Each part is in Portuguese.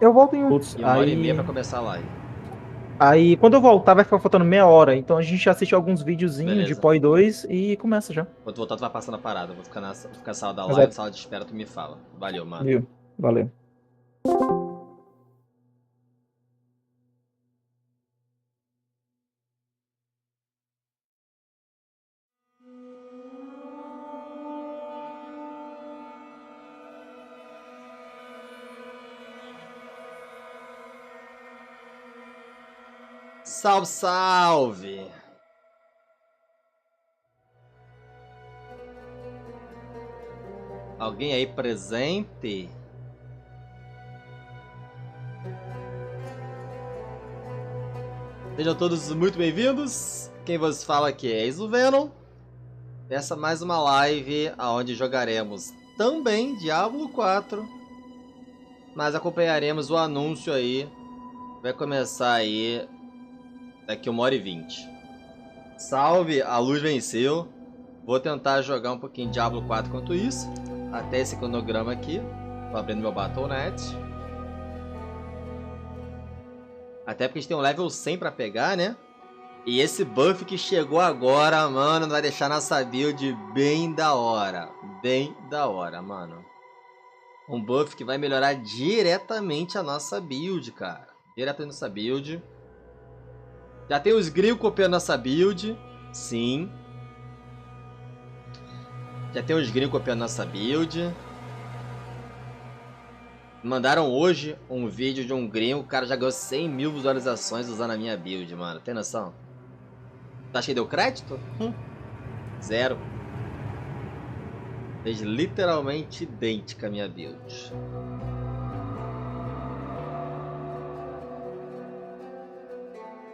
Eu volto em outros. E 1h30 pra começar a live. Aí quando eu voltar, vai ficar faltando meia hora. Então a gente assiste alguns videozinhos de Beleza. POI 2 e começa já. Quando tu voltar, tu vai passando a parada. Eu vou ficar vou ficar na sala da live, Exato. sala de espera, tu me fala. Valeu, mano. Viu? Valeu. Salve, salve! Alguém aí presente? Sejam todos muito bem-vindos. Quem vos fala aqui é Venom. Essa é mais uma live onde jogaremos também Diablo 4, mas acompanharemos o anúncio aí. Vai começar aí daqui 1h20. Salve, a luz venceu. Vou tentar jogar um pouquinho Diablo 4 enquanto isso. Até esse cronograma aqui. Tô abrindo meu Battle.net. Até porque a gente tem um level 100 pra pegar, né? E esse buff que chegou agora, mano, vai deixar nossa build bem da hora. Bem da hora, mano. Um buff que vai melhorar diretamente a nossa build, cara. Diretamente a nossa build. Já tem os gringos copiando nossa build. Sim. Já tem os gringos copiando nossa build. Mandaram hoje um vídeo de um gringo. O cara já ganhou 100 mil visualizações usando a minha build, mano. Tem noção? Tu acha que deu crédito? Zero. Fez literalmente idêntica a minha build.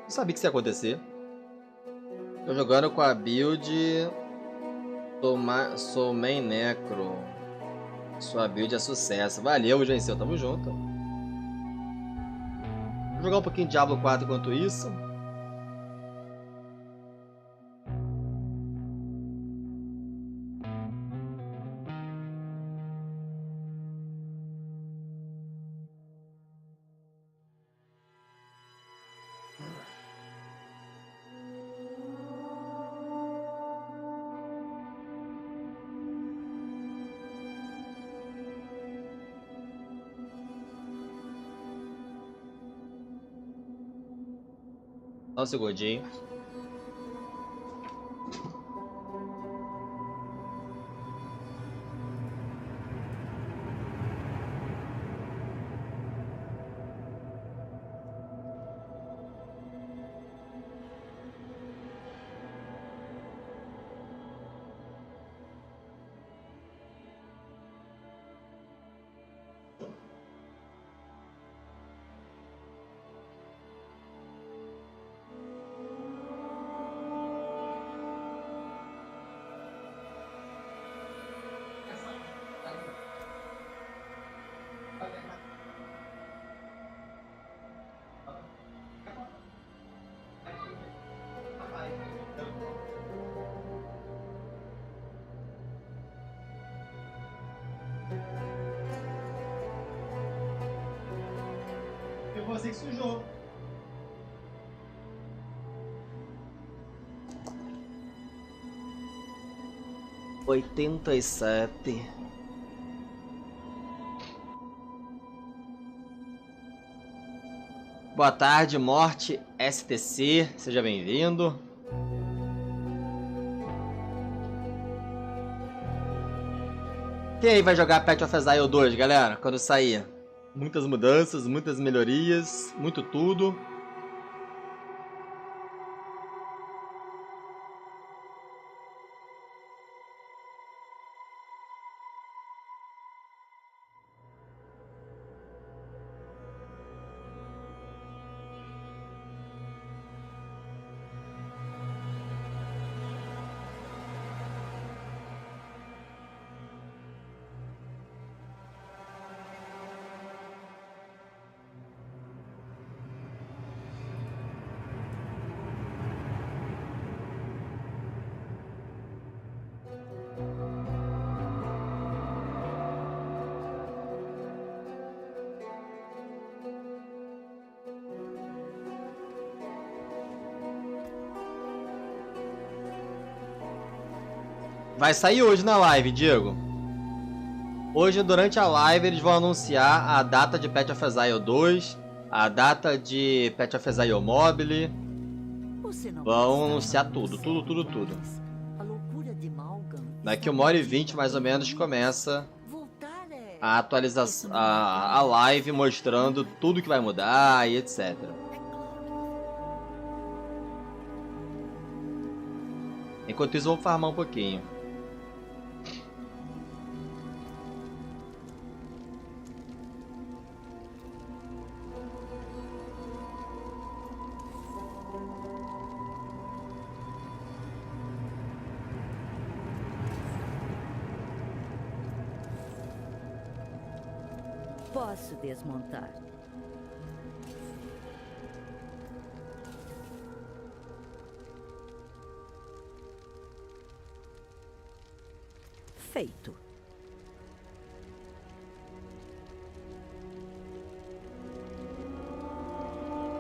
Não sabia que isso ia acontecer. Tô jogando com a build Sou main NECRO. Sua build é sucesso. Valeu, Genceu, tamo junto. Vou jogar um pouquinho de Diablo 4 enquanto isso. Só um segundinho. Eu vou ser que sujou. ...87... Boa tarde, Morte STC, seja bem-vindo. Quem aí vai jogar Path of Exile 2, galera, quando sair? Muitas mudanças, muitas melhorias, muito tudo. Vai sair hoje na live, Diego. Hoje, durante a live, eles vão anunciar a data de Path of Exile 2, a data de Path of Exile Mobile. Vão anunciar tudo. Daqui 1h20, mais ou menos, começa a atualização, a live mostrando tudo que vai mudar e etc. Enquanto isso, vamos farmar um pouquinho. Posso desmontar. Feito.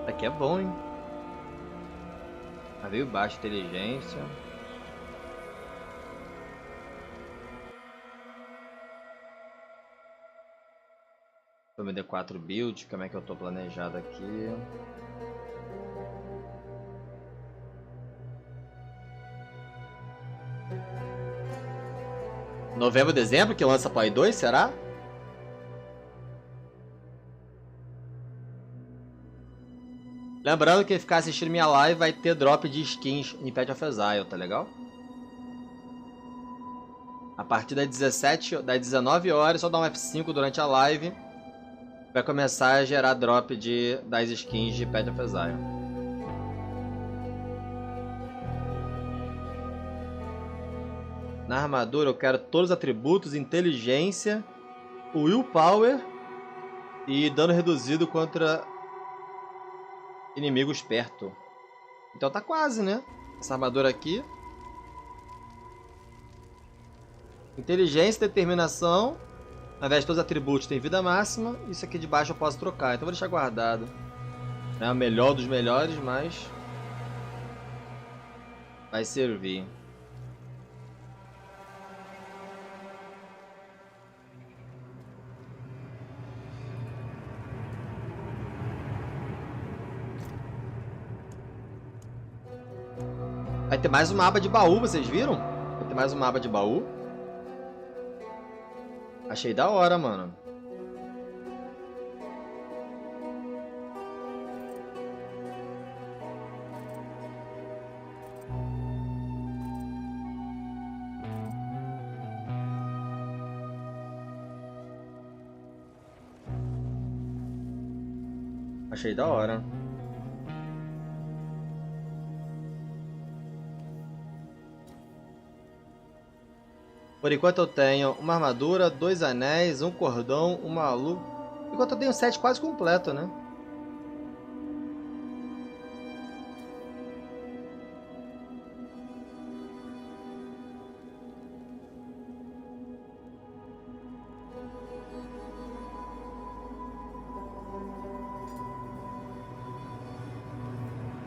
Aqui é bom, hein? Já veio baixa inteligência. Vou me dar 4 builds, como é que eu tô planejado aqui? Novembro, dezembro que lança APOIA-2, será? Lembrando que quem ficar assistindo minha live vai ter drop de skins em Path of Exile, tá legal? A partir das 19 horas, só dá um F5 durante a live, vai começar a gerar drop das skins de Path of Exile. Na armadura eu quero todos os atributos, inteligência, willpower e dano reduzido contra inimigos perto. Então tá quase, né? Essa armadura aqui. Inteligência, determinação. Ao invés de todos os atributos tem vida máxima. Isso aqui de baixo eu posso trocar, então vou deixar guardado. É o melhor dos melhores, mas vai servir. Vai ter mais uma aba de baú, vocês viram? Vai ter mais uma aba de baú. Achei da hora, mano. Achei da hora. Por enquanto eu tenho uma armadura, 2 anéis, um cordão, uma luva. Enquanto eu tenho 7 quase completo, né?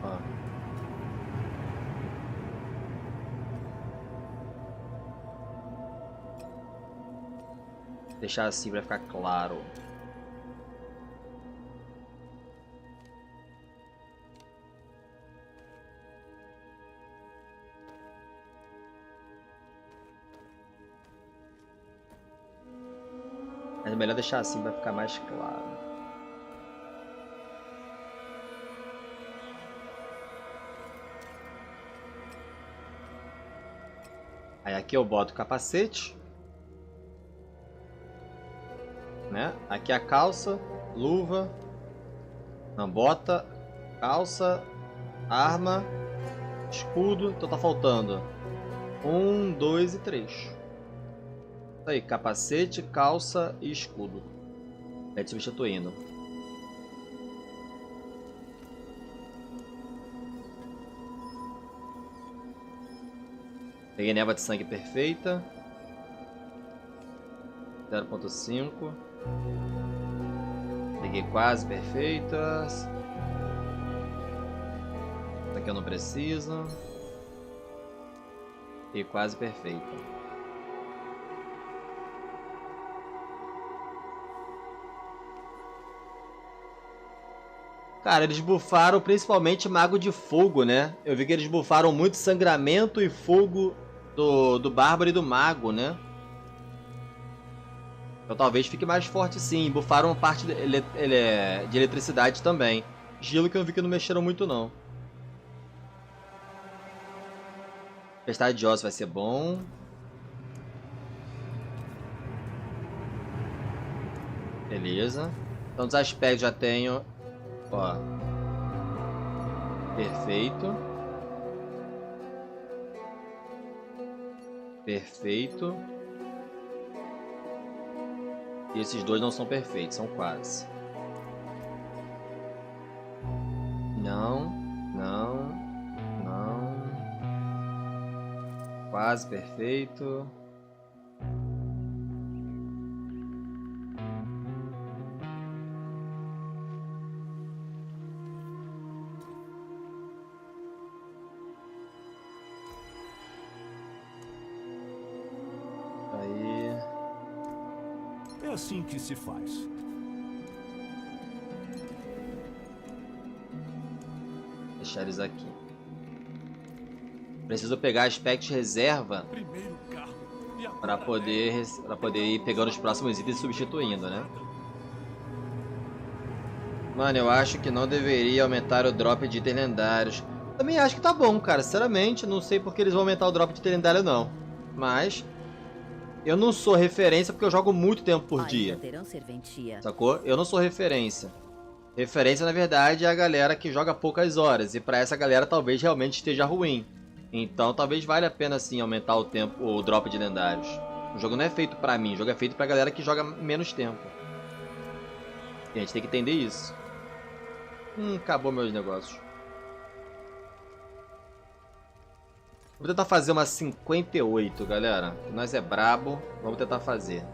Ó. Deixar assim para ficar claro. Mas é melhor deixar assim para ficar mais claro. Aí aqui eu boto o capacete. Né? Aqui a calça, luva, não, bota, calça, arma, escudo. Então tá faltando 1, 2 e 3. Isso aí, capacete, calça e escudo. É substituindo. Peguei névoa de sangue perfeita. 0.5. Peguei quase perfeitas. Essa aqui eu não preciso. E quase perfeita. Cara, eles bufaram principalmente Mago de Fogo, né? Eu vi que eles bufaram muito Sangramento e Fogo do Bárbaro e do Mago, né? Então talvez fique mais forte sim. Bufaram parte de eletricidade também. Gelo que eu vi que não mexeram muito não. Tempestade de Ossos vai ser bom. Beleza. Então dos aspectos já tenho... Ó. Perfeito. Perfeito. E esses dois não são perfeitos, são quase. Não. Não. Não. Quase perfeito. É assim que se faz. Deixar eles aqui. Preciso pegar aspectos reserva para poder ir pegando os próximos itens e substituindo, né? Mano, eu acho que não deveria aumentar o drop de itens lendários. Também acho que tá bom, cara. Sinceramente, não sei porque eles vão aumentar o drop de item lendário, não. Mas... eu não sou referência porque eu jogo muito tempo por dia. Sacou? Eu não sou referência. Referência, na verdade, é a galera que joga poucas horas. E pra essa galera talvez realmente esteja ruim. Então talvez valha a pena sim aumentar o tempo, o drop de lendários. O jogo não é feito pra mim, o jogo é feito pra galera que joga menos tempo. E a gente tem que entender isso. Acabou meus negócios. Vou tentar fazer uma 58, galera. Nós é brabo. Vamos tentar fazer.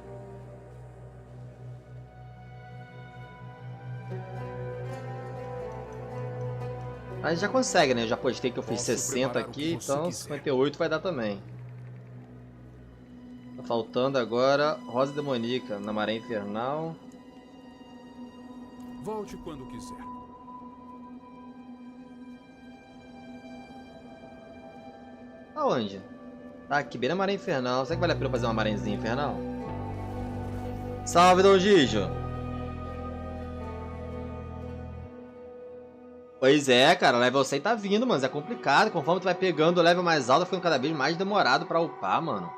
A gente já consegue, né? Eu já postei que eu fiz 60 aqui, então 58 vai dar também. Tá faltando agora Rosa Demoníaca na Maré Infernal. Volte quando quiser. Aonde? Tá aqui, bem na Maré Infernal. Será que vale a pena fazer uma marenzinha infernal? Salve, Dom Gijo! Pois é, cara, o level 100 tá vindo, mano. É complicado. Conforme tu vai pegando o level mais alto, tá ficando cada vez mais demorado pra upar, mano.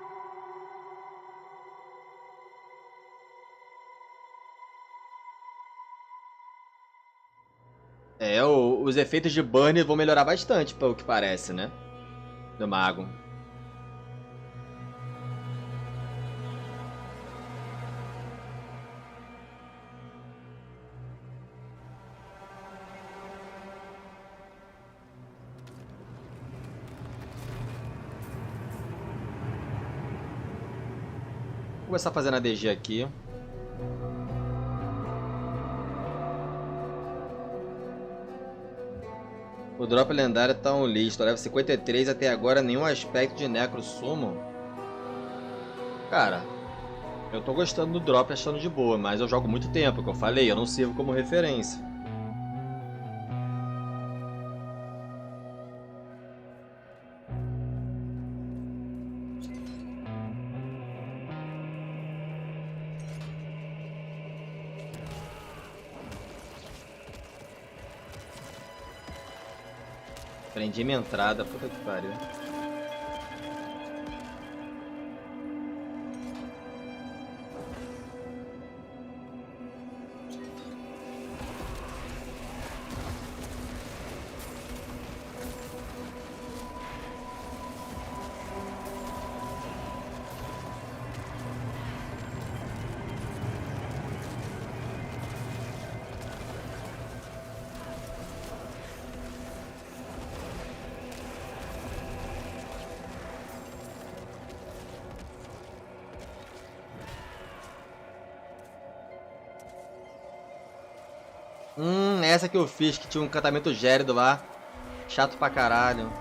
É, os efeitos de burn vão melhorar bastante, pelo que parece, né? Do mago. Vou começar fazendo a DG aqui. O drop lendário tá um lixo. Level 53 até agora nenhum aspecto de necro sumo. Cara, eu tô gostando do drop, achando de boa, mas eu jogo muito tempo, que eu falei, eu não sirvo como referência. Prendi minha entrada, puta que pariu. Essa que eu fiz, que tinha um encantamento gélido lá. Chato pra caralho.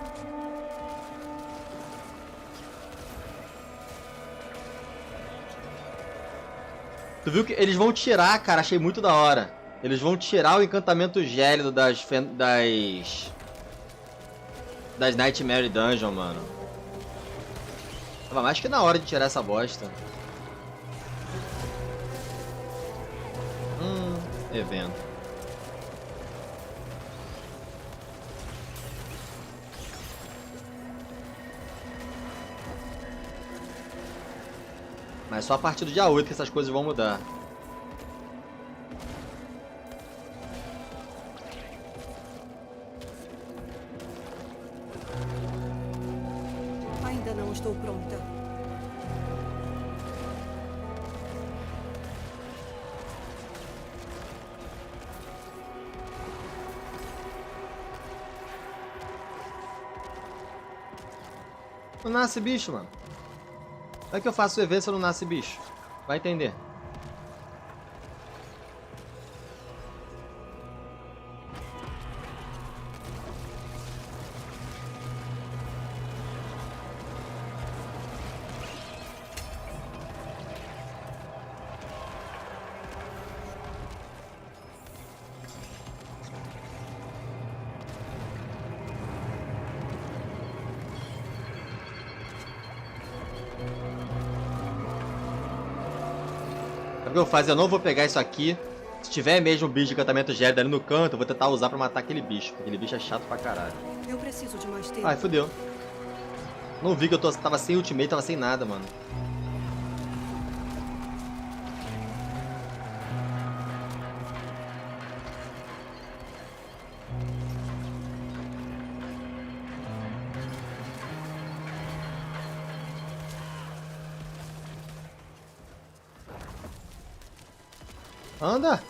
Tu viu que eles vão tirar, cara? Achei muito da hora. Eles vão tirar o encantamento gélido das Nightmare Dungeon, mano. Tava mais que na hora de tirar essa bosta. Evento. Mas só a partir do dia 8 que essas coisas vão mudar. Ainda não estou pronta. Não nasce bicho, mano. Como é que eu faço o evento se eu não nasce bicho? Vai entender. O que eu faço? Eu não vou pegar isso aqui. Se tiver mesmo um bicho de encantamento gélido ali no canto, eu vou tentar usar pra matar aquele bicho. Aquele bicho é chato pra caralho. Eu preciso de mais tempo. Ai, fodeu. Não vi que eu tava sem ultimate, tava sem nada, mano. Anda!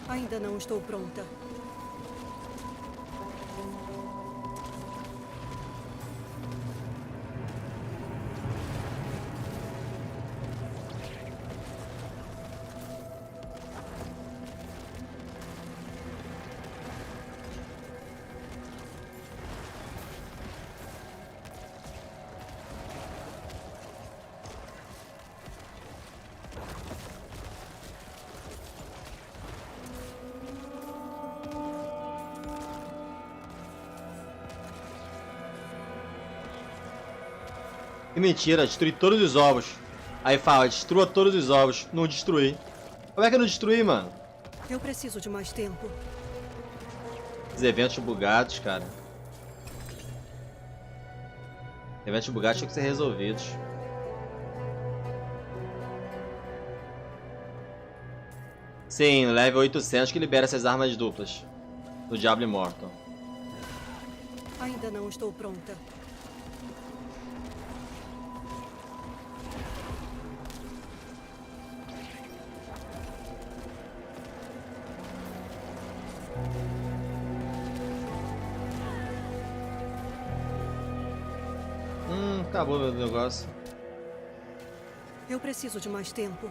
Ainda não estou pronta. Que mentira, destruí todos os ovos. Aí fala, destrua todos os ovos. Não destruí. Como é que eu não destruí, mano? Eu preciso de mais tempo. Os eventos bugados, cara. Eventos bugados tinham que ser resolvidos. Sim, level 800 que libera essas armas duplas. Do Diablo Immortal. Ainda não estou pronta. Acabou meu negócio. Eu preciso de mais tempo.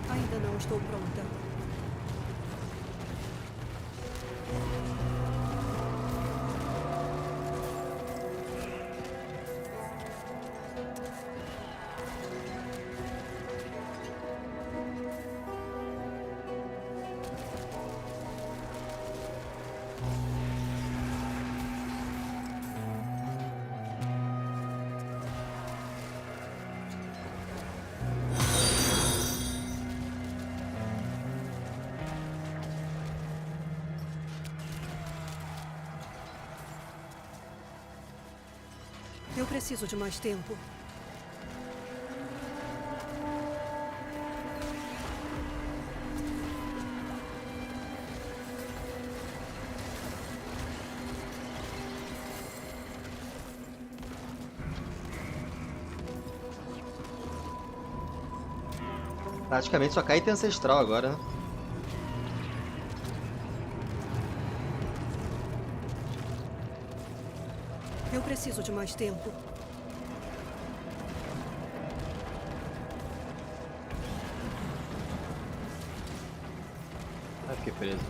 Ainda não estou pronta. Eu preciso de mais tempo. Praticamente só cai item ancestral agora, né? Eu preciso de mais tempo. Ah, fiquei preso.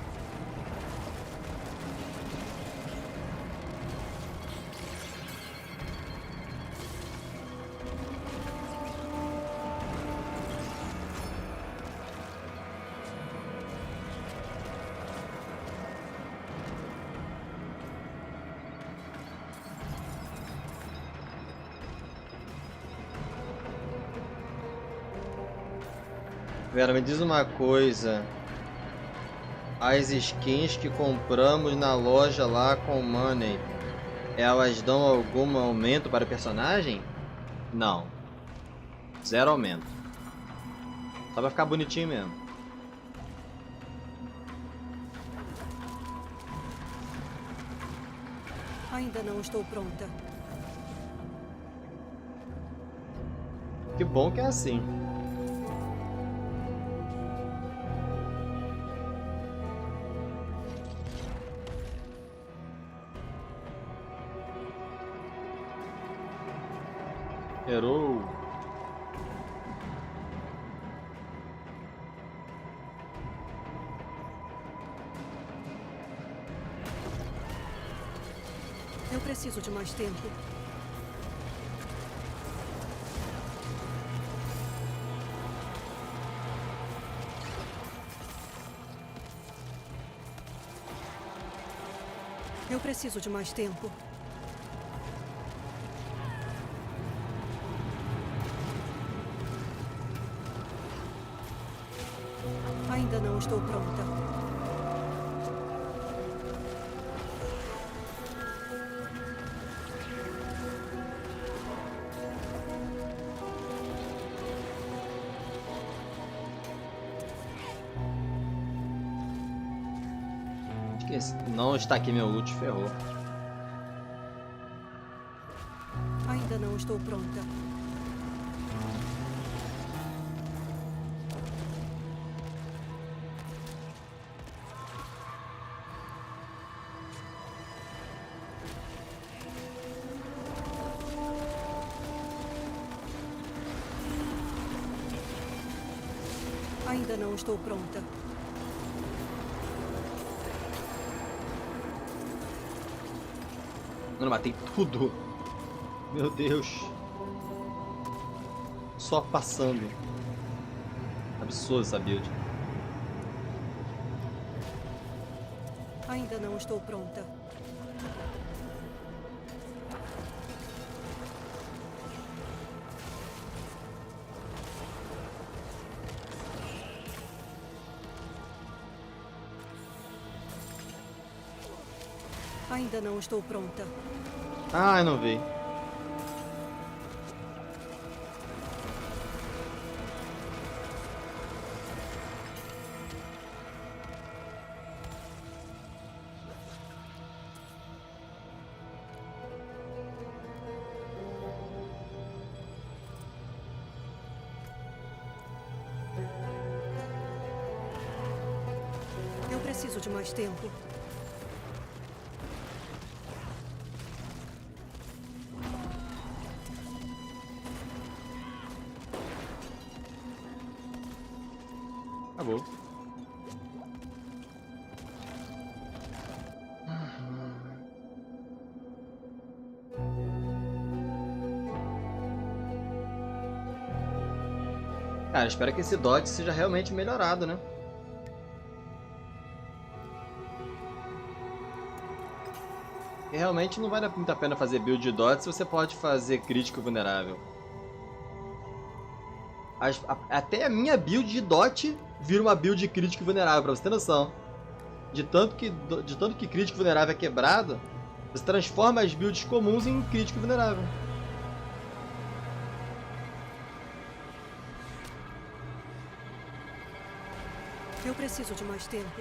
Vera, me diz uma coisa. As skins que compramos na loja lá com Money, elas dão algum aumento para o personagem? Não. 0 aumento. Só pra ficar bonitinho mesmo. Ainda não estou pronta. Que bom que é assim. Errou. Eu preciso de mais tempo. Eu preciso de mais tempo. Ainda não estou pronta. Esqueci. Não está aqui meu loot, ferrou. Ainda não estou pronta. Ainda não estou pronta. Mano, matei tudo. Meu Deus. Só passando. Absurdo essa build. Ainda não estou pronta. Ainda não estou pronta. Ah, eu não vi. Eu preciso de mais tempo. Acabou. Cara, espero que esse dodge seja realmente melhorado, né? E realmente não vale muito a pena fazer build de dodge se você pode fazer crítico vulnerável. Até a minha build de dot vira uma build de crítico vulnerável, pra você ter noção. De tanto que crítico vulnerável é quebrado, você transforma as builds comuns em crítico vulnerável. Eu preciso de mais tempo.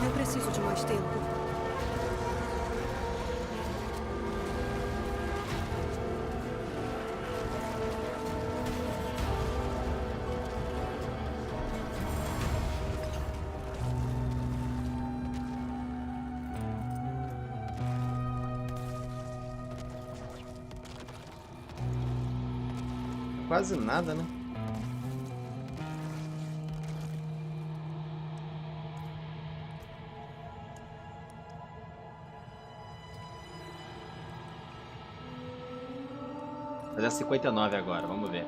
Eu preciso de mais tempo. quase nada, né? Fazer 59 agora, vamos ver.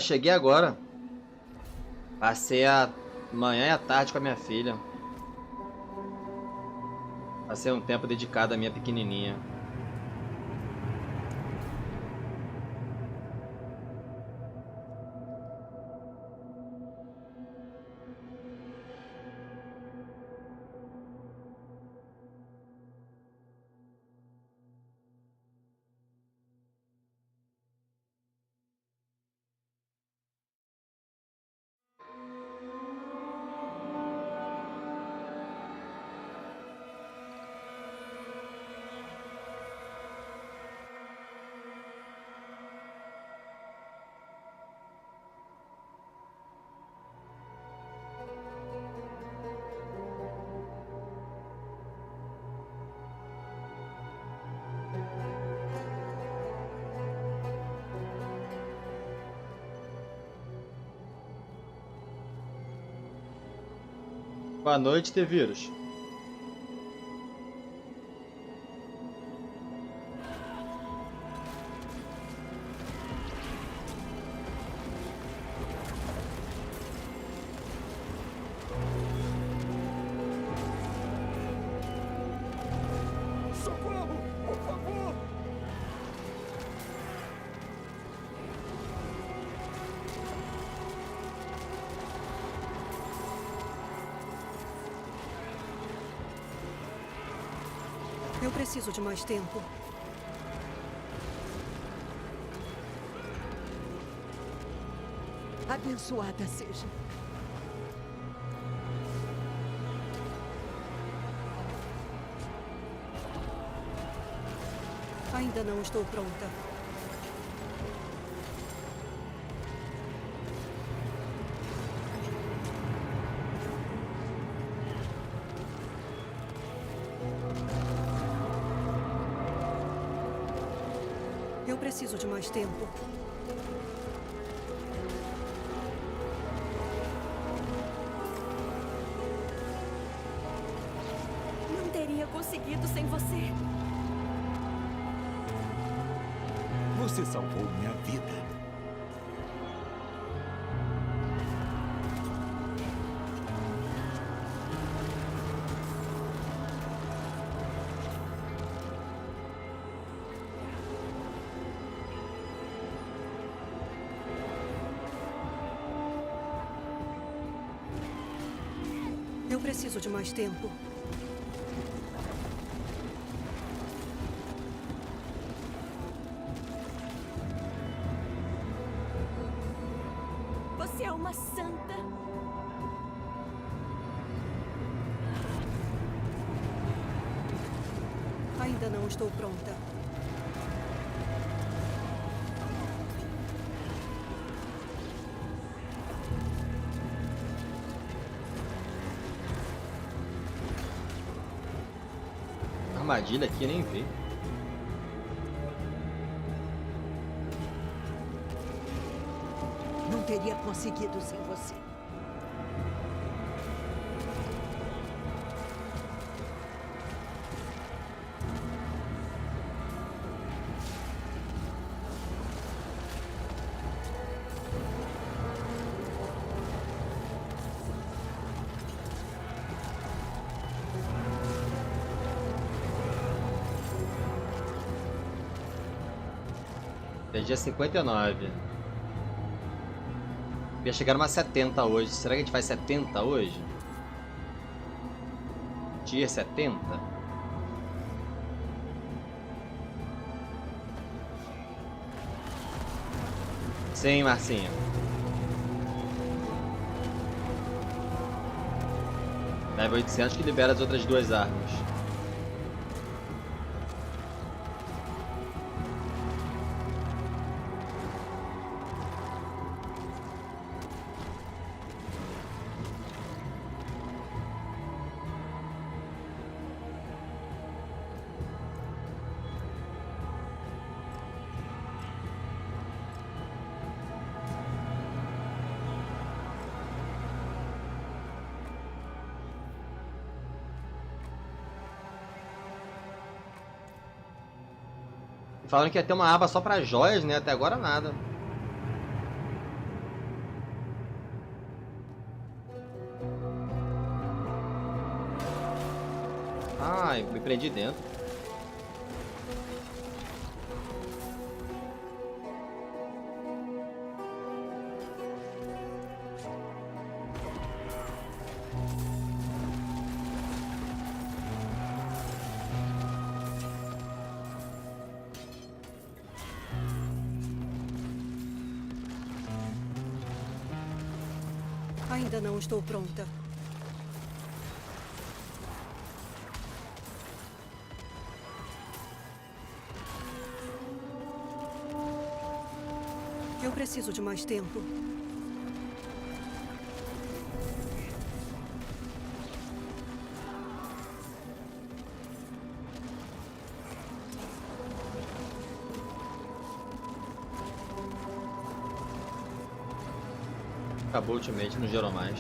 Cheguei agora. Passei a manhã e a tarde com a minha filha. Passei um tempo dedicado à minha pequenininha. Boa noite, T-Vírus. Socorro! Por favor! Eu preciso de mais tempo. Abençoada seja. Ainda não estou pronta. Eu preciso de mais tempo. Não teria conseguido sem você. Você salvou minha vida. Eu preciso de mais tempo. Você é uma santa. Ainda não estou pronta. Armadilha aqui, nem vi. Não teria conseguido sem você. Dia 59. Ia chegar numa 70 hoje. Será que a gente faz 70 hoje? Dia 70? Sim, Marcinho. Level 800 que libera as outras duas armas. Falaram que ia ter uma aba só pra joias, né? Até agora nada. Ai, me prendi dentro. Ainda não estou pronta. Eu preciso de mais tempo. Acabou o ultimate, não gerou mais.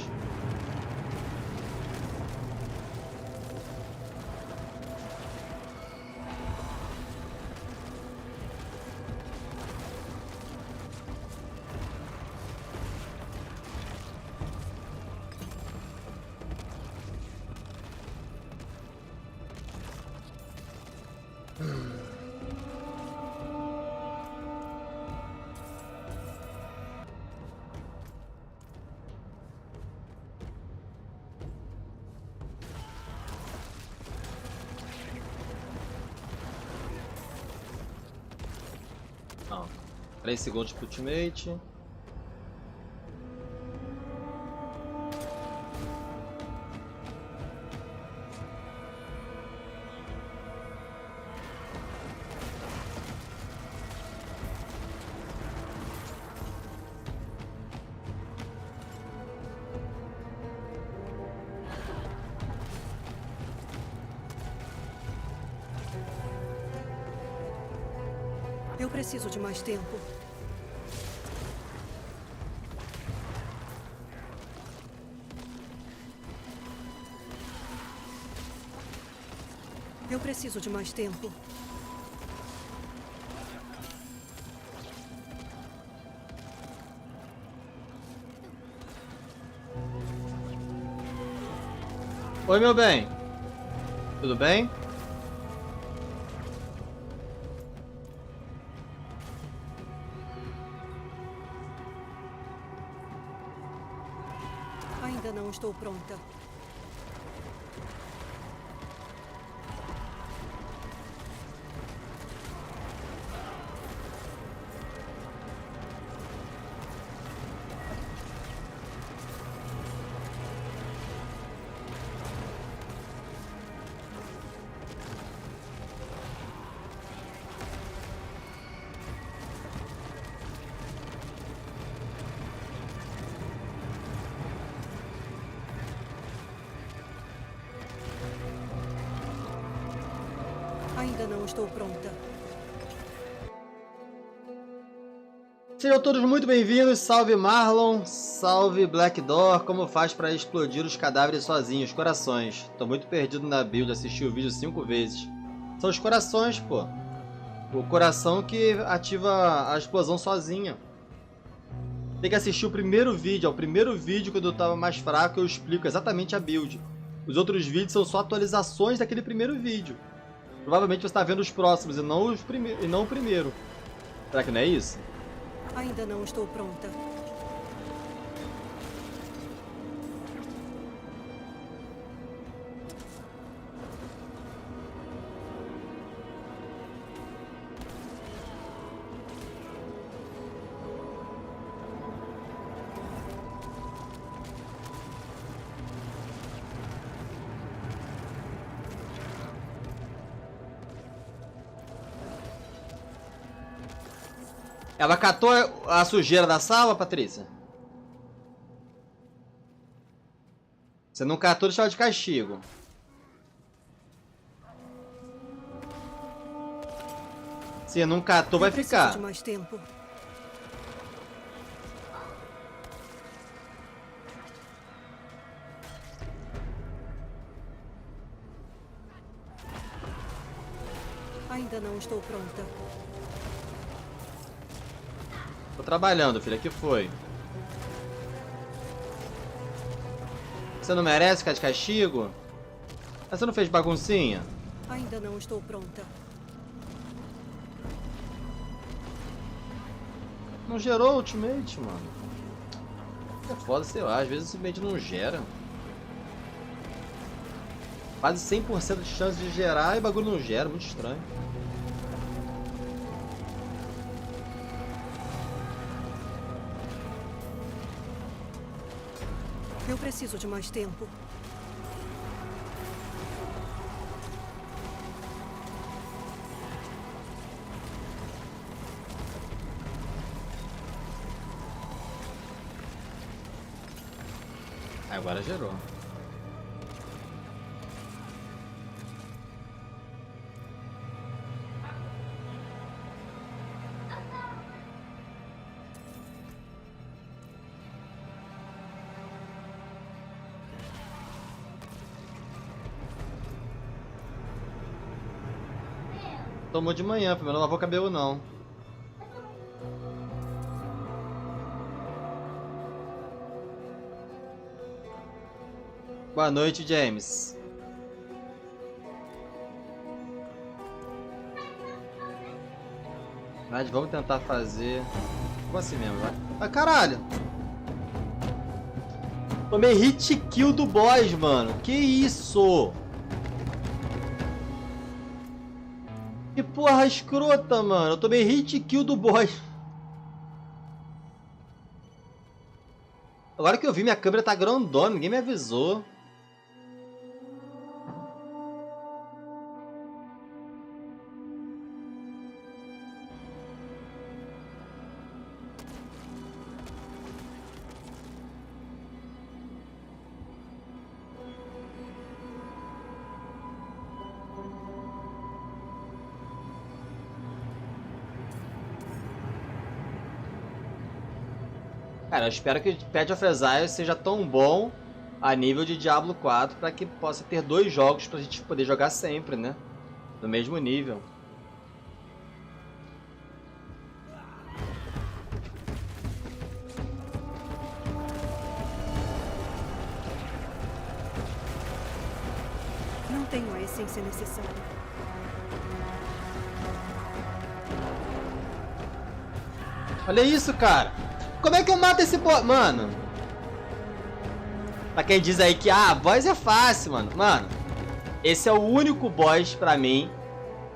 Não. 3 segundos pro ultimate. Eu preciso de mais tempo. Eu preciso de mais tempo. Oi, meu bem. Tudo bem? Ainda não estou pronta. Ainda não estou pronta. Sejam todos muito bem-vindos. Salve Marlon, salve Black Door. Como faz para explodir os cadáveres sozinhos? Corações. Tô muito perdido na build, assisti o vídeo 5 vezes. São os corações, pô. O coração que ativa a explosão sozinha. Tem que assistir o primeiro vídeo. O primeiro vídeo, quando eu tava mais fraco, eu explico exatamente a build. Os outros vídeos são só atualizações daquele primeiro vídeo. Provavelmente você está vendo os próximos e não o primeiro. Será que não é isso? Ainda não estou pronta. Ela catou a sujeira da sala, Patrícia? Você não catou, deixa ela de castigo. Se não catou, vai Preciso ficar. de mais tempo. Ainda não estou pronta. Tô trabalhando, filha. Que foi? Você não merece ficar de castigo? Mas você não fez baguncinha? Ainda não estou pronta. Não gerou ultimate, mano. É foda, sei lá. Às vezes o ultimate não gera. Quase 100% de chance de gerar e o bagulho não gera. Muito estranho. Eu preciso de mais tempo. Agora gerou. Tomou de manhã, primeiro não lavou o cabelo não. Boa noite, James. Mas vamos tentar fazer... Como assim mesmo, vai? Ah, caralho! Tomei hit kill do boss, mano. Que isso? Que porra escrota, mano. Eu tomei hit kill do boss. Agora que eu vi, minha câmera tá grandona. Ninguém me avisou. Cara, eu espero que o Path of Exile seja tão bom a nível de Diablo 4 para que possa ter 2 jogos pra gente poder jogar sempre, né? No mesmo nível. Não tenho a essência necessária. Olha isso, cara! Como é que eu mato esse boss? Mano. Pra quem diz aí que, boss é fácil, mano. Mano, esse é o único boss pra mim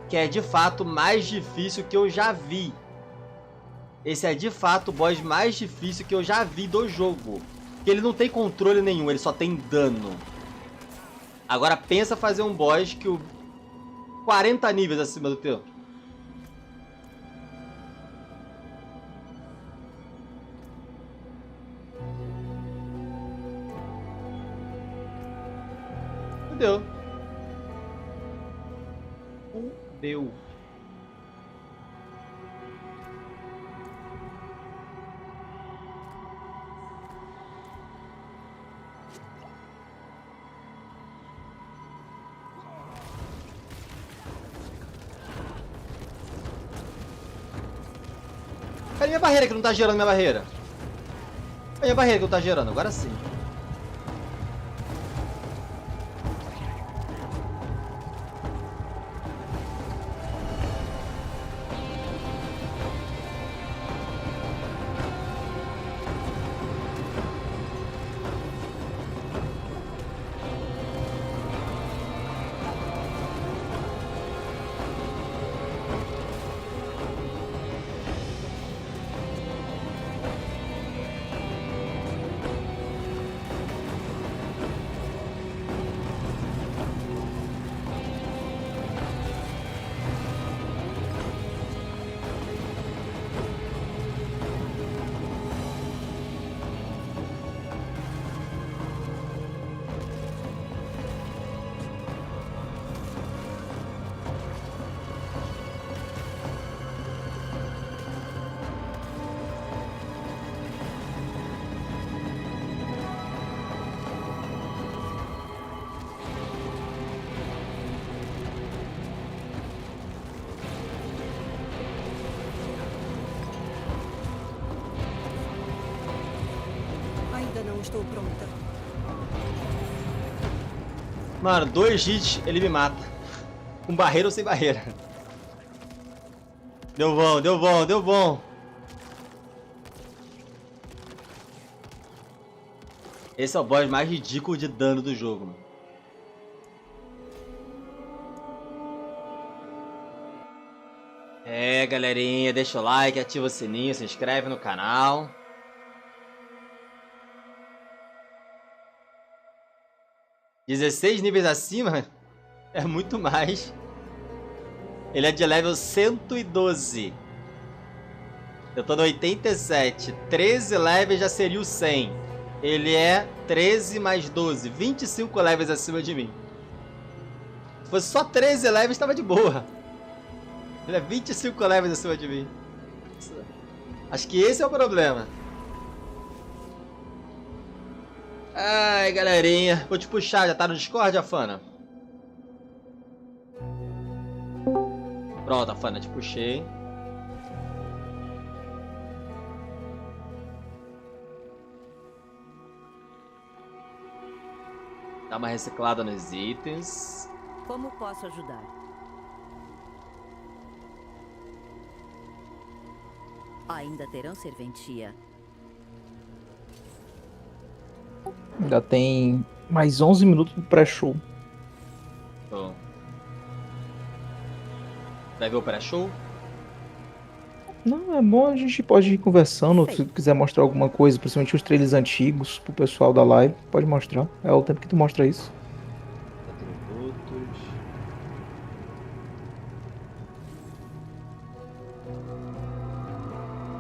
que é de fato mais difícil que eu já vi. Esse é de fato o boss mais difícil que eu já vi do jogo. Porque ele não tem controle nenhum, ele só tem dano. Agora pensa fazer um boss que o 40 níveis acima do teu. Fudeu. Fudeu. Cadê minha barreira que não tá gerando minha barreira? Cadê minha barreira que não tá gerando? Agora sim. estou pronta. Mano, 2 hits, ele me mata. Com barreira ou sem barreira. Deu bom, deu bom, deu bom. Esse é o boss mais ridículo de dano do jogo, mano. É, galerinha, deixa o like, ativa o sininho, se inscreve no canal. "16 níveis acima é muito mais. Ele é de level 112. Eu tô no 87. 13 levels já seria o 100. Ele é 13 mais 12. 25 levels acima de mim. Se fosse só 13 levels, tava de boa. Ele é 25 levels acima de mim. Acho que esse é o problema. Ai, galerinha. Vou te puxar. Já tá no Discord, Afana? Pronto, Afana, te puxei. Dá uma reciclada nos itens. Como posso ajudar? Ainda terão serventia. Ainda tem mais 11 minutos pro pré-show. Show. Vai ver o pré-show? Não, é bom, a gente pode ir conversando. Se quiser mostrar alguma coisa, principalmente os trailers antigos, pro pessoal da live, pode mostrar. É o tempo que tu mostra isso. Atributos.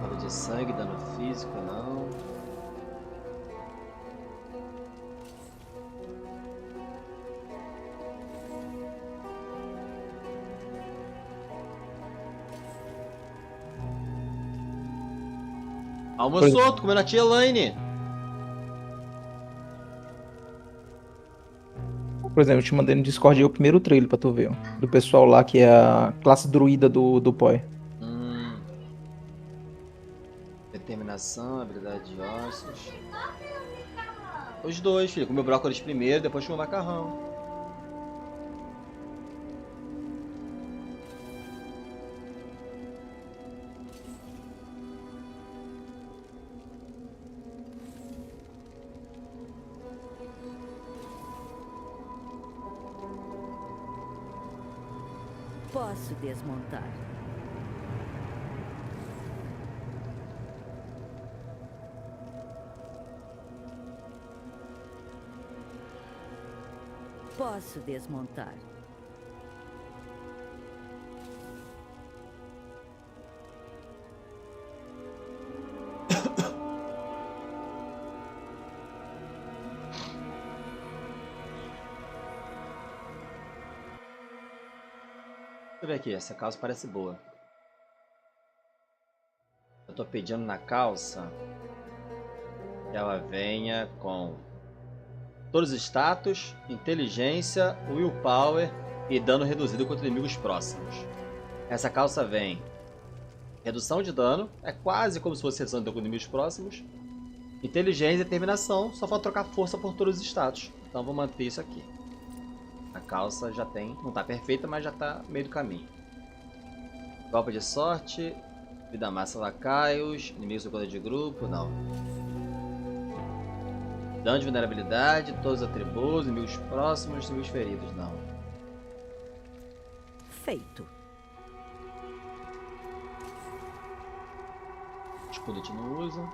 Fala de sangue, dano físico, não. Almoçou, tô comendo a tia Elaine. Por exemplo, eu te mandei no Discord aí o primeiro trailer pra tu ver, ó. Do pessoal lá que é a classe druida do POI. Determinação, habilidade de ossos. Os dois, filho. Comeu brócolis primeiro, depois comeu macarrão. Posso desmontar. Posso desmontar. Deixa eu ver aqui, essa calça parece boa. Eu tô pedindo na calça que ela venha com todos os status, inteligência, willpower e dano reduzido contra inimigos próximos. Essa calça vem redução de dano, é quase como se fosse redução de dano com inimigos próximos. Inteligência e determinação, só falta trocar força por todos os status. Então vou manter isso aqui. A calça já tem, não tá perfeita, mas já tá meio do caminho. Golpe de sorte, vida massa lacaios, inimigos do poder de grupo, não. Dano de vulnerabilidade, todos os atributos, inimigos próximos, inimigos feridos, não. Feito. Escudo a gente não usa.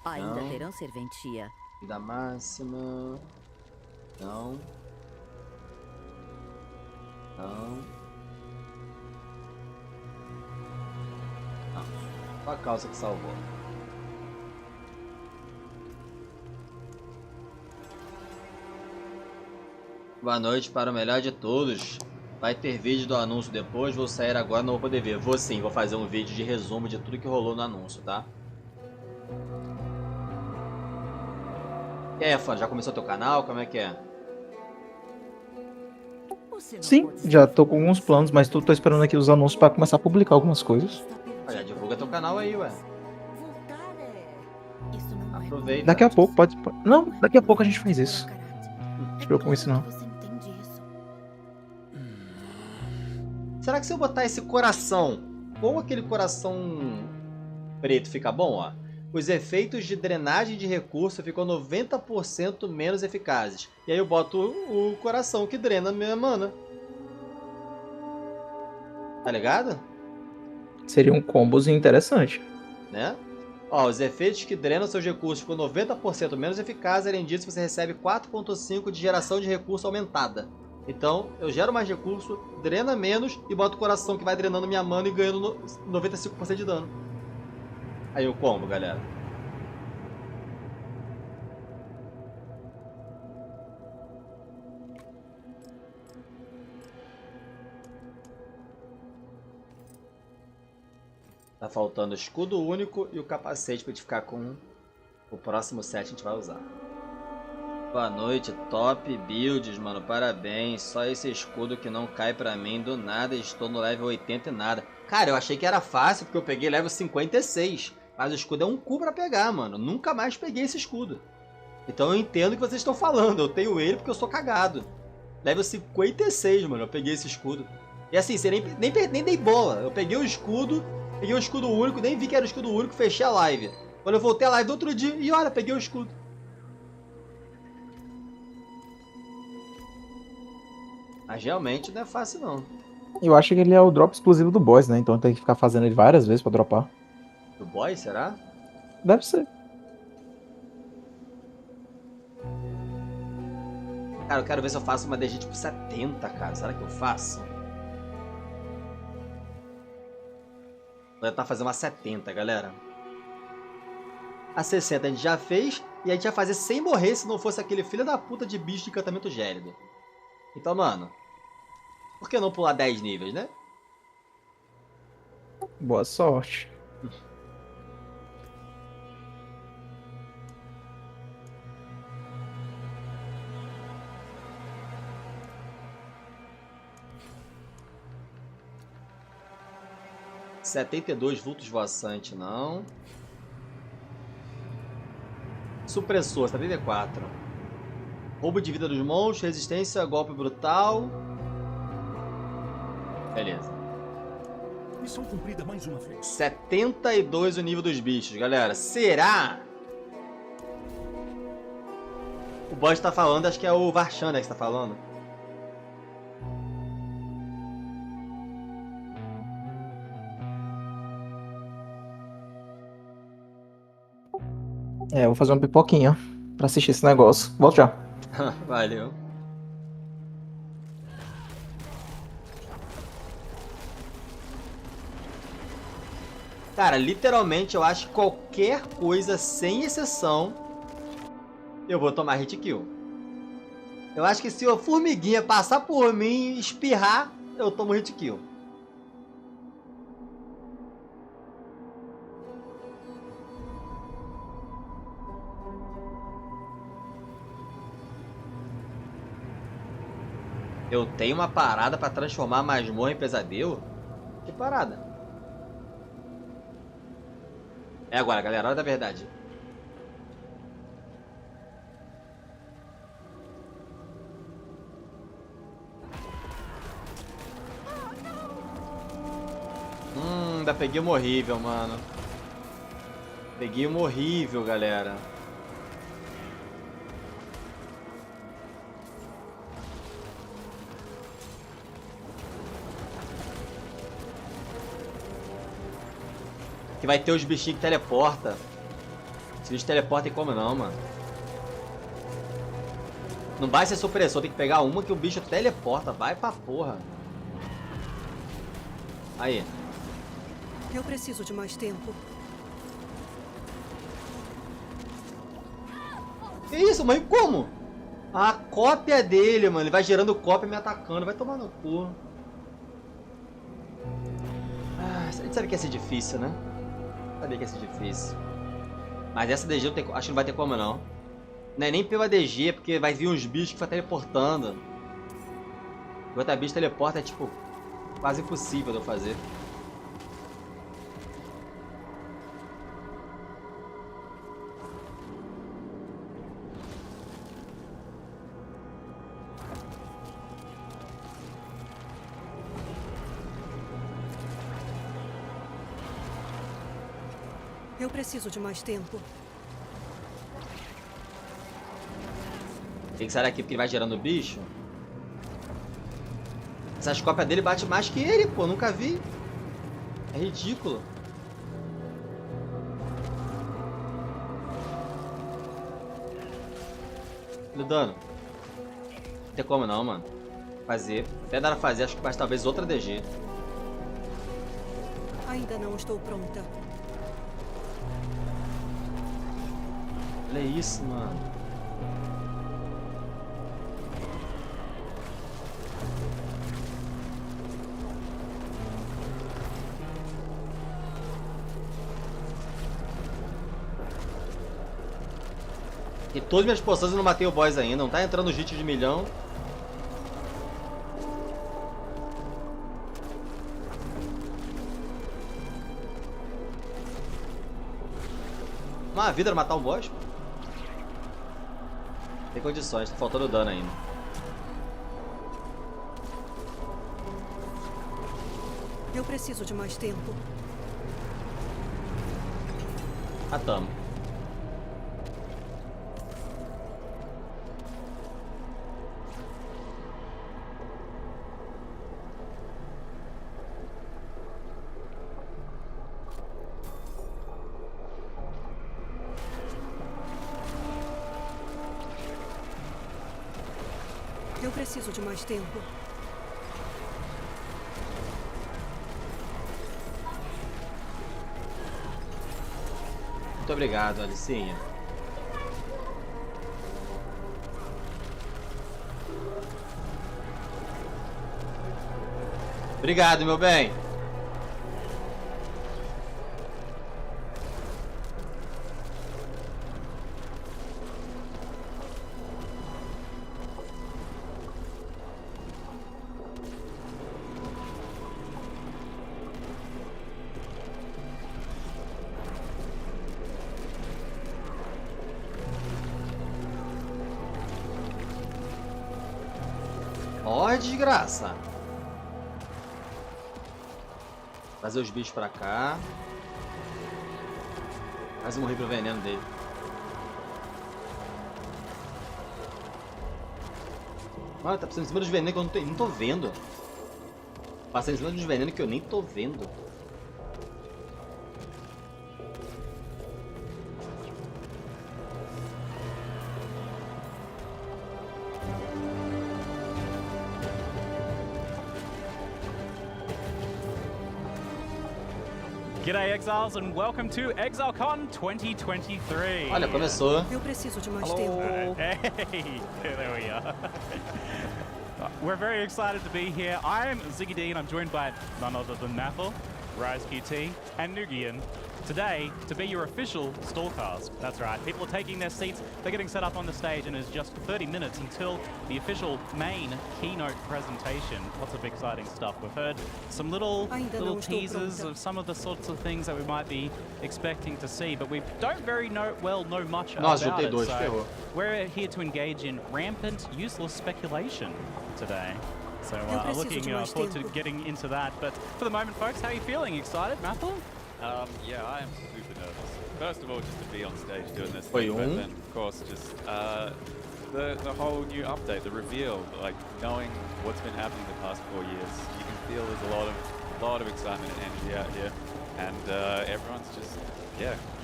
Ainda Não. terão serventia. Vida máxima. Não. Não. Não. Só a calça que salvou. Boa noite para o melhor de todos. Vai ter vídeo do anúncio depois, vou sair agora, não vou poder ver. Vou sim, vou fazer um vídeo de resumo de tudo que rolou no anúncio, tá? E aí, fã, já começou teu canal? Como é que é? Sim, já tô com alguns planos, mas tô esperando aqui os anúncios pra começar a publicar algumas coisas. Ah, já divulga teu canal aí, ué. Isso não é Aproveita. Daqui a pouco pode... Não, daqui a pouco a gente faz isso. Não se preocupe com isso, não. Você entende isso? Será que se eu botar esse coração com aquele coração preto fica bom, ó? Os efeitos de drenagem de recurso ficam 90% menos eficazes. E aí eu boto o coração que drena a minha mana. Tá ligado? Seria um combozinho interessante. Né? Ó, os efeitos que drenam seus recursos ficam 90% menos eficazes. Além disso, você recebe 4,5 de geração de recurso aumentada. Então, eu gero mais recurso, drena menos e boto o coração que vai drenando minha mana e ganhando 95% de dano. Aí o combo, galera. Tá faltando o escudo único e o capacete pra gente ficar com o próximo set a gente vai usar. Boa noite, top builds, mano, parabéns. Só esse escudo que não cai pra mim do nada, estou no level 80 e nada. Cara, eu achei que era fácil porque eu peguei level 56. Mas o escudo é um cu pra pegar, mano. Nunca mais peguei esse escudo. Então eu entendo o que vocês estão falando. Eu tenho ele porque eu sou cagado. Level 56, mano. Eu peguei esse escudo. E assim, você nem dei bola. Eu peguei o escudo único, nem vi que era o escudo único, fechei a live. Quando eu voltei a live do outro dia, e olha, peguei o escudo. Mas realmente não é fácil, não. Eu acho que ele é o drop exclusivo do boss, né? Então tem que ficar fazendo ele várias vezes pra dropar. Do boss, será? Deve ser. Cara, eu quero ver se eu faço uma DG tipo 70, cara. Será que eu faço? Vou tentar fazer uma 70, galera. A 60 a gente já fez. E a gente ia fazer sem morrer se não fosse aquele filho da puta de bicho de encantamento gélido. Então, mano, por que não pular 10 níveis, né? Boa sorte. (72 vultos voaçante, não. Supressor, 74. Roubo de vida dos monstros, resistência, golpe brutal. Beleza. Missão cumprida mais uma vez. 72 o nível dos bichos, galera. Será? O boss tá falando, acho que é o Varshan, né, que tá falando. É, eu vou fazer uma pipoquinha pra assistir esse negócio. Volto já. Valeu. Cara, literalmente eu acho que qualquer coisa, sem exceção, eu vou tomar hit kill. Eu acho que se a formiguinha passar por mim e espirrar, eu tomo hit kill. Eu tenho uma parada pra transformar a masmorra em pesadelo? Que parada? É agora, galera, hora da verdade. Ainda peguei uma horrível, mano. Peguei uma horrível, galera. Que vai ter os bichinhos que teleporta. Se eles teleportam, tem como não, mano. Não vai ser supressor, tem que pegar uma que o bicho teleporta. Vai pra porra. Aí. Eu preciso de mais tempo. Que isso, mãe? Como? A cópia dele, mano. Ele vai gerando cópia e me atacando. Vai tomar no cu. Ah, a gente sabe que ia ser difícil, né? Sabia que ia ser difícil. Mas essa DG eu acho que não vai ter como, não. Não é nem pela DG, porque vai vir uns bichos que vai teleportando. Enquanto a bicho teleporta é, tipo, quase impossível de eu fazer. Eu preciso de mais tempo. Tem que sair daqui porque ele vai gerando bicho. Essas cópias dele batem mais que ele, pô. Nunca vi. É ridículo. Olha o dano. Não tem como não, mano. Fazer. Até dar a fazer, acho que mais talvez outra DG. Ainda não estou pronta. Olha isso, mano. E todas as minhas poções eu não matei o boss ainda. Não tá entrando o hit de milhão. Uma vida pra matar um boss. Tem condições, tá faltando dano ainda. Eu preciso de mais tempo. Matamos. Eu preciso de mais tempo. Muito obrigado, Alicinha. Obrigado, meu bem. Ó, desgraça. Trazer os bichos pra cá. Quase morri pro veneno dele. Mano, tá passando em cima dos venenos que eu não tô vendo. Passando em cima dos venenos que eu nem tô vendo. G'day Exiles and welcome to Exilecon 2023. Olha, começou. Eu preciso de mais Hello. tempo. Hey, there we are. We're very excited to be here. I'm Ziggy D and I'm joined by none other than Nathel, Rise QT, and Nugian. Today, to be your official Stallcast. That's right, people are taking their seats, they're getting set up on the stage, and it's just 30 minutes until the official main keynote presentation. Lots of exciting stuff. We've heard some little teasers of some of the sorts of things that we might be expecting to see, but we don't know much about it. So we're here to engage in rampant, useless speculation today. So I'm looking forward to getting into that. But for the moment, folks, how are you feeling? Excited, Mathel? Yeah, I am super nervous. First of all, just to be on stage doing this Wait, thing, but then, of course, just the whole new update, the reveal, like knowing what's been happening the past 4 years. You can feel there's a lot of excitement and energy out here, and everyone's just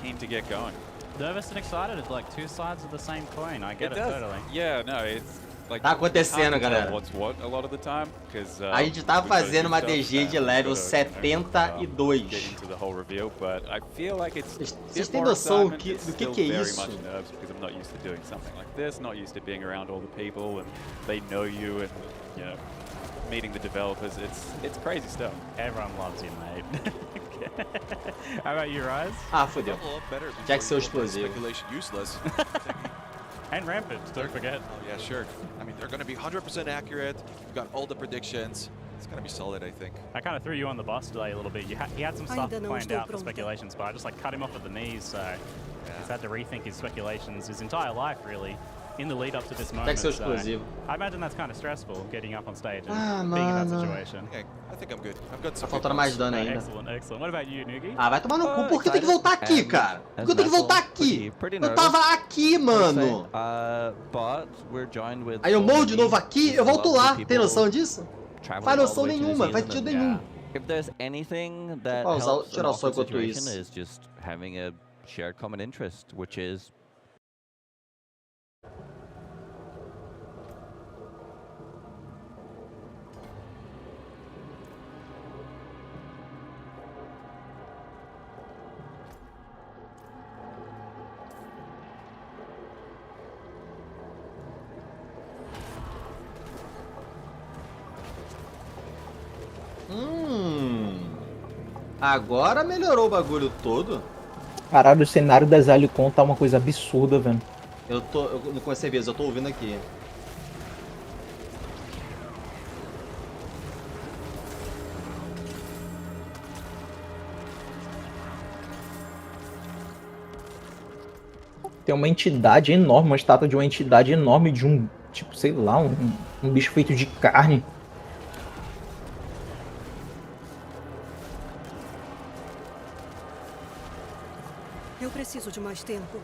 keen to get going. Nervous and excited is like two sides of the same coin. I get it totally. Yeah, no, it's like Tá acontecendo, galera. what's what a lot of the time, because A gente tá fazendo uma DG de level 72. get into the whole reveal, but I feel like it's Vocês têm noção do que é isso? much nerves because I'm not used to doing something like this, not used to being around all the people and they know you and you know meeting the developers. It's crazy stuff. Everyone loves you, mate. How about you, Rise? Ah, fodeu. Já que seu explosivo. Speculation useless. And Rampant, don't forget. Oh yeah, sure. I mean, they're going to be 100% accurate. We've got all the predictions. It's going to be solid, I think. I kind of threw you on the bus today a little bit. He had some stuff planned out for speculations, but I just like cut him off at the knees, so he's had to rethink his speculations his entire life, really. in the lead up to this Tem que moment. ser o So exclusivo. I imagine that's kind of stressful getting up on stage and Ah, being in that mano. situation. Okay, I think I'm good. I've got Tá some. faltando mais dano ainda. Excellent, excellent. What about you, Nugi? Ah, vai tomar no cu. Por que tem que voltar aqui, cara? Por que eu tenho que voltar aqui? Eu tava aqui, mano. Aí eu morro de novo aqui, eu volto lá. Tem noção disso? Faz noção nenhuma, faz sentido nenhum. If there's anything that Pausar, helps tirar an o som awkward enquanto situation isso. is just having a shared common interest, which is Agora melhorou o bagulho todo. Caralho, o cenário da Exilecon tá uma coisa absurda, velho. Eu não comecei a ver, eu tô ouvindo aqui. Tem uma entidade enorme, uma estátua de uma entidade enorme de um, tipo, sei lá, um bicho feito de carne. Eu preciso de mais tempo.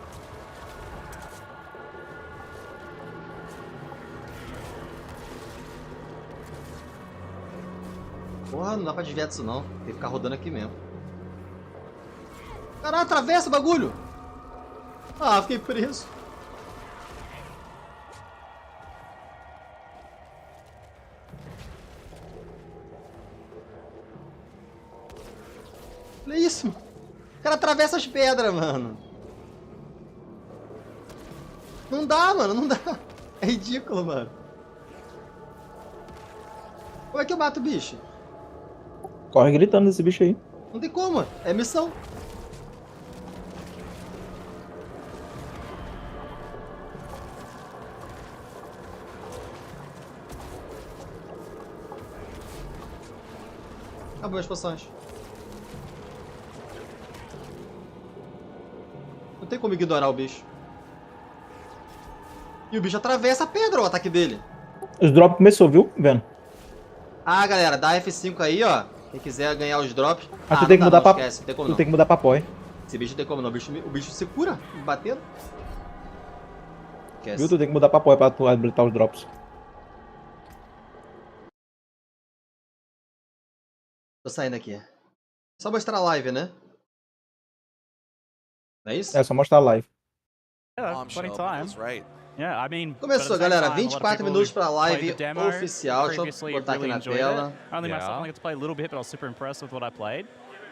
Porra, não dá pra desviar disso não. Tem que ficar rodando aqui mesmo. Caralho, atravessa o bagulho! Ah, fiquei preso. Olha isso! O cara atravessa as pedras, mano. Não dá, mano, não dá. É ridículo, mano. Como é que eu mato o bicho? Corre gritando esse bicho aí. Não tem como, é missão. Acabou as poções. Não tem como ignorar o bicho. E o bicho atravessa a pedra, o ataque dele. Os drops começou, viu, vendo? Ah, galera, dá F5 aí, ó. Quem quiser ganhar os drops. Ah, tu tem que mudar pra... Esquece, não tem como Tu não. tem que mudar pra apoia. Esse bicho não tem como não. O bicho se cura batendo. Esquece. Viu? Tu tem que mudar pra apoia pra tu habilitar os drops. Tô saindo aqui. Só mostrar a live, né? Não é isso? É, só mostrar a live. Yeah, plenty of time. That's right. Yeah, I mean, Começou, galera. 24 minutos pra live oficial. Deixa eu botar aqui na tela. Only myself only got to play a little bit, but I was super impressed with what I played.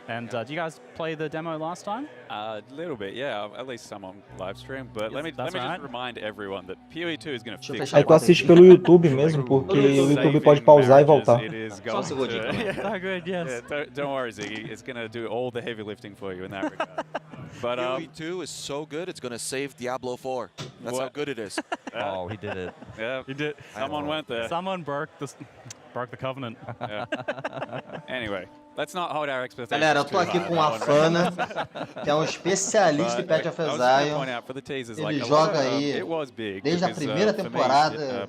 And do you guys play the demo last time? A little bit, yeah. At least some on live stream. But let me just remind everyone that PoE2 is going to fix. Aí tu assiste pelo YouTube mesmo, porque o YouTube pode pausar e voltar. Só um segundinho. Oh, good, yes. Yeah, don't worry, Ziggy. It's going to do all the heavy lifting for you in that regard. But PoE2 is so good, it's going to save Diablo 4. That's how good it is. oh, he did it. Yeah, You did. someone went there. Someone broke the covenant. Yeah. Anyway, let's not hold our expectations. Galera, eu tô aqui com a Fana, que é um especialista em Path of Exile. Ele joga aí desde a primeira temporada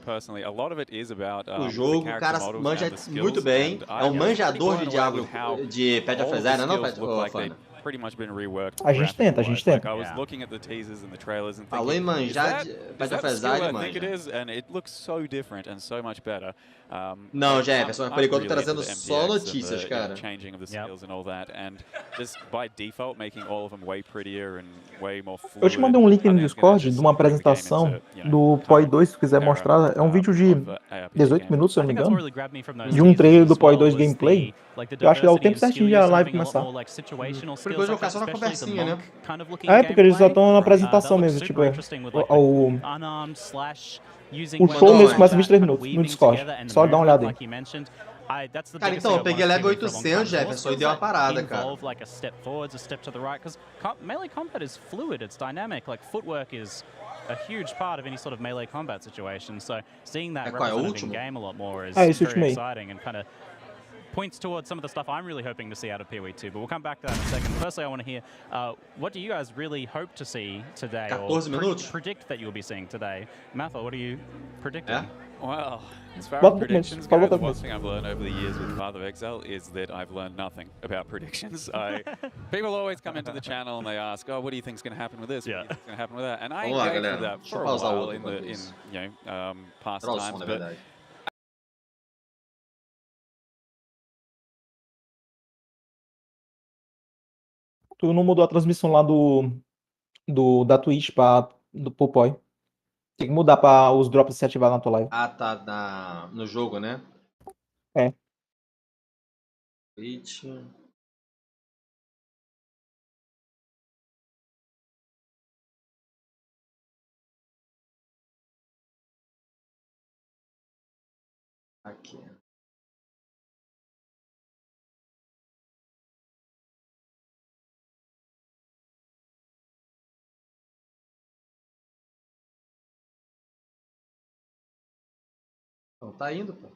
o jogo. O cara manja muito bem. É um manjador de Diablo, de Path of Exile, não é, Fana? A gente tenta, a gente tenta. I was looking at the teasers and the trailers and Falou em thinking, manjar de Path of Exile, I think it manja. is, and it looks so different and so much better. Não, Jefferson, por enquanto really trazendo into the só MPX and notícias, the, cara. Changing of the skills and all that, and just by default making all of them way prettier and way more fluid. Eu te mandei um link no Discord de uma apresentação do POI 2, se tu quiser mostrar. É um vídeo de 18 minutos, se eu não me engano. De um trailer do POI 2 gameplay. Eu acho que dá o tempo certinho de a live começar. Por enquanto eu vou ficar só na conversinha, né? É, porque eles só estão na apresentação mesmo, tipo, o show mesmo começa em 23 minutos no Discord. Só dá uma olhada aí. Cara, então, eu peguei level 800, Jefferson, e deu uma parada, cara. Like a step forwards, a step to the right, because melee combat is fluid, it's dynamic. Like footwork is a huge part of any sort of melee combat situation. So seeing that represented in game a lot more is very exciting and kind of points towards some of the stuff I'm really hoping to see out of PoE 2, but we'll come back to that in a second. Firstly, I want to hear, what do you guys really hope to see today, or predict that you'll be seeing today? Mathel, what are you predicting? Yeah. Well, as far as predictions go, the one thing I've learned over the years with Path of Exile is that I've learned nothing about predictions. People always come into the channel and they ask, "Oh, what do you think's going to happen with this? What do you think's going to happen with that?" And I engaged with that for a while in past times, but Tu não mudou a transmissão lá da Twitch pro POI. Tem que mudar para os drops se ativar na tua live. Ah, tá no jogo, né? É. Twitch. Aqui. Então, tá indo, pô.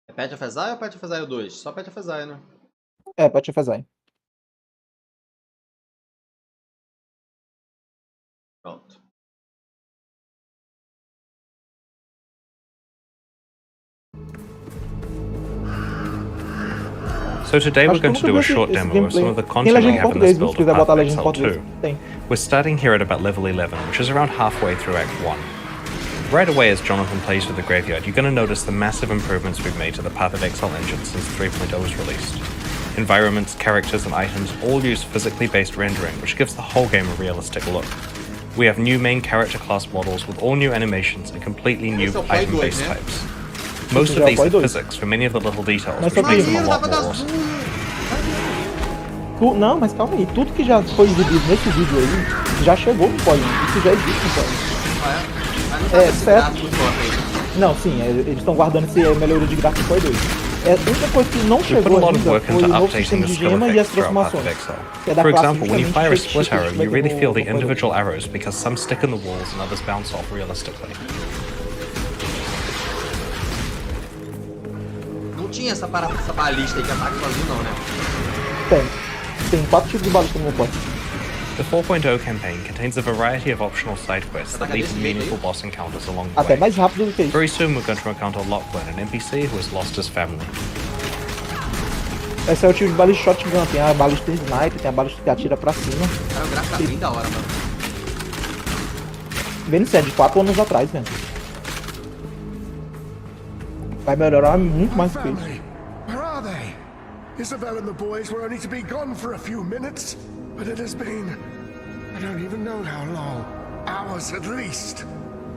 É Path of Exile ou Path of Exile 2? Só Path of Exile, né? É, Path of Exile. Pronto. So today we're going to do a short demo of some of the content we have in this build of Path of Exile 2. We're starting here at about level 11, which is around halfway through Act 1. Right away as Jonathan plays with the Graveyard, you're going to notice the massive improvements we've made to the Path of Exile engine since 3.0 was released. Environments, characters and items all use physically based rendering, which gives the whole game a realistic look. We have new main character class models with all new animations and completely new item-based types. Most of these are physics for many of the little details, which makes them a lot more awesome. Não, mas calma aí. Tudo que já foi exibido nesse vídeo aí, já chegou no POI. Isso já existe no POI. É, certo. Não, sim, eles estão guardando essa melhoria de gráfico do POI 2. A única coisa que não chegou ainda foi o novo sistema de gemas e as transformações. For example, when you fire a split arrow, you really feel the individual arrows because some stick in the walls and others bounce off realistically. Não tinha essa balista aí que ataca sozinho não, né? Tem 4 tipos de balista no POI. The 4.0 campaign contains a variety of optional side quests that lead to meaningful boss encounters along the way. Até mais rápido do que isso. Very soon we're going to encounter Lachlan, an NPC who has lost his family. Esse é o tipo de balista shotgun, tem a balista sniper, tem a balista que atira pra cima. Cara, o gráfico tá bem da hora, mano. Bem no de 4 anos atrás, velho. Vai melhorar muito mais do que isso. Where are they? Isabel and the boys were only to be gone for a few minutes, but it has been, I don't even know how long. Hours at least.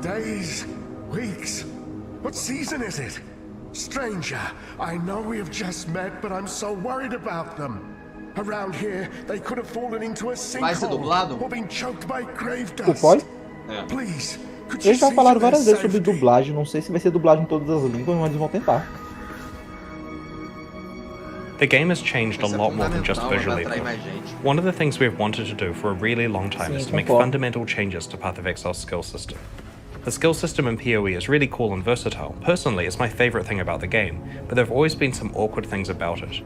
Days, weeks. What season is it? Stranger, I know we have just met, but I'm so worried about them. Around here, they could have fallen into a sinkhole or been choked by grave dust. Please. Eles já falaram várias vezes sobre dublagem, não sei se vai ser dublagem em todas as línguas, mas eles vão tentar. The game has changed a lot more than just visually. One of the things we've wanted to do for a really long time is to make fundamental changes to Path of Exile's skill system. The skill system in PoE is really cool and versatile. Personally, it's my favorite thing about the game, but there have always been some awkward things about it.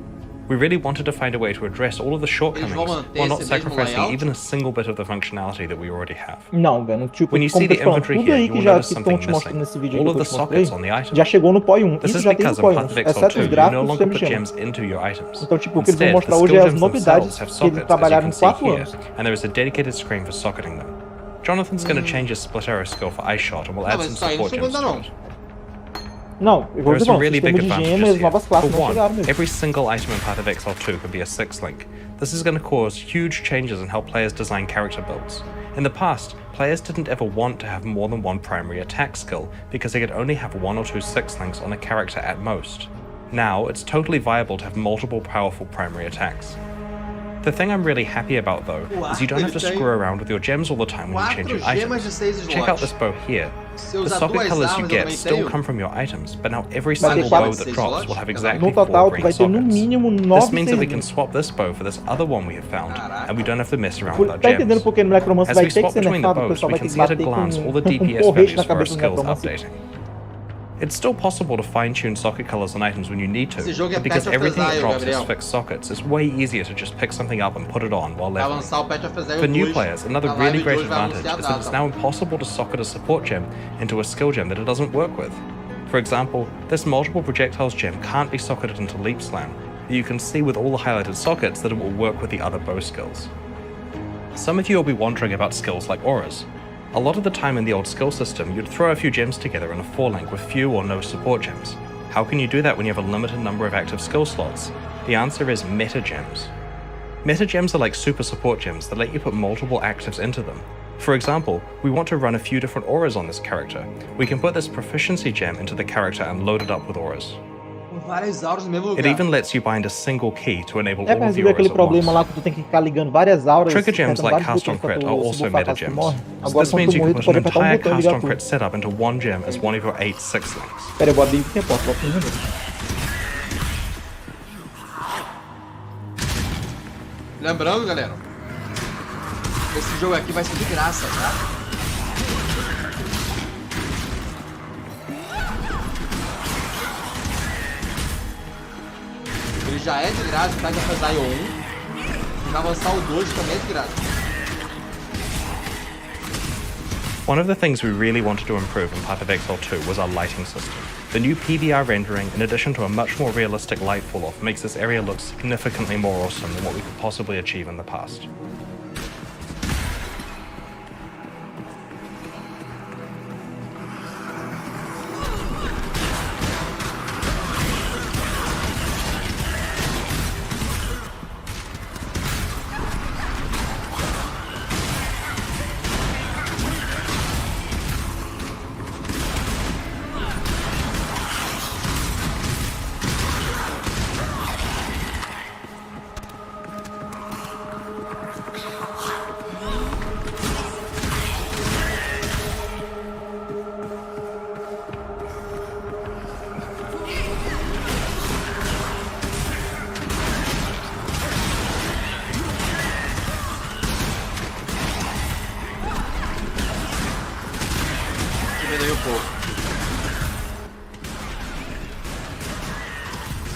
We really wanted to find a way to address all of the shortcomings while not sacrificing even a single bit of the functionality that we already have. Não, velho, tipo, when you see the inventory here, you will notice something missing. All of the sockets on the items. Já chegou no PoI 1. This Isso is já tem no because PoI in 1, Path of Exile exceto 2, os you gráficos no e longer os put gems. gems into your items. Então, tipo, o que eles vão Instead, mostrar the hoje é skill as gems novidades themselves have que eles sockets, as you trabalharam can em see 4 here, anos. and there is a dedicated screen for socketing them. Jonathan's going to change his split arrow skill for ice shot and will add some support gems to it. Não, eu vou There are dizer, some não, really sistema big de advantages gemas, here. novas classes For não one, chegaram mesmo. every single item in Path of Exile 2 can be a 6th link. This is going to cause huge changes in how players design character builds. In the past, players didn't ever want to have more than one primary attack skill because they could only have 1 or 2 6th links on a character at most. Now, it's totally viable to have multiple powerful primary attacks. The thing I'm really happy about though is you don't have to screw around with your gems all the time when you change your items. Check out this bow here. Se eu The usar socket duas colors armas, you eu get também still tenho? come from your items, but now every Vai ter single quatro- bow that drops will have exactly No 4 total, tu green vai ter no sockets. mínimo This 9 means that we can selinhos. swap this bow for this other one we have found, and we don't have to mess around with our Tá entendendo gems. porque no Necromancer As vai we ter que swap ser between the nerfado, o bows, pessoal we vai ter can que see at a bater com glance all the um DPS porrete na values for our cabeça do skills Necromancer. updating. It's still possible to fine-tune socket colors on items when you need to, Esse jogo é but because Patch of everything that Exile, drops has Gabriel. fixed sockets, it's way easier to just pick something up and put it on while Vai leveling. lançar o Patch of Exile For new 2, players, another na really live de great hoje vai advantage anunciar a is that it's data. now impossible to socket a support gem into a skill gem that it doesn't work with. For example, this multiple projectiles gem can't be socketed into Leap Slam, but you can see with all the highlighted sockets that it will work with the other bow skills. Some of you will be wondering about skills like auras. A lot of the time in the old skill system, you'd throw a few gems together in a 4-link with few or no support gems. How can you do that when you have a limited number of active skill slots? The answer is meta gems. Meta gems are like super support gems that let you put multiple actives into them. For example, we want to run a few different auras on this character. We can put this proficiency gem into the character and load it up with auras. Várias auras no mesmo It lugar. even lets you bind a single key to enable É all pra of the resolver aquele auras at problema once. lá que tu tem que ficar ligando várias auras. Trigger gems apertando like vários Cast on botões pra Crit tu are se also bufar meta caso tu gems. morre. So Agora this quando means tu you morrer, can tu push pode an apertar um entire botão e Cast ligar on tudo. Crit setup into one gem as one of your 8 6-links. Pera aí, eu vou abrir o tempo, ó, próximo minuto. Lembrando, galera, esse jogo aqui vai ser de graça, tá? Ele já é de graça, tá? Já faz IO 1. E vai lançar o 2 também é de graça. One of the things we really wanted to improve in Path of Exile 2 was our lighting system. The new PBR rendering, in addition to a much more realistic light fall-off, makes this area look significantly more awesome than what we could possibly achieve in the past. Diminuiu um pouco.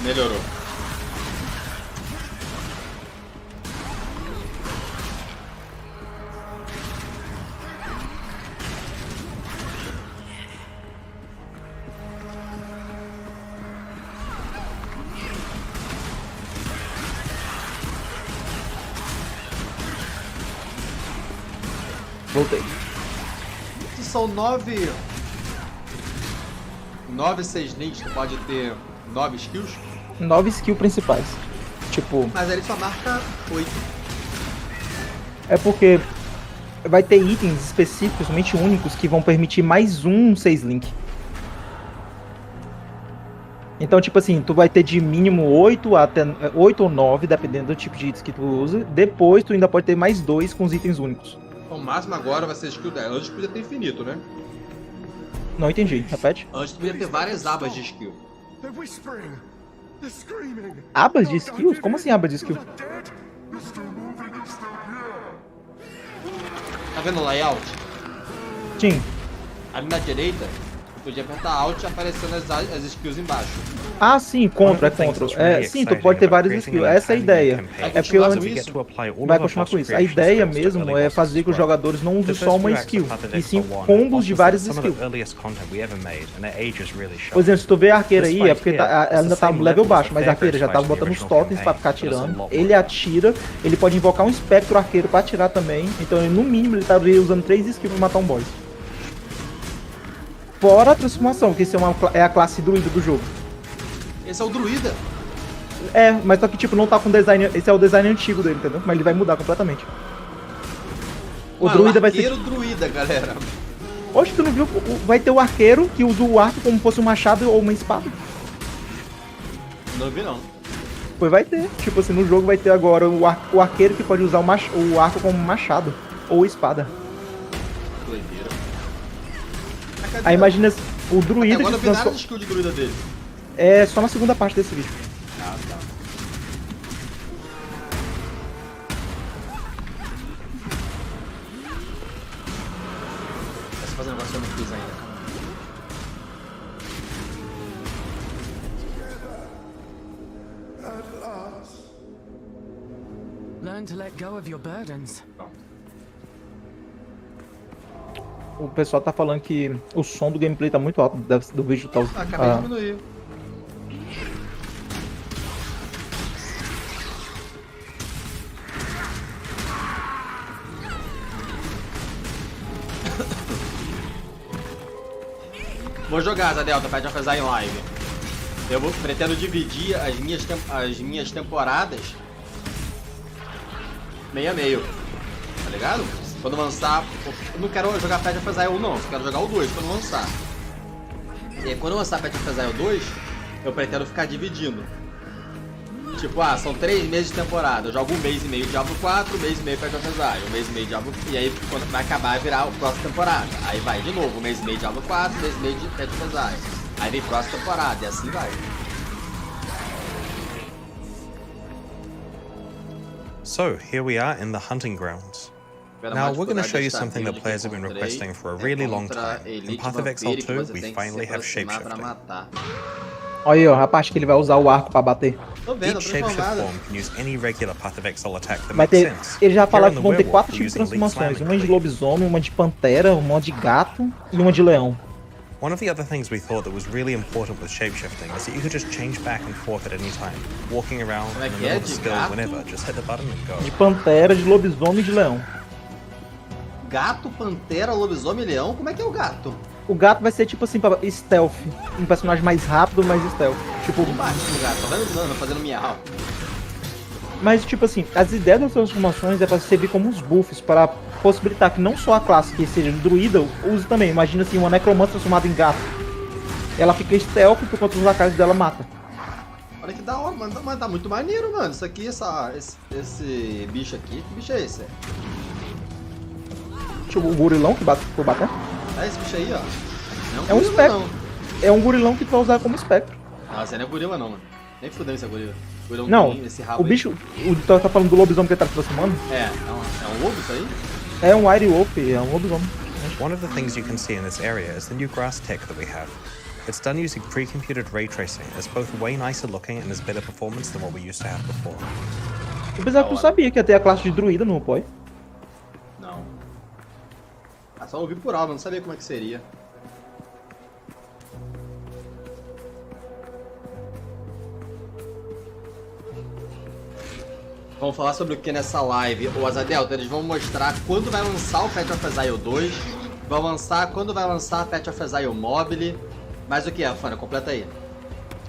Melhorou. Voltei. São 9 6 links, tu pode ter 9 skills. 9 skills principais. Tipo, Mas ele só marca 8. é porque vai ter itens específicos, somente únicos, que vão permitir mais um 6-link. Então, tipo assim, tu vai ter de mínimo 8 até 8 ou 9, dependendo do tipo de itens que tu usa. Depois, tu ainda pode ter mais 2 com os itens únicos. O máximo agora vai ser skill 10. Antes podia ter infinito, né? Não entendi, repete. Antes podia ter várias abas de skill. They're whispering. They're screaming. Abas de skills? Como assim abas de skill? You're still moving, you're still here. Tá vendo o layout? Sim. Ali na direita, tu podia apertar Alt e aparecendo as skills embaixo. Ah, sim, contra, é contra. É, sim, tu pode ter várias skills. Essa é a ideia. É porque vai continuar com isso. A ideia mesmo é fazer que os jogadores não usem só uma skill, e sim combos de várias skills. Por exemplo, se tu vê a arqueira aí, é porque ela ainda tá no level baixo, mas a arqueira já tá botando os totens pra ficar atirando. Ele atira, ele pode invocar um espectro arqueiro pra atirar também. Então, no mínimo, ele tá usando 3 skills pra matar um boss. Fora a transformação, que isso é a classe druida do jogo. Esse é o druida. É, mas só que tipo, não tá com design. Esse é o design antigo dele, entendeu? Mas ele vai mudar completamente. O druida vai ser. Arqueiro druida, galera. Hoje tu não viu? Vai ter o arqueiro que usa o arco como se fosse um machado ou uma espada. Não vi não. Pois vai ter. Tipo assim, no jogo vai ter agora o arqueiro que pode usar o arco como machado ou espada. Doideira. Aí imagina o druida agora que não vi nada de skill de druida dele. É só na segunda parte desse vídeo. Ah, tá. Deixa eu fazer um negócio que eu não fiz ainda, calma. Learn to let go of your burdens. O pessoal tá falando que o som do gameplay tá muito alto do vídeo. Tá, acabei de diminuir. Vou jogar essa Delta Path of Exile em live. Eu pretendo dividir as minhas temporadas meio a meio, tá ligado? Quando lançar, eu não quero jogar Path of Exile 1 não, só quero jogar o 2 quando lançar. E aí quando lançar Path of Exile 2, eu pretendo ficar dividindo. Tipo, são 3 meses de temporada, eu jogo 1 mês e meio Diablo 4, 1 mês e meio Path of Exile, 1 mês e meio Diablo... E aí quando vai acabar, vai virar a próxima temporada. Aí vai de novo, 1 mês e meio Diablo 4, 1 mês e meio de Path of Exile. Aí vem próxima temporada, e assim vai. So, here we are in the hunting grounds. Now, we're going to show you something that players have been requesting for a really long time. In Path of Exile 2, we finally have shapeshifting. Olha aí, ó, a parte que ele vai usar o arco pra bater. Each shapeshift form can use any regular Path of Exile attack that Vai makes ter, sense. ele já fala que Here on vão the ter 4 werewolf, tipos de using leaf transformações. slime Uma and de creep. lobisomem, uma de pantera, uma de gato e uma de leão. One of the other things we thought that was really important with shapeshifting is that you could just change back and forth at any time. Walking around in the middle of the skill whenever, just hit the button and go. De pantera, de lobisomem e de leão. Gato, pantera, lobisomem e leão? Como é que é o gato? O gato vai ser tipo assim, stealth. Um personagem mais rápido, mais stealth. Tipo... Não bate no gato, tá vendo? Fazendo miau. Mas tipo assim, as ideias das transformações é para servir como uns buffs, para possibilitar que não só a classe que seja druida use também. Imagina assim, uma necromante transformada em gato. Ela fica stealth enquanto os lacaios dela mata. Olha que da hora, mano. Mas tá muito maneiro, mano. Isso aqui, esse bicho aqui. Que bicho é esse? Tipo, o gurilão que bate por bater? É esse bicho aí, ó. É um espectro. É um gurilão que tu vai usar como espectro. Ah, você não é gorila não, mano. Nem fudendo esse é gorila. Não, esse rabo o bicho, tá falando do lobisomem que ele tá se aproximando? É um lobo isso aí? É um Wire Wolf, é um lobisomem. One of the things you can see in this area is the new grass tech that we have. It's done using pre-computed ray tracing. It's both way nicer looking and has better performance than what we used to have before. Apesar que tu sabia que ia ter a classe de druida no APOIA. Não. Só ouvi por alma, não sabia como é que seria. Vamos falar sobre o que nessa live? O Azadelta, eles vão mostrar quando vai lançar o Path of Exile 2, vão lançar quando vai lançar Path of Exile Mobile, mas o que é, Fana? Completa aí.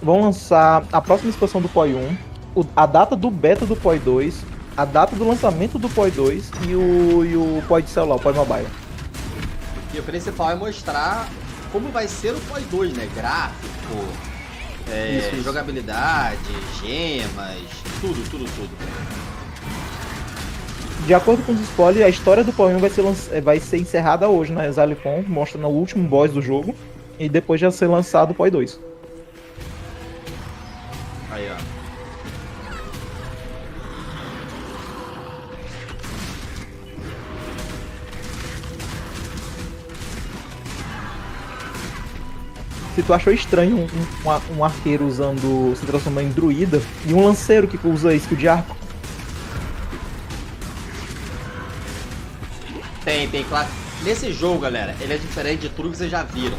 Vão lançar a próxima expansão do POI 1, a data do beta do POI 2, a data do lançamento do POI 2 e o POI de celular, o POI Mobile. E o principal é mostrar como vai ser o POI 2, né? Gráfico, Isso. jogabilidade, gemas, tudo. De acordo com os spoilers, a história do POI 1 vai ser encerrada hoje na Exilecon, mostrando o último boss do jogo, e depois já ser lançado o POI 2. Aí, ó. Se tu achou estranho um arqueiro se transformando em druida, e um lanceiro que usa skill de arco. Tem, claro. Nesse jogo, galera, ele é diferente de tudo que vocês já viram.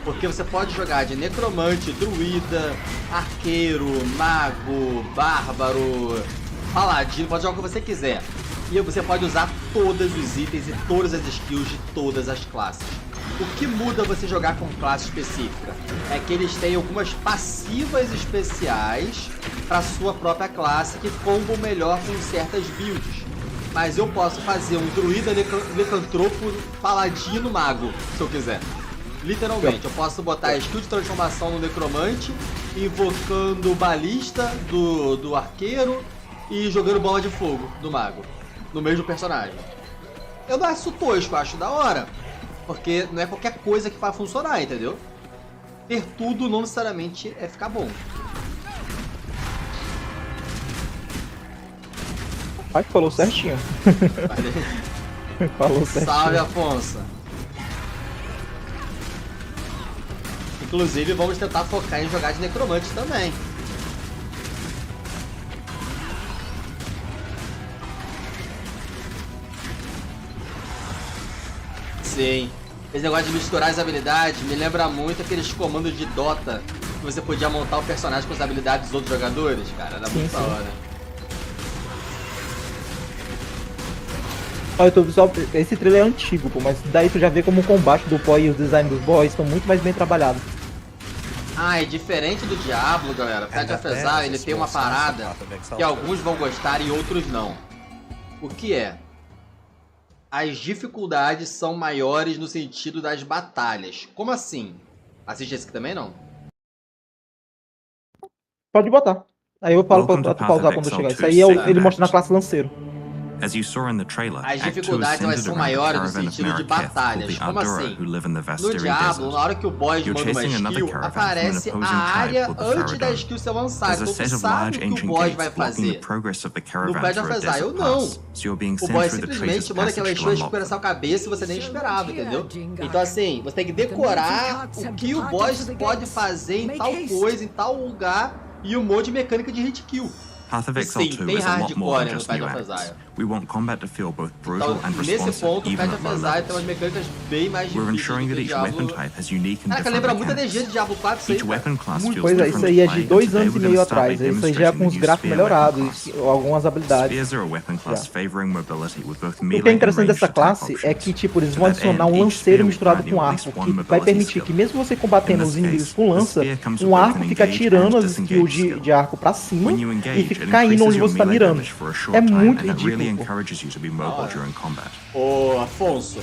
Porque você pode jogar de necromante, druida, arqueiro, mago, bárbaro, paladino, pode jogar o que você quiser. E você pode usar todos os itens e todas as skills de todas as classes. O que muda você jogar com classe específica é que eles têm algumas passivas especiais para sua própria classe que combam melhor com certas builds. Mas eu posso fazer um druida, licantropo, paladino, mago, se eu quiser. Literalmente, eu posso botar a skill de transformação no necromante, invocando balista do arqueiro e jogando bola de fogo do mago, no mesmo personagem. Eu não acho tosco, eu acho da hora. Porque não é qualquer coisa que vai funcionar, entendeu? Ter tudo não necessariamente é ficar bom. Ai, falou certinho. Falou certinho. Salve, Afonso. Inclusive, vamos tentar focar em jogar de necromante também. Sim. Esse negócio de misturar as habilidades me lembra muito aqueles comandos de Dota que você podia montar o personagem com as habilidades dos outros jogadores, cara. Era muito da hora. Olha, esse trailer é antigo, pô, mas daí tu já vê como o combate do POI e os designs dos boys estão muito mais bem trabalhados. Ah, é diferente do Diablo, galera. O Path of Exile, ele tem uma parada que alguns vão gostar e outros não. O que é? As dificuldades são maiores no sentido das batalhas. Como assim? Assiste esse aqui também, não? Pode botar. Aí eu falo pra tu pausar quando chegar. Isso aí é ele mostra na classe lanceiro. As dificuldades elas são maiores no sentido de batalhas. Como assim? No Diablo, na hora que o boss manda uma skill, aparece a área antes da skill ser lançada. Então tu sabe o que o boss vai fazer. No Path of Exile, não. O boss simplesmente manda aquela skill escurecer a cabeça e você nem esperava, entendeu? Então assim, você tem que decorar o que o boss pode fazer em tal coisa, em tal lugar e um monte de mecânica de hit kill. Sim, tem hardcore no Path of Exile. Então, nesse ponto, o Path of Exile tem umas mecânicas bem mais difíceis do que Diablo. Caraca, lembra muito a DG de Diablo 4 isso aí, Pois é, isso aí é de 2 anos e meio atrás. Isso aí já é com os gráficos melhorados, algumas habilidades. O que é interessante dessa classe é que, tipo, eles vão adicionar um lanceiro misturado com arco, que vai permitir que mesmo você combatendo os inimigos com lança, um arco fica tirando as skills de arco pra cima e fica caindo onde você tá mirando. É muito ridículo. Ô, Afonso,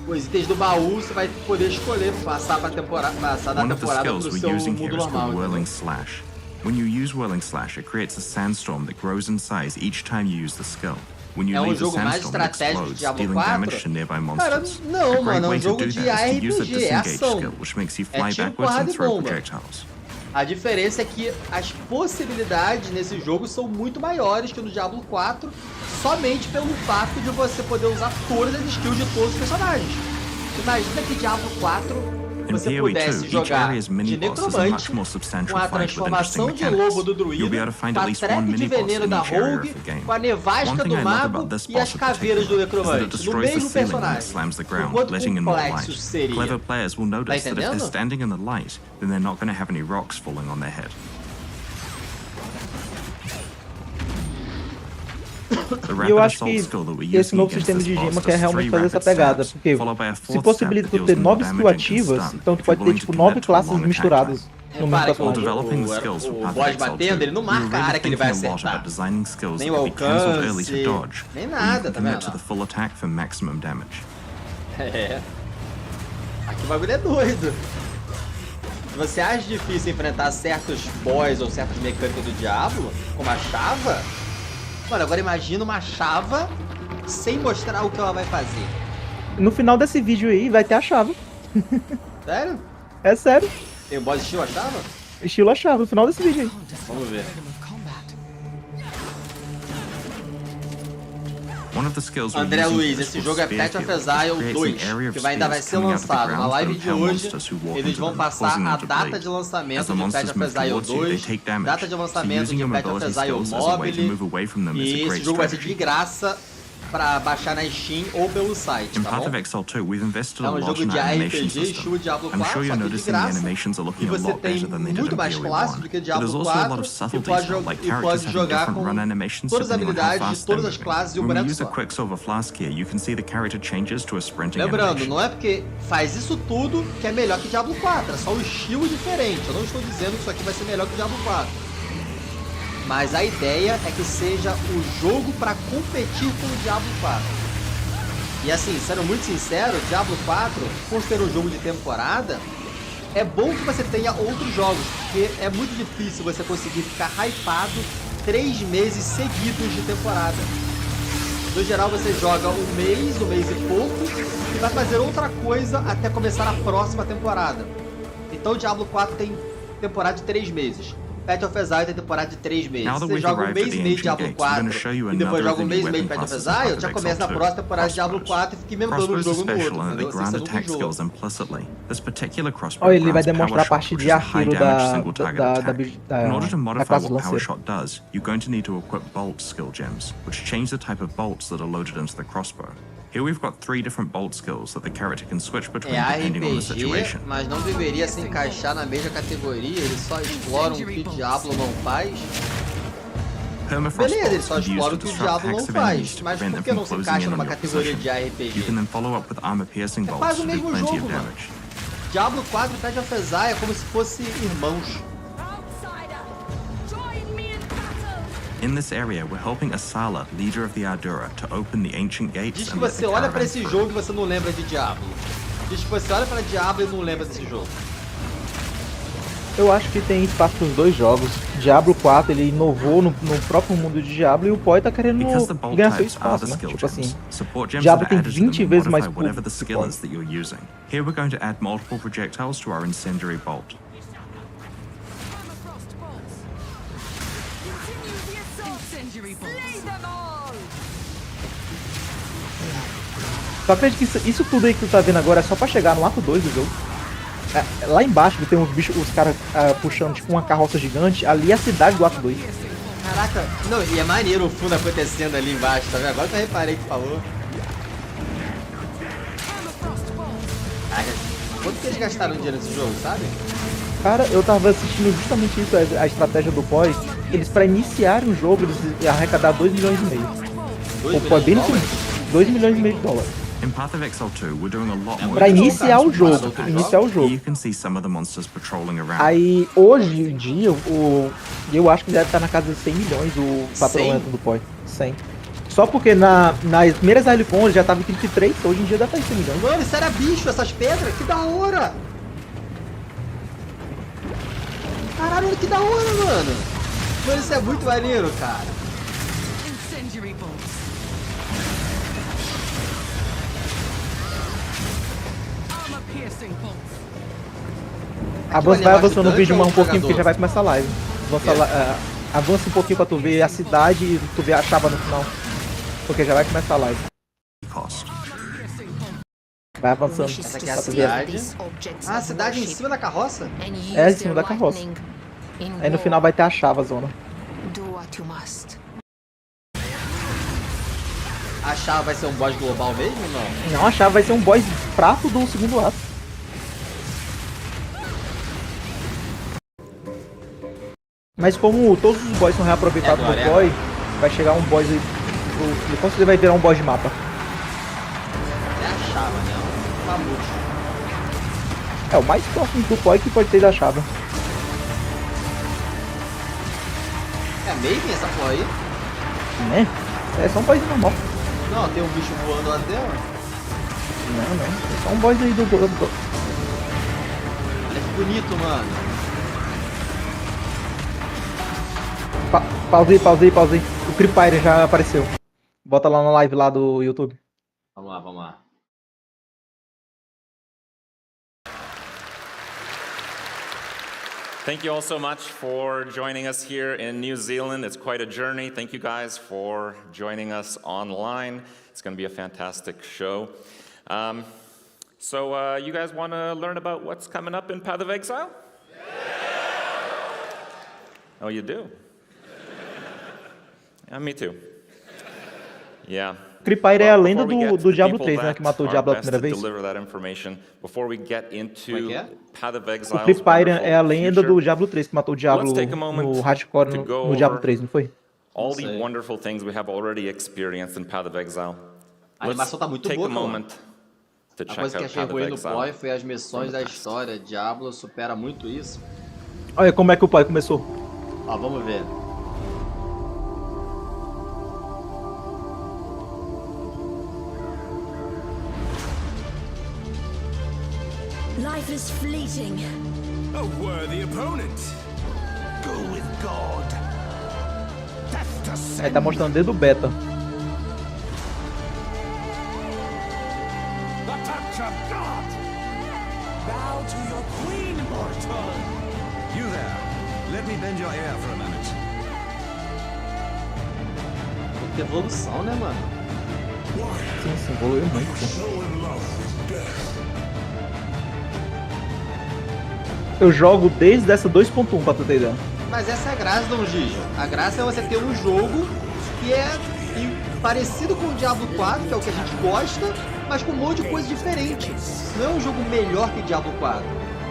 os itens do baú você vai poder escolher passar da temporada pro seu mundo normal. When you use Whirling Slash, it creates a sandstorm that grows in size each time you use the skill. When you leave the sandstorm, it explodes, dealing damage to nearby monsters. Não, mano, é um A jogo great way de to do that is to use the RPG, é disengage ação. skill, which makes you fly É tiro, backwards and porrada e throw bomba. projectiles. A diferença é que as possibilidades nesse jogo são muito maiores que no Diablo 4, somente pelo fato de você poder usar todas as skills de todos os personagens. Imagina que Diablo 4 você pudesse jogar de necromante, com a transformação de lobo do druida, com a trap de veneno da rogue, com a nevasca do mago e as caveiras do necromante, no mesmo personagem. O quanto complexo seria? Clever players will Tá notice that if they're entendendo? standing in the light, then they're not going to have any rocks falling on their head. E eu acho que esse novo sistema de gema quer realmente fazer essa pegada, porque se possibilita tu ter 9 skills ativas, então tu pode ter tipo 9 classes misturadas no mesmo personagem. O boss batendo, ele não marca a área que ele vai acertar. Nem o alcance, nem nada, tá vendo? É. Aqui o bagulho é doido. Se você acha difícil enfrentar certos boss ou certas mecânicas do Diablo, como a Chava, mano, agora imagina uma Chava sem mostrar o que ela vai fazer. No final desse vídeo aí vai ter a chave. Sério? É sério. Tem um boss estilo a Chava? Estilo a chave, no final desse vídeo aí. Vamos ver. André Luiz, esse jogo é Path of Exile 2, que ainda vai ser lançado. Na live de hoje, eles vão passar a data de lançamento de Path of Exile 2, data de lançamento de Path of Exile Mobile, e esse jogo vai ser de graça pra baixar na Steam ou pelo site, tá bom? É um jogo de RPG, estilo Diablo 4, só que de graça, e você tem muito mais classes do que Diablo 4, e pode jogar com todas as habilidades de todas as classes e o boneco só. Lembrando, não é porque faz isso tudo que é melhor que Diablo 4, é só o estilo diferente. Eu não estou dizendo que isso aqui vai ser melhor que Diablo 4. Mas a ideia é que seja o jogo para competir com o Diablo 4. E assim, sendo muito sincero, Diablo 4, por ser um jogo de temporada, é bom que você tenha outros jogos, porque é muito difícil você conseguir ficar hypado 3 meses seguidos de temporada. No geral você joga um mês e pouco, e vai fazer outra coisa até começar a próxima temporada. Então o Diablo 4 tem temporada de 3 meses. Path of Exile tem temporada de 3 meses. Você joga um mês e meio de Diablo 4 e depois joga um mês e meio de Path of Exile, já começa na próxima temporada de Diablo 4 e fica emendando um jogo no outro, entendeu? Olha, ele vai demonstrar a parte de arqueiro da classe lanceiro. You're going to need to equip bolt skill gems, which change the type of bolts that are loaded into the crossbow. Here we've got 3 different bolt skills that the character can switch between depending on the situation. Mas não deveria se encaixar na mesma categoria, eles só exploram o que o Diablo não faz. Beleza, eles só exploram o que o Diablo não faz, mas por que não se encaixa numa categoria de RPG? É quase o mesmo jogo, mano. Diablo 4 e Path of Exile é como se fossem irmãos. In this area, we're helping Asala, leader of the Ardura, to open the ancient gates. Diz que você olha pra esse jogo e você não lembra de Diablo. Diz que você olha pra Diablo e não lembra desse jogo. Eu acho que tem espaço para os dois jogos. Diablo 4 ele inovou no próprio mundo de Diablo e o POI tá querendo ganhar seu espaço, né? Tipo assim, Diablo tem 20 vezes mais público que o POI. Here we're going to add multiple projectiles to our incendiary bolt. Tu acredita que isso tudo aí que tu tá vendo agora é só pra chegar no ato 2 do jogo? Lá embaixo tem uns bichos, os caras puxando tipo uma carroça gigante, ali é a cidade do ato 2. Caraca, não, e é maneiro o fundo acontecendo ali embaixo, tá vendo? Agora que eu reparei que tu falou. Caraca, quanto que eles gastaram dinheiro nesse jogo, sabe? Cara, eu tava assistindo justamente isso, a estratégia do POI. Eles pra iniciarem o jogo, eles arrecadaram 2,5 milhões. O POI bem no começo, 2,5 milhões de dólares. Pra iniciar o jogo, Aí, hoje em dia, eu acho que deve estar na casa de 100 milhões o faturamento do POI. 100. Só porque nas primeiras Exilecon ele já tava em 33, hoje em dia deve estar em 100 milhões. Mano, isso era bicho, essas pedras, que da hora! Caralho, que da hora, mano! Mano, isso é muito maneiro, cara. Avança, vai avançando no vídeo mais um pouquinho porque já vai começar a live. Avança um pouquinho pra tu ver a cidade e tu ver a chava no final. Porque já vai começar a live. Vai avançando. Essa aqui é a cidade. Ah, a cidade em cima da carroça? É, em cima da carroça. Aí no final vai ter a chava, zona. A chava vai ser um boss global mesmo ou não? Não, a chave vai ser um boss prato do segundo ato. Mas como todos os boss são reaproveitados no POI, vai chegar um boss aí. Com certeza vai virar um boss de mapa. É a chava, né? O mamute. É o mais próximo do POI que pode ter da chava. É Maven essa porra aí? Né? É só um boss normal. Não, tem um bicho voando lá dentro. Não. É só um boss aí do... Olha que bonito, mano. Pausei. O Creepire já apareceu. Bota lá na live lá do YouTube. Vamos lá. Thank you all so much for joining us here in New Zealand. It's quite a journey. Thank you guys for joining us online. It's going to be a fantastic show. So you guys want to learn about what's coming up in Path of Exile? Yeah. Oh, you do? Yeah, me too. Yeah. Creepire é a lenda do Diablo 3, né? Que matou o Diablo a primeira vez. O Creepire é a lenda do Diablo 3 que matou o Diablo no hardcore no Diablo 3, não foi? All the wonderful things we have already experienced in Path of Exile. A animação tá muito boa, mano. A coisa que achei ruim no POI foi as missões da história. Diablo supera muito isso. Olha como é que o POI começou. Ó, vamos ver. Life is fleeting. A worthy opponent. Go with God. Aí tá mostrando desde o beta. You there. Let me bend your ear for a minute. Que evolução, né, mano? Sim, evoluiu muito. Eu jogo desde essa 2.1 pra tu ter ideia. Mas essa é a graça do Gijo. A graça é você ter um jogo que é parecido com o Diablo 4, que é o que a gente gosta, mas com um monte de coisa diferente. Não é um jogo melhor que Diablo 4.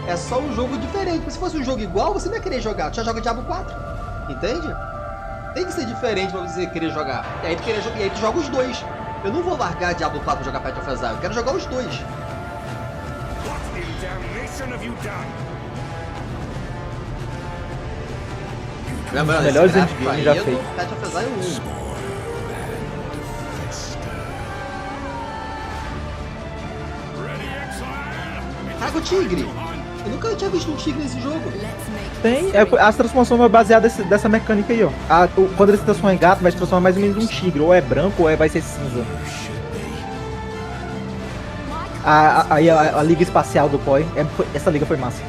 É só um jogo diferente. Porque se fosse um jogo igual, você não ia querer jogar. Tu já joga Diablo 4. Entende? Tem que ser diferente pra você querer jogar. E aí tu joga os dois. Eu não vou largar Diablo 4 pra jogar Path of Exile. Eu quero jogar os dois. Lembrando, melhores endgames já feitos. Path of Exile 1. Caraca, o tigre! Eu nunca tinha visto um tigre nesse jogo. Tem, as transformações são baseadas dessa mecânica aí, ó. Quando ele se transforma em gato, vai se transformar mais ou menos em um tigre. Ou é branco ou vai ser cinza. Aí a liga espacial do POI, essa liga foi massa.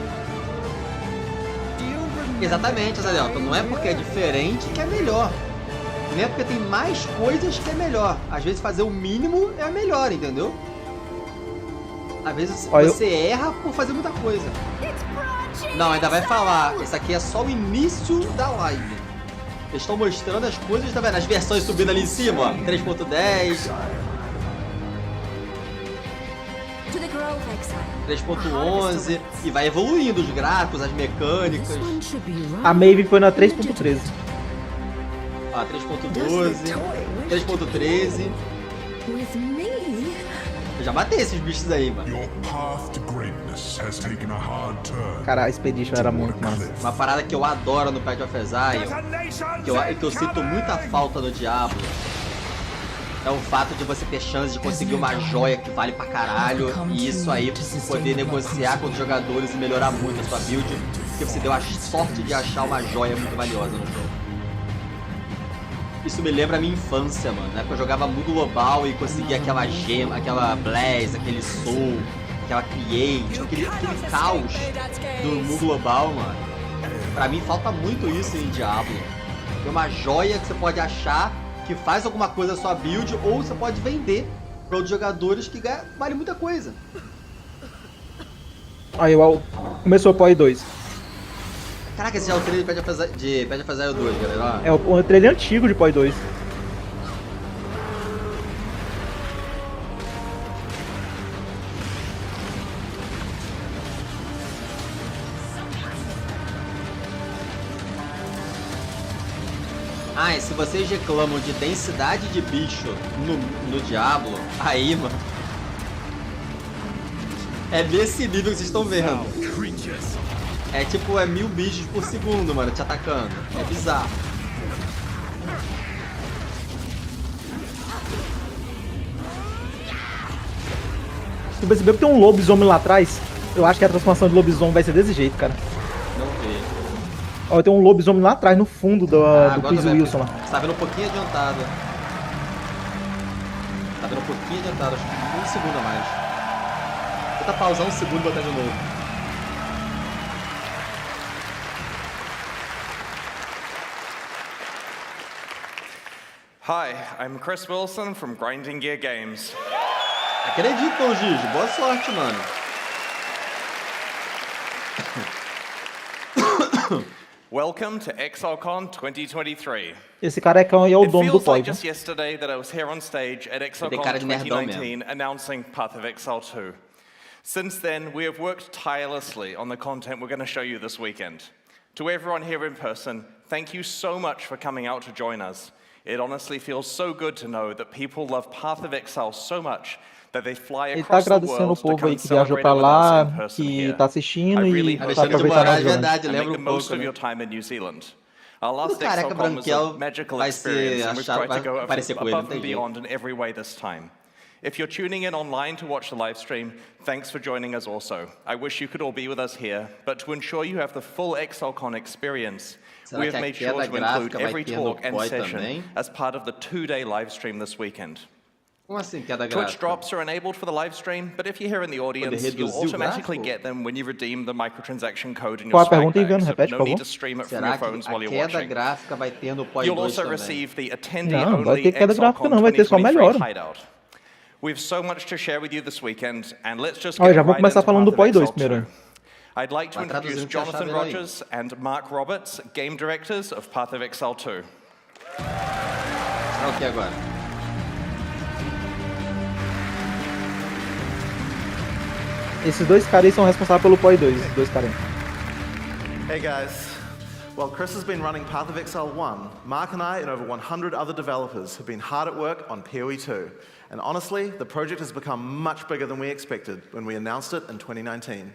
Exatamente, Azadel. Então não é porque é diferente que é melhor. Não é porque tem mais coisas que é melhor. Às vezes fazer o mínimo é melhor, entendeu? Às vezes você erra por fazer muita coisa. Não, ainda vai falar. Isso aqui é só o início da live. Eles estão mostrando as coisas, tá vendo? As versões subindo ali em cima, ó. 3.10. 3.11 e vai evoluindo os gráficos, as mecânicas. A Maeve foi na 3.13. Ah, 3.12, 3.13. Eu já matei esses bichos aí, mano. Cara, a Expedition era muito massa. Uma parada que eu adoro no Path of Exile, que eu sinto muita falta no Diablo, é o fato de você ter chance de conseguir uma joia que vale pra caralho, e isso aí poder negociar com os jogadores e melhorar muito a sua build, porque você deu a sorte de achar uma joia muito valiosa no jogo. Isso me lembra a minha infância, mano, né? Porque eu jogava Mundo Global e conseguia aquela gema, aquela Blaze, aquele Soul, aquela Create, aquele caos do Mundo Global, mano. Pra mim falta muito isso em Diablo. Tem uma joia que você pode achar que faz alguma coisa na sua build, ou você pode vender para outros jogadores que vale muita coisa. Aí, começou o POI 2. Caraca, esse já é o trailer de Path of Exile 2, galera. É o trailer antigo de POI 2. Ah, e se vocês reclamam de densidade de bicho no Diablo, aí, mano, é nesse nível que vocês estão vendo. É tipo, 1000 bichos por segundo, mano, te atacando. É bizarro. Tu percebeu que tem um lobisomem lá atrás? Eu acho que a transformação de lobisomem vai ser desse jeito, cara. Não vi. Ó, tem um lobisomem lá atrás, no fundo do Chris Wilson lá. Você tá vendo um pouquinho adiantado. Tá vendo um pouquinho adiantado, acho que 1 segundo a mais. Tenta pausar 1 segundo e botar de novo. Hi, I'm Chris Wilson from Grinding Gear Games. Acredito, Gigi. Boa sorte, mano. Welcome to Exilecon 2023. Esse carecão aí é o dono do POI. It feels like just yesterday that I was here on stage at Exilecon 2019 announcing Path of Exile 2. Since then, we have worked tirelessly on the content we're going to show you this weekend. To everyone here in person, thank you so much for coming out to join us. It honestly feels so good to know that people love Path of Exile so much that they fly across the world to come and celebrate it with us in person here. I really hope that you make the most of your time in New Zealand. Our last Exilecon was a magical experience, and we've tried to go above and beyond in every way this time. If you're tuning in online to watch the live stream, thanks for joining us also. I wish you could all be with us here, but to ensure you have the full Exilecon experience, we have made sure to include every talk and session as part of the 2-day live stream this weekend. Como assim, queda Twitch gráfica? drops are enabled for the live stream, but if you're here in the audience, you'll automatically get them when you redeem the microtransaction code in your swag bag, so no need to stream it from your phones while you're watching. Gráfica vai ter no POI 2 You'll also também. receive the Não, vai ter attendee-only queda gráfica não, EXILECON vai ter só 2023 melhora. hideout. We have so much to share with you this weekend, and let's just Olha, get já vou right começar into falando do Path of POI 2 Exile 2. primeiro. I'd like to introduce Jonathan Rogers and Mark Roberts, game directors of Path of Exile 2. É o que agora? Esses dois caras aí são responsáveis pelo POI 2, esses dois caras. Hey guys. While Chris has been running Path of Exile 1, Mark and I and over 100 other developers have been hard at work on PoE 2. And honestly, the project has become much bigger than we expected when we announced it in 2019.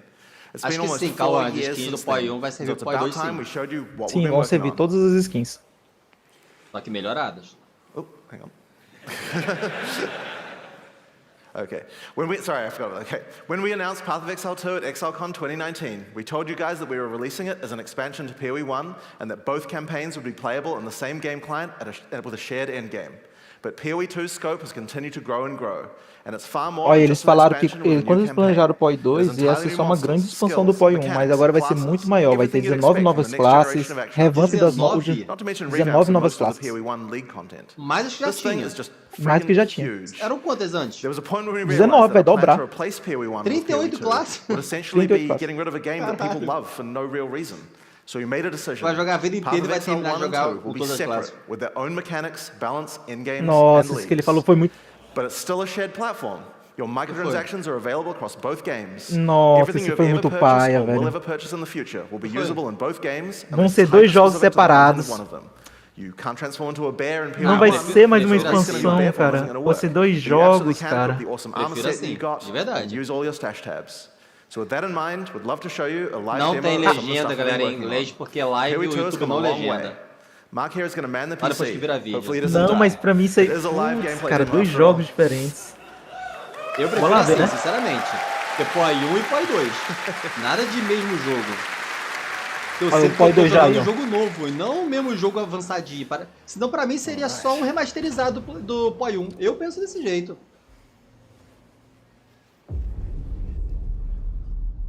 It's been almost 4 years since then, so it's about time we showed you what we've been vão working servir on. todas as skins. Só que melhoradas. Oh, hang on. Okay. Sorry, I forgot. Okay. When we announced Path of Exile 2 at Exilecon 2019, we told you guys that we were releasing it as an expansion to PoE 1 and that both campaigns would be playable on the same game client with a shared end game. But PoE 2's scope has continued to grow and grow. And it's far more Olha, eles falaram que quando eles planejaram o PoI 2 ia ser só uma grande expansão do PoI 1, mas agora vai ser muito maior, vai ter 19 novas classes, revamp das 19 novas classes. Mais do que já tinha. Mais do que já tinha. Eram quantas antes? 19, vai dobrar. 38 classes? 38 classes. Vai jogar a vida inteira e vai terminar de jogar com todas as classes. Nossa, isso que ele falou foi muito... But it's still a shared platform. Your microtransactions are available across both games. Nossa, isso foi muito paia, velho. Vão ser dois jogos separados. Não vai ser mais uma expansão, cara. Vão ser dois jogos, cara. Prefiro assim, de verdade. Não tem legenda, galera, em inglês, porque live o YouTube não legenda. Olha depois que vira vídeo. Não, mas pra mim isso aí... Cara, dois jogos diferentes. Eu prefiro assim, né? Sinceramente. Porque PoI 1 e PoI 2. Nada de mesmo jogo. Eu sempre tô jogando um jogo novo e não o mesmo jogo avançadinho. Senão pra mim seria só um remasterizado do PoI 1. Eu penso desse jeito.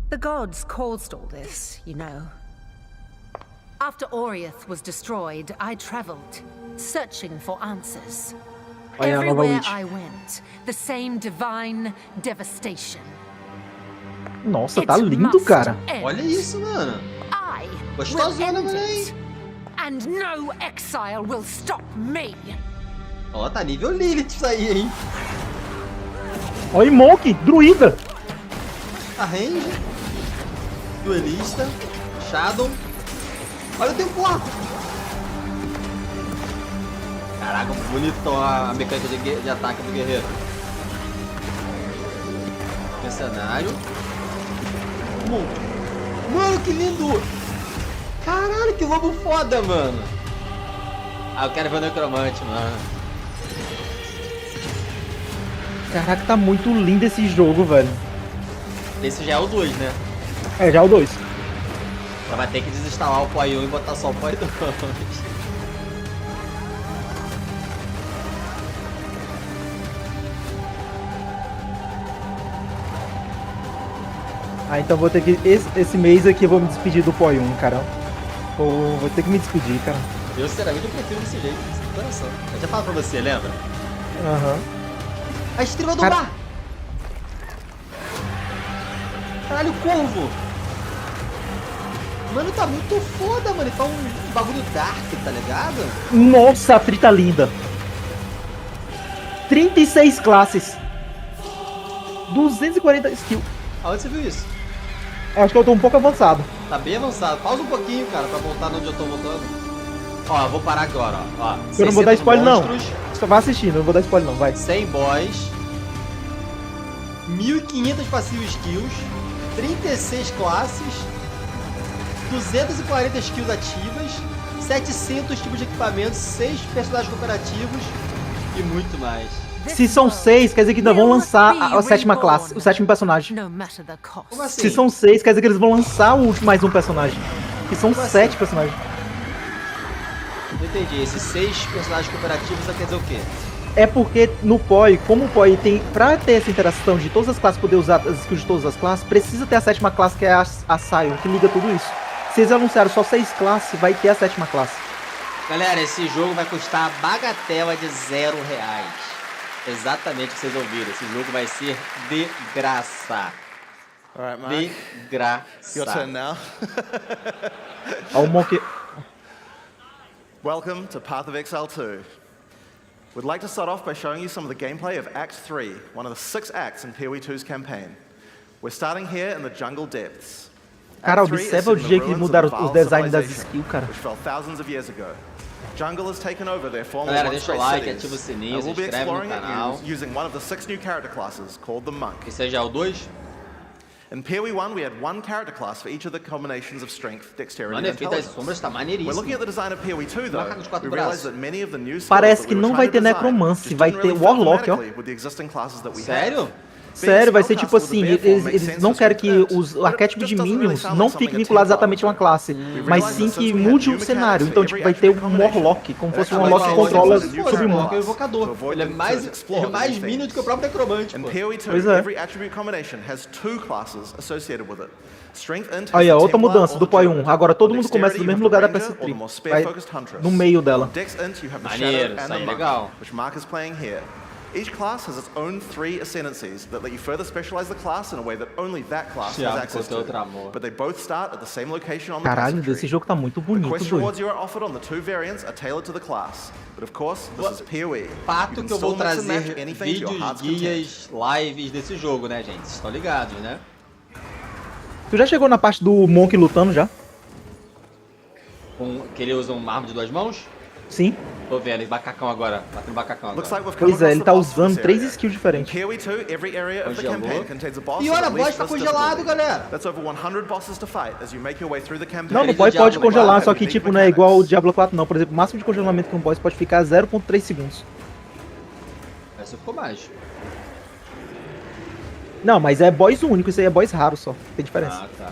The gods caused all this, you know. After Oriath was destroyed, I traveled, searching for answers. Everywhere I went, the same divine devastation. Nossa, tá lindo, cara. Olha isso, mano. Gostosona, velho. And no exile will stop me. Ó, tá nível Lilith isso aí, hein? Olha, Monk, druida. A range, duelista, Shadow. Olha o Templar! Caraca, bonitão a mecânica de ataque do guerreiro. Mercenário. Mano, que lindo! Caralho, que lobo foda, mano! Ah, eu quero ver o Necromante, mano. Caraca, tá muito lindo esse jogo, velho. Esse já é o 2, né? É, já é o 2. Vai ter que desinstalar o PoI 1 e botar só o PoI 2. Ah, então vou ter que... Esse mês aqui eu vou me despedir do PoI 1, cara. Vou ter que me despedir, cara. Eu, sinceramente, eu prefiro desse jeito, sem coração. Eu já falei pra você, lembra? Aham. A estrela do mar! Caralho, o corvo! Mano, tá muito foda, mano. Tá um bagulho dark, tá ligado? Nossa, a trita linda. 36 classes. 240 skills. Aonde você viu isso? Eu acho que eu tô um pouco avançado. Tá bem avançado. Pausa um pouquinho, cara, pra voltar onde eu tô voltando. Ó, eu vou parar agora, ó. Eu não vou dar spoiler, não. Só vai assistindo, eu não vou dar spoiler, não. Vai. 100 boss. 1500 passivos skills. 36 classes. 240 skills ativas, 700 tipos de equipamentos, 6 personagens cooperativos e muito mais. Se são 6, quer dizer que ainda vão lançar a sétima classe, o sétimo personagem. Como assim? Se são 6, quer dizer que eles vão lançar mais um personagem. Que são 7 personagens. Não entendi, esses 6 personagens cooperativos quer dizer o quê? É porque no POI, como o POI tem, pra ter essa interação de todas as classes, poder usar as skills de todas as classes, precisa ter a 7ª classe, que é a Sion, que liga tudo isso. Se eles anunciaram só 6 classes, vai ter a 7ª classe. Galera, esse jogo vai custar a bagatela de R$0. Exatamente o que vocês ouviram. Esse jogo vai ser de graça. Alright, Mark. De graça. Your turn now. Olha o Monkey. Welcome to Path of Exile 2. We'd like to start off by showing you some of the gameplay of Act 3, one of the 6 acts in PoE 2's campaign. We're starting here in the jungle depths. Cara, observa o dia que mudaram os designs das skills, cara. Which fell thousands of years ago. Jungle has taken over their former Galera, deixa o like, ativa o sininho, se inscreve no canal. Using one of the 6 new character classes called the Monk. Esse já é o 2? In PoE 1, we had one character class for each of the combinations of strength, dexterity, and intelligence. We're looking at the design of PoE 2, though. We realize that many of the new skills Parece que não vai ter necromance, vai ter Warlock, ó. Sério? Sério, vai ser tipo assim, eles não querem que os arquétipos de minions não fiquem vinculados exatamente a uma classe, mas sim que mude o cenário. Então, tipo, vai ter um Warlock, como fosse um Warlock que controla sobre o mundo. É o evocador. Ele é mais minion do que o próprio necromante. Pois é. Aí, ó, outra mudança do PoE 1. Agora todo mundo começa no mesmo lugar da PS3. Vai no meio dela. Maneiro, isso aí é legal. Each class has its own 3 ascendancies that let you further specialize the class in a way that only that class has access to. But they both start at the same location on the Caralho, esse jogo tá muito bonito, The quest rewards you are offered on the 2 variants are tailored to the class. But of course, this is PoE. Fato que eu vou trazer vídeos, guias, lives desse jogo, né, gente? Vocês estão ligados, né? Tu já chegou na parte do Monk lutando já? Que ele usa uma arma de 2 mãos? Sim. Tô vendo, macacão agora, batendo macacão agora. Pois é, ele tá usando 3 skills diferentes. E olha, o boss tá congelado, galera. Não, no boss pode congelar, só que tipo, não é igual o Diablo 4 não. Por exemplo, o máximo de congelamento que um boss pode ficar é 0.3 segundos. Essa ficou mais. Não, mas é boss único, isso aí é boss raro só, tem diferença. Ah, tá.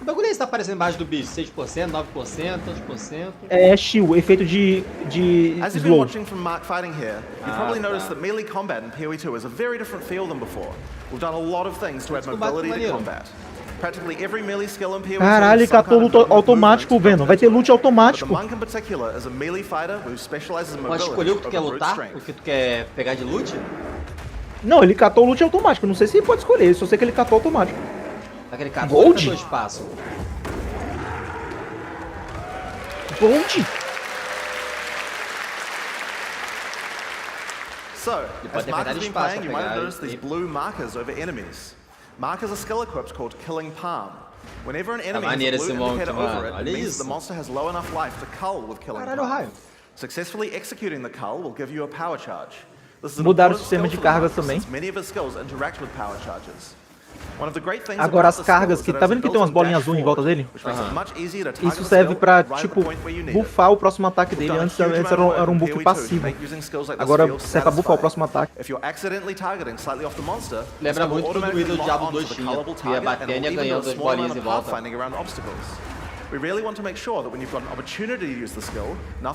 O bagulho aí está aparecendo embaixo do bicho, 6%, 9%, 8%. É shield, efeito de As you've been watching from Mark fighting here, you've probably noticed that melee combat in PoE 2 is a very different feel than before. We've done a lot of things to add mobility to combat. Practically every melee skill in PoE 2 Caralho, ele catou luta automático, Venom. Vai ter loot automático. The Monk in particular is a melee fighter who specializes in mobility. Pode escolher o que tu quer lutar? O que tu quer pegar de loot? Não, ele catou o loot automático. Não sei se ele pode escolher, só sei que ele catou automático. Aquele cara Gold? Espaço. Gold? So, as Mark has been playing, you might have noticed these blue markers over enemies. Markers are skill equips called Killing Palm. Whenever an enemy has a blue indicator over it, it means the monster has low enough life to cull with Killing Palm. Successfully executing the cull will give you a power charge. Mudaram o sistema de cargas também. Many of his skills interact with power charges. Agora as cargas, que tá vendo que tem umas bolinhas azul em volta dele? Isso serve pra, tipo, buffar o próximo ataque dele. Antes era um buff passivo. Agora serve pra buffar o próximo ataque. Lembra muito do Idol Diablo 2 tinha. Tu ia batendo e ia ganhando as bolinhas em volta.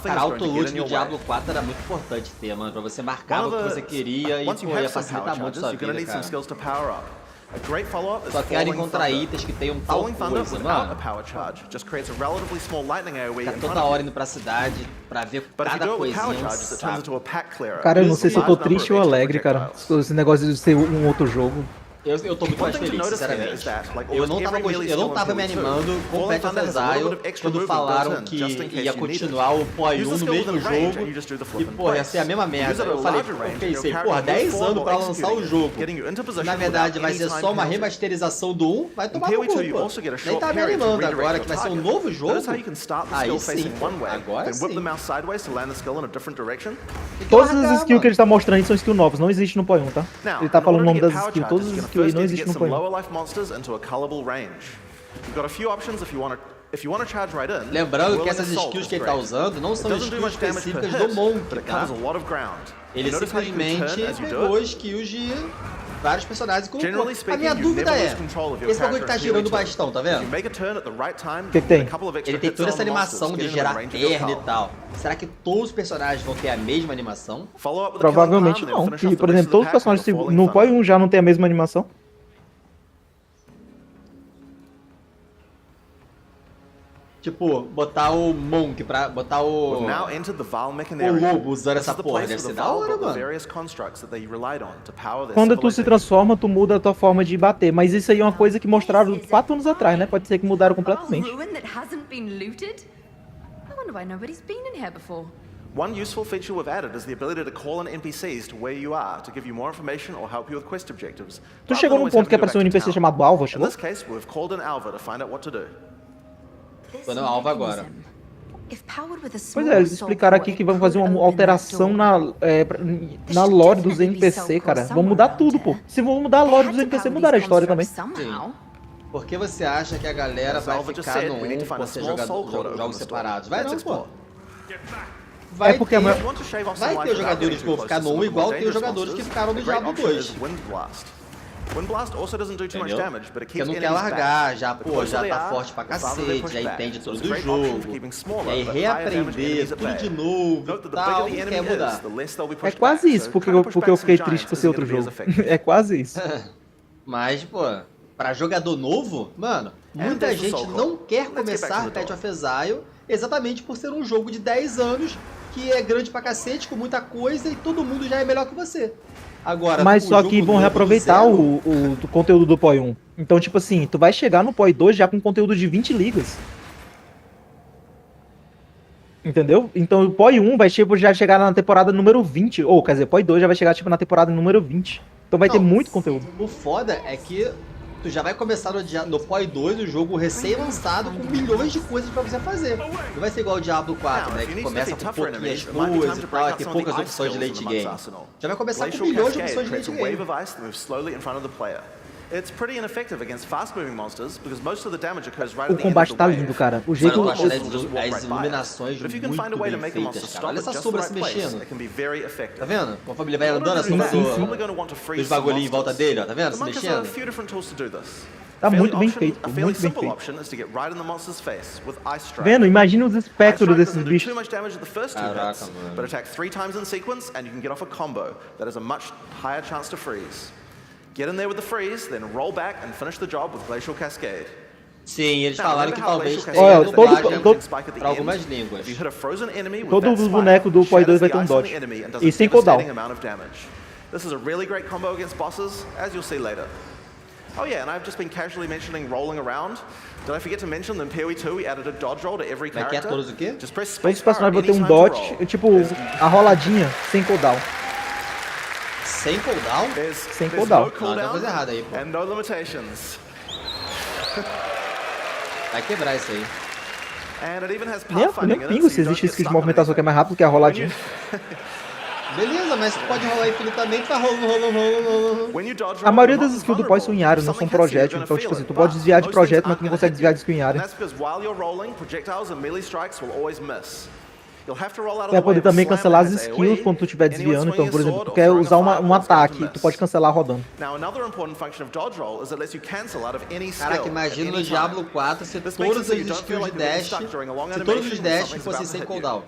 Cara, auto-loot do Diablo 4 era muito importante ter, mano. Pra você marcar o que você queria e pô, ia facilitar muito a sua vida, cara. Só quero encontrar itens que tenham tal coisa, mano. Fica toda hora indo pra cidade pra ver cada coisinha, sabe? Cara, eu não sei se eu tô triste ou alegre, cara. Esse negócio de ser um outro jogo. Eu tô muito mais feliz, sinceramente. Eu não tava me animando com o Path of Exile quando falaram que ia continuar o PoE 1 no mesmo jogo e, porra, ia ser a mesma merda. Eu pensei, porra, 10 anos pra lançar o jogo. Na verdade, vai ser só uma remasterização do 1, vai tomar no cu, pô. Nem tá me animando agora que vai ser um novo jogo. Aí sim, agora sim. Todas as skills que ele tá mostrando são skills novas, não existe no PoE 1, tá? Ele tá falando o nome das skills, todas as skills aí não existem no PoE 1. Lembrando que essas skills que ele tá usando não são skills específicas do Monk, tá? Ele simplesmente pegou skills vários personagens e colocou. A minha dúvida é, esse bagulho que tá girando o bastão, tá vendo? O que tem? Ele tem toda essa animação de gerar perna e tal. Será que todos os personagens vão ter a mesma animação? Provavelmente não. E, por exemplo, todos os personagens no POI 1 já não tem a mesma animação. Tipo, botar o Monk pra... botar o lobo usando essa porra. Deve ser da hora, mano. Quando tu se transforma, tu muda a tua forma de bater. Mas isso aí é uma coisa que mostraram 4 anos atrás, né? Pode ser que mudaram completamente. One useful feature we've added is the ability to call on NPCs to where you are to give you more information or help you with quest objectives. Tu chegou num ponto que apareceu um NPC chamado Alva, chegou? In this case, we've called an Alva to find out what to do. Tô no Alva agora. Pois é, eles explicaram aqui que vão fazer uma alteração na lore dos NPC, cara. Vão mudar tudo, pô. Se vão mudar a lore dos NPC, mudaram a história também. Sim. Por que você acha que a galera vai ficar no 1 por ser jogos separados? Vai não, pô. Vai ter jogadores que vão ficar no 1 igual tem os jogadores que ficaram no Diablo 2. Porque não quer largar, já, pô, já tá forte pra cacete, já entende tudo do jogo, e aí reaprender tudo de novo e tal, não quer mudar. É quase isso, porque eu fiquei triste por ser outro jogo. É quase isso. Mas, pô, pra jogador novo, mano, muita gente não quer começar Path of Exile exatamente por ser um jogo de 10 anos que é grande pra cacete, com muita coisa e todo mundo já é melhor que você. Agora, mas só que vão reaproveitar o conteúdo do POI 1. Então, tipo assim, tu vai chegar no POI 2 já com conteúdo de 20 ligas. Entendeu? Então o POI 1 vai já chegar na temporada número 20. Ou, quer dizer, o POI 2 já vai chegar tipo na temporada número 20. Então vai ter muito conteúdo. O foda é que tu já vai começar no POI 2 o jogo recém-lançado com milhões de coisas pra você fazer. Não vai ser igual o Diablo 4, né? Que começa com pouquinhas coisas e tal, tem poucas opções de late game. Já vai começar com milhões de opções de late game. O combate tá lindo, cara. O jeito... as iluminações muito bem feitas, cara. Olha essa sombra se mexendo. Tá vendo? Conforme ele vai andando, a sombra dos bagulhinhos em volta dele, ó. Tá vendo? Se mexendo. Tá muito bem feito, muito bem feito. Vendo? Imagina os espectros desses bichos. Caraca, mano. Get in there with the freeze, then roll back and finish the job with Glacial Cascade. Sim, eles falaram que talvez tenha dublagem pra algumas línguas. Todo o boneco do POI 2 vai ter um dodge. E sem cooldown. This is a really great combo against bosses, as you'll see later. Oh yeah, and I've just been casually mentioning rolling around. Did I forget to mention that in PoE 2 we added a dodge roll to every character? Todos o quê? Just press todos os personagens vão ter um dodge, tipo a roladinha, sem cooldown. Sem cooldown? Sem cooldown. Não, tem coisa errada aí, pô. And no limitations. Vai quebrar isso aí. Nem pingo se existe skill de movimentação que é mais rápido que a roladinha. Beleza, mas pode rolar infinitamente, tá rolando. A maioria das skills do POI são em área, não são projétil. Então, tipo assim, tu pode desviar de projétil, mas tu não consegue desviar de skill em área. Vai poder também cancelar as skills quando tu estiver desviando. Então, por exemplo, tu quer usar um ataque, tu pode cancelar rodando. Caraca, imagina no Diablo 4 se todas as skills de dash, se todos os dash fossem sem cooldown.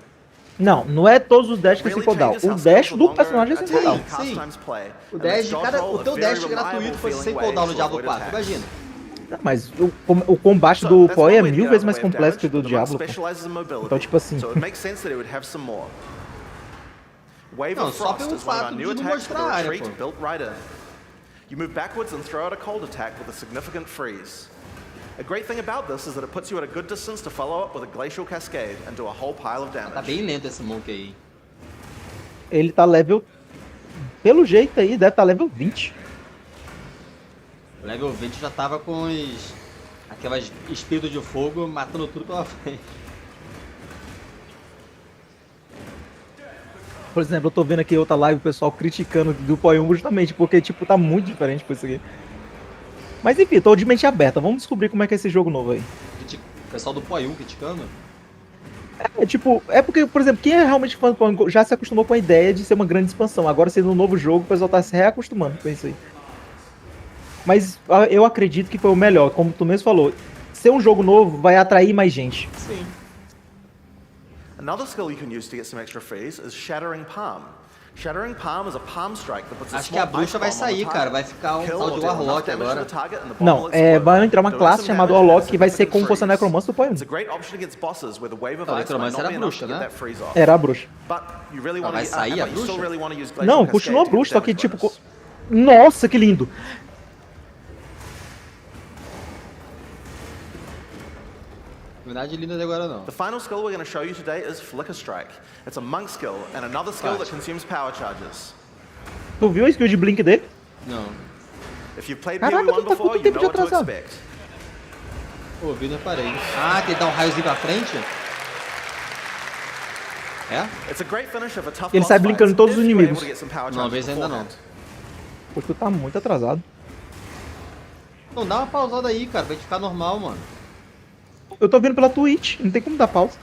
Não, não é todos os dash que é sem cooldown. O dash do personagem é sem cooldown. Sim, o dash de o teu dash gratuito fosse sem cooldown no Diablo 4, imagina. Mas o combate do PoI é 1000 vezes mais complexo que o do Diablo. Então, tipo assim. Não, só pelo fato de não mostrar a área, pô. You move backwards and throw out a cold attack with a significant freeze. A great thing about this is that it puts you at a good distance to follow up with a glacial cascade and do a whole pile of damage. Tá bem lento esse Monk aí. Ele tá level... Pelo jeito aí, deve estar level 20. Level 20 já tava com aquelas espíritos de fogo matando tudo pela frente. Por exemplo, eu tô vendo aqui outra live o pessoal criticando do PoI 1 justamente porque, tipo, tá muito diferente com isso aqui. Mas enfim, tô de mente aberta. Vamos descobrir como é que é esse jogo novo aí. O pessoal do PoI 1 criticando? É porque, por exemplo, quem é realmente fã do PoI 1 já se acostumou com a ideia de ser uma grande expansão. Agora, sendo um novo jogo, o pessoal tá se reacostumando com isso aí. Mas eu acredito que foi o melhor, como tu mesmo falou. Ser um jogo novo vai atrair mais gente. Sim. Another skill you can use to get some extra freeze is Shattering Palm. Shattering Palm is a palm strike that puts a Acho que a bruxa vai sair, cara. Vai ficar um tal de Warlock agora. Não, vai entrar uma classe chamada Warlock que vai ser como se fosse a Necromancer do Point 1. A Necromancer era a bruxa, né? Era a bruxa. Vai sair a bruxa? Não, continuou a bruxa, só que tipo... Nossa, que lindo! Novidade linda de agora não. The final skill we're going to show you today is Flicker Strike. It's a monk skill and another skill that consumes power charges. Tu viu a skill de blink dele? Não. If you've played PoE1 before, you know what to expect. Pô, vi, não reparei. Ah, que ele dá um raiozinho pra frente? É? It's a great finish of a tough Ele sai blinkando em todos os inimigos. Não, vez ainda não. Pô, tu tá muito atrasado. Não, dá uma pausada aí, cara, pra gente ficar normal, mano. Eu tô vendo pela Twitch, não tem como dar pausa.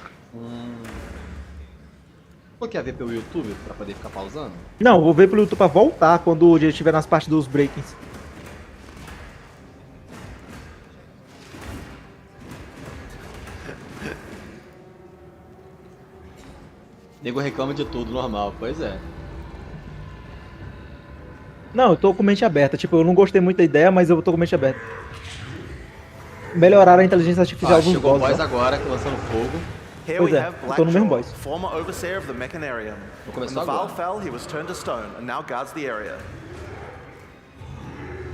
Pô, quer ver pelo YouTube pra poder ficar pausando? Não, vou ver pelo YouTube pra voltar quando ele estiver nas partes dos breakings. Nego reclama de tudo, normal, pois é. Não, eu tô com mente aberta, tipo, eu não gostei muito da ideia, mas eu tô com mente aberta. Melhorar a inteligência artificial dos chegou o bosses. boss agora, lançando fogo. Pois é, eu tô no mesmo boss. Former overseer of the Mechanarium. When the Val fell, he was turned to stone and now guards the area.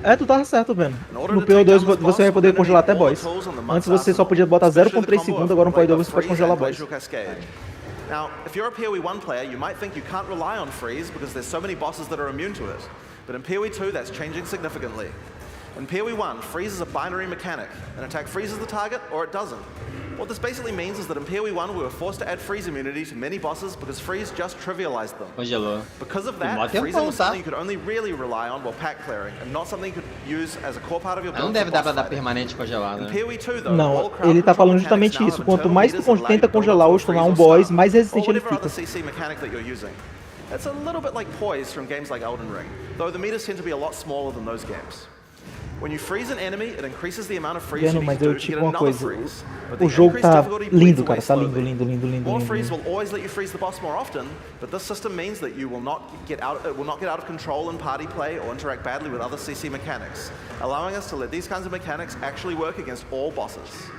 É, tu tava certo, vendo. No PO2 você vai poder congelar até boss. Antes você só podia botar 0.3 segundos, agora no PO2 você pode congelar boss. Now, if you're a PoE1 player, you might think you can't rely on freeze because there's so many bosses that are immune to it. But in PoE2, that's changing significantly. In PoE1, freeze is a binary mechanic. An attack freezes the target, or it doesn't. What this basically means is that in PoE1, we were forced to add freeze immunity to many bosses because freeze just trivialized them. Congelou. Because of that, freezing was something you could only really rely on while pack clearing, and not something you could use as a core part of your build. Não deve dar pra dar permanente congelado, né? Não, ele tá falando justamente isso. Quanto mais tu tenta congelar ou stunar um boss, mais resistente ele fica. It's a little bit like poise from games like Elden Ring, though the meters tend to be a lot smaller than those games. When you freeze an enemy, it increases the amount of freeze you need to do to get another freeze. O jogo tá lindo, cara, tá lindo, lindo, lindo, lindo, More lindo. freeze will always let you freeze the boss more often, but this system means that you will not get out of control in party play or interact badly with other CC mechanics, allowing us to let these kinds of mechanics actually work against all bosses.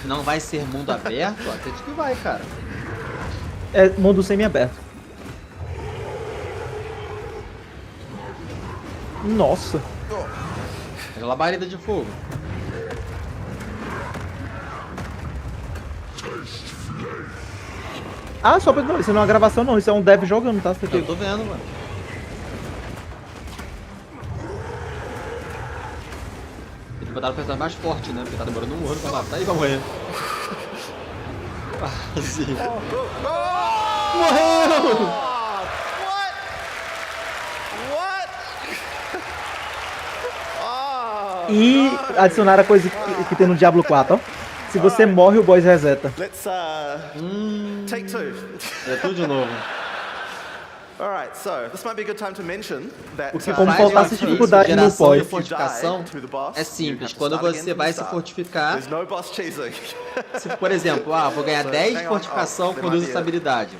Não vai ser mundo aberto? Acredito que vai, cara. É mundo semi-aberto. Nossa. É labareda de fogo. Ah, só pra não, isso não é uma gravação não, isso é um dev jogando, tá? Eu tô vendo, mano. Ele botaram o personagem mais forte, né? Porque tá demorando um ano pra matar e vai morrer. Quase. Morreu! E adicionar a coisa que tem no Diablo 4, ó. Se você morre, o boss reseta. Let's take two. É tudo de novo. Alright, so this might be a good time to mention that Porque como faltasse dificuldade no pós. Fortificação é simples. Quando você vai se fortificar, se, por exemplo, vou ganhar 10 de fortificação quando uso essa habilidade.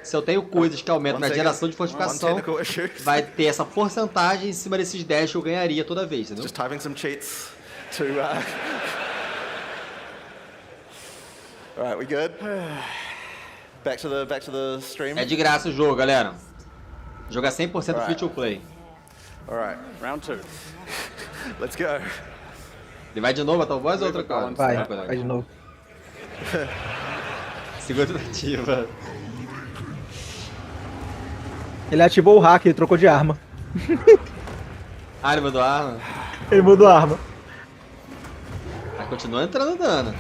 Se eu tenho coisas que aumentam minha geração de fortificação, vai ter essa porcentagem em cima desses 10 que eu ganharia toda vez, entendeu? Just typing some cheats to Alright, we good? Back to the stream. É de graça o jogo, galera. Joga 100% free to play. Alright, round 2. Let's go. Ele vai de novo até o boss ou outra coisa? Vai de novo. Segunda tentativa. Ele ativou o hack, ele trocou de arma. Ele mudou a arma? Ele mudou a arma. Mas continua entrando dano.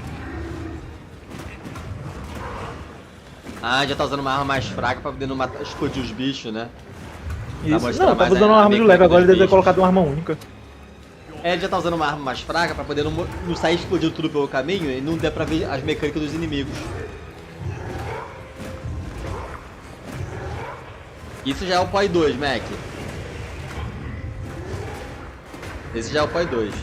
Ah, já tá usando uma arma mais fraca pra poder não matar, explodir os bichos, né? Isso. Não, tava usando uma arma de leve, agora ele deve ter colocado uma arma única. É, ele já tá usando uma arma mais fraca pra poder não sair explodindo tudo pelo caminho e não der pra ver as mecânicas dos inimigos. Isso já é o POI 2, Mac. Esse já é o POI 2.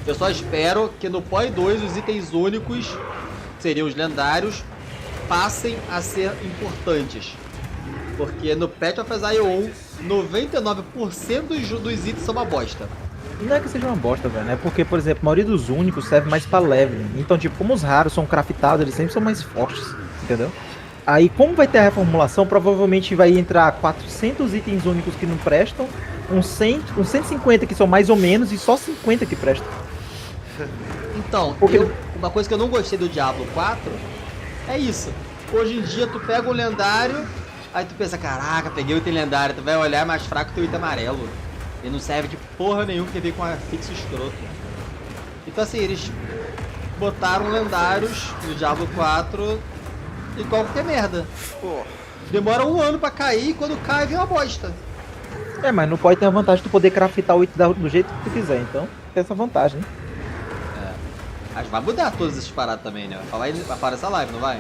Eu só espero que no POI 2 os itens únicos, que seriam os lendários, passem a ser importantes. Porque no Path of Exile 1, 99% dos itens são uma bosta. Não é que seja uma bosta, velho. É porque, por exemplo, a maioria dos únicos serve mais pra leveling. Então, tipo, como os raros são craftados, eles sempre são mais fortes, entendeu? Aí, como vai ter a reformulação, provavelmente vai entrar 400 itens únicos que não prestam, uns 150 que são mais ou menos e só 50 que prestam. Então, uma coisa que eu não gostei do Diablo 4 é isso. Hoje em dia, tu pega um lendário, aí tu pensa, caraca, peguei o item lendário, tu vai olhar mais fraco que o item amarelo. Ele não serve de porra nenhuma porque veio com um fixo escroto. Então assim, eles botaram lendários no Diablo 4 e qualquer merda. Pô, demora um ano pra cair e quando cai vem uma bosta. É, mas não pode ter a vantagem de tu poder craftar o item do jeito que tu quiser, então tem essa vantagem. É. Mas vai mudar todas essas paradas também, né? Vai falar essa live, não vai?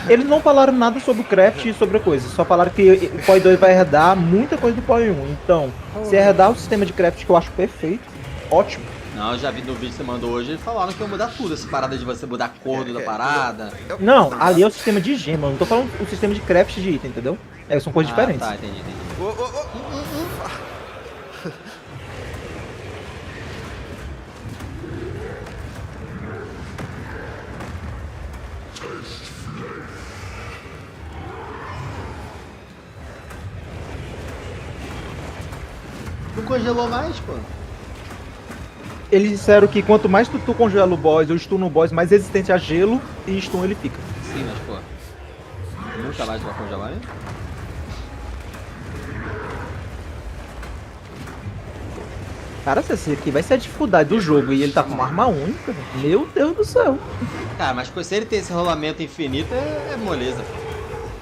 Eles não falaram nada sobre o craft e sobre a coisa, só falaram que o POI 2 vai herdar muita coisa do POI 1. Então, se herdar o sistema de craft que eu acho perfeito, ótimo. Não, eu já vi no vídeo que você mandou hoje, eles falaram que ia mudar tudo, essa parada de você mudar a cor da parada. Não, ali é o sistema de gema, eu não tô falando o sistema de craft de item, entendeu? É, são coisas diferentes. Tá, entendi. Não congelou mais, pô? Eles disseram que quanto mais tu congela o boss ou stun no boss, mais resistente a gelo e stun ele fica. Sim, mas pô, nunca mais vai congelar, hein? Cara, se esse aqui vai ser a dificuldade do jogo e ele tá com uma arma única, meu Deus do céu. Cara, mas se ele ter esse rolamento infinito é moleza.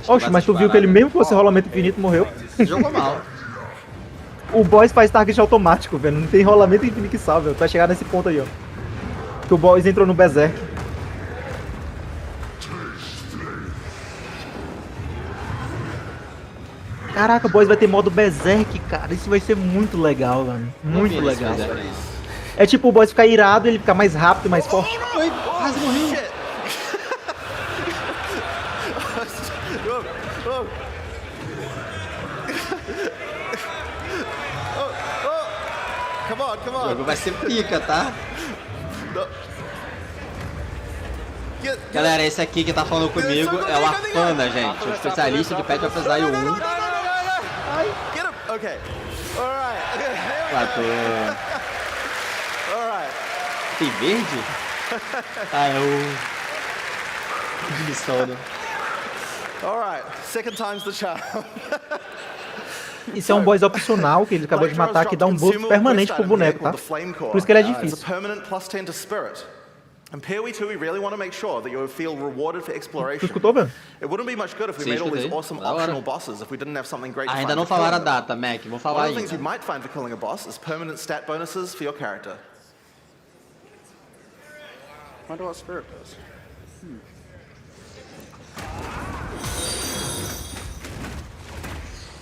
Oxe, mas tu viu que ele mesmo que fosse rolamento infinito morreu? Jogou mal. O boss faz target automático, velho. Não tem rolamento infinito que salve. Tu vai chegar nesse ponto aí, ó. Que o boss entrou no berserk. Caraca, o boss vai ter modo berserk, cara. Isso vai ser muito legal, mano. Muito legal. É tipo o boss ficar irado e ele ficar mais rápido e mais forte. Ai, quase morri. Come on. O jogo vai ser pica, tá? Galera, esse aqui que tá falando comigo é o Arfana, gente. O especialista de Path of Exile 1. Ok. Alright. Tem verde? Ah, é o... Que missão, né? Alright. Second time's the charm. Isso é um boss opcional que ele acabou de matar, que dá um buff permanente pro boneco, tá? Por isso que ele é difícil. In PoE 2, we really want to make sure that you feel rewarded for exploration. Tu escutou, Ben? It wouldn't be much good if we made all these awesome optional bosses if we didn't have something great to find. Ainda não falaram a data, Mac. Vou falar ainda. One of the things ainda. you might find for killing a boss is permanent stat bonuses for your character. I wonder what spirit does.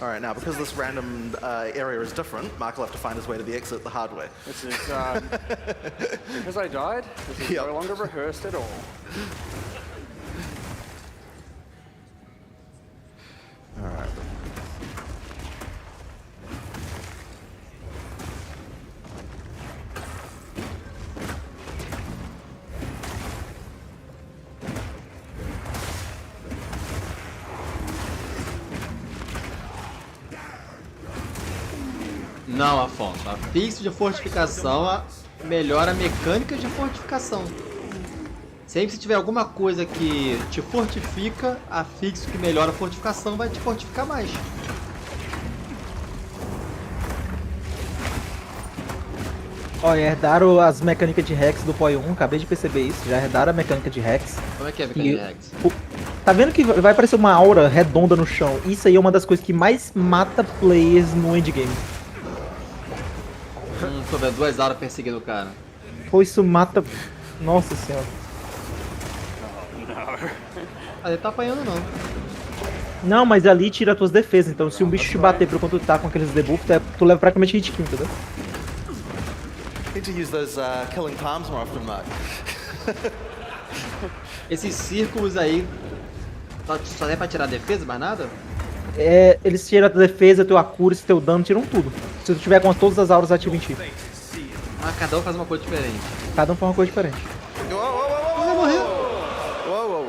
Alright, now because this random area is different, Mark will have to find his way to the exit the hard way. This is, because I died, this is no longer rehearsed at all. Alright. Não, Afonso. A fixo de fortificação melhora a mecânica de fortificação. Sempre que tiver alguma coisa que te fortifica, a fixo que melhora a fortificação vai te fortificar mais. Olha, herdaram as mecânicas de Rex do POI 1, acabei de perceber isso, já herdaram a mecânica de Rex. Como é que é a mecânica de Rex? Tá vendo que vai aparecer uma aura redonda no chão? Isso aí é uma das coisas que mais mata players no endgame. Tô vendo 2 auras perseguindo o cara. Pô, isso mata... Nossa senhora. Ah, ele tá apanhando não. Não, mas ali tira as tuas defesas, então se um bicho te bater por quando tu tá com aqueles debuffs, tu leva praticamente hit kill, entendeu? Need to use those killing palms more often, Mark. Esses círculos aí só é pra tirar a defesa, mais nada? É, eles tiram a defesa, teu accuracy, teu dano, tiram tudo. Se tu tiver com todas as auras ativas em ti. Ah, cada um faz uma coisa diferente. Cada um faz uma coisa diferente. Vai morrer. Whoa.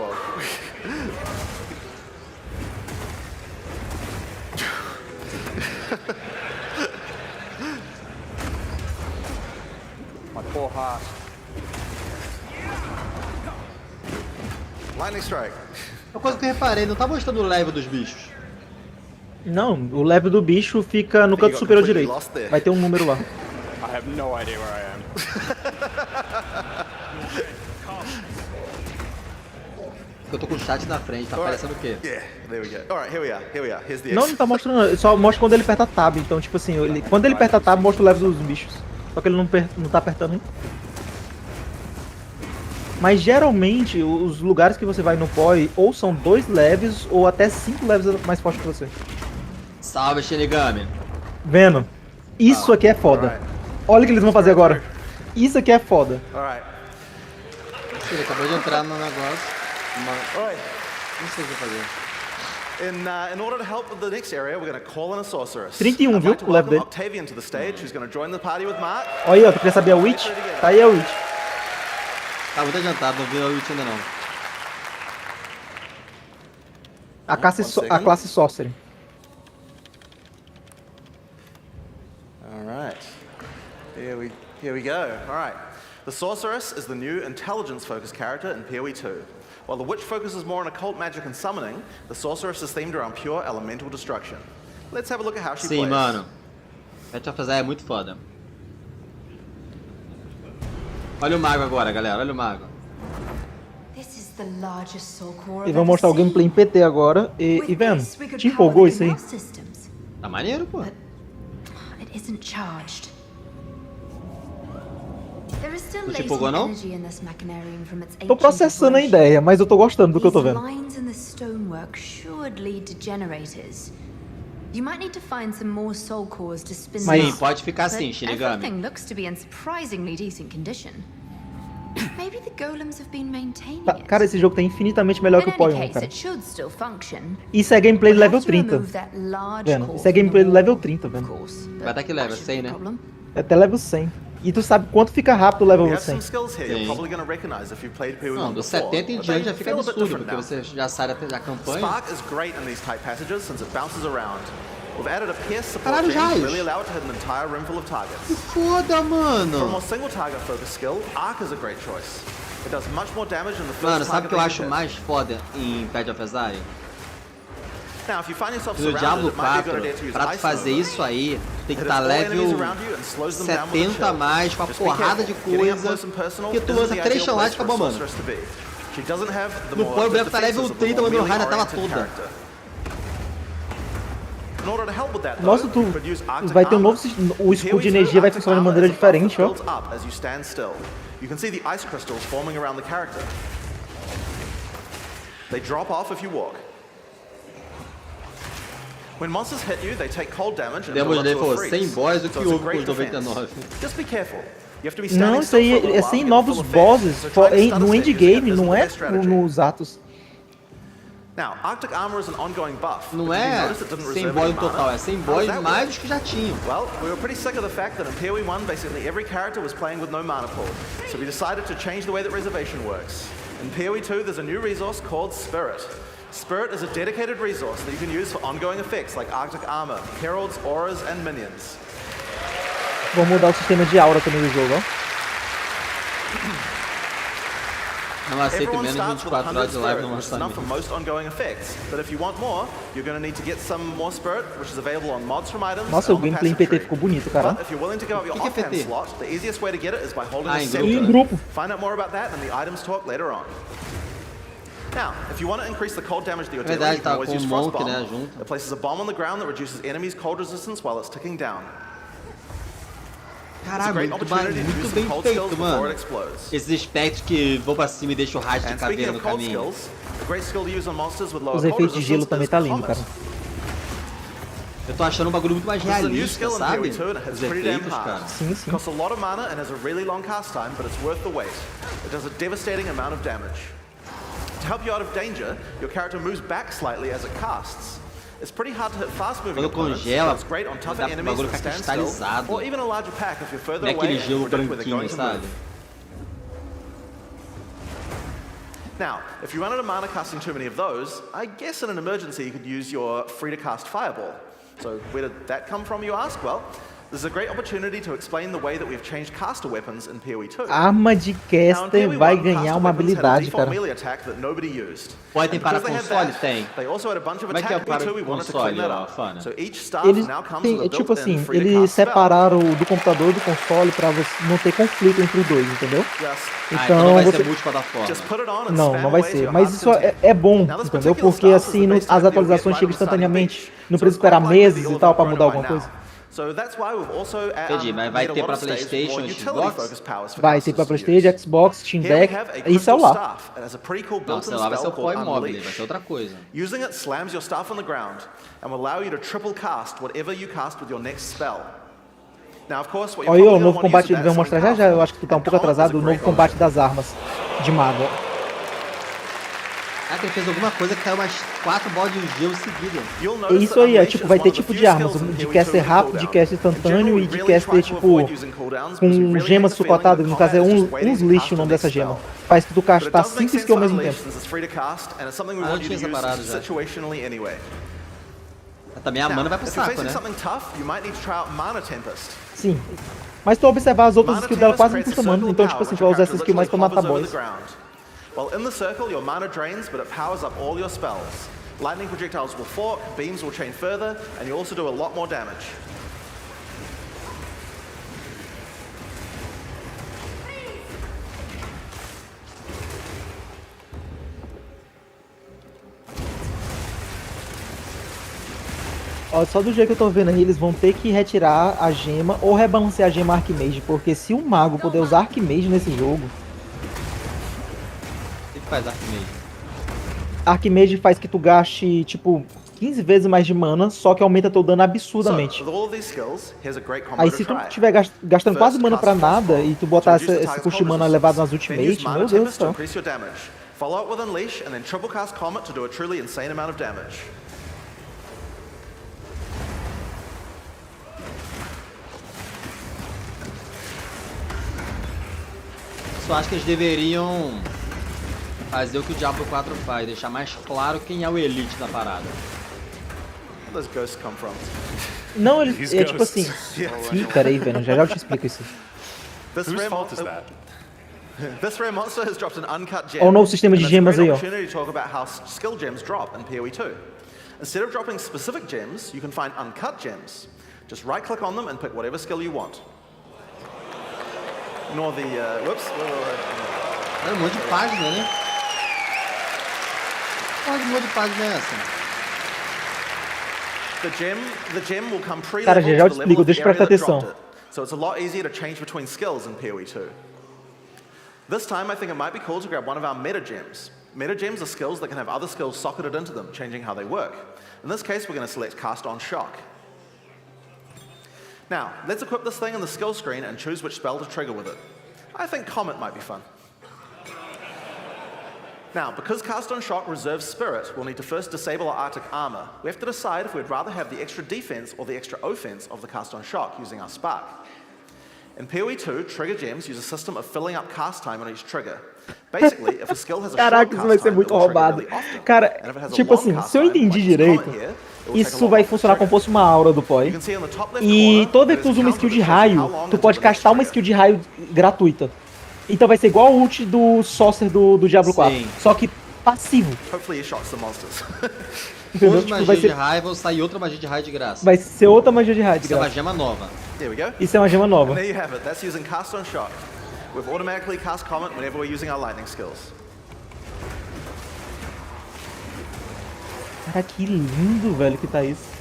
My poor heart. Lightning strike. Uma coisa que eu reparei, não tá mostrando o level dos bichos. Não, o level do bicho fica no canto superior direito. Vai ter um número lá. I have no idea where I am. Eu tô com o chat na frente, tá aparecendo o quê? Yeah, there we go. Alright, here we are. Here's the Não tá mostrando, só mostra quando ele aperta tab. Então, tipo assim, quando ele aperta tab, mostra o level dos bichos. Só que ele não tá apertando ainda. Mas geralmente, os lugares que você vai no POI, ou são 2 levels, ou até 5 levels mais fortes que você. Salve, Shinigami. Vendo? Isso aqui é foda. Olha o que eles vão fazer agora. Isso aqui é foda. Ele acabou de entrar no negócio. Não sei o que fazer. In order to help with the next area, we're going to call in a sorceress. 31, viu? O level dele. Octavian to the stage, who's going to join the party with Mark. Olha aí, ó, tu quer saber a Witch? Tá aí a Witch. Tá muito adiantado, não vi a Witch ainda não. A classe Sorcery. Alright. Here we go. Alright. The Sorceress is the new intelligence-focused character in PoE 2. While the Witch focuses more on occult magic and summoning, the Sorceress is themed around pure elemental destruction. Let's have a look at how she plays. Sim, mano. APOIA-SE é muito foda. Olha o mago agora, galera. Olha o mago. E vamos mostrar o gameplay em PT agora. E vendo? Te empolgou isso aí? Tá maneiro, pô. Não te empolgou, não? Tô processando a ideia, mas eu tô gostando do que eu tô vendo. Mas sim, pode ficar assim, Shinigami. Tá, cara, esse jogo tá infinitamente melhor que o PoI 1, cara. Isso é gameplay level 30. Vendo? Isso é gameplay level 30, vendo? Vai dar que level? 100, né? É até level 100. E tu sabe quanto fica rápido o level 100. Não, do 70 em diante já fica absurdo, porque você já sai da campanha. Spark is great in these tight passages since it bounces around. We've added a pierce support Caralho, chain to really allow it to hit an entire room full of targets. Que foda, mano! For a more single target focus skill, Arc is a great choice. It does much more damage in the first Mano, sabe o que eu target acho mais foda em APOIA-SE? Now, if you find yourself No Diablo surrounded, it might be a good 4, idea to use pra tu ice fazer nova. isso aí, tu tem que It estar hits all enemies level around you and slows them down with a 70 a chill. mais, com a Just be porrada careful. de Getting up coisa, close and personal que tu isn't lança the 3 ideal chalates e place acabou, for a mano. sorceress to be. She doesn't have the No more PoI o the boneco tá level defenses of the 30, more mas meu raio na tela melee-oriented toda. character. In order to help with that, Nossa, though, you could use Arctic vai ter um armor. novo... O escudo de Here we energia go. vai funcionar de Arctic maneira armor is a buff diferente, that ó. builds up as you stand still. You can see the ice crystals forming around the character. They drop off if you walk. When monsters hit you, they take cold damage and Demos interrupt level to a 100 freeze. boss, o que So it's a houve com great os defense. 99? Just be careful. You have to be standing Não, isso still aí for a little é while sem to get novos the full effect. bosses, So try to start no a endgame, stage não é using the best strategy. nos atos. Now, Arctic armor is an ongoing buff. Não but did you é notice it didn't 100 reserve boss any no total, mana? é 100 How boss does that mais work? dos que já tinham. Well, we were pretty sick of the fact that in PoE 1, basically every character was playing with no mana pool. So we decided to change the way that reservation works. In PoE 2, there's a new resource called Spirit. Spirit is a dedicated resource that you can use for ongoing effects like Arctic armor, heralds, auras, and minions. Vou mudar o sistema de aura também do jogo, ó. Não aceito Everyone menos starts with 24 horas 100 de live spirit, no which is enough lançamento. for most ongoing effects. But if you want more, you're going to need to get some more spirit, which is available on mods from items. Nossa, o gameplay em PT ficou bonito, cara. But if you're willing to give up your offhand slot, the easiest way to get it is by holding a em scepter. grupo. Find out more about that in the items talk later on. Now, if you want to increase the cold damage that you're dealing, you can always use Frost Bomb. It places a bomb on the ground that reduces enemies' cold resistance while it's ticking down. Caralho, muito bem feito, mano. Esses espectros que vão pra cima e deixam o rastro de caveira no caminho. Os efeitos de gelo também tá lindo, cara. Eu tô achando um bagulho muito mais realista, sabe? Os efeitos, cara. Sim, sim. Costs a lot of mana and has a really long cast time, but it's worth the wait. It does a devastating amount of damage. To help you out of danger, your character moves back slightly as it casts. It's pretty hard to hit fast-moving opponents, but it's great on tougher enemies that stand still, or even a larger pack if you're further away and predict where they're going to move. Now, if you run out of mana casting too many of those, I guess in an emergency you could use your free-to-cast Fireball. So where did that come from, you ask? Well, this is a great opportunity to explain the way that we've changed caster weapons in PoE 2. Arma de caster vai ganhar uma habilidade, cara. Pode ter para console? Tem. Como é que é para console, Fana? Eles têm, tipo assim, eles separaram do computador e do console pra não ter conflito entre os dois, entendeu? Então não vai ser multiplataforma. Não vai ser. Mas isso é bom, entendeu? Porque assim as atualizações chegam instantaneamente. Não precisa esperar meses e tal pra mudar alguma coisa. Entendi, mas vai ter pra PlayStation e Xbox? Vai ter pra PlayStation, Xbox, Steam Deck e celular. Não, o celular vai ser o apoio móvel, vai ser outra coisa. Using it slams your staff on the ground and will allow you to triple cast whatever you cast with your next spell. Now, of course, what Olha o novo combate, ele vai mostrar já, eu acho que tu tá um pouco atrasado, o novo combate das armas de mago. Ah, que ele fez alguma coisa que caiu umas 4 bolas de gelo seguidas. É isso aí, é tipo, vai ter tipo de armas, de caster rápido, de caster instantâneo e de caster tipo com gemas suportadas, no caso é uns lixo o nome dessa gema. Faz que tu castar 5 skills ao mesmo tempo. Ah, eu tinha essa parada já. Também a mana vai pro saco, né? Sim, mas tu observar as outras skills dela quase não custa mana, então tipo assim, tu vai usar essa skill mais pra matar boss. Well, in the circle, your mana drains, but it powers up all your spells. Lightning projectiles will fork, beams will chain further, and you also do a lot more damage. Ó, só do jeito que eu tô vendo aí, eles vão ter que retirar a gema ou rebalancear a gema Archmage, porque se o mago puder usar Archmage nesse jogo... Faz Archmage? Archmage faz que tu gaste, tipo, 15 vezes mais de mana, só que aumenta teu dano absurdamente. Aí se tu estiver gastando quase mana pra nada e tu botar esse custo de mana elevado nas ultimates, meu Deus do céu. Follow up with Unleash and then triple cast Comet to do a truly insane amount of damage. Só acho que eles deveriam fazer o que o Diablo 4 faz, deixar mais claro quem é o elite da parada. Where does ghosts come from? Não, eles é tipo assim. Ih, peraí, velho, já eu te explico isso. Whose fault is that? This rare monster has dropped an uncut gem. Olha o novo sistema de gemas aí, ó. Opportunity to talk about how skill gems drop in PoE 2. Instead of dropping specific gems, you can find uncut gems. Just right-click on them and pick whatever skill you want. Ignore the whoops. É um monte de página, né? Qual de monte de página é essa? The gem will come pre-leveled Cara, já eu te to the explico, level of deixa the eu prestar area that atenção. dropped it. So it's a lot easier to change between skills in PoE 2. This time, I think it might be cool to grab one of our meta gems. Meta gems are skills that can have other skills socketed into them, changing how they work. In this case, we're going to select Cast on Shock. Now, let's equip this thing in the skill screen and choose which spell to trigger with it. I think Comet might be fun. Now, because Cast on Shock reserves Spirit, we'll need to first disable our Arctic Armor. We have to decide if we'd rather have the extra defense or the extra offense of the Cast on Shock using our Spark. In PoE 2, trigger gems use a system of filling up cast time on each trigger. Basically, if a skill has a Caraca, isso vai ser muito roubado. Cara, tipo assim, se eu entendi direito, isso vai funcionar como fosse uma aura do PoE. E toda vez que tu usa uma skill de raio, tu pode castar uma skill de raio gratuita. Então vai ser igual o ult do Saucer do Diablo 4. Sim. Só que passivo. Hopefully he shocks the monsters. Entendeu? Tipo, magia de raio, vão sair outra magia de raio de graça. Vai ser outra magia de raio de graça. Isso é uma gema nova. Here we go. Isso é uma gema nova. And there you have it. That's using Cast on Shock. We've automatically cast Comet whenever we're using our lightning skills. Cara, que lindo, velho, que tá isso.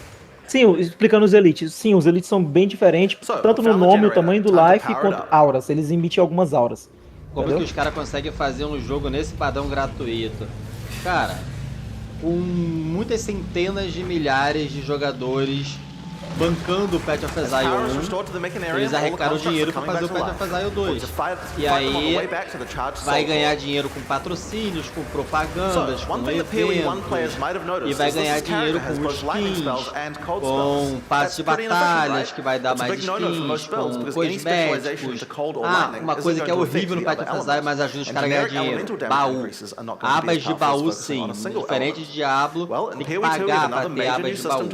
Sim, explicando os elites. Sim, os elites são bem diferentes, tanto no nome, o tamanho do life, quanto auras. Eles emitem algumas auras. Como é que os caras conseguem fazer um jogo nesse padrão gratuito? Cara, com muitas centenas de milhares de jogadores bancando o Path of Exile 1, eles arrecadaram dinheiro para fazer o Path of Exile 2. E aí vai ganhar dinheiro com patrocínios, com propagandas, com eventos, e vai ganhar dinheiro com skins, com passes de batalhas, que vai dar mais skins, com cosméticos. Ah, uma coisa que é horrível no Path of Exile, mas ajuda os caras a ganhar dinheiro. Baú. Abas de baú, sim. Diferente de Diablo, tem que pagar para ter abas de baú.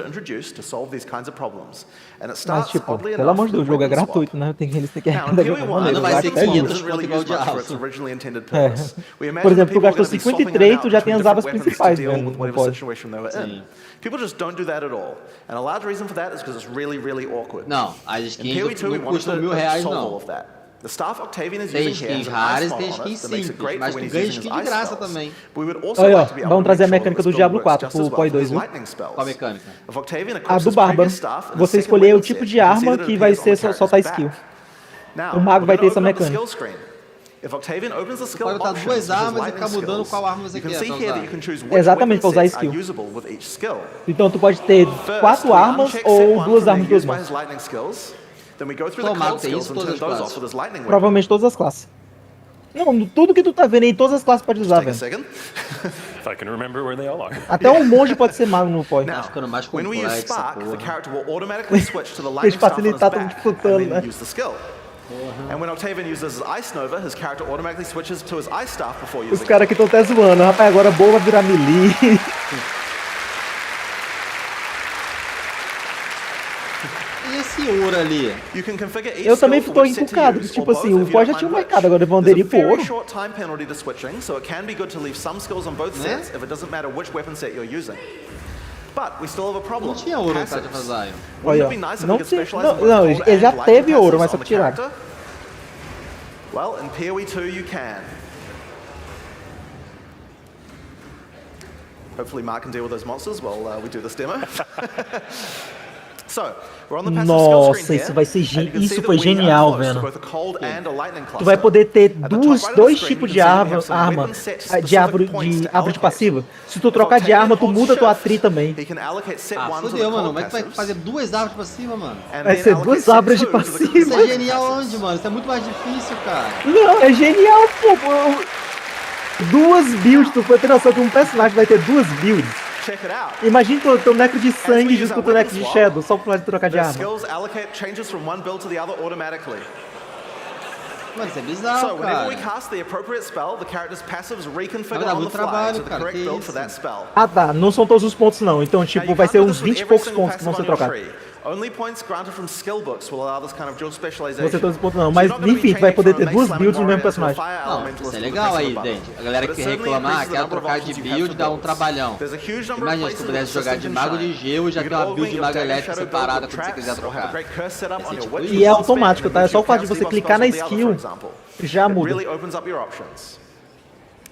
Mas, tipo, pelo amor de Deus, o jogo é gratuito, né? Eles têm que arrecadar de alguma maneira. Não vai ser 500 quanto igual o Diablo. Por exemplo, tu gastou 53, tu já tem as abas principais, né? Não pode. People just don't do that at all. And a large reason for that is because it's really, really awkward. Não, as skins não custam R$1.000 não. The staff Octavian is tem using here skins raras e tem skins simples, mas tu ganha skin de graça também. Olha, ó, vamos trazer a mecânica do Diablo 4 pro PoE 2, viu? Qual a mecânica? A do Bárbaro. Você escolher o tipo de arma que vai ser soltar skill. O mago vai ter essa mecânica. Você pode botar duas armas e ficar mudando qual arma você quer usar. Exatamente, para usar skill. Então tu pode ter 4 armas ou 2 armas de 2 mãos. Tomado, tem isso todas as classes. Provavelmente todas as classes. Não, tudo que tu tá vendo aí, todas as classes pode usar, velho. Até um monge pode ser mago no PoE. Tá ficando mais complexo essa porra. Eles facilitar tudo disputando, né? And when Octavian uses Ice Nova, his character automatically switches to his Ice Staff before using. Os caras aqui estão até zoando, rapaz, agora boa vai virar melee. E esse ouro ali? Eu também tô encucado, tipo assim, o PoE já tinha um mercado, agora eles vão aderir pro ouro. Não tinha ouro no Path of Exile. Olha, não, ele já teve ouro, mas só que tiraram. Well, in PoE 2 you can. Hopefully Mark can deal with those monsters while we do this demo. Nossa, isso vai ser isso foi genial, velho. Tu vai poder ter dois tipos de arma de árvore de passiva. Se tu trocar de arma, tu muda tua tri também. Ah, fodeu, mano. Como é que vai fazer 2 árvores de passiva, mano? Vai ser 2 árvores de passiva. Isso é genial onde, mano? Isso é muito mais difícil, cara. Não, é genial, pô. 2 builds, tu foi ter noção que um personagem vai ter 2 builds. Imagina o teu necro de sangue junto com o teu necro de shadow, só pra trocar de arma. Mano, isso é bizarro, cara. Vai dar muito trabalho, cara. Que isso? Ah, tá. Não são todos os pontos, não. Então, tipo, vai ser uns 20 e poucos pontos que vão ser trocados. Você todos os pontos não, mas enfim, tu vai poder ter 2 builds no mesmo personagem. Não, isso é legal aí, Dente. A galera que reclama, quero trocar de build, dá um trabalhão. Imagina se tu pudesse jogar de mago de gelo e já ter uma build de mago elétrico separada quando você quiser trocar. E é automático, tá? É só o fato de você clicar na skill, já muda.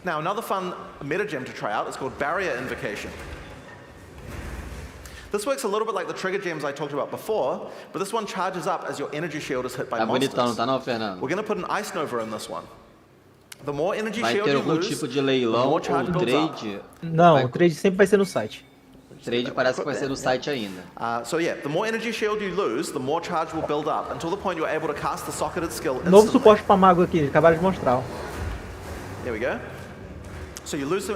Now, another fun metagem to try out is called Barrier Invocation. This works a little bit like the trigger gems I talked about before, but this one charges up as your energy shield is hit by monsters. Tá bonitão, não tá não, Fernando? We're going to put an Ice Nova in this one. The more energy vai shield ter you algum lose, tipo de leilão ou trade? Não, o trade sempre vai ser no site. Trade parece que vai ser no site ainda. So yeah, the more energy shield you lose, the more charge will build up until the point you're able to cast the socketed skill instantly. Novo suporte pra mago aqui, acabaram de mostrar. There we go.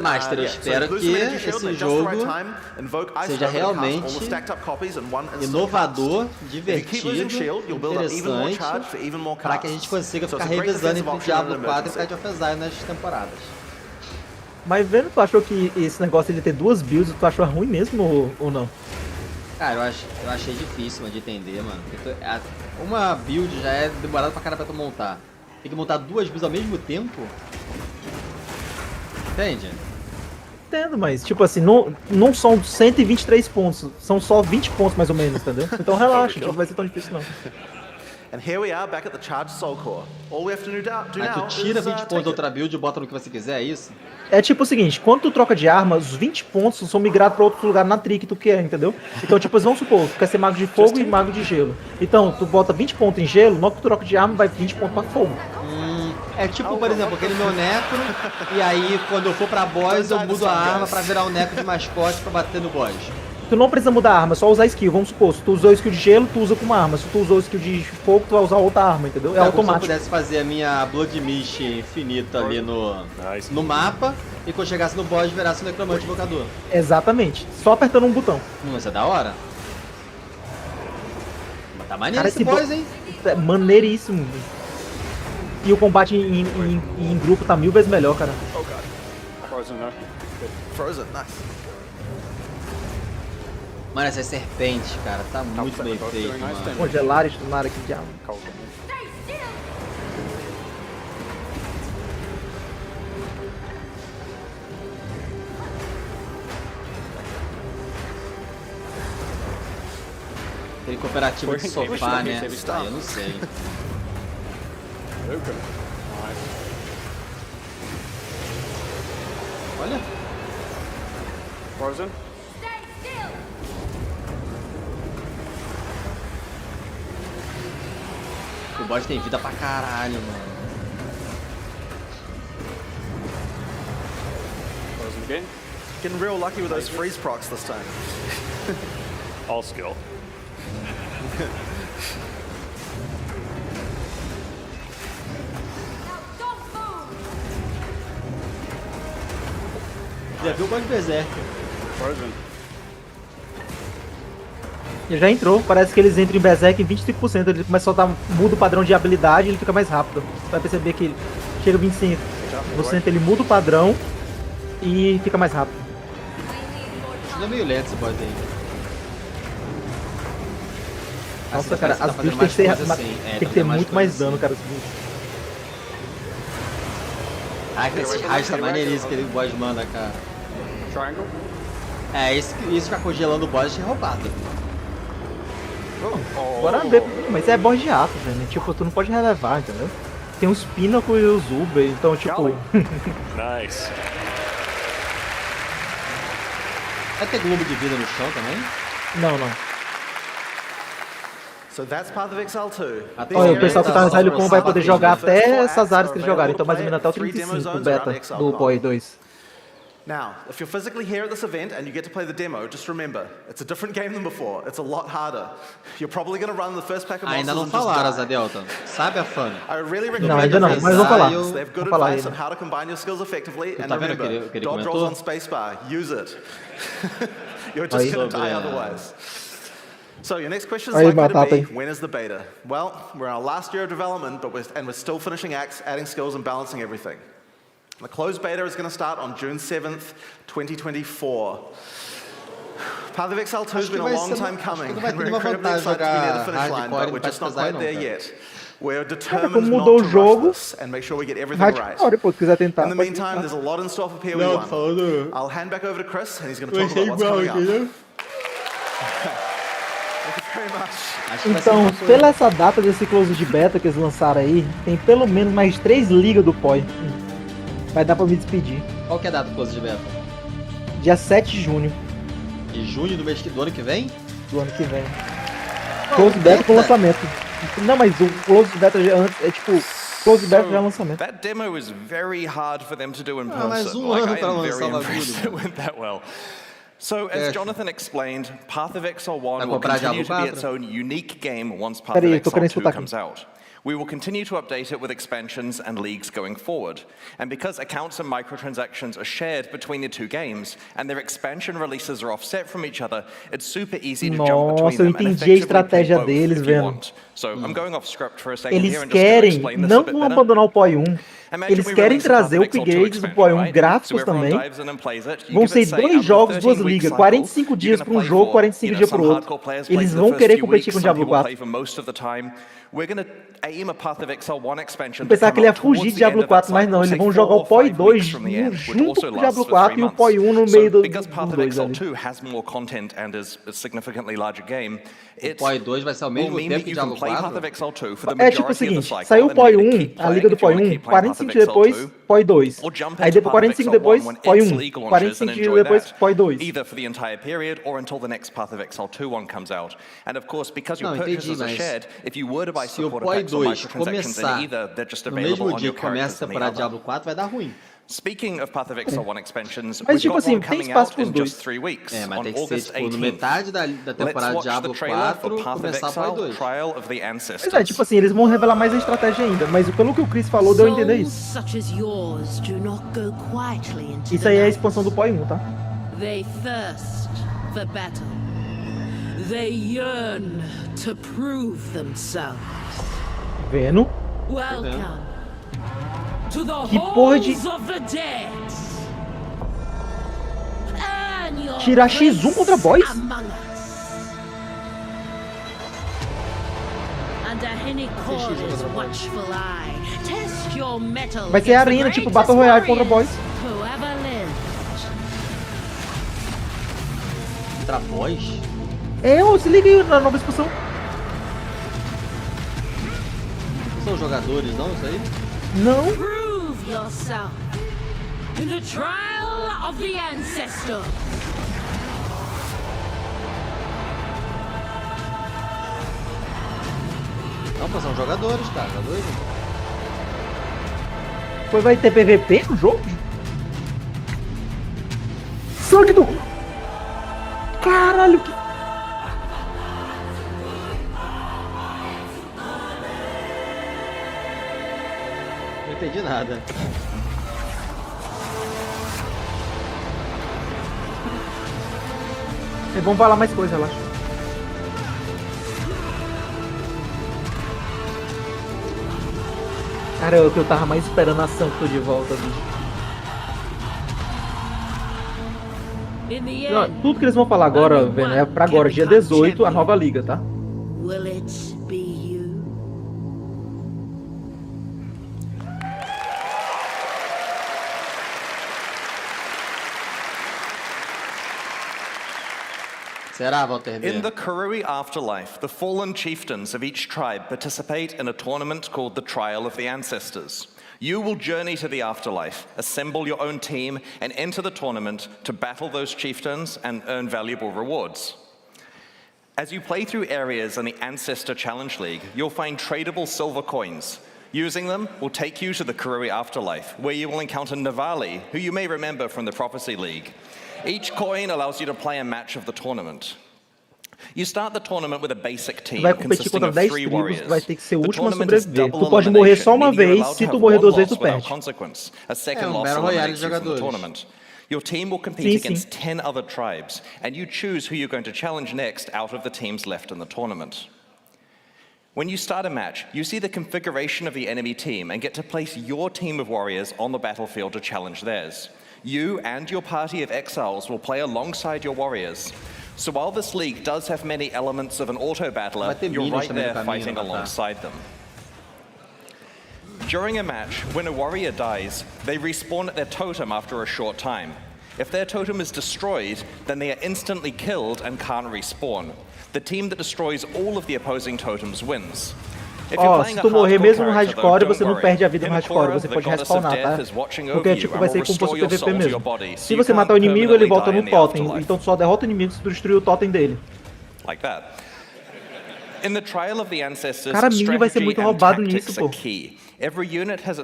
Master, eu espero que esse jogo seja realmente inovador, divertido, interessante, para que a gente consiga ficar revisando entre Diablo 4 e Path of Exile nas temporadas. Mas vendo, tu achou que esse negócio de ter 2 builds, tu achou ruim mesmo ou não? Cara, eu achei difícil de entender, mano. Uma build já é demorada pra caramba pra tu montar. Tem que montar 2 builds ao mesmo tempo? Entende? Entendo, mas tipo assim, não são 123 pontos, são só 20 pontos mais ou menos, entendeu? Então relaxa, não vai ser tão difícil não. And here we are back at the Charged Soul Core. All we have to do Aí tu now tira is 20 pontos da outra build e bota no que você quiser, é isso? É tipo o seguinte, quando tu troca de arma, os 20 pontos são migrados pra outro lugar na tri que tu quer, entendeu? Então, tipo, vamos supor, tu quer ser mago de fogo e mago de gelo. Então, tu bota 20 pontos em gelo, no que tu troca de arma, vai 20 pontos pra fogo. É tipo, por exemplo, aquele meu necro, e aí quando eu for pra boss, eu mudo a arma pra virar um necro de mascote pra bater no boss. Tu não precisa mudar a arma, é só usar skill. Vamos supor, se tu usou skill de gelo, tu usa com uma arma. Se tu usou skill de fogo, tu vai usar outra arma, entendeu? É automático. Se eu pudesse fazer a minha Blood Mist infinita ali no mapa, e quando chegasse no boss, virasse o necromante invocador. Exatamente, só apertando um botão. Mas é da hora. Mas tá maneiro esse boss, hein? É maneiríssimo. E o combate em grupo tá 1000 vezes melhor, cara. Oh god. Frozen, no? Frozen, nice. Mano, essas serpentes, cara, tá muito bem feito, mano. Congelar e stunar aqui, diabo. Aquele cooperativo de sofá, né? Ah, eu não sei. Olha. Frozen. O boss tem vida pra caralho, mano. Frozen again. Getting real lucky with those freeze procs this time. All skill. Já viu o boss Berserk? Frozen. Ele já entrou, parece que eles entram em Berserk em 25%, ele começa a soltar, muda o padrão de habilidade e ele fica mais rápido. Você vai perceber que ele chega a 25%, ele muda o padrão e fica mais rápido. Não é meio lento esse boss aí. Nossa, cara, as builds tem que ter muito mais dano, cara. Ai, que esse raio tá maneiríssimo que ele boss manda, cara. Triangle? É, isso ficar congelando o boss é roubado. Bora ver, mas é boss de ato, velho. Tipo, tu não pode relevar, entendeu? Tem os Pinnacle e os Uber, então tipo... Nice. Vai ter globo de vida no chão também? Não, não. So that's Path of Exile 2. Olha, o pessoal que tá no Exilecon vai poder jogar até essas áreas que eles jogaram, então mais ou menos até o 35 beta do APOIA-2. Now, if you're physically here at this event and you get to play the demo, just remember, it's a different game than before. It's a lot harder. You're probably going to run the first pack of monsters ainda não falaram, Zadelton. Sabe a fã? I really recommend não, ainda não, mas vou falar. They have good advice on how to combine your skills effectively, and remember, dodge rolls on spacebar. Use it. You're just going to die otherwise. So your next question is likely to be, when is the beta? Well, we're in our last year of development, but we're still finishing acts, adding skills and balancing everything. The closed beta is going to start on June 7th, 2024. Path of Exile 2 has been a long time coming, and we're incredibly excited to be near the finish line, but we're just not quite there yet. We're determined not to rush this and make sure we get everything right. In the meantime, there's a lot in store for POE1. I'll hand back over to Chris, and he's going to talk about what's coming up. Então, pela essa data desse close de beta que eles lançaram aí, tem pelo menos mais 3 ligas do POI. Vai dar pra me despedir. Qual que é a data do close de beta? Dia 7 de junho. De junho do ano que vem? Do ano que vem. Close beta com lançamento. Não, mas o close beta é tipo... Close beta já é lançamento. That demo is very hard for them to do in person. Mas ano pra lançar o bagulho. It went that well. So, as Jonathan explained, Path of Exile 1 will continue to be its own unique game once Path of Exile 2 comes out. We will continue to update it with expansions and leagues going forward. And because accounts and microtransactions are shared between the two games, and their expansion releases are offset from each other, it's super easy to jump between them and effectively play both if you want. Eles querem, não vão abandonar o POI 1, eles querem trazer upgrades do POI 1, gráficos também. Vão ser 2 jogos, 2 ligas, 45 dias para um jogo, 45 dias para o outro. Eles vão querer competir com o Diablo 4. Eu pensava que ele ia fugir de Diablo 4, mas não, eles vão jogar o POI 2 junto com o Diablo 4 e o POI 1 no meio dos dois ali. O POI 2 vai ser ao mesmo tempo que o Diablo 4? É tipo o seguinte, saiu o POI 1, a liga do POI 1, 45 dias depois, POI 2. Aí depois 45 depois, POI 1. 45 dias depois, POI 2. Não, entendi, mas se o POI 2 começar no mesmo dia que começa a temporada Diablo 4, vai dar ruim. Mas tipo assim, tem espaço para os dois. Mas tem que ser tipo, no metade da temporada Diablo 4, começar o POI 2. Mas é, tipo assim, eles vão revelar mais a estratégia ainda, mas pelo que o Chris falou, deu a entender isso. Isso aí é a expansão do POI 1, tá? They thirst for battle. They yearn to prove themselves. Vendo? Welcome to the Que porra de... Tirar X1 contra boys? Vai ser arena, tipo Battle Royale contra boys. Contra boys? Se liga aí na nova expansão. São jogadores, não? Isso aí? Não. Prove yourself in the trial of the ancestor. Não, pô, são jogadores, cara, tá doido? Depois vai ter PVP no jogo? Sangue do... Caralho, que... Não entendi nada. Vamos falar mais coisa, relaxa. Cara, é o que eu tava mais esperando a Santo de volta, bicho. Não, tudo que eles vão falar agora, velho, é pra agora, dia 18, a nova liga, tá? Will it be you? Será, Walter? In the Karui afterlife, the fallen chieftains of each tribe participate in a tournament called the Trial of the Ancestors. You will journey to the afterlife, assemble your own team, and enter the tournament to battle those chieftains and earn valuable rewards. As you play through areas in the Ancestor Challenge League, you'll find tradable silver coins. Using them will take you to the Karui afterlife, where you will encounter Navali, who you may remember from the Prophecy League. Each coin allows you to play a match of the tournament. You start the tournament with a basic team consisting of 3 warriors. Vai ter que ser o último a sobreviver. Tu pode morrer só uma vez, se tu morrer 2 vezes tu perde. A second loss eliminates you from the tournament. Your team will compete against 10 other tribes, and you choose who you're going to challenge next out of the teams left in the tournament. When you start a match, you see the configuration of the enemy team and get to place your team of warriors on the battlefield to challenge theirs. You and your party of exiles will play alongside your warriors. So while this league does have many elements of an auto-battler, you're right there fighting alongside them. During a match, when a warrior dies, they respawn at their totem after a short time. If their totem is destroyed, then they are instantly killed and can't respawn. The team that destroys all of the opposing totems wins. Se tu morrer mesmo no hardcore, você não perde a vida no hardcore, você pode respawnar, tá? Porque tipo, vai ser como se fosse PVP mesmo. Se você matar o inimigo, ele volta no totem, então tu só derrota o inimigo se tu destruir o totem dele. Cara, mini vai ser muito roubado nisso, pô.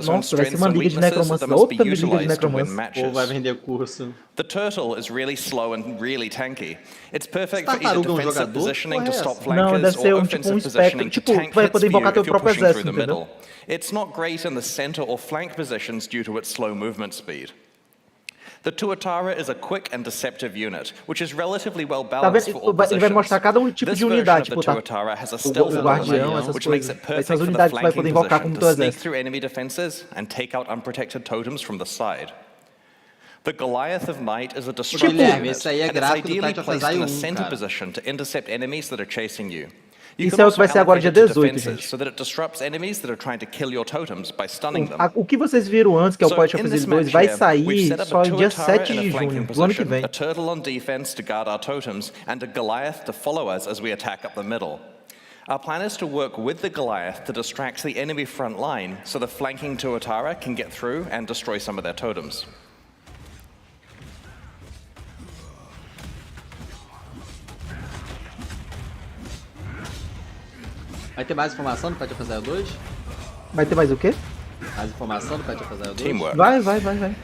Nossa, vai ser uma liga de necromancer, outra liga de necromancer. Ou vai vender curso. The turtle is really slow and really tanky. It's perfect for either defensive positioning to stop flankers or offensive positioning to tank hits for you if you're pushing through the middle. It's not great in the center or flank positions due to its slow movement speed. The Tuatara is a quick and deceptive unit, which is relatively well Tá balanced vendo? for all Ele vai mostrar positions. cada tipo This de version unidade, of the tipo, tá? Tuatara has a O stealth guardião, ability, essas which makes coisas. it perfect Essas for the unidades que vai flanking poder invocar position com o to teu sneak exército. through enemy defenses and take out unprotected totems from the side. The Goliath of Night is a destructive Guilherme, unit, esse aí é and it's gráfico do ideally Path of placed in a Exile 1, center cara. position to intercept enemies that are chasing you. You Isso can é o que also vai ser agora dia allocate it to 18, defenses gente. so that it disrupts enemies that are trying to kill your totems by stunning them. O que vocês viram antes, que é o Poet of Exile 2, vai sair só em dia 7 de junho, do ano que vem. A turtle on defense to guard our totems, and a Goliath to follow us as we attack up the middle. Our plan is to work with the Goliath to distract the enemy front line so the flanking Tuatara can get through and destroy some of their totems. Vai ter mais informação do Path of Exile 2? Vai ter mais o quê? Mais informação do Path of Exile 2? Teamwork. Vai.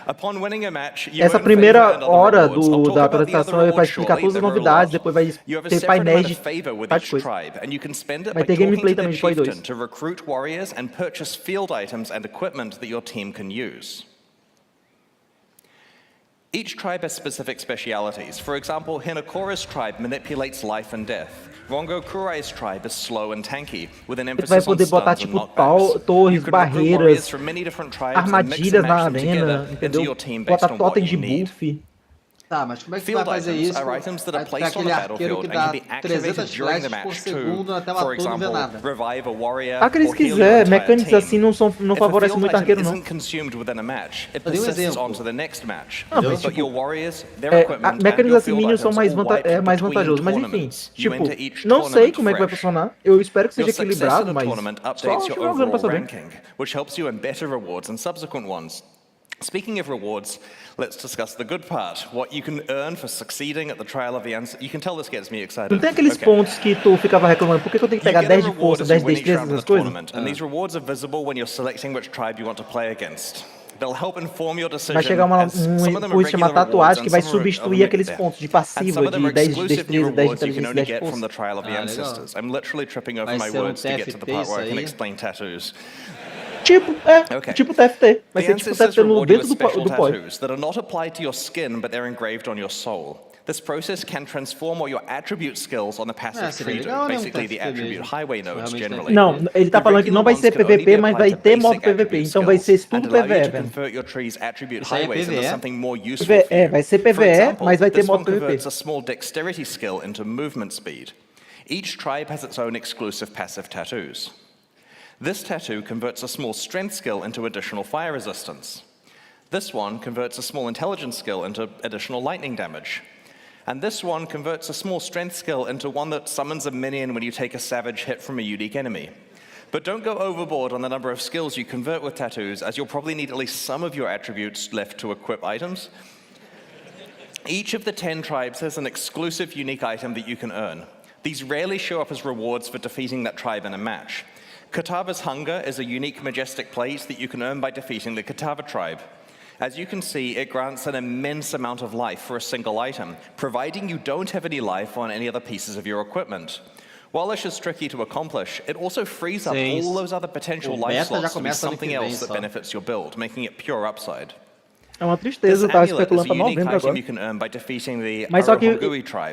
Upon winning a match, you Essa earn primeira favor and other hora rewards. I'll talk da about the other apresentação vai rewards explicar shortly, todas as there are a novidades, lot. depois vai You have a ter separate painéis amount de of favor with várias each coisas. tribe, and you can spend it Vai by ter talking gameplay to their também de PoE 2. chieftain to recruit warriors and purchase field items and equipment that your team can use. Each tribe has specific specialities. For example, Hinakora's tribe manipulates life and death. Rongo Kurai's tribe is slow and tanky, with an Vai emphasis on poder botar stuns and tipo knockbacks. torres, You can recruit warriors barreiras, from many different tribes and mix and armadilhas na match them arena, together into entendeu? your team based Botar on what totens de you need. buff. Tá, mas como é que tu vai Field fazer items isso? are items that Vai are ficar placed on the aquele arqueiro que battlefield and dá can be activated 300 during the flashes por match segundo na to, tela for toda, não vê example, nada. revive a warrior Acredite or se heal your quiser, entire mecânicas team. assim não If a favorecem field muito item arqueiro, não. isn't consumed within a match, it Eu dei um persists exemplo. on to the next match. Ah, mas, But tipo, your warriors, their equipment, and mecânicas your assim field minions são items mais, all wiped mais between vantajosos, mas enfim, tournaments. You tipo, enter each não sei tournament como é que vai fresh. funcionar, eu espero que seja Your success in equilibrado, a mas tournament só updates your jogando pra overall saber. ranking, which helps you in better rewards and subsequent ones. Speaking of rewards, let's discuss the good part. What you can earn for succeeding at the trial of the ancestors. You can tell this gets me excited. Não tem aqueles pontos que tu ficava reclamando, por que eu tenho que pegar 10 de força, 10 de destreza, essas coisas? And these rewards are visible when you're selecting which tribe you want to play against. They'll help inform your decision. Vai chegar coisa chamada tatuagem que vai substituir aqueles pontos de passiva de 10 de destreza, 10 de inteligência, 10 de força. I'm literally tripping over my words to get to the part where I can explain tattoos. Tipo TFT. Vai ser tipo TFT dentro do PoE. Tattoos that are not applied to your skin, but they're engraved on your soul. This process can transform all your attribute skills on the passive tree, basically the attribute highway nodes generally. Não, ele tá falando que não vai ser PVP, mas vai ter modo PVP, então vai ser tudo PVE, velho. Vai ser PVE, mas vai ter modo PVP. A small dexterity skill into movement speed. Each tribe has its own exclusive passive tattoos. This tattoo converts a small strength skill into additional fire resistance. This one converts a small intelligence skill into additional lightning damage. And this one converts a small strength skill into one that summons a minion when you take a savage hit from a unique enemy. But don't go overboard on the number of skills you convert with tattoos, as you'll probably need at least some of your attributes left to equip items. Each of the 10 tribes has an exclusive unique item that you can earn. These rarely show up as rewards for defeating that tribe in a match. Katava's Hunger is a unique majestic plate that you can earn by defeating the Katava tribe. As you can see, it grants an immense amount of life for a single item, providing you don't have any life on any other pieces of your equipment. While this is tricky to accomplish, it also frees up all those other potential life slots to be something else that benefits your build, making it pure upside. É uma tristeza, eu tava especulando pra novembro agora. Mas só que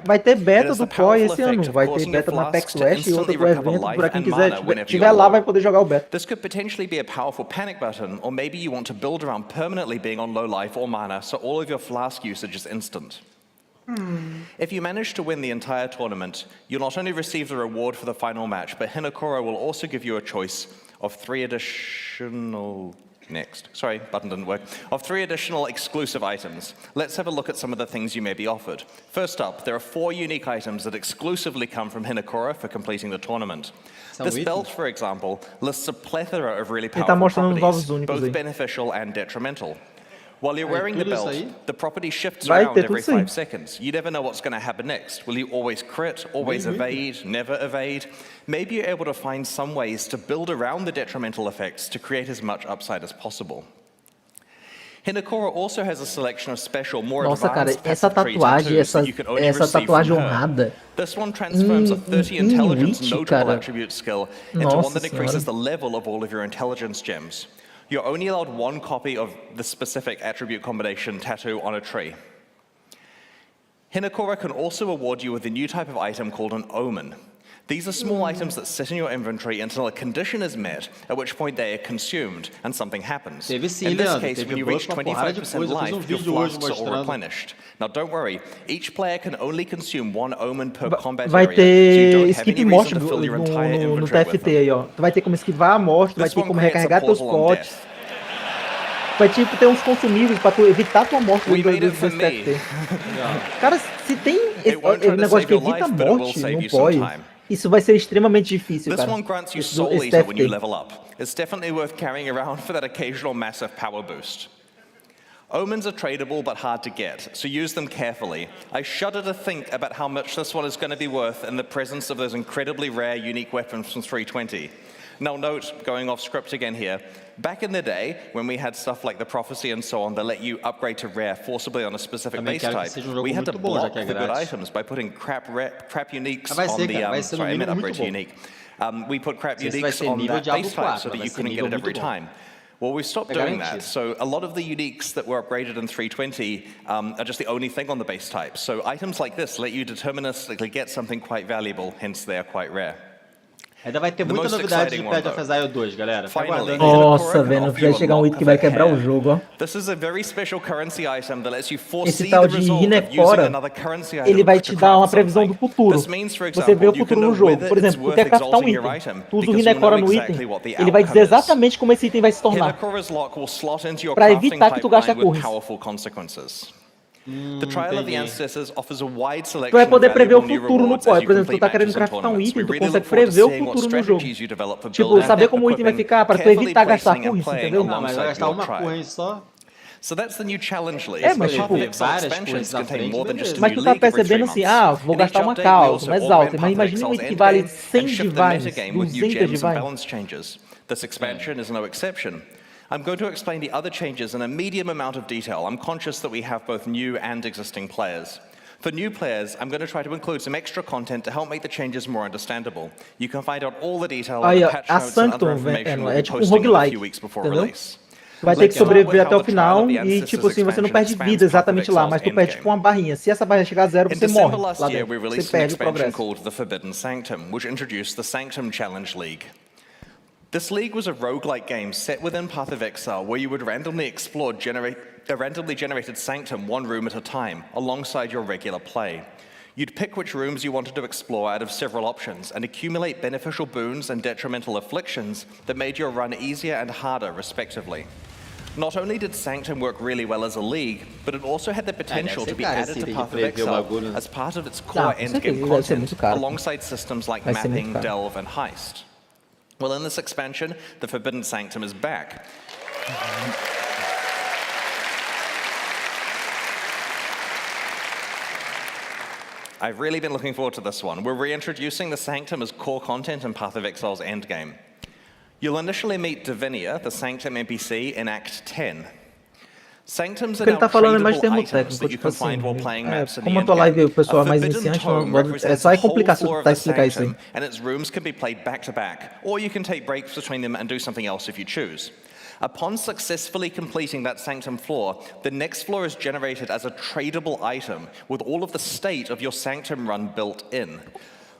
vai ter beta do PoE esse ano, vai ter beta na PAX West e outra pro evento, pra quem quiser tiver lá vai poder jogar o beta. This could potentially be a powerful panic button, or maybe you want to build around permanently being on low life or mana, so all of your flask usage is instant. If you manage to win the entire tournament, you'll not only receive the reward for the final match, but Hinokoro will also give you a choice of 3 additional... button didn't work. Of 3 additional exclusive items. Let's have a look at some of the things you may be offered. First up, there are 4 unique items that exclusively come from Hinokoro for completing the tournament. This belt, for example, lists a plethora of really powerful properties, both beneficial and detrimental. While you're wearing the belt, the property shifts around every 5 seconds. You never know what's going to happen next. Will you always crit, always evade, never evade? Maybe you're able to find some ways to build around the detrimental effects to create as much upside as possible. Hinokoro also has a selection of special, more advanced passive tree tattoos that you can only receive from her. This one transforms a 30 intelligence notable attribute skill into one that increases the level of all of your intelligence gems. You're only allowed one copy of the specific attribute combination tattoo on a tree. Hinekora can also award you with a new type of item called an omen. These are small items that sit in your inventory until a condition is met, at which point they are consumed and something happens. In this case, when you reach 25% life, your flasks are all replenished. Now don't worry, each player can only consume one omen per combat vai area, so you ter don't have skip any morte reason to fill your entire no inventory with TFT them. aí, ó. Tu vai ter como esquivar a morte, tu vai This ter one como creates a recarregar teus portal on potes. death. Vai tipo ter uns consumíveis pra tu evitar tua morte We do made it for me. TFT. Cara, se tem esse negócio que evita a morte no POI, isso vai ser extremamente difícil, This cara. one grants you Esse Soul Eater when you TFT. level up. It's definitely worth carrying around for that occasional massive power boost. Omens are tradable but hard to get, so use them carefully. I shudder to think about how much this one is going to be worth in the presence of those incredibly rare unique weapons from 320. Now note, going off script again here, back in the day, when we had stuff like the Prophecy and so on that let you upgrade to rare forcibly on a specific base type, we had to block the good items by putting crap uniques on the, sorry, I meant upgrade to unique. We put crap uniques on that base type so that you couldn't get it every time. Well, we stopped doing that, so a lot of the uniques that were upgraded in 320 are just the only thing on the base type. So items like this let you deterministically get something quite valuable, hence they are quite rare. Ainda vai ter muita novidade de Path of Exile 2, galera. Nossa, velho, vai chegar um item que vai quebrar o jogo, ó. Esse tal de Hinekora, ele vai te dar uma previsão do futuro. Você vê o futuro no jogo. Por exemplo, tu quer craftar um item, tu usa o Hinekora no item, ele vai dizer exatamente como esse item vai se tornar, para evitar que tu gaste a currency. The Trial of the Ancestors offers a wide Tu selection vai poder of prever o valuable new futuro no rewards POI. as you Por exemplo, tu complete tá querendo matches and craftar um tournaments. item, We tu really consegue look forward to prever o seeing what futuro no jogo. strategies you develop for Tipo, building saber and como o item vai equipping, ficar, para tu carefully evitar gastar placing and currency, playing entendeu? Não, mas vai alongside gastar your uma tribe. corrente só. So that's the new challenge list. É, mas Path tipo, of Exile expansions contain more than just a mas new tu tá league every 3 percebendo assim, months. vou In gastar each uma update, we causa also mais augment alta, mas Path of imagina um Exile's item que vale endgame 100 and shift the divines, metagame with new 200 gems and divines. balance changes. This expansion is no exception. I'm going to explain the other changes in a medium amount of detail. I'm conscious that we have both new and existing players. For new players, I'm going to try to include some extra content to help make the changes more understandable. You can find out all the detail in the patch notes and other information we'll be posting in a few weeks before release. Tu vai ter que sobreviver até o final e, tipo assim, você não perde vida exatamente lá, mas tu perde tipo uma barrinha. Se essa barrinha chegar a 0, você morre lá dentro. Você perde o progresso. Called the Forbidden Sanctum, which introduced the Sanctum Challenge League. This league was a roguelike game set within Path of Exile where you would randomly explore a randomly generated sanctum one room at a time, alongside your regular play. You'd pick which rooms you wanted to explore out of several options and accumulate beneficial boons and detrimental afflictions that made your run easier and harder, respectively. Not only did Sanctum work really well as a league, but it also had the potential to be added to Path of Exile as part of its core endgame content, alongside systems like mapping, delve, and heist. Well, in this expansion, the Forbidden Sanctum is back. I've really been looking forward to this one. We're reintroducing the Sanctum as core content in Path of Exile's endgame. You'll initially meet Divinia, the Sanctum NPC, in Act 10. Sanctums are now tradable items that you can find while playing maps in the endgame. A forbidden tome represents the whole floor of the Sanctum, and its rooms can be played back to back, or you can take breaks between them and do something else if you choose. Upon successfully completing that Sanctum floor, the next floor is generated as a tradable item with all of the state of your Sanctum run built in.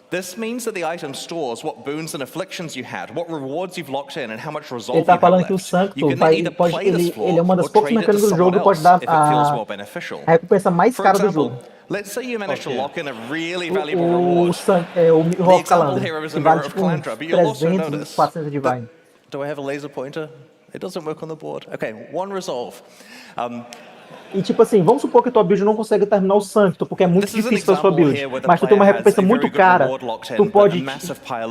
This means that the item stores what boons and afflictions you had, what rewards you've locked in, and how much resolve you have left. You can either play this floor or trade it to someone else if it feels more beneficial. For example, let's say you manage to lock in a really valuable reward. The example here is a Mirror of Calandra, but you'll also notice that, do I have a laser pointer? It doesn't work on the board. Okay, one resolve. E tipo assim, vamos supor que tua build não consegue terminar o Sanctum, porque é muito difícil pra sua build, mas tu tem uma recompensa muito cara, tu pode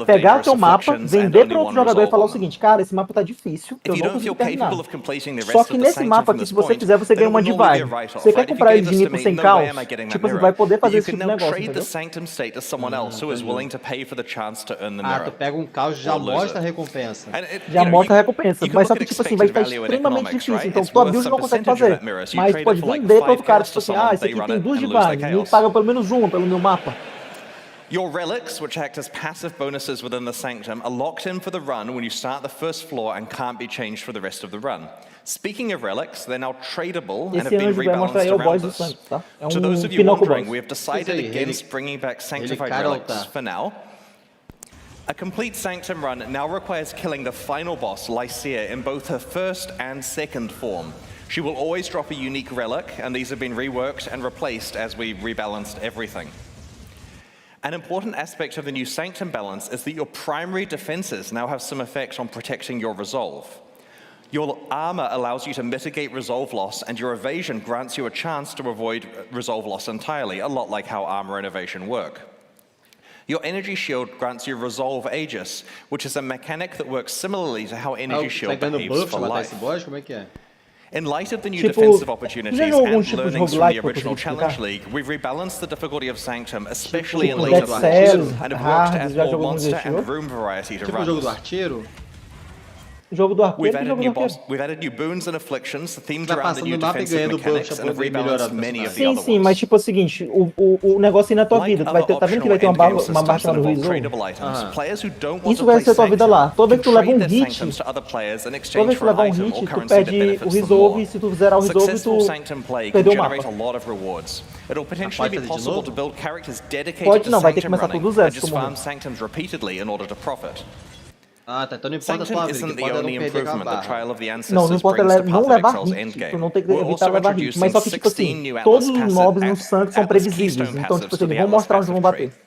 pegar o teu mapa, vender para outro jogador e falar o seguinte, cara, esse mapa tá difícil, eu não consigo terminar. Só que nesse mapa aqui, se você fizer, você ganha uma divine. Você quer comprar ele de mim por 100 caos? Tipo assim, vai poder fazer esse tipo de negócio, entendeu? Ah, tu pega um caos e já mostra a recompensa. Já mostra a recompensa, mas só que tipo assim, vai ficar extremamente difícil, então tua build não consegue fazer, mas pode vender para outro cara, tipo assim, esse aqui tem 2 divines, me paga pelo menos uma pelo meu mapa. Your relics, which act as passive bonuses within the Sanctum, are locked in for the run when you start the first floor and can't be changed for the rest of the run. Speaking of relics, they're now tradable and have been rebalanced around us. To those of you wondering, we have decided against bringing back Sanctified relics for now. A complete Sanctum run now requires killing the final boss, Lycia, in both her first and second form. She will always drop a unique relic, and these have been reworked and replaced as we rebalanced everything. An important aspect of the new Sanctum balance is that your primary defenses now have some effect on protecting your resolve. Your armor allows you to mitigate resolve loss, and your evasion grants you a chance to avoid resolve loss entirely, a lot like how armor and evasion work. Your energy shield grants you resolve Aegis, which is a mechanic that works similarly to how energy shield behaves for life. In light of the new defensive opportunities and learnings from the original Challenge League, we've rebalanced the difficulty of Sanctum, especially in later levels, and have worked to add more monster and room variety to runs. We've added new boons and afflictions themed around the new defensive mechanics and have rebalanced many of the other ones. Sim, mas tipo é o seguinte, o negócio aí na tua vida, tu vai ter, tá vendo que vai ter uma barra chamada Resolve? Isso vai ser tua vida lá. Toda vez que tu leva um hit, tu perde o Resolve, e se tu zerar o Resolve, tu perdeu o mapa. It'll potentially be possible to build characters dedicated Pode to não, vai ter que Sanctum começar tudo running do zero, and just farm Sanctums repeatedly in order to profit. Ah, tá, então não importa a tua vida, Sanctum que isn't the pode only não perder improvement aquela the barra. Trial of the Não, Ancestors não importa brings to não Path of levar Exile's hit, endgame. tu não tem que We're evitar also levar hit, introducing mas só que tipo 16 assim, new todos Atlas os mobs no passive sangue são Atlas previsíveis, Keystone então tipo passives assim, to eles the vão Atlas mostrar onde vão passive bater. tree.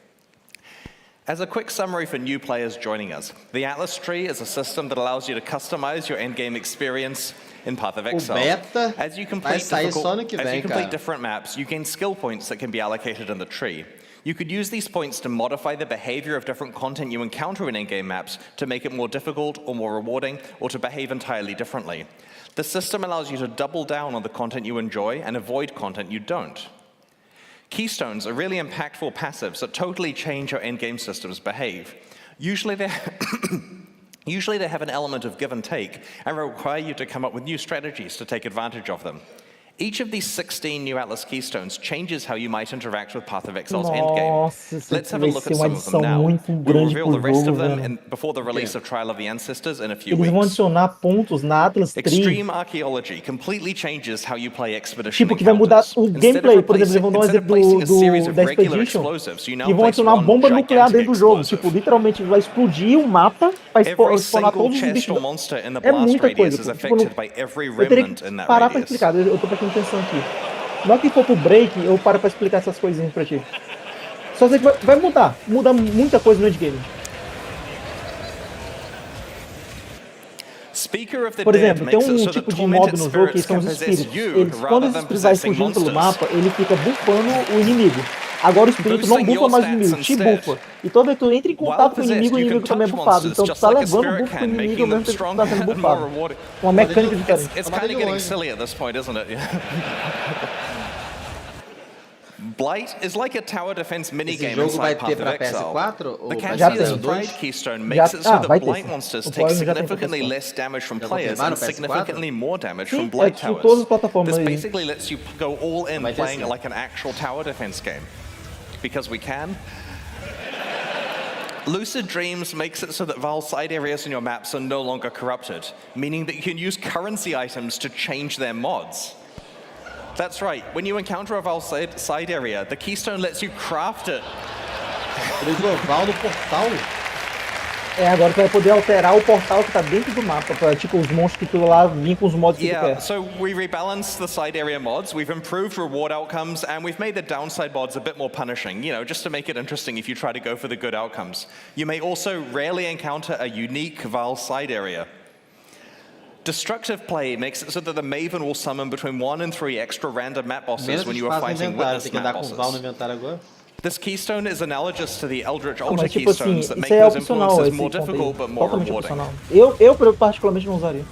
As a quick summary for new players joining us, the Atlas tree is a system that allows you to customize your endgame experience in Path of Exile. As you complete different maps, you gain skill points that can be allocated in the tree. You could use these points to modify the behavior of different content you encounter in in-game maps to make it more difficult or more rewarding, or to behave entirely differently. The system allows you to double down on the content you enjoy and avoid content you don't. Keystones are really impactful passives that totally change how in-game systems behave. Usually they have an element of give and take and require you to come up with new strategies to take advantage of them. Each of these 16 new Atlas Keystones changes how you might interact with Path of Exile's endgame. Let's have a look at some of them now. We'll reveal the rest of them before the release of Trial of the Ancestors in a few Eles vão weeks. adicionar pontos na Atlas Tree. Extreme Archaeology completely changes how you play Expedition Tipo, que vai mudar o gameplay, por exemplo, eles vão dar um exemplo da Expedition e vão adicionar bomba nuclear dentro do jogo. Tipo, literalmente vai explodir o mapa para spawnar todos os bichos. É muita coisa. Tipo, eu teria que parar pra explicar, eu tô prestando atenção aqui. Na hora que for pro break, eu paro pra explicar essas coisinhas pra ti. Só sei que vai mudar. Muda muita coisa no endgame. Por exemplo, tem um tipo de mob no jogo que são os espíritos. Quando os espíritos vai fugindo pelo mapa, ele fica bufando o inimigo. Agora o espírito não bufa mais o inimigo, te bufa. E toda vez que tu entra em contato com o inimigo também é bufado. Então tu tá levando o buff pro inimigo ao mesmo tempo que tu tá sendo bufado. Uma mecânica diferente. It's kind of getting silly at this point, isn't it? Blight is like a tower defense minigame inside Path of Exile. The Cassius Pride Keystone makes it so that Blight monsters take significantly less damage from players and significantly more damage from Blight towers. This basically lets you go all in playing like an actual tower defense game. Because we can. Lucid Dreams makes it so that Val's side areas in your maps are no longer corrupted, meaning that you can use currency items to change their mods. That's right, when you encounter a Val side area, the Keystone lets you craft it. É, agora tu vai poder alterar o portal que tá dentro do mapa, pra, tipo, os monstros que tu lá vir com os mods que tu quer. So we rebalanced the side area mods, we've improved reward outcomes, and we've made the downside mods a bit more punishing, you know, just to make it interesting if you try to go for the good outcomes. You may also rarely encounter a unique Val side area. Destructive play makes it so that the Maven will summon between 1 and 3 extra random map bosses when you are fighting witness map bosses. This keystone is analogous to the Eldritch Altar keystones that make those influences more difficult but more rewarding. Eu particularmente não usaria.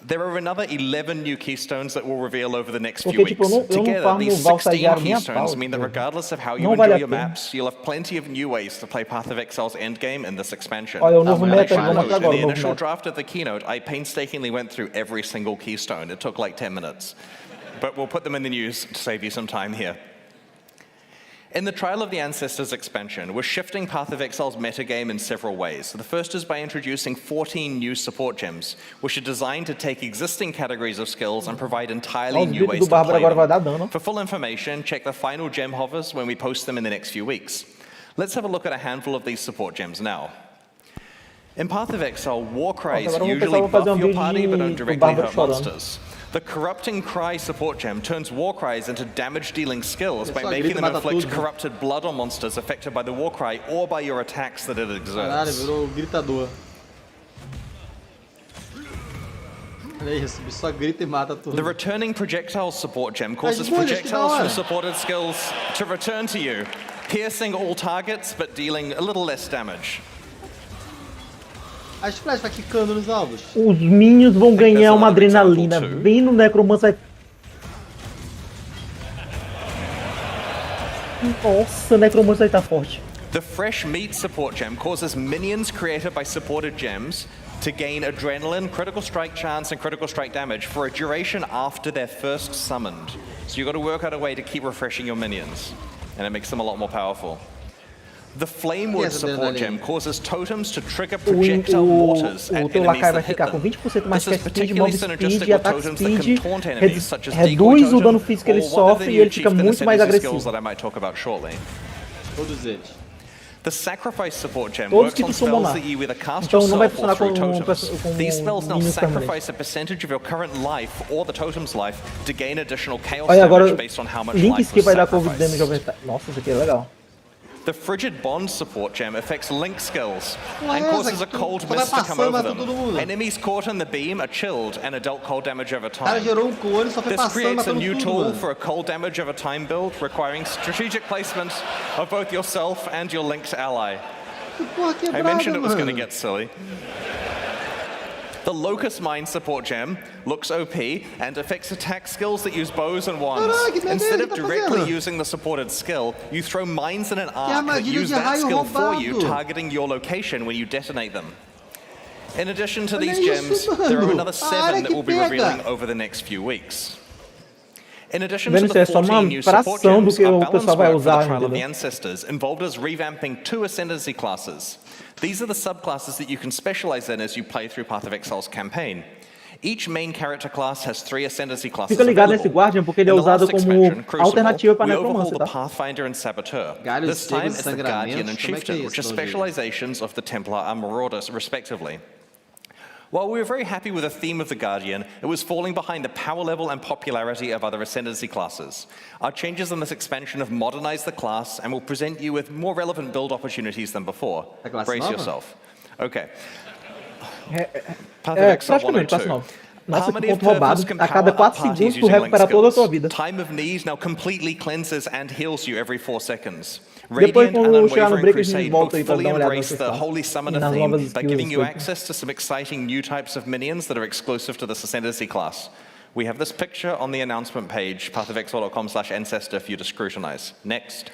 There are another 11 new keystones that we'll reveal over the next few weeks. Together, these 16 keystones mean that regardless of how you enjoy your maps, you'll have plenty of new ways to play Path of Exile's endgame in this expansion. In the initial draft of the keynote, I painstakingly went through every single keystone. It took like 10 minutes. But we'll put them in the news to save you some time here. In the Trial of the Ancestors expansion, we're shifting Path of Exile's metagame in several ways. The first is by introducing 14 new support gems, which are designed to take existing categories of skills and provide entirely new ways to play them. For full information, check the final gem hovers when we post them in the next few weeks. Let's have a look at a handful of these support gems now. In Path of Exile, war cries usually buff your party but don't directly hurt monsters. The Corrupting Cry support gem turns war cries into damage-dealing skills by making them inflict corrupted blood on monsters affected by the war cry or by your attacks that it exerts. Virou gritador. Olha isso, só grita e mata tudo. The Returning Projectiles support gem causes projectiles from supported skills to return to you, piercing all targets but dealing a little less damage. A Splash vai quicando nos alvos. Os minions vão ganhar uma adrenalina. Vem no Necromancer. Nossa, o Necromancer tá forte. The Fresh Meat support gem causes minions created by supported gems to gain adrenaline, critical strike chance, and critical strike damage for a duration after they're first summoned. So you've got to work out a way to keep refreshing your minions, and it makes them a lot more powerful. The Flamewood support gem causes totems to trigger projectile mortars at enemies that hit them. This is particularly synergistic with totems that can taunt enemies, such as Decoy Totem, or one of the new chieftain ascendancy skills that I might talk about shortly. Todos eles. The Sacrifice support gem works on spells that you either cast yourself or through totems. These spells now sacrifice a percentage of your current life or the totem's life to gain additional chaos damage based on how much life was sacrificed. Nossa, isso aqui é legal. The Frigid Bond support gem affects Link skills and causes a cold mist to come over them. Enemies caught in the beam are chilled and are dealt cold damage over time. This creates a new tool for a cold damage over time build requiring strategic placement of both yourself and your Link's ally. I mentioned it was going to get silly. The Locust Mine support gem looks OP and affects attack skills that use bows and wands. Instead of directly using the supported skill, you throw mines in an arc that use that skill for you, targeting your location when you detonate them. In addition to these gems, there are another 7 that we'll be revealing over the next few weeks. In addition to the 14 new support gems, our balance work for the Trial of the Ancestors involved us revamping 2 Ascendancy classes. These are the subclasses that you can specialize in as you play through Path of Exile's campaign. Each main character class has 3 Ascendancy classes available. Porque ele é usado como alternativa para we overhaul the Pathfinder and Saboteur. This time it's the Guardian and Chieftain, which are specializations of the Templar and Marauders, respectively. While we were very happy with the theme of the Guardian, it was falling behind the power level and popularity of other Ascendancy classes. Our changes in this expansion have modernized the class and will present you with more relevant build opportunities than before. Brace yourself. Okay. Path of Exile 1 and 2. Nossa, que ponto roubado. A cada 4 segundos tu recupera toda a tua vida. Time of Need now completely cleanses and heals you every 4 seconds. Depois, Radiant and quando chegar no Unwavering break, a gente Crusade volta both aí pra fully dar uma olhada embrace the Holy Summoner nas theme novas by skills giving you foi. access to some exciting new types of minions that are exclusive to this Ascendancy class. We have this picture on the announcement page, pathofexile.com/ancestor for you to scrutinize. Next.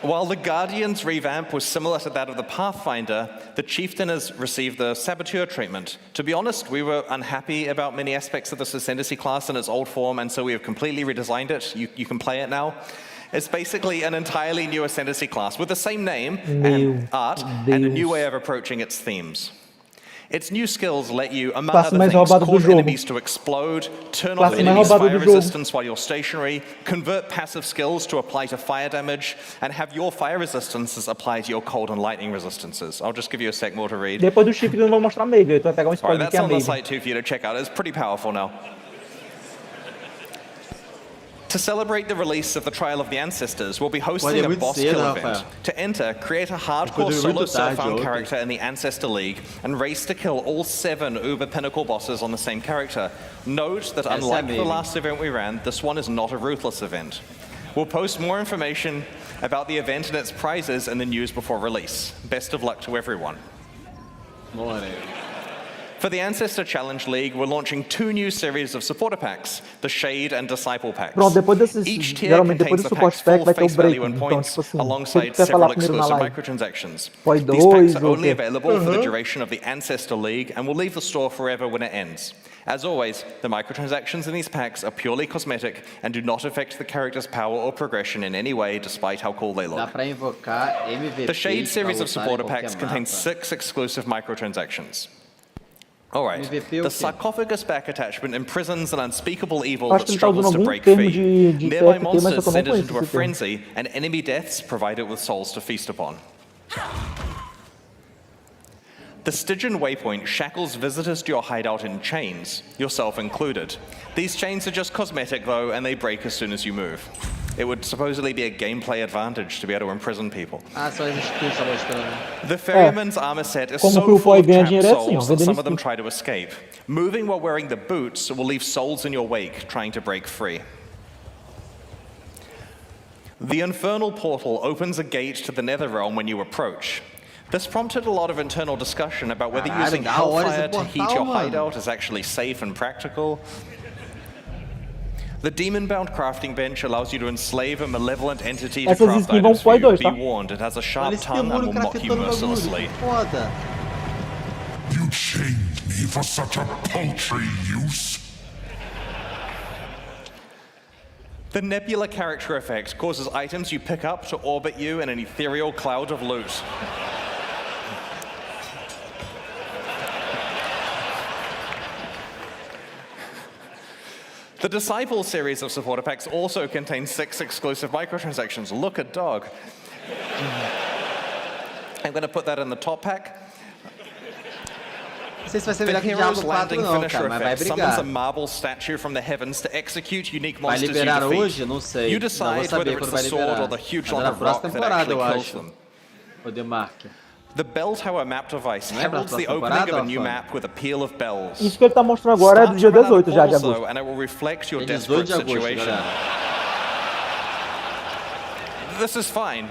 While the Guardian's revamp was similar to that of the Pathfinder, the Chieftain has received the Saboteur treatment. To be honest, we were unhappy about many aspects of this Ascendancy class in its old form, and so we have completely redesigned it. You can play it now. It's basically an entirely new Ascendancy class with the same name and art and a new way of approaching its themes. Its new skills let you, among other things, cause enemies to explode, turn off enemies' fire resistance while you're stationary, convert passive skills to apply to fire damage, and have your fire resistances apply to your cold and lightning resistances. I'll just give you a sec more to read. Depois do chip eu não vou mostrar Maven, tu vai pegar spoiler that's que é on the Maven. site too for you to check out. It's pretty powerful now. To celebrate the release of the Trial of the Ancestors, we'll be hosting a boss kill event. To enter, create a hardcore solo surf-arm character in the Ancestor League and race to kill all 7 Uber Pinnacle bosses on the same character. Note that unlike the last event we ran, this one is not a ruthless event. We'll post more information about the event and its prizes in the news before release. Best of luck to everyone. For the Ancestor Challenge League, we're launching 2 new series of supporter packs, the Shade and Disciple packs. Pronto, depois desses, Each tier geralmente contains depois do the suporte pack's pack full vai ter o face break. value and Então, points, tipo assim, alongside quer falar several primeiro na exclusive live. microtransactions. Poi These packs 2 are ou only quê? available for the duration of the Ancestor League and will leave the store forever when it ends. As always, the microtransactions in these packs are purely cosmetic and do not affect the character's power or progression in any way, despite how cool they Dá look. pra invocar MVPs The Shade series of pra supporter lutar em packs qualquer contains mapa. 6 exclusive microtransactions. Alright, MVP the sarcophagus back attachment imprisons an unspeakable evil Acho that que ele tá usando struggles to algum break termo free. de Nearby TFT, mas só monsters que eu não send it conheço into a esse termo. frenzy, and enemy deaths provide it with souls to feast upon. The Stygian waypoint shackles visitors to your hideout in chains, yourself included. These chains are just cosmetic though, and they break as soon as you move. It would supposedly be a gameplay advantage to be able to imprison people. Ah, só as skills tá mostrando. The Ferryman's armor set is Como so que o full Poi of ganha trapped dinheiro é assim, ó, souls that vendendo some of them skin. try to escape. Moving while wearing the boots will leave souls in your wake trying to break free. The Infernal Portal opens a gate to the Netherrealm when you approach. This prompted a lot of internal discussion about whether using Hellfire to heat your hideout is actually safe and practical. The Demon-bound crafting bench allows you to enslave a malevolent entity to Essas craft skins vão items pro for Poi you. 2, Be tá? warned, it has a sharp Olha esse tongue and demônio will mock you craftando bagulho. mercilessly. Foda. You chained me for such a paltry use. The Nebula character effect causes items you pick up to orbit you in an ethereal cloud of loot. The Disciple series of supporter packs also contains 6 exclusive microtransactions. Look at dog. I'm going to put that in the top pack. Não sei se vai ser The melhor que hero's Diablo 4 landing não, finisher cara, mas vai effect summons a brigar. marble statue from the heavens to execute unique Vai monsters you liberar defeat. hoje? Não sei. You Não vou decide saber whether quando it's vai the sword liberar. or the huge Mas lump na of rock próxima that temporada, actually eu kills acho. them. O Demarque. The Bell Tower map device Não é pra heralds the próxima opening of a temporada, new Rafa? map with a peal of bells. Isso que ele tá mostrando agora é do dia 18 já de agosto. And it will reflect your É 18 desperate de agosto, situation. galera. This is fine.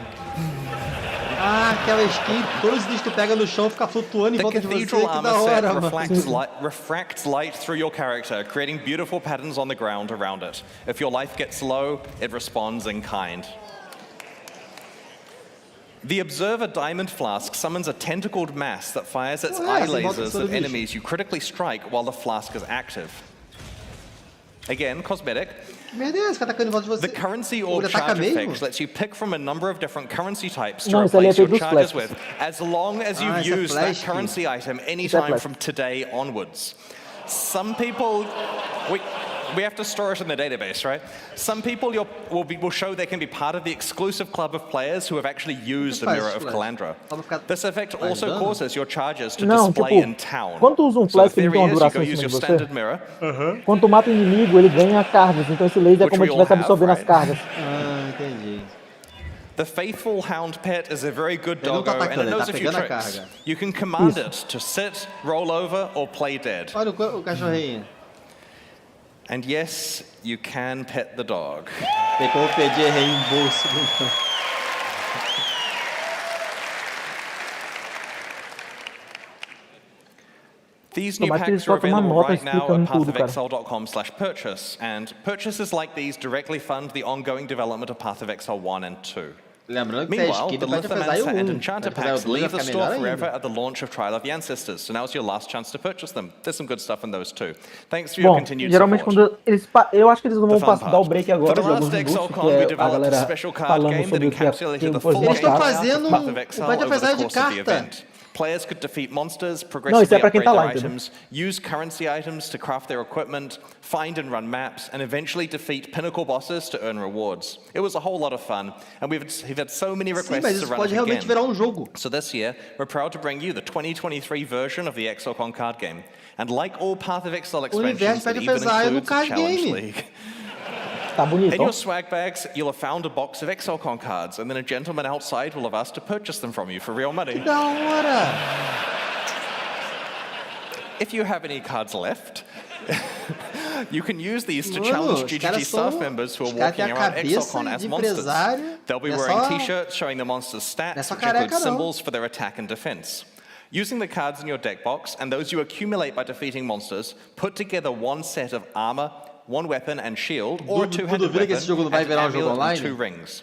Ah, aquela skin, todos os itens que tu pega no chão fica flutuando em The volta de você, cathedral que da armor set hora, mano. refracts light through your character, creating beautiful patterns on the ground around it. If your life gets low, it responds in kind. The Observer Diamond Flask summons a tentacled mass that fires its eye lasers at enemies you critically strike while the flask is active. Again, cosmetic. Merda é essa que tá atacando em volta de você? The currency Ele orb ataca charge mesmo? effect lets you pick from a number of different currency types to Não, isso ali é replace your feito dos charges flashes. with, as long as Ah, you've esse é used that flash. currency item Isso é anytime flash. from today onwards. Some people, we have to store it in the database, right? Some people will show they can be part of the exclusive club of players who have actually used the Mirror of Calandra. This effect also causes your charges to Não, display tipo, in town. quando tu usa um So the flash que ele theory tem uma is you duração go em use cima your de standard você, mirror. quando tu mata o inimigo, ele ganha cargas. Então esse laser é Which como we se all estivesse absorvendo have, as cargas. Ah, entendi. The Faithful Hound Pet is a very good Ele não tá doggo, and it atacando, ele knows tá a few pegando a tricks. carga. You can command Isso. it to sit, roll over, or play dead. Olha o cachorrinho. And yes, you can pet the dog. Tem como pedir reembolso. These new Tomara que eles packs are botem uma available nota right now explicando at tudo, cara. pathofexile.com/purchase, and purchases like these directly fund the ongoing development of Path of Exile 1 and 2. Lembrando que Meanwhile, skin the pode apesar Lithomancer and o 1. Enchanter Pode apesar packs o 2 vai leave the ficar store melhor forever ainda. at the launch of Trial of the Ancestors, so now's your last chance to purchase them. There's some good stuff in those too. Thanks for your Bom, continued geralmente support. quando eles... Eu acho que eles não vão The fun dar o break part. agora For de the alguns last minutos, Exilecon, we que é a developed a galera special card falando game that sobre o que encapsulated the depois full do Eles estão mercado. fazendo Path of Exile Pode over the apesar de course of the carta. event. Players could defeat monsters, Não, isso progressively é pra quem upgrade tá their lá, entendeu? items, use currency items to craft their equipment, find and run maps, and eventually defeat pinnacle bosses to earn rewards. It was a whole lot of fun, and we've had so many Sim, requests mas to isso run pode it realmente again. virar um jogo. So this year, we're proud to bring you the 2023 version of the Exilecon card game. And like all Path of Exile O universo expansions, it pode even apesar no includes a card challenge game. league. Tá bonito, In ó. your swag bags, you'll have found a box of Exilecon cards, and then a gentleman outside will have asked to purchase them from you for real money. Da hora. If you have any cards left, you can use these to Mano, challenge os GGG caras staff são- members who are os caras walking têm a around cabeça Exilcon as de monsters. empresário. They'll be Não é wearing só- t-shirts showing the monster's Não é stats, só which include careca, não. symbols for their attack and defense. Using the cards in your deck box and those you accumulate by defeating monsters, put together one set of armor, one weapon and shield, or a Tu two-handed duvida que weapon, esse jogo não vai and virar um jogo amulet and online? 2 rings.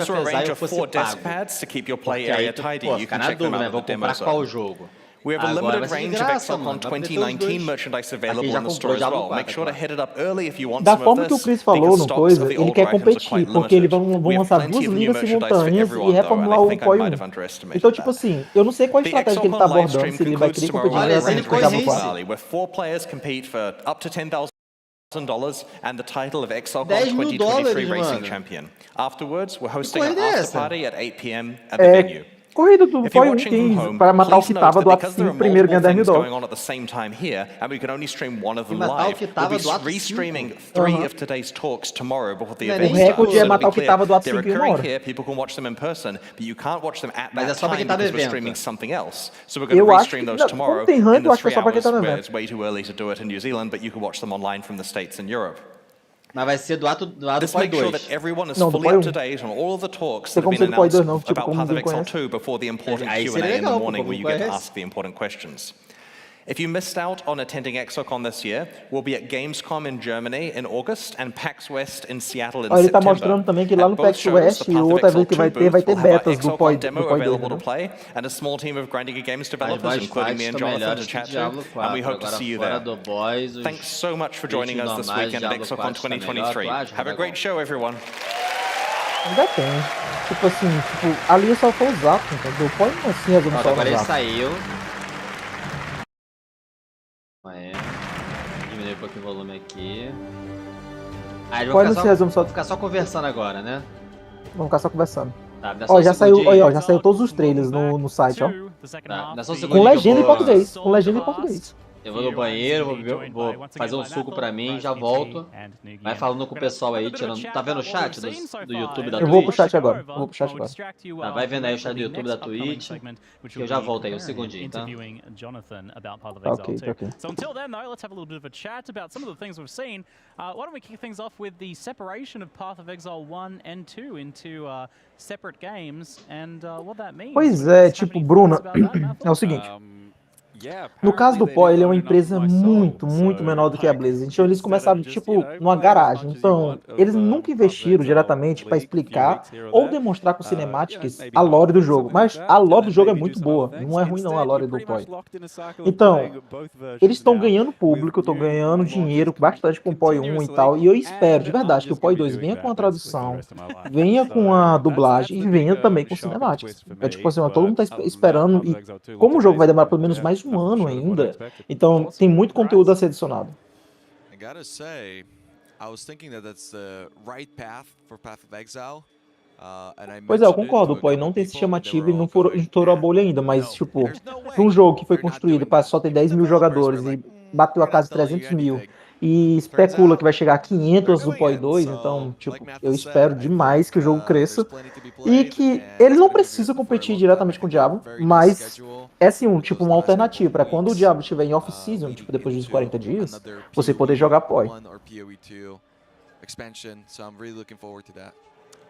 cafezar e eu fosse pago. Porque aí, pô, fica na dúvida, né? Vou comprar qual jogo? We have a limited range of Excilecon 2019 merchandise available in the store as well. Make sure to hit it up early if you want Da some of forma que o this, Chris falou because no stocks of coisa, the ele older quer items are competir, quite porque eles limited. vão lançar duas ligas simultâneas e reformular o POI 1. Então, tipo assim, eu não sei qual a estratégia que ele tá abordando, se ele vai querer competir diretamente com o Diablo 4. where 4 players compete for up to $10,000 and the title of Excilecon $10 mil, 2023 Racing mano. Champion. Afterwards, we're hosting an corrida é after essa? party at 8 p.m. at the venue. Corrida do If you're POI 1 watching from tem home, para matar o please que tava note do that ato because there 5, are primeiro ganha multiple $10 mil. things going on at the same time here, and we can only stream one of them matar o live, que we'll tava be do ato restreaming 5. 3 of today's talks tomorrow before the Não é event nem O recorde starts. é So to matar be o que clear, tava do ato they're 5 em uma occurring hora. here, people can watch them in person, but you can't watch them at Mas é that só pra time quem tá no because we're evento. streaming something else. So we're going Eu to acho restream que, those tomorrow como tem rank, in eu the acho que é 3 só pra quem hours tá no where evento. it's way too early to do it in New Zealand, but you can watch them online from the States and Europe. Mas vai ser do ato This POI makes sure 2. that everyone is Não, do fully POI up to 1. date on all of the talks Tem that have como been ser do POI 2 announced não, tipo, about como Path of ninguém Exile conhece. 2 before the important Aí Q&A seria in the legal, morning pô, where you como get to conhece. ask the important questions. If you missed out on attending Excilecon this year, we'll be at Gamescom in Germany in August and PAX West in Seattle in Ó, ele tá September. mostrando também que lá At no both PAX shows, West the e Path of outra vez Exile que 2 vai booth ter will have our betas do Excilecon POI demo 2, available to entendeu? play and a small team of Grinding Games As developers, boss including me fights and estão Jonathan, to melhores que chat to, Diablo 4. and we hope to Agora see you fora there. do boss, os Thanks so much for joining us this normais, weekend at Diablo Excilecon 4 está melhor, 2023. tu acha, Have a great show, everyone. Ainda tem. Tipo assim, tipo, ali é só foi o Zap, entendeu? POI não é assim, resumo Pronto, só agora no ele Zap. saiu. Diminuir um pouquinho o volume aqui. Aí eles POI vão não se resume só... ficar só conversando agora, né? Vamos ficar só conversando. Tá, dá só Ó, um já saiu, segundinho. ó, já saiu todos os trailers no site, ó. Tá, dá só um Com segundinho legenda que em português, com legenda em português. eu vou no banheiro, vou fazer um suco pra mim, já volto. Vai falando com o pessoal aí, tirando... Tá vendo o chat do YouTube e da Twitch? Eu vou pro chat agora, eu vou pro chat agora. Tá, vai vendo aí o chat do YouTube e da Twitch, que eu já volto aí, um segundinho, tá? Tá ok, tá ok. So until then, though, let's have a little bit of a chat about some of the things we've seen. Why don't we kick things off with the separation of Path of Exile 1 and 2 into separate games and what that means. Pois é, tipo, Bruna, é o seguinte. No caso do POI, ele é uma empresa muito menor do que a Blizzard. Então eles começaram, tipo, numa garagem. Então, eles nunca investiram diretamente para explicar ou demonstrar com cinemáticas a lore do jogo. Mas a lore do jogo é muito boa. Não é ruim não a lore do POI. Então, eles estão ganhando público, estão ganhando dinheiro bastante com o POI 1 e tal. E eu espero, de verdade, que o POI 2 venha com a tradução, venha com a dublagem e venha também com cinemáticas. É tipo assim, ó, todo mundo tá esperando. E como o jogo vai demorar pelo menos mais um ano ainda, então tem muito conteúdo a ser adicionado. I gotta say, I was thinking that that's the right path for Path of Exile. Pois é, eu concordo, o POI não tem esse chamativo e não estourou a bolha ainda, mas tipo, pra um jogo que foi construído para só ter 10 mil jogadores e bateu a casa de 300 mil e especula que vai chegar a 500 do POI 2, então, tipo, eu espero demais que o jogo cresça e que ele não precisa competir diretamente com o Diablo, mas é sim tipo uma alternativa para quando o Diablo estiver em off-season, tipo depois dos 40 dias, você poder jogar POI. Expansion, so I'm really looking forward to that.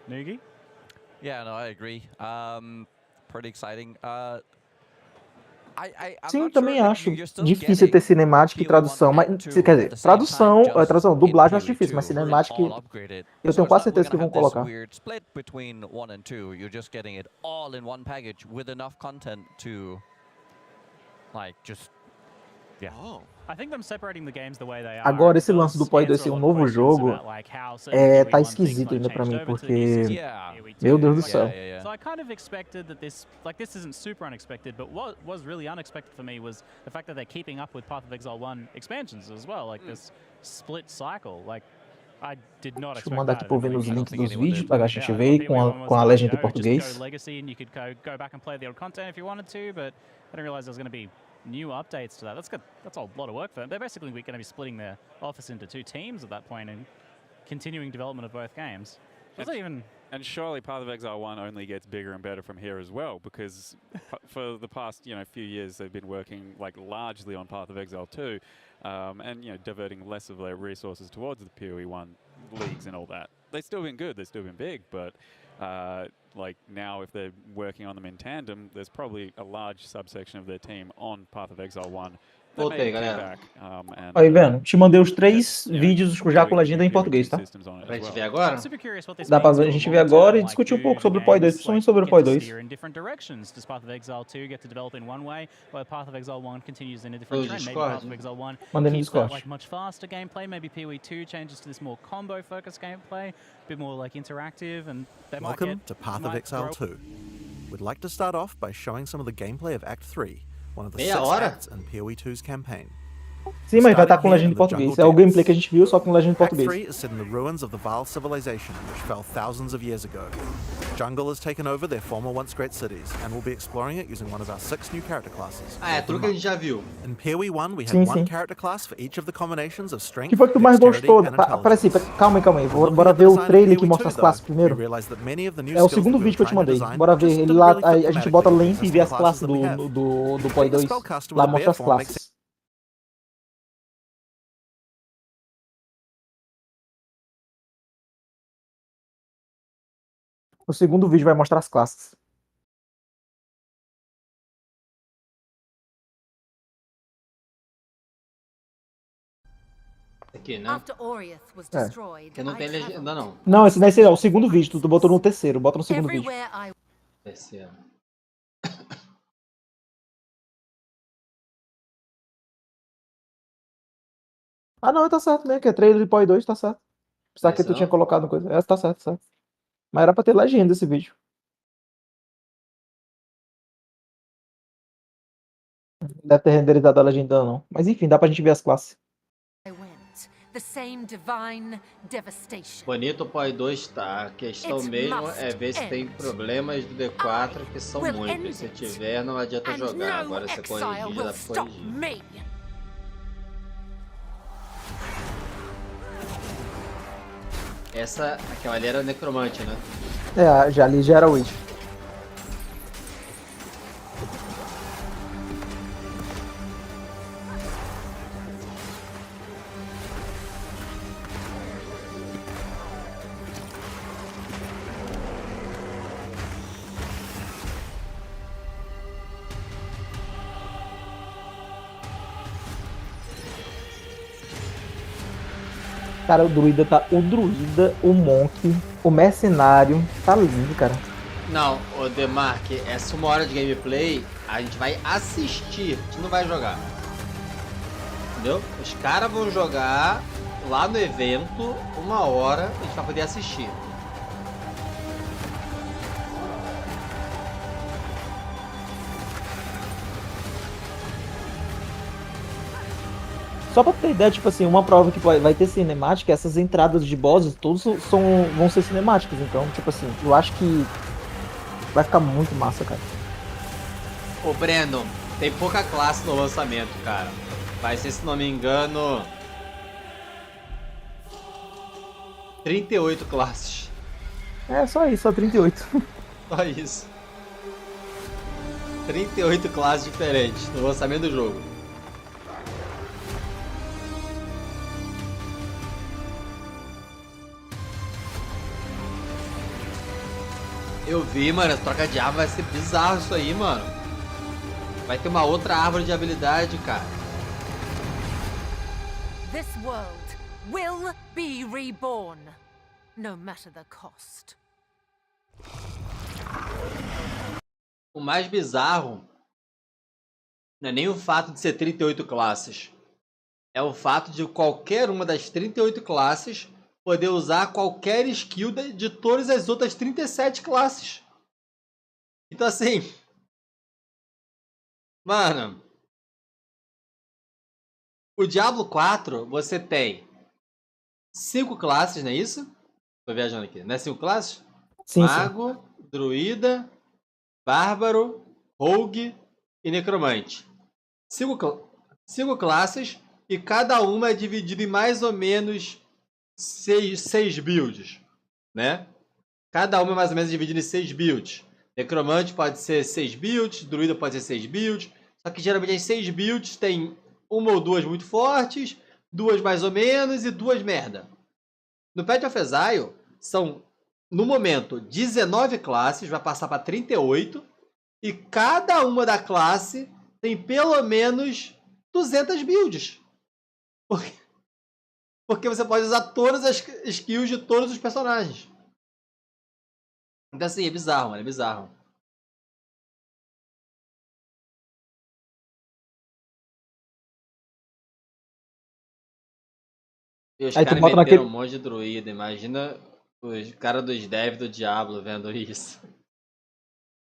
Nugi? Yeah, no, I agree. Pretty exciting. Sim, também acho difícil ter cinemática e tradução, mas quer dizer, tradução, dublagem eu acho difícil, mas cinemática eu tenho quase certeza que vão colocar. Agora, esse lance do POI 2 ser um novo jogo tá esquisito ainda pra mim, porque meu Deus do céu. So I kind of expected that this isn't super unexpected, but what was really unexpected for me was the fact that they're keeping up with Path of Exile 1 expansions as well, like this split cycle. Like I did not expect. Deixa eu mandar aqui pra ver nos links dos vídeos pra gente ver com a legenda em português. Legacy and you could go back and play the old content if you wanted to, but I didn't realize there was going to be new updates to that. That's good. That's a lot of work for them. They're basically going to be splitting their office into 2 teams at that point and continuing development of both games. And surely Path of Exile 1 only gets bigger and better from here as well, because for the past few years they've been working largely on Path of Exile 2, and diverting less of their resources towards the PoE 1 leagues and all that. They've still been good, they've still been big, but now if they're working on them in tandem, there's probably a large subsection of their team on Path of Exile 1 Voltei, galera. Aí, vendo? Te mandei os 3 vídeos já com legenda em português, tá? Pra gente ver agora? Dá pra a gente ver agora e discutir um pouco sobre o POI 2, principalmente sobre o POI 2. No Discord? Mandei no Discord. Welcome to Path of Exile 2. We'd like to start off by showing some of the gameplay of Act 3, one of the 6 acts in PoE 2's campaign. Sim, mas vai estar com legenda em português. É o gameplay que a gente viu, só com legenda em português. Act 3 is set in the ruins of the vile civilization which fell thousands of years ago. Jungle has taken over their former once great cities, and we'll be exploring it using one of our 6 new character classes. Ah, é tudo que a gente já viu. In PoE 1, we have one character class for each of the combinations of strength, que foi que tu mais gostou? Aparece aí, calma aí. Bora ver o trailer que mostra as classes primeiro. É o segundo vídeo que eu te mandei. Bora ver ele lá, a gente bota link e vê as classes do PoI 2. Lá mostra as classes. O segundo vídeo vai mostrar as classes. Aqui, né? Que não tem legenda, não. Não, esse daí é o segundo vídeo. Tu botou no terceiro. Bota no segundo vídeo. Terceiro. Ah, não, tá certo, né? Que é trailer de PoI 2, tá certo. Pensava que tu tinha colocado coisa. Essa tá certo, certo. Mas era pra ter legenda esse vídeo. Não deve ter renderizado a legenda, não. Mas enfim, dá pra gente ver as classes. Bonito o PoI 2 tá. A questão mesmo é ver se tem problemas do D4, que são muitos. Se tiver, não adianta jogar. Agora você corrigir, já dá pra corrigir. Aquela ali era necromante, né? É, já ali já era Witch. Cara, o druida, o monk, o mercenário, tá lindo, cara. Não, o Demarque, essa 1 hora de gameplay, a gente vai assistir, a gente não vai jogar. Entendeu? Os caras vão jogar lá no evento, 1 hora, a gente vai poder assistir. Só pra ter ideia, tipo assim, uma prova que vai ter cinemática, essas entradas de bosses, todos vão ser cinemáticas. Então, tipo assim, eu acho que vai ficar muito massa, cara. Ô, Breno, tem pouca classe no lançamento, cara. Vai ser, se não me engano, 38 classes. É, só isso, só 38. Só isso. 38 classes diferentes no lançamento do jogo. Eu vi, mano, a troca de árvore vai ser bizarro isso aí, mano. Vai ter uma outra árvore de habilidade, cara. This world will be reborn, no matter the cost. O mais bizarro não é nem o fato de ser 38 classes. É o fato de qualquer uma das 38 classes poder usar qualquer skill de todas as outras 37 classes. Então assim... Mano... O Diablo 4, você tem 5 classes, não é isso? Tô viajando aqui. Não é 5 classes? Sim, Mago, sim. Druida, Bárbaro, Rogue e Necromante. 5 classes e cada uma é dividida em mais ou menos 6 builds, né? Cada uma é mais ou menos dividida em 6 builds. Necromante pode ser 6 builds, Druida pode ser 6 builds, só que geralmente as 6 builds tem 1 ou 2 muito fortes, 2 mais ou menos e 2 merda. No Path of Exile são, no momento, 19 classes, vai passar para 38, e cada uma da classe tem pelo menos 200 builds. Porque você pode usar todas as skills de todos os personagens. Então assim, é bizarro, mano, é bizarro. E os caras meteram um monte de druida. Imagina os caras dos devs do Diablo vendo isso.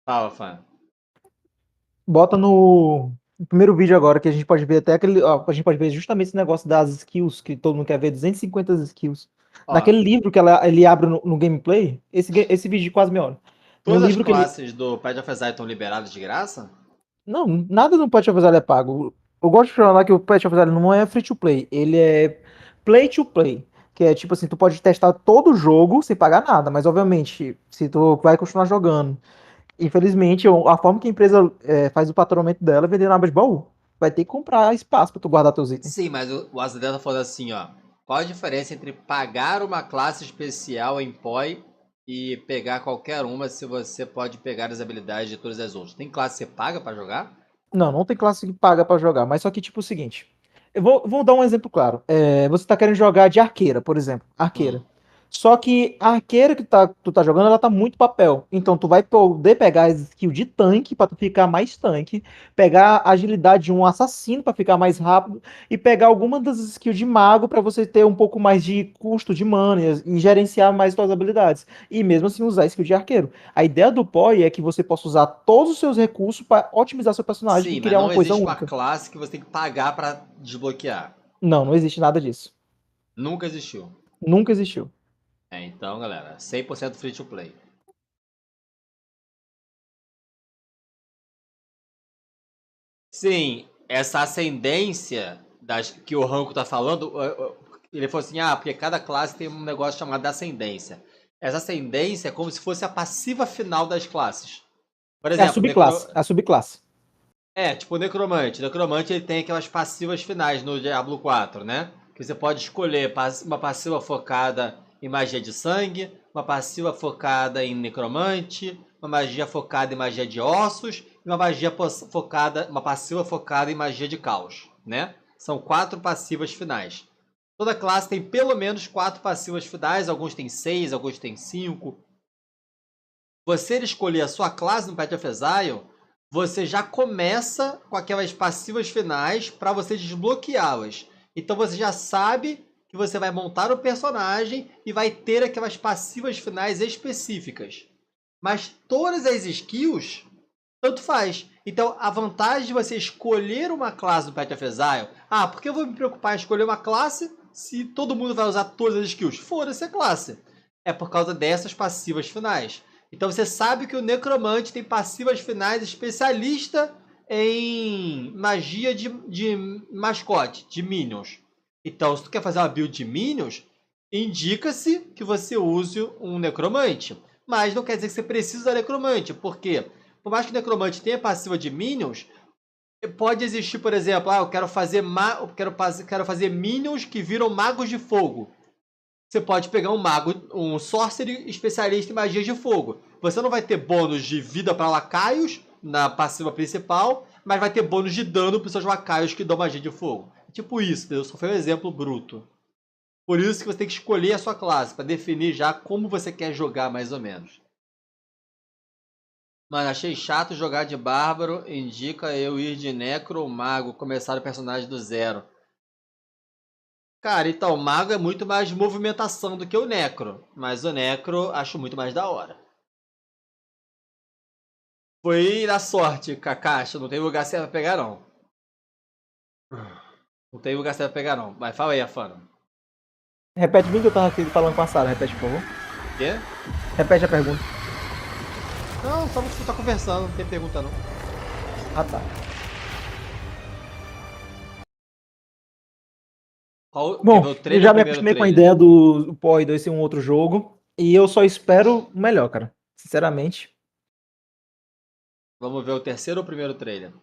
Fala, fã. Bota no primeiro vídeo agora, que a gente pode ver até aquele. Ó, a gente pode ver justamente esse negócio das skills, que todo mundo quer ver, 250 skills. Ó, naquele livro que ele abre no gameplay, esse vídeo de quase meia hora. Todas as classes do Path of Exile estão liberadas de graça? Não, nada no Path of Exile é pago. Eu gosto de falar que o Path of Exile não é free to play, ele é play to play. Que é tipo assim, tu pode testar todo o jogo sem pagar nada, mas obviamente, se tu vai continuar jogando, infelizmente, a forma que a empresa faz o faturamento dela é vender na aba de baú. Vai ter que comprar espaço pra tu guardar teus itens. Sim, mas o Azadel tá falando assim, ó. Qual a diferença entre pagar uma classe especial em POI e pegar qualquer uma se você pode pegar as habilidades de todas as outras? Tem classe que você paga pra jogar? Não, não tem classe que paga pra jogar, mas só que tipo o seguinte. Eu vou dar um exemplo claro. Você tá querendo jogar de arqueira, por exemplo. Arqueira. Só que a arqueira que tu tá jogando, ela tá muito papel. Então tu vai poder pegar as skills de tanque pra tu ficar mais tanque, pegar a agilidade de um assassino pra ficar mais rápido, e pegar alguma das skills de mago pra você ter um pouco mais de custo de mana e gerenciar mais suas habilidades. E mesmo assim usar skill de arqueiro. A ideia do POI é que você possa usar todos os seus recursos pra otimizar seu personagem e criar uma coisa única. Não existe uma classe que você tem que pagar pra desbloquear. Não existe nada disso. Nunca existiu. Nunca existiu. Então, galera, 100% free to play. Sim, essa ascendência que o Ranco tá falando, ele falou assim, porque cada classe tem um negócio chamado ascendência. Essa ascendência é como se fosse a passiva final das classes. Por exemplo, a subclasse. Tipo o Necromante. O Necromante ele tem aquelas passivas finais no Diablo 4, né? Que você pode escolher uma passiva focada em magia de sangue, uma passiva focada em necromante, uma magia focada em magia de ossos e uma passiva focada em magia de caos, né? São 4 passivas finais. Toda classe tem pelo menos 4 passivas finais, alguns têm 6, alguns têm 5. Você escolher a sua classe no Path of Exile, você já começa com aquelas passivas finais para você desbloqueá-las. Então você já sabe que você vai montar o personagem e vai ter aquelas passivas finais específicas. Mas todas as skills, tanto faz. Então, a vantagem de você escolher uma classe do Path of Exile... por que eu vou me preocupar em escolher uma classe se todo mundo vai usar todas as skills? Foda-se a classe. É por causa dessas passivas finais. Então, você sabe que o Necromante tem passivas finais especialista em magia de mascote, de minions. Então, se tu quer fazer uma build de minions, indica-se que você use um necromante. Mas não quer dizer que você precisa da necromante. Por quê? Por mais que o necromante tenha passiva de minions, pode existir, por exemplo, eu quero fazer minions que viram magos de fogo. Você pode pegar um sorcerer especialista em magia de fogo. Você não vai ter bônus de vida para lacaios na passiva principal, mas vai ter bônus de dano para os seus lacaios que dão magia de fogo. Tipo isso, entendeu? Só foi um exemplo bruto. Por isso que você tem que escolher a sua classe, para definir já como você quer jogar, mais ou menos. Mano, achei chato jogar de bárbaro, indica eu ir de necro ou mago, começar o personagem do zero. Cara, então, o mago é muito mais de movimentação do que o necro, mas o necro acho muito mais da hora. Foi na sorte, Kakashi, não tem lugar certo pra pegar, não. Não tem lugar certo pra pegar, não. Mas fala aí, Afano. Repete bem que eu tava aqui falando com a Sara. Repete, por favor. Quê? Repete a pergunta. Não, só você tá conversando. Não tem pergunta, não. Ah, tá. Bom, eu já me acostumei com a ideia do POI-2 ser um outro jogo. E eu só espero o melhor, cara. Sinceramente. Vamos ver o terceiro ou o primeiro trailer?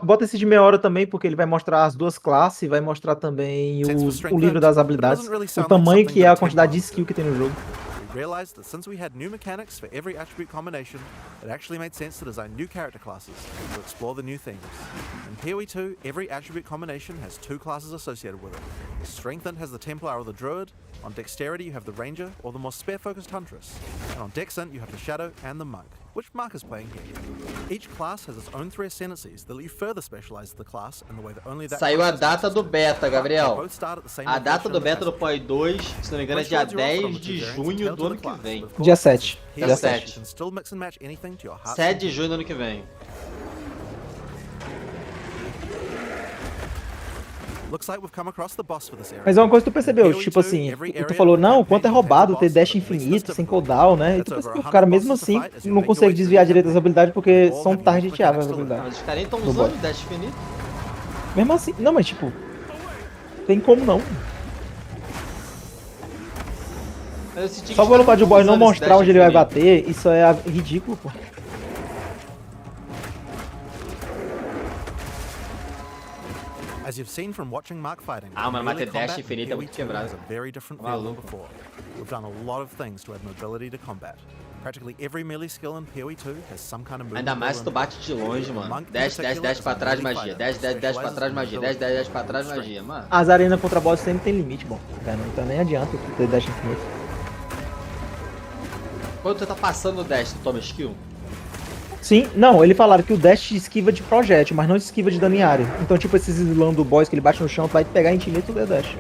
Bota esse de meia hora também, porque ele vai mostrar as duas classes e vai mostrar também o livro das habilidades, o tamanho que é a quantidade de skill que tem no jogo. realized that since we had new mechanics for every attribute combination, it actually made sense to design new character classes to explore the new themes. In PoE 2, every attribute combination has 2 classes associated with it. Strengthened has the Templar or the Druid, on Dexterity you have the Ranger or the more spare-focused Huntress, and on Dexint you have the Shadow and the Monk, which Mark is playing here. Each class has its own 3 ascendancies that let you further specialize the class in the way that only that. Saiu a data do beta, Gabriel. A data do beta do PoE 2, se não me engano, é dia 10 de junho do ano que vem. Dia 7. Dia 7. 7 de junho do ano que vem. Mas é uma coisa que tu percebeu, tipo assim, tu falou, não, quanto é roubado ter dash infinito, sem cooldown, né? E tu percebeu que o cara mesmo assim não consegue desviar direito das habilidades porque são targeteáveis as habilidades. Mas os caras nem estão usando dash infinito. Mesmo assim, não, mas tipo, tem como não. Só pelo fato de o boss não mostrar onde ele vai bater, isso é ridículo, pô. Ah, mas bater dash infinito é muito quebrado. Maluco. We've done a lot of things to add mobility to combat. Practically every melee skill in PoE 2 has some kind of movement. Ainda mais se tu bate de longe, mano. Dash pra trás, magia. Dash pra trás, magia. Dash pra trás, magia, mano. As arenas contra boss sempre tem limite, bom. Cara, então nem adianta tu ter dash infinito. Quando tu tá passando o dash, tu toma skill? Sim, não, ele falaram que o dash esquiva de projétil, mas não esquiva de dano em área. Então, tipo, esses slams do boss que ele bate no chão, tu vai pegar infinito do dash.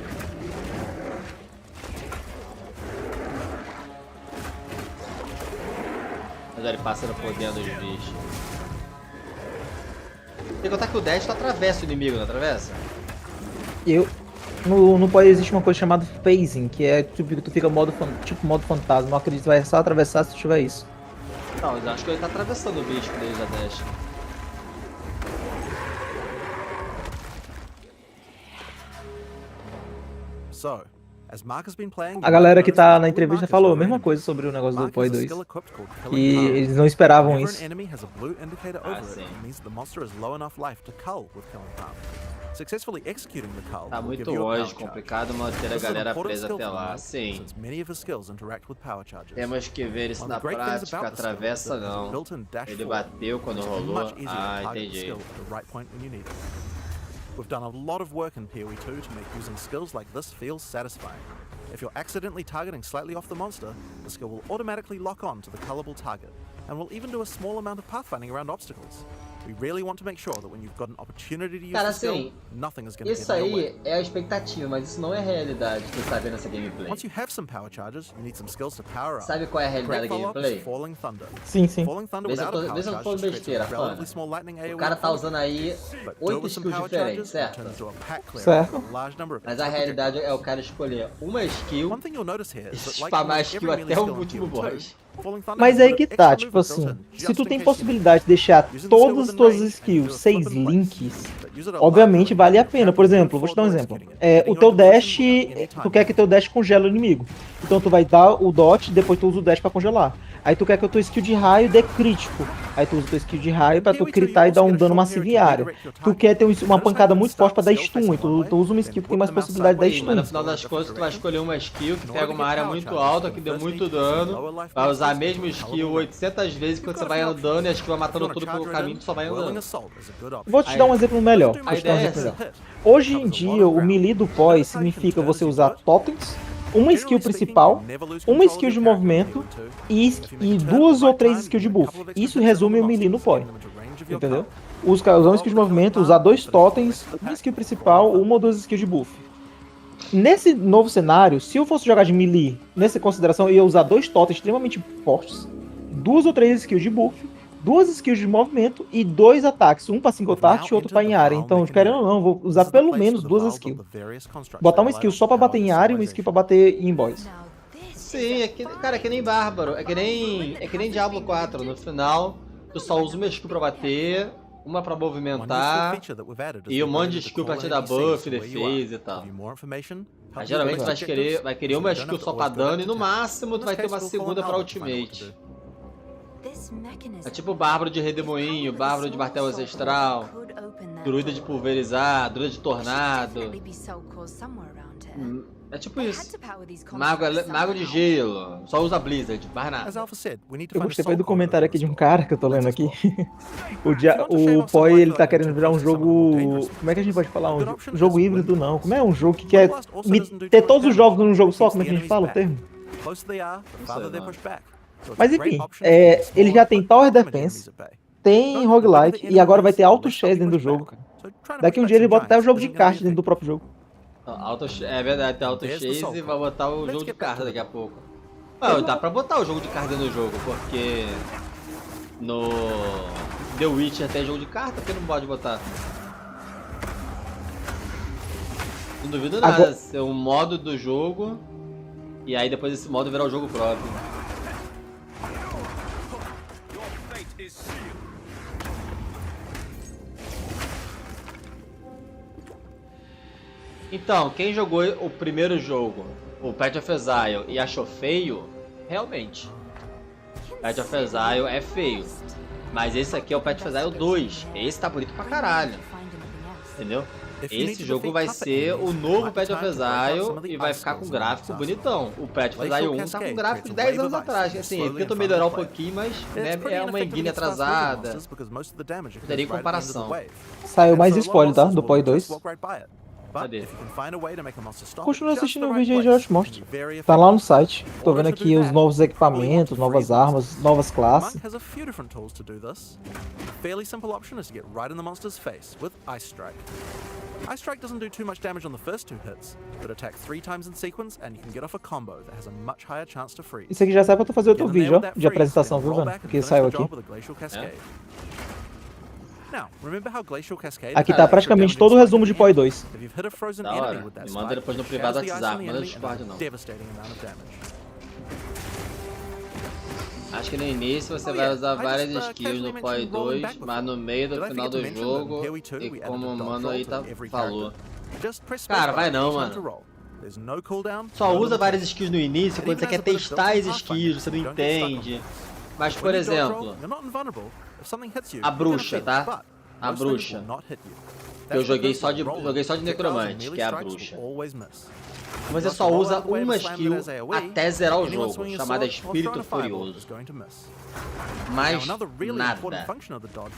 Mas ele passa por dentro dos bichos. Tem que contar que o dash tu atravessa o inimigo, não atravessa? No PoE existe uma coisa chamada phasing, que é tipo que tu fica modo fantasma. Não acredito que vai só atravessar se tu tiver isso. Não, eu acho que ele tá atravessando o bicho quando ele já dash. A galera que tá na entrevista falou a mesma coisa sobre o negócio do PoE 2. E eles não esperavam isso. Tá muito longe, complicado manter a galera presa até lá. Sim. Temos que ver isso na prática, atravessa não. Ele bateu quando rolou. Ah, entendi. We've done a lot of work in PoE 2 to make using skills like this feel satisfying. If you're accidentally targeting slightly off the monster, the skill will automatically lock on to the colorable target, and will even do a small amount of pathfinding around obstacles. We really want to make sure that when you've got an opportunity to use the skill, nothing is going to get in your way. Isso aí é a expectativa, mas isso não é a realidade que você tá vendo nessa gameplay. Once you have some power charges, you need some skills to power up. Sabe qual é a realidade da gameplay? Sim, sim. Vê se eu tô falando besteira, fã. O cara tá usando aí 8 skills diferentes, certo? Certo. Mas a realidade é o cara escolher uma skill e spamar a skill até o último boss. Mas aí que tá, tipo assim, se tu tem possibilidade de deixar todas as tuas skills 6 links, obviamente vale a pena. Por exemplo, vou te dar um exemplo. O teu dash, tu quer que teu dash congela o inimigo. Então tu vai dar o dot, depois tu usa o dash pra congelar. Aí tu quer que a tua skill de raio dê crítico. Aí tu usa a tua skill de raio pra tu critar e dar um dano massivo em área. Tu quer ter uma pancada muito forte pra dar stun, e tu usa uma skill que tem mais possibilidade de dar stun. Mas no final das contas tu vai escolher uma skill que pega uma área muito alta, que dê muito dano. Vai usar a mesma skill 800 vezes quando você vai andando e a skill vai matando tudo pelo caminho, tu só vai andando. Vou te dar um exemplo melhor. Hoje em dia, o melee do PoE significa você usar totens, uma skill principal, uma skill de movimento e 2 ou 3 skills de buff. Isso resume o melee no PoE. Entendeu? Usar uma skill de movimento, usar 2 totens, uma skill principal, 1 ou 2 skills de buff. Nesse novo cenário, se eu fosse jogar de melee, nessa consideração, eu ia usar 2 totens extremamente fortes, 2 ou 3 skills de buff, 2 skills de movimento e 2 ataques, um pra single target e outro pra em área. Então, querendo ou não, vou usar pelo menos 2 skills. Botar uma skill só pra bater em área e uma skill pra bater em boss. Sim, cara, é que nem Bárbaro, é que nem Diablo 4. No final, tu só usa uma skill pra bater, uma pra movimentar e um monte de skill pra te dar buff, defesa e tal. Mas geralmente tu vai querer uma skill só pra dano e no máximo tu vai ter uma segunda pra ultimate. É tipo Bárbaro de Redemoinho, Bárbaro de Martelo Ancestral, Druida de Pulverizar, Druida de Tornado. É tipo isso. Mago de gelo. Só usa Blizzard, mais nada. Eu gostei do comentário aqui de um cara que eu tô lendo aqui. O POI, ele tá querendo virar um jogo... Como é que a gente pode falar? Um jogo híbrido, não. Como é um jogo que quer ter todos os jogos num jogo só? Como é que a gente fala o termo? Mas enfim, ele já tem Tower Defense, tem Roguelike e agora vai ter Auto Chase dentro do jogo, cara. Daqui um dia ele bota até o jogo de kart dentro do próprio jogo. É verdade, tem Auto Chase e vai botar o jogo de carta daqui a pouco. Dá pra botar o jogo de carta dentro do jogo, porque no The Witcher tem jogo de carta, por que não pode botar? Não duvido nada, ser um modo do jogo e aí depois esse modo virar o jogo próprio. Então, quem jogou o primeiro jogo, o Path of Exile, e achou feio, realmente, Path of Exile é feio. Mas esse aqui é o Path of Exile 2, esse tá bonito pra caralho, entendeu? Esse jogo vai ser o novo Path of Exile e vai ficar com gráfico bonitão. O Path of Exile 1 tá com gráfico de 10 anos atrás, assim, ele tentou melhorar um pouquinho, mas é uma engine atrasada, não teria comparação. Saiu mais spoiler, tá? Do POI 2. Cadê? Continua assistindo o vídeo aí, já te mostro. Tá lá no site. Tô vendo aqui os novos equipamentos, novas armas, novas classes. Ice Strike doesn't do too much damage on the first 2 hits, but attack 3 times in sequence and you can get off a combo that has a much higher chance to freeze. Isso aqui já sai pra tu fazer outro vídeo, ó, de apresentação, viu, velho? Que saiu aqui. Aqui tá praticamente todo o resumo de POI 2. Da hora. Me manda depois no privado do WhatsApp, manda no Discord não. Acho que no início você vai usar várias skills no POI 2, mas no meio do final do jogo, e como o mano aí falou. Cara, vai não, mano. Só usa várias skills no início quando você quer testar as skills, você não entende. Mas, por exemplo, a bruxa, tá? A bruxa. Eu joguei só de necromante, que é a bruxa. Você só usa uma skill até zerar o jogo, chamada Espírito Furioso. Mais nada.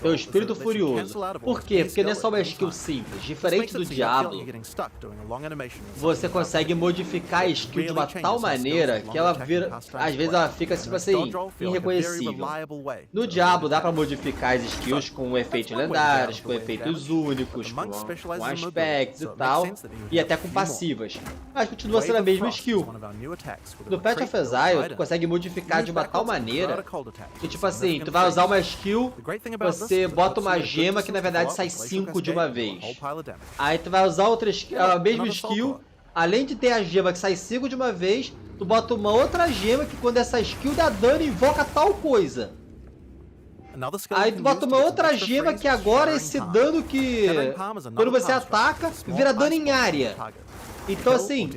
É o Espírito Furioso. Por quê? Porque não é só uma skill simples. Diferente do Diablo, você consegue modificar a skill de uma tal maneira que ela vira... Às vezes ela fica, tipo assim, irreconhecível. No Diablo dá pra modificar as skills com efeitos lendários, com efeitos únicos, com aspectos e tal, e até com passivas. Mas continua sendo a mesma skill. No Path of Exile, tu consegue modificar de uma tal maneira que, tipo assim, tu vai usar uma skill, você bota uma gema que na verdade sai 5 de uma vez. Aí tu vai usar a mesma skill, além de ter a gema que sai 5 de uma vez, tu bota uma outra gema que quando essa skill dá dano invoca tal coisa. Aí tu bota uma outra gema que agora esse dano que quando você ataca vira dano em área. Então assim,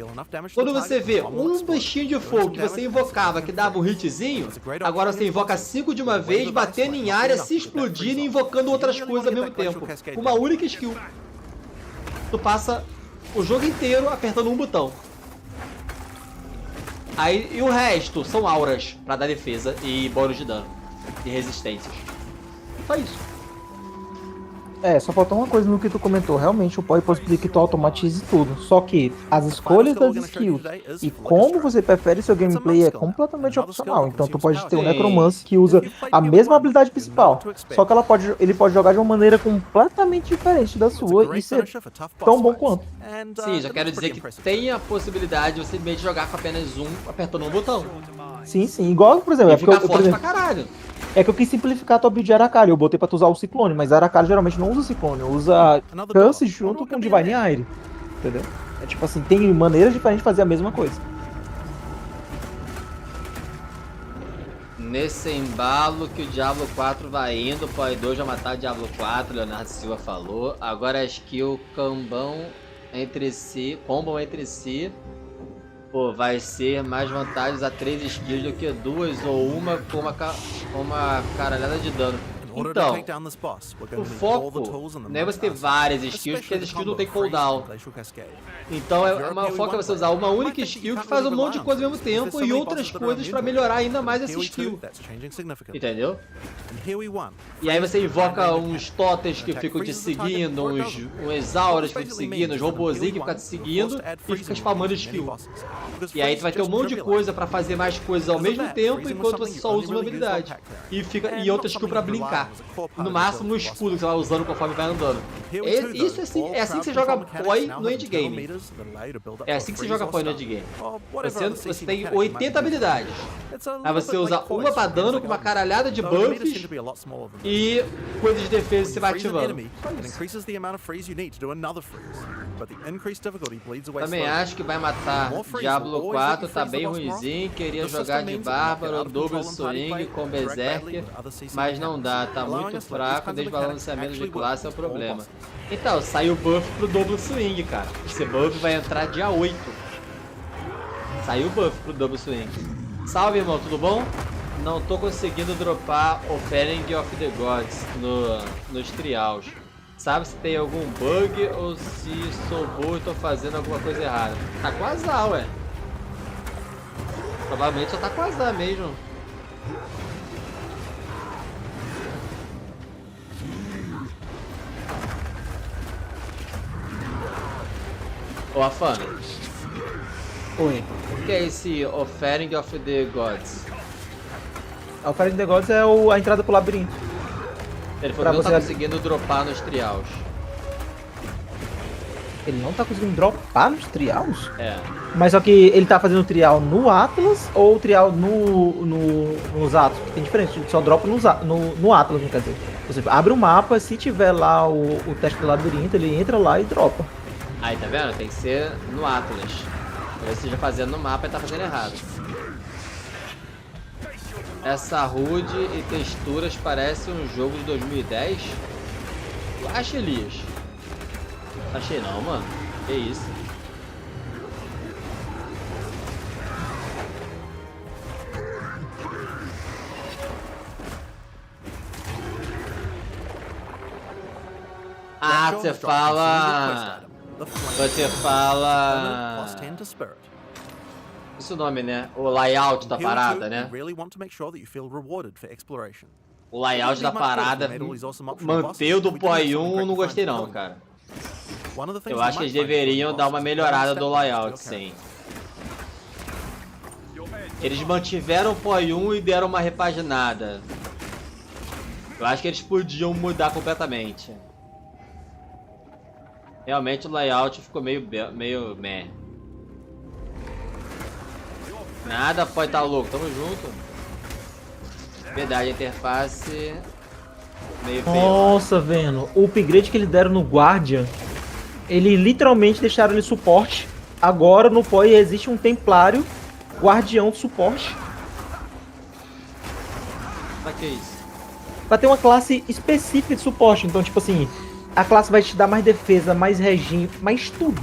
quando você vê um bichinho de fogo que você invocava que dava um hitzinho, agora você invoca 5 de uma vez, batendo em área, se explodindo e invocando outras coisas ao mesmo tempo. Com uma única skill. Tu passa o jogo inteiro apertando um botão. Aí, e o resto são auras pra dar defesa e bônus de dano. E resistências. Só isso. Só faltou uma coisa no que tu comentou. Realmente o POI possibilita que tu automatize tudo. Só que as escolhas das skills e como você prefere seu gameplay é completamente opcional. Então tu pode ter um Necromancer que usa a mesma habilidade principal. Só que ele pode jogar de uma maneira completamente diferente da sua e ser tão bom quanto. Sim, já quero dizer que tem a possibilidade de você simplesmente jogar com apenas apertando um botão. Sim, igual, por exemplo, fica forte pra caralho. É que eu quis simplificar a tua build de Aracari, eu botei pra tu usar o Ciclone, mas a Aracari geralmente não usa o Ciclone, usa Chance junto com o Divine Aire, entendeu? É tipo assim, tem maneiras diferentes de fazer a mesma coisa. Nesse embalo que o Diablo 4 vai indo, o POI 2 vai matar o Diablo 4, Leonardo Silva falou. Agora a skill combam entre si, pô, vai ser mais vantagens a 3 skills do que 2 ou uma com uma caralhada de dano. Então, o foco não é você ter várias skills, porque as skills não tem cooldown. Então, o foco é você usar uma única skill que faz um monte de coisa ao mesmo tempo e outras coisas pra melhorar ainda mais essa skill. Entendeu? E aí você invoca uns totens que ficam te seguindo, uns auras que ficam te seguindo, uns robozinhos que ficam te seguindo e fica spamando skill. E aí tu vai ter um monte de coisa pra fazer mais coisas ao mesmo tempo enquanto você só usa uma habilidade. E outra skill pra brincar. No máximo no escudo que você vai usando conforme vai andando. Isso é assim que você joga POI no endgame. É assim que você joga POI no endgame. Você tem 80 habilidades. Aí você usa uma pra dano com uma caralhada de buffs e coisas de defesa que você vai ativando. Também acho que vai matar. Diablo 4 tá bem ruimzinho, queria jogar de Bárbaro, Double Swing com Berserker, mas não dá, tá muito fraco, desbalanceamento de classe é o problema. Então, saiu o buff pro Double Swing, cara. Esse buff vai entrar dia 8. Saiu o buff pro Double Swing. Salve, irmão, tudo bom? Não tô conseguindo dropar Offering of the Gods nos trials. Sabe se tem algum bug ou se sou burro e tô fazendo alguma coisa errada? Tá com azar, ué. Provavelmente só tá com azar mesmo. Ô, Afana. Oi. O que é esse Offering of the Gods? A Offering of the Gods é a entrada pro labirinto. Ele falou que não tá conseguindo dropar nos trials. Ele não tá conseguindo dropar nos trials? É. Mas só que ele tá fazendo trial no Atlas ou trial nos Atlas? Tem diferença, só dropa no Atlas, não quer dizer. Você abre o mapa, se tiver lá o teste do labirinto, ele entra lá e dropa. Aí, tá vendo? Tem que ser no Atlas. Talvez esteja fazendo no mapa e tá fazendo errado. Essa HUD e texturas parece um jogo de 2010. Tu acha, Elias? Achei não, mano. Que isso? Ah, você fala... Esse é o nome, né? O layout da parada, né? O layout da parada, manter o do POI 1, eu não gostei não, cara. Eu acho que eles deveriam dar uma melhorada do layout, sim. Eles mantiveram o POI 1 e deram uma repaginada. Eu acho que eles podiam mudar completamente. Realmente o layout ficou meio meh. Nada, pode estar louco, tamo junto. Verdade, a interface meio feio. Nossa, vendo, o upgrade que eles deram no Guardian, eles literalmente deixaram ele suporte. Agora no POI existe um templário guardião de suporte. Pra que isso? Pra ter uma classe específica de suporte. Então, tipo assim, a classe vai te dar mais defesa, mais regime, mais tudo.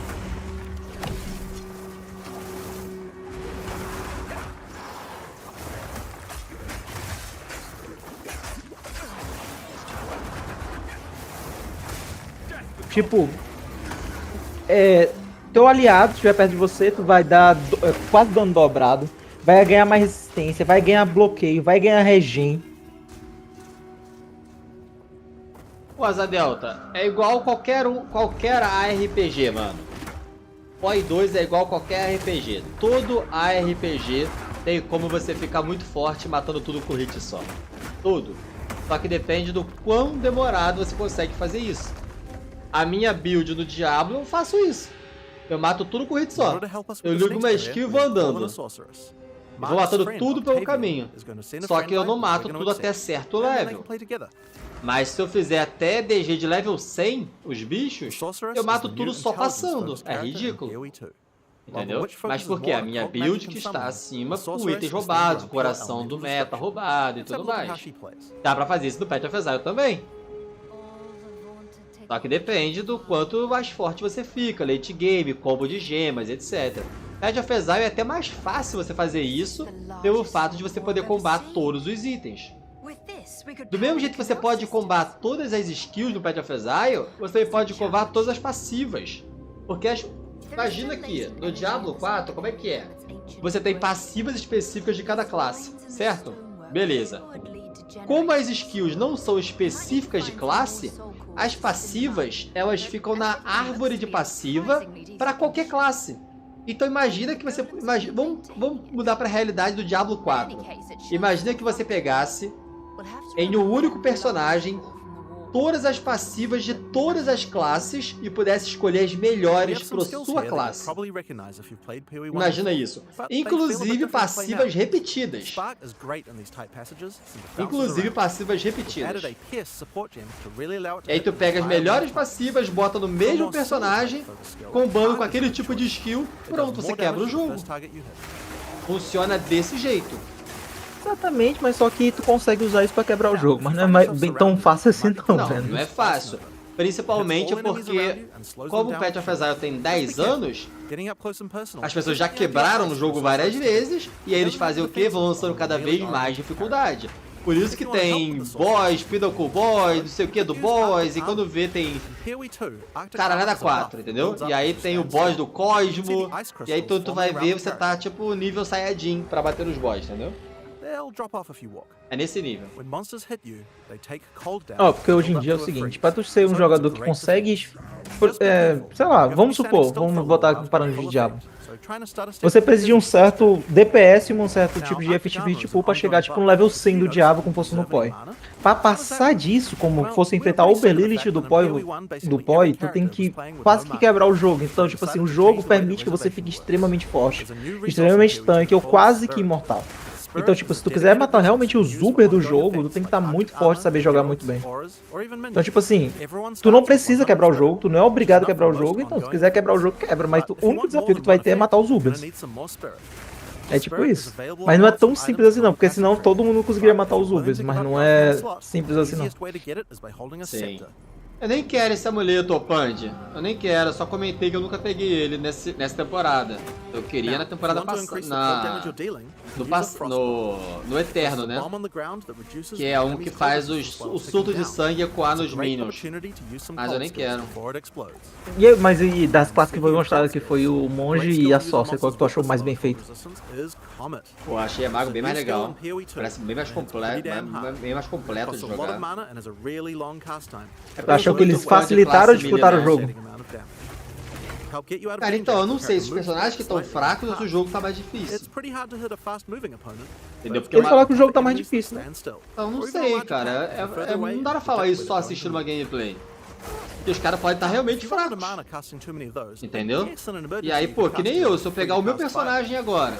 Tipo, teu aliado estiver perto de você, tu vai dar quase dano dobrado, vai ganhar mais resistência, vai ganhar bloqueio, vai ganhar regen. O Asa Delta é igual qualquer ARPG, mano. POI 2 é igual qualquer RPG. Todo ARPG tem como você ficar muito forte matando tudo com hit só. Tudo. Só que depende do quão demorado você consegue fazer isso. A minha build no Diablo, eu faço isso. Eu mato tudo com hit só. Eu ligo uma skill e vou andando. Vou matando tudo pelo caminho. Só que eu não mato tudo até certo level. Mas se eu fizer até DG de level 100, os bichos, eu mato tudo só passando. É ridículo. Entendeu? Mas porque a minha build que está acima com itens roubados, coração do meta roubado e tudo mais. Dá pra fazer isso no Path of Exile também. Só que depende do quanto mais forte você fica, late game, combo de gemas, etc. Path of Exile é até mais fácil você fazer isso pelo fato de você poder combar todos os itens. Do mesmo jeito que você pode combar todas as skills do Path of Exile, você também pode combar todas as passivas. Porque imagina aqui, no Diablo 4, como é que é? Você tem passivas específicas de cada classe, certo? Beleza. Como as skills não são específicas de classe, as passivas, elas ficam na árvore de passiva para qualquer classe. Então imagina que você... Vamos mudar para a realidade do Diablo 4. Imagina que você pegasse em um único personagem todas as passivas de todas as classes e pudesse escolher as melhores para sua classe. Imagina isso. Inclusive passivas repetidas. Inclusive passivas repetidas. E aí tu pega as melhores passivas, bota no mesmo personagem, combando com aquele tipo de skill, pronto, você quebra o jogo. Funciona desse jeito. Exatamente, mas só que tu consegue usar isso pra quebrar o jogo, mas não é bem tão fácil assim não, velho. Não é fácil. Principalmente porque, como o Path of Exile tem 10 anos, as pessoas já quebraram o jogo várias vezes, e aí eles fazem o quê? Vão lançando cada vez mais dificuldade. Por isso que tem boss, Pinnacle Boss, não sei o que do boss, e quando vê tem Caralhada 4, entendeu? E aí tem o boss do Cosmo, e aí tu vai ver, você tá tipo nível Saiyajin pra bater nos boss, entendeu? É nesse nível. Porque hoje em dia é o seguinte, pra tu ser um jogador que consegue, sei lá, vamos supor, vamos botar comparando de Diablo. Você precisa de um certo DPS e um certo tipo de efectivity pool pra chegar tipo no level 100 do Diablo como fosse no POI. Pra passar disso, como fosse enfrentar o Uber-Lilith do POI, tu tem que quase que quebrar o jogo. Então, tipo assim, o jogo permite que você fique extremamente forte, extremamente tanque ou quase que imortal. Então, tipo, se tu quiser matar realmente os Uber do jogo, tu tem que estar muito forte e saber jogar muito bem. Então, tipo assim, tu não precisa quebrar o jogo, tu não é obrigado a quebrar o jogo, então se tu quiser quebrar o jogo, quebra. Mas o único desafio que tu vai ter é matar os Ubers. É tipo isso. Mas não é tão simples assim não, porque senão todo mundo conseguiria matar os Ubers, mas não é simples assim não. Sim. Eu nem quero esse amuleto, Opand. Eu nem quero, eu só comentei que eu nunca peguei ele nessa temporada. Eu queria na temporada passada. No Eterno, né? Que é um que faz o surto de sangue ecoar nos minions. Mas eu nem quero. Mas e das classes que foi mostrada, que foi o Monge e a Sorcerer, qual que tu achou mais bem feito? Pô, achei a Mago bem mais legal. Parece bem mais completo de jogar. Tu achou que eles facilitaram ou dificultaram o jogo? Cara, então, eu não sei se os personagens que estão fracos ou se o jogo tá mais difícil. Entendeu? Porque eu falar que o jogo tá mais difícil, né? Eu não sei, cara. Não dá pra falar isso só assistindo uma gameplay. Porque os caras podem estar realmente fracos. Entendeu? E aí, pô, que nem eu, se eu pegar o meu personagem agora,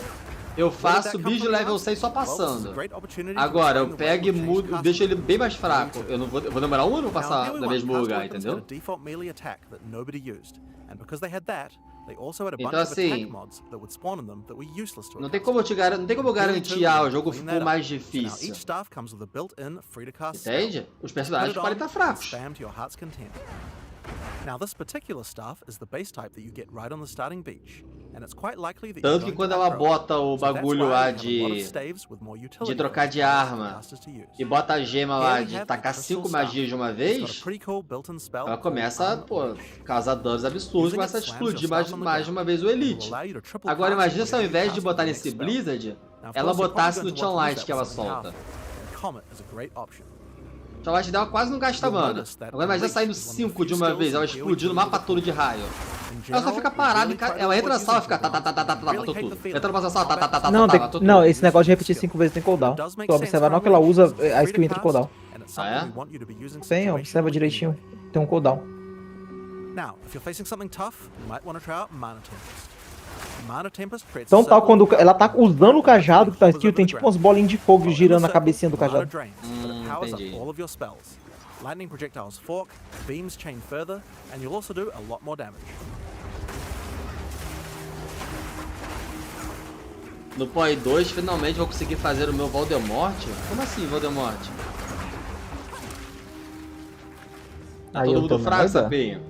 eu faço bicho level 100 só passando. Agora, eu pego e mudo, deixo ele bem mais fraco. Eu vou demorar um ano pra passar no mesmo lugar, entendeu? Então assim, não tem como eu garantir, o jogo ficou mais difícil. Entende? Os personagens podem estar fracos. Tanto que quando ela bota o bagulho lá de trocar de arma e bota a gema lá de tacar 5 magias de uma vez, ela começa a causar danos absurdos, começa a explodir mais de uma vez o Elite. Agora imagina se ao invés de botar nesse Blizzard, ela botasse no Chun Light que ela solta. O Chun Light dela quase não gasta mana. Agora imagina saindo 5 de uma vez, ela explodindo o mapa todo de raio. Ela só fica parada, ela entra na sala e fica matou tudo. Entra na sala, não, esse negócio de repetir 5 vezes tem cooldown. Tu observa na hora que ela usa, a skill entra em cooldown. Ah, é? Tem, observa direitinho. Tem um cooldown. Então tá, quando ela tá usando o cajado que tá skill, tem tipo umas bolinhas de fogo girando na cabecinha do cajado. Entendi. Lightning projectiles fork, beams chain further, and you'll also do a lot more damage. No POI 2, finalmente vou conseguir fazer o meu Voldemort? Como assim, Voldemort? Tá todo mundo fraco, sapinho?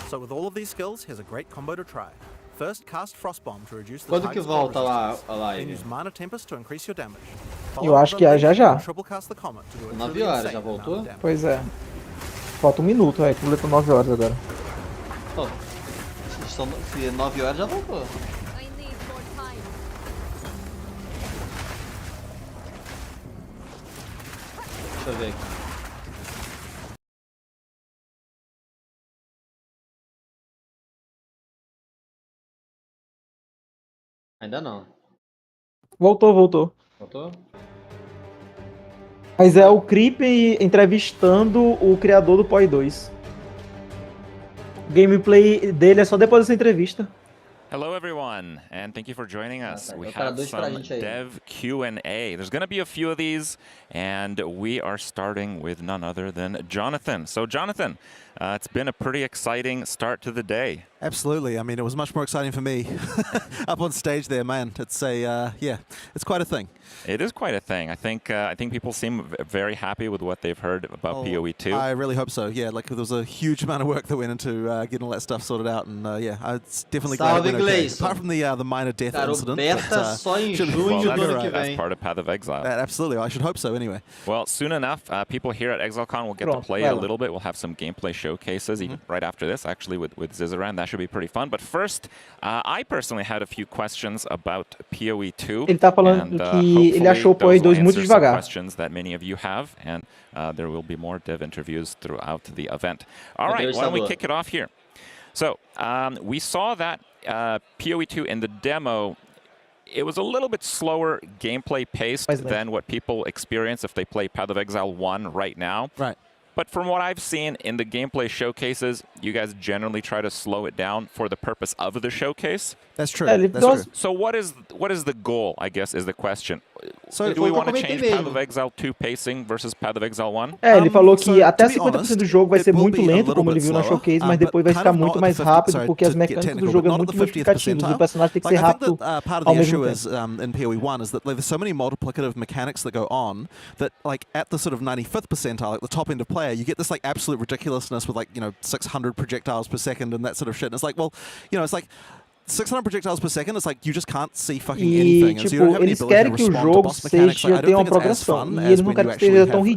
So with all of these skills, here's a great combo to try. First, cast Frostbomb to reduce the Quando que volta lá a Then live? use Mana Tempest to increase your damage. Eu acho que é já. Triple cast the Comet to do a 9 truly horas, insane já voltou? amount of damage. Pois é. Falta 1 minuto, completou 9 horas agora. Pô, se 9 horas já voltou. Deixa eu ver aqui. Ainda não. Voltou. Voltou? Mas é o Creep entrevistando o criador do POI 2. O gameplay dele é só depois dessa entrevista. Hello everyone, and thank you for joining us. We have some dev Q&A. There's going to be a few of these, and we are starting with none other than Jonathan. So Jonathan, it's been a pretty exciting start to the day. Absolutely. I mean, it was much more exciting for me up on stage there, man. It's it's quite a thing. It is quite a thing. I think people seem very happy with what they've heard about PoE 2. I really hope so. Yeah, like there was a huge amount of work that went into getting all that stuff sorted out, and it's definitely glad it went okay. Apart from the minor death incident. Beta só em junho do ano que vem. That's part of Path of Exile. Absolutely. I should hope so anyway. Well, soon enough, people here at Exilecon will get to play a little bit. We'll have some gameplay showcases even right after this, actually, with Zizaran. That should be pretty fun. But first, I personally had a few questions about PoE 2. Ele tá falando que ele achou o PoE 2 muito devagar. Questions that many of you have, and there will be more dev interviews throughout the event. All right, why don't we kick it off here? So we saw that PoE 2 in the demo, it was a little bit slower gameplay paced than what people experience if they play Path of Exile 1 right now. Right. But from what I've seen in the gameplay showcases, you guys generally try to slow it down for the purpose of the showcase. That's true. That's true. So what is the goal, I guess, is the question. So do we want to change Path of Exile 2 pacing versus Path of Exile 1? Ele falou que até 50% do jogo vai ser muito lento, como ele viu na showcase, mas depois vai ficar muito mais rápido, porque as mecânicas do jogo é muito modificativas. O personagem tem que ser rápido ao mesmo tempo. In PoE 1 is that there's so many multiplicative mechanics that go on that, like, at the sort of 95th percentile, like the top end of player, you get this like absolute ridiculousness with like 600 projectiles per second and that sort of shit. And it's like, well, it's like 600 projectiles per second, it's like you just can't see fucking anything. And so you don't have any ability to respond to boss mechanics. Like, I don't think it's as fun as when you actually have, like,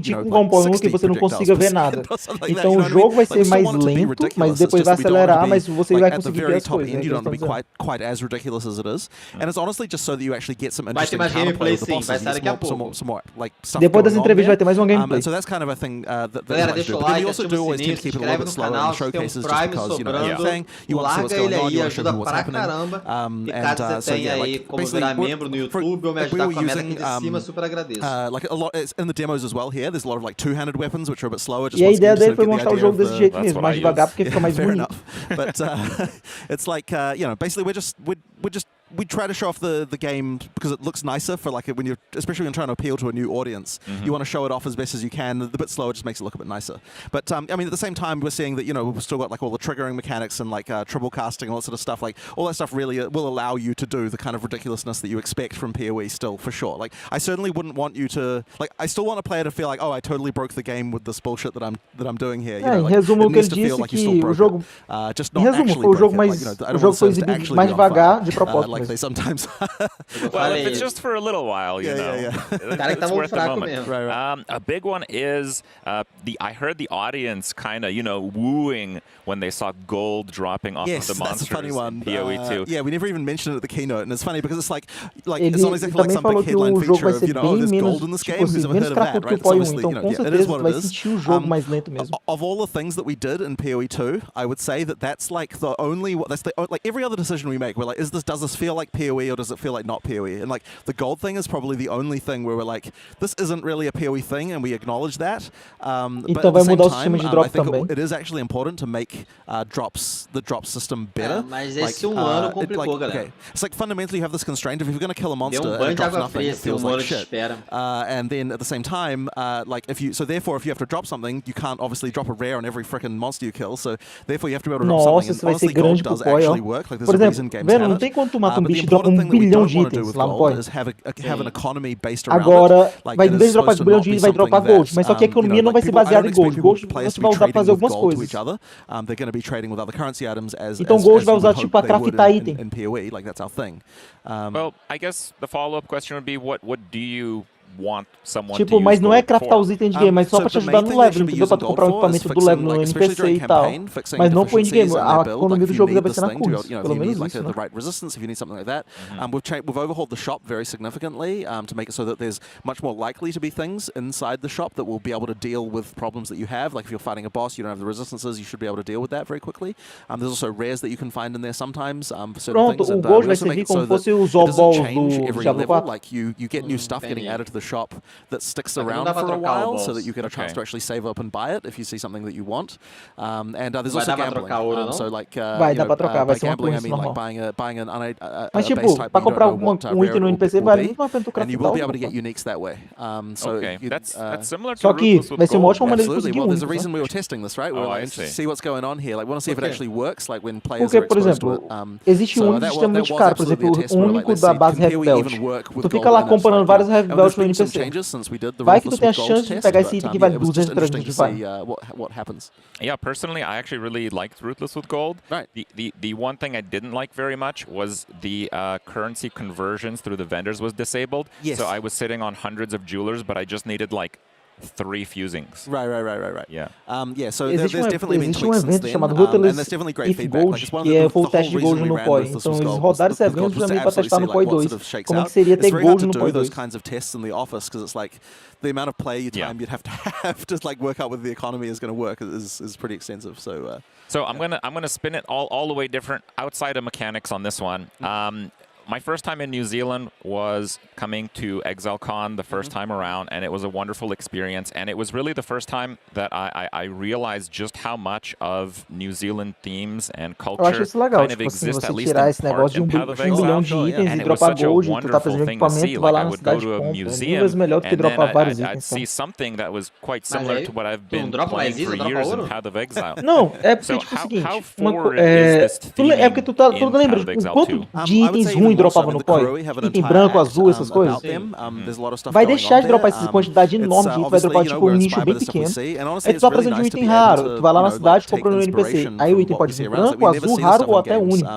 60 projectiles per second. Então o jogo vai ser mais lento, mas depois vai acelerar, mas você vai conseguir ver as coisas. You don't want to be quite as ridiculous as it is. And it's honestly just so that you actually get some interesting counterplay with the bosses. Some more like stuff depois dessa entrevista vai ter mais uma gameplay. So that's kind of a thing that I do. But then we also do always tend to keep it a little bit slower in showcases just because, you want to see what's going on, you want to show people what's happening. Caramba, e caso você tenha aí como virar membro no YouTube ou me ajudar com a meta aqui de cima, super agradeço. Like a lot, it's in the demos as well here, there's a lot of like two-handed weapons which are a bit slower. E a ideia dele foi mostrar o jogo desse jeito mesmo, mais devagar porque fica mais bonito. But it's like, basically we try to show off the game because it looks nicer for like when you're, especially when you're trying to appeal to a new audience. You want to show it off as best as you can. The bit slower just makes it look a bit nicer. But I mean, at the same time, we're seeing that we've still got like all the triggering mechanics and like triple casting and all that sort of stuff. Like all that stuff really will allow you to do the kind of ridiculousness that you expect from PoE still, for sure. Like I certainly wouldn't want you to I still want a player to feel like, oh, I totally broke the game with this bullshit that I'm doing here. Resumo, o que ele disse que o jogo, em resumo, foi o jogo mais, o jogo foi exibido mais devagar de propósito. Like they sometimes. Well, if it's just for a little while, yeah. It's worth the moment. Right. A big one is I heard the audience kind of wooing when they saw gold dropping off of the monsters. That's a funny one. In PoE 2. Yeah, we never even mentioned it at the keynote, and it's funny because it's like it's not exactly like some big headline feature of there's gold in this game. Who's ever heard of that, right? It's obviously it is what it is. Of all the things that we did in PoE 2, I would say that's like the only like every other decision we make, we're like, does this feel like PoE or does it feel like not PoE? And like the gold thing is probably the only thing where we're like, this isn't really a PoE thing, and we acknowowledge that. But at the same time, I think it is actually important to make the drop system better. Mas esse ano complicou, galera. It's like fundamentally you have this constraint. If you're going to kill a monster and it drops nothing, it feels like shit. And then at the same time, therefore if you have to drop something, you can't obviously drop a rare on every freaking monster you kill. So therefore you have to be able to drop something. And honestly, gold does actually work. Like there's a reason games have it. quando tu mata um bicho e dropa 1 bilhão de itens lá no PoI. Agora, vai, em vez de dropar 1 bilhão de itens, vai dropar Gold. Mas só que a economia não vai ser baseada em Gold. Gold você vai usar pra fazer algumas coisas. Então Gold vai usar tipo pra craftar item. Well, I guess the follow-up question would be what do you want someone tipo, mas não é craftar os itens de game, mas só pra te ajudar no level, entendeu? Pra tu comprar o equipamento do level no NPC e tal. Mas não pro endgame. A economia do jogo deve ser na curva. Pelo menos isso, né? We've overhauled the shop very significantly to make it so that there's much more likely to be things inside the shop that will be able to deal with problems that you have. Like if you're fighting a boss, you don't have the resistances, you should be able to deal with that very quickly. There's also rares that you can find in there sometimes for certain things. Pronto, o Gold vai servir como fosse os Oballs do Diablo 4. Like you get new stuff getting added to the shop that sticks around for a while, so that you get a chance to actually save up and buy it if you see something that you want. And there's also gambling. So like vai dar pra trocar, vai ser uma coisa normal. Mas tipo, pra comprar um item no NPC vale muito mais a pena tu craftar. And you will be able to get uniques that way. That's similar to só que vai ser uma ótima maneira de conseguir there's a reason we were testing this, right? We were like, see what's going on here. Like, we want to see if it actually works, like when players are exposed to it. Existe um único extremamente caro, por exemplo, o único da base Heavy Belt. Tu fica lá comparando vários Heavy Belt no NPC. Vai que tu tem a chance de pegar esse item que vale 200, 300 de vai. Yeah, personally, I actually really liked Ruthless with Gold. Right. The one thing I didn't like very much was the currency conversions through the vendors was disabled. Yes. So I was sitting on hundreds of jewelers, but I just needed like 3 fusings. Right. Yeah. So there's definitely been tweaks since then, chamado and there's definitely great feedback. Gold, que foi o teste de Gold no PoI. Então eles rodaram esse evento também para testar no PoI 2. Como que seria ter Gold no PoI 2? Those kinds of tests in the office because it's like the amount of play time you'd have to like work out whether the economy is going to work is pretty extensive. So I'm gonna spin it all the way different outside of mechanics on this one. My first time in New Zealand was coming to Exilecon the first time around, and it was a wonderful experience. And it was really the first time that I realized just how much of New Zealand themes and culture kind of exist, at least in part, in Path of Exile. And it was such a wonderful thing to see. Like, I would go to a museum, and then I'd see something that was quite similar to what I've been playing for years in Path of Exile. Não, é porque, tipo, o seguinte, é porque tu lembra o quanto de itens ruins dropava no PoI? Item branco, azul, essas coisas? Vai deixar de dropar essa quantidade enorme de itens, vai dropar tipo um nicho bem pequeno. Aí tu tá precisando de um item raro, tu vai lá na cidade e compra no NPC. Aí o item pode vir branco, azul, raro ou até único.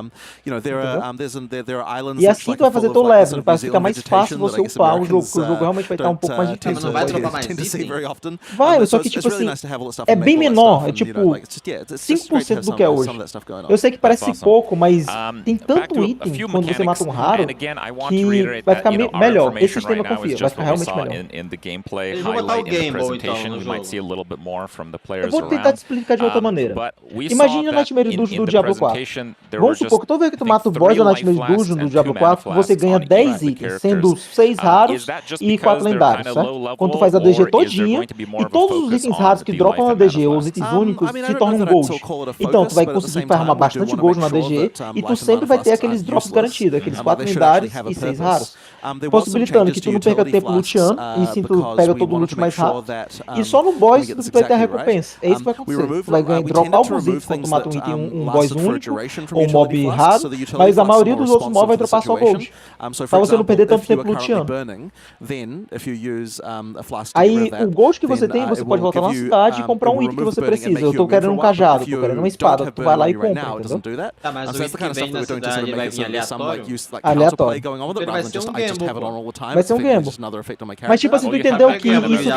E assim tu vai fazer teu level, para ficar mais fácil você upar o jogo, porque o jogo realmente vai estar um pouco mais difícil. Não vai dropar mais item? Vai, só que tipo assim, é bem menor, é tipo 5% do que é hoje. Eu sei que parece pouco, mas tem tanto item quando você mata um raro que vai ficar melhor. Esse sistema confia, vai ficar realmente melhor. Eles vão botar o Gamble então no jogo. Eu vou tentar te explicar de outra maneira. Imagina o Nightmare Dungeon do Diablo 4. Vamos supor que toda vez que tu mata o boss da Nightmare Dungeon do Diablo 4, você ganha 10 itens, sendo 6 raros e 4 lendários, certo? Quando tu faz a DG todinha, e todos os itens raros que dropam na DG, ou os itens únicos, se tornam um Gold. Então tu vai conseguir farmar bastante Gold na DG, e tu sempre vai ter aqueles drops garantidos, aqueles 4 lendários e 6 raros. Possibilitando que tu não perca tempo luteando, e sim tu pega todo o loot mais rápido. E só no boss tu vai ter a recompensa. É isso que vai acontecer. Tu vai dropar alguns itens quando tu mata um item, um boss único, ou um mob raro, mas a maioria dos outros mobs vai dropar só Gold. Pra você não perder tanto tempo luteando. Aí o Gold que você tem, você pode voltar na cidade e comprar um item que você precisa. Eu tô querendo um cajado, tô querendo uma espada. Tu vai lá e compra, entendeu? Tá, mas o item que vem na cidade vai vir aleatório? Aleatório. Ele vai ser um gamble. Vai ser um gamble. Mas tipo assim, tu entendeu que isso...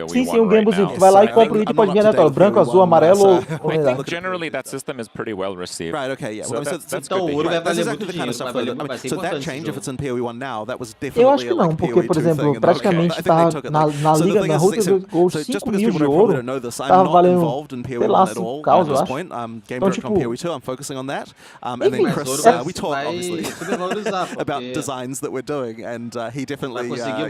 Sim, um gamblezinho. Tu vai lá e compra o item e pode vir aleatório. Branco, azul, amarelo ou lendário. Generally that system is pretty well received. Right, okay, yeah. Então o ouro vai valer muito dinheiro, vai ser importante. Eu acho que não, porque, por exemplo, praticamente tá na liga, na Route do Gold, 5 mil de ouro, tava valendo, sei lá, 5 caos, eu acho. Então, tipo... Enfim, obviously, about designs that we're doing, and he definitely, I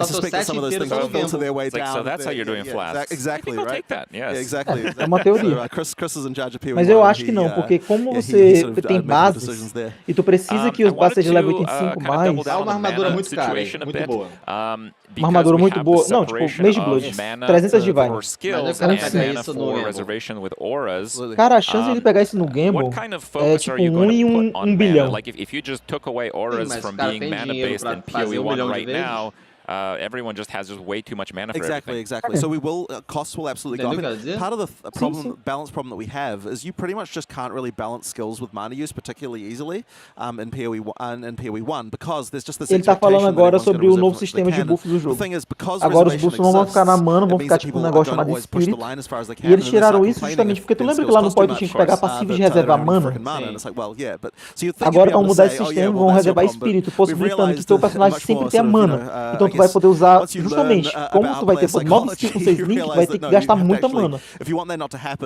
suspect that some of those things will filter their way down. So that's how you're doing flasks. Exactly, right? Take that, yes. Yeah, exactly. É uma teoria. Chris is in charge of POE1. Mas eu acho que não, porque como você tem bases e tu precisa que os bases sejam level 85 mais... Dá uma armadura muito cara, muito boa. Uma armadura muito boa. Não, tipo, Mage Blood. 300 de Divine. Cara, a chance de ele pegar isso no Gamble é tipo 1 em 1 bilhão. Like if you just took away auras from being mana based in PoE1 right now, everyone just has way too much mana for everything. Exactly. So we will, costs will absolutely go up. Part of the balance problem that we have is you pretty much just can't really balance skills with mana use particularly easily in PoE1 because there's just this Ele tá falando agora sobre o novo sistema de buffs do jogo. Agora os buffs não vão ficar na mana, vão ficar tipo um negócio chamado espírito. E eles tiraram isso justamente porque tu lembra que lá no PoE tu tinha que pegar passivo e reservar mana? Agora vão mudar esse sistema, vão reservar espírito, possibilitando que teu personagem sempre tenha mana. Então tu vai poder usar justamente, como tu vai ter 9 skills com 6 link, vai ter que gastar muita mana.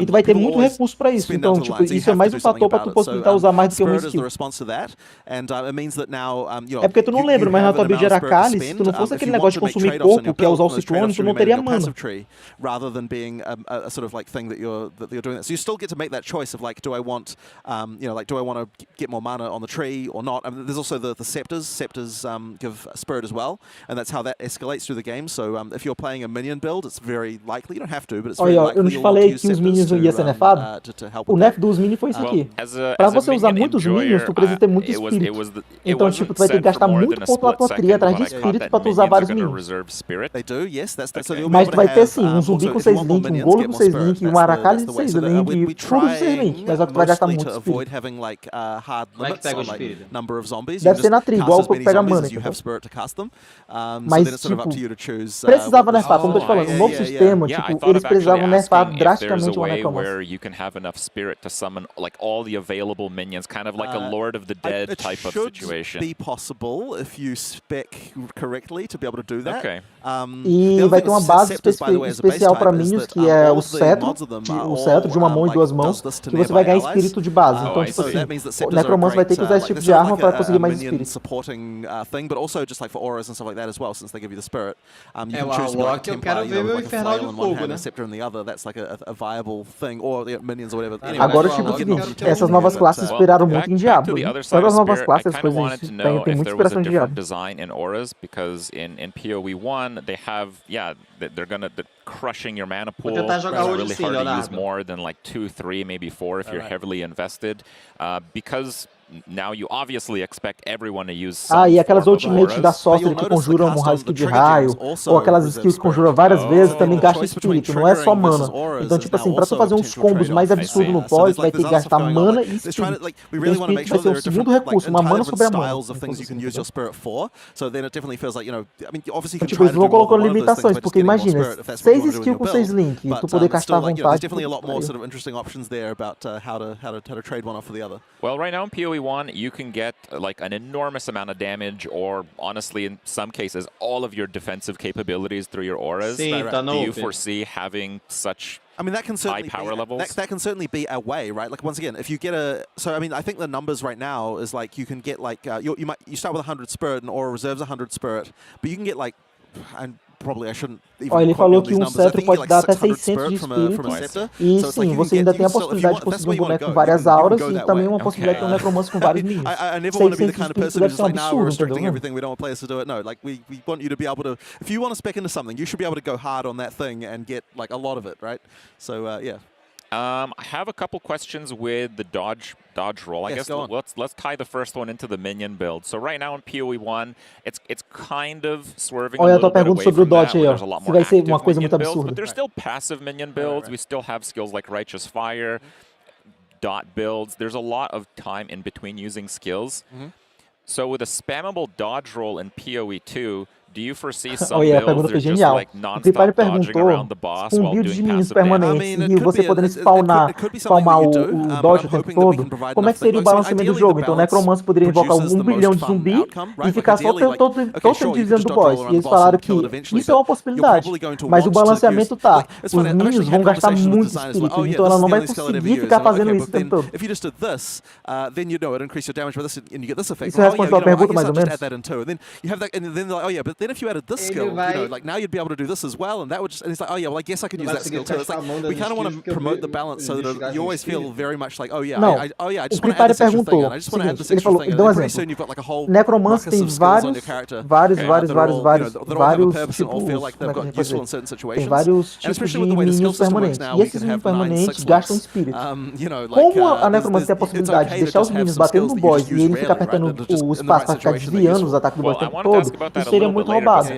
E tu vai ter muito recurso pra isso. Então, tipo, isso é mais um fator pra tu possibilitar usar mais do que uma skill. É porque tu não lembra, mas na tua build era Cálice, se tu não fosse aquele negócio de consumir pouco, que é usar o Citrone, tu não teria mana. Rather than being a sort of like thing that you're doing that. So you still get to make that choice of like, do I want, do I want to get more mana on the tree or not? I mean, there's also the scepters. Scepters give Spirit as well, and that's how that escalates through the game. So if you're playing a minion build, it's very likely, you don't have to, but it's very likely eu não te falei que os minions não iam ser nerfados? O nerf dos minions foi isso aqui. Pra você usar muitos minions, tu precisa ter muito espírito. Então, tipo, tu vai ter que gastar muito ponto na tua tria atrás de espírito pra tu usar vários minions. Mas tu vai ter sim, um zumbi com 6 link, um golem com 6 link, um aracali com 6 link, tudo com 6 link, mas só que tu vai gastar muito espírito. Como é que pega o espírito? Deve ser na tri, igual o que pega mana. Mas, tipo, precisava nerfar, como eu tô te falando, um novo sistema, tipo, eles precisavam nerfar drasticamente uma necromancer. You can have enough spirit to summon like all the available minions, kind of like a Lord of the Dead type of situation. It should be possible if you spec correctly to be able to do that. Okay. E vai ter uma base especial para minions, que é o cetro de uma mão e duas mãos, que você vai ganhar espírito de base. Então, tipo assim, o necromancer vai ter que usar esse tipo de arma para conseguir mais espírito. Eu quero ver meu Infernal de Fogo, né? Agora, tipo, o seguinte, essas novas classes inspiraram muito em Diablo. Todas as novas classes, as coisas têm muita inspiração de Diablo. They have, they're crushing your mana pool. It's really hard to use more than like 2, 3, maybe 4 if you're heavily invested. Because now you obviously expect everyone to use some e aquelas ultimates da Sorcery que conjuram um raio de raio, ou aquelas skills que conjuram várias vezes, também gasta espírito, não é só mana. Então, tipo assim, pra tu fazer uns combos mais absurdos no pós, vai ter que gastar mana e espírito. E o espírito vai ser o segundo recurso, uma mana sobre a mana. Então, tipo, eles vão colocando limitações, porque imagina, 6 skills com 6 link, e tu poder gastar à vontade. Well, right now in PoE1, you can get like an enormous amount of damage, or honestly, in some cases, all of your defensive capabilities through your auras. Do you foresee having such high power levels? That can certainly be a way, right? Like once again, if you get I think the numbers right now is like you can get like you start with 100 spirit and aura reserves 100 spirit, but you can get like probably I shouldn't even ele falou que um cetro pode dar até 600 de espírito. E sim, você ainda tem a possibilidade de conseguir um boneco com várias auras e também uma possibilidade de ter um necromancer com vários minions. 600 de espírito deve ser um absurdo, entendeu? We don't want players to do it. No, like we want you to be able to, if you want to spec into something, you should be able to go hard on that thing and get like a lot of it, right? So yeah. I have a couple questions with the dodge roll. I guess let's tie the first one into the minion build. So right now in PoE1, it's kind of swerving a little bit away from that. There's a lot more active minion builds, but there's still passive minion builds. We still have skills like Righteous Fire, dot builds. There's a lot of time in between using skills. So with a spammable dodge roll in PoE2, Olha, a pergunta foi genial. O Free Fire perguntou com builds de minions permanentes e você podendo spawnar o dodge o tempo todo, como é que seria o balanceamento do jogo? Então o Necromancer poderia invocar 1 bilhão de zumbi e ficar só todo tempo desviando do boss. E eles falaram que isso é uma possibilidade, mas o balanceamento tá. Os minions vão gastar muito espírito, então ela não vai conseguir ficar fazendo isso o tempo todo. Isso responde a pergunta, mais ou menos? Then if you added this skill, you know, like now you'd be able to do this as well, and that would just, and it's like, oh yeah, well I guess I could use that skill too. It's like, we kind of want to promote the balance so that you always feel very much like, oh yeah, I just want to add this extra thing, and I just want to add this extra thing, and then pretty soon you've got like a whole Necromancer tem vários tipos de minions permanentes. E esses minions permanentes gastam espírito. Como a Necromancer tem a possibilidade de deixar os minions batendo no boss e ele fica apertando o espaço para ficar desviando os ataques do boss o tempo todo, isso seria muito roubado.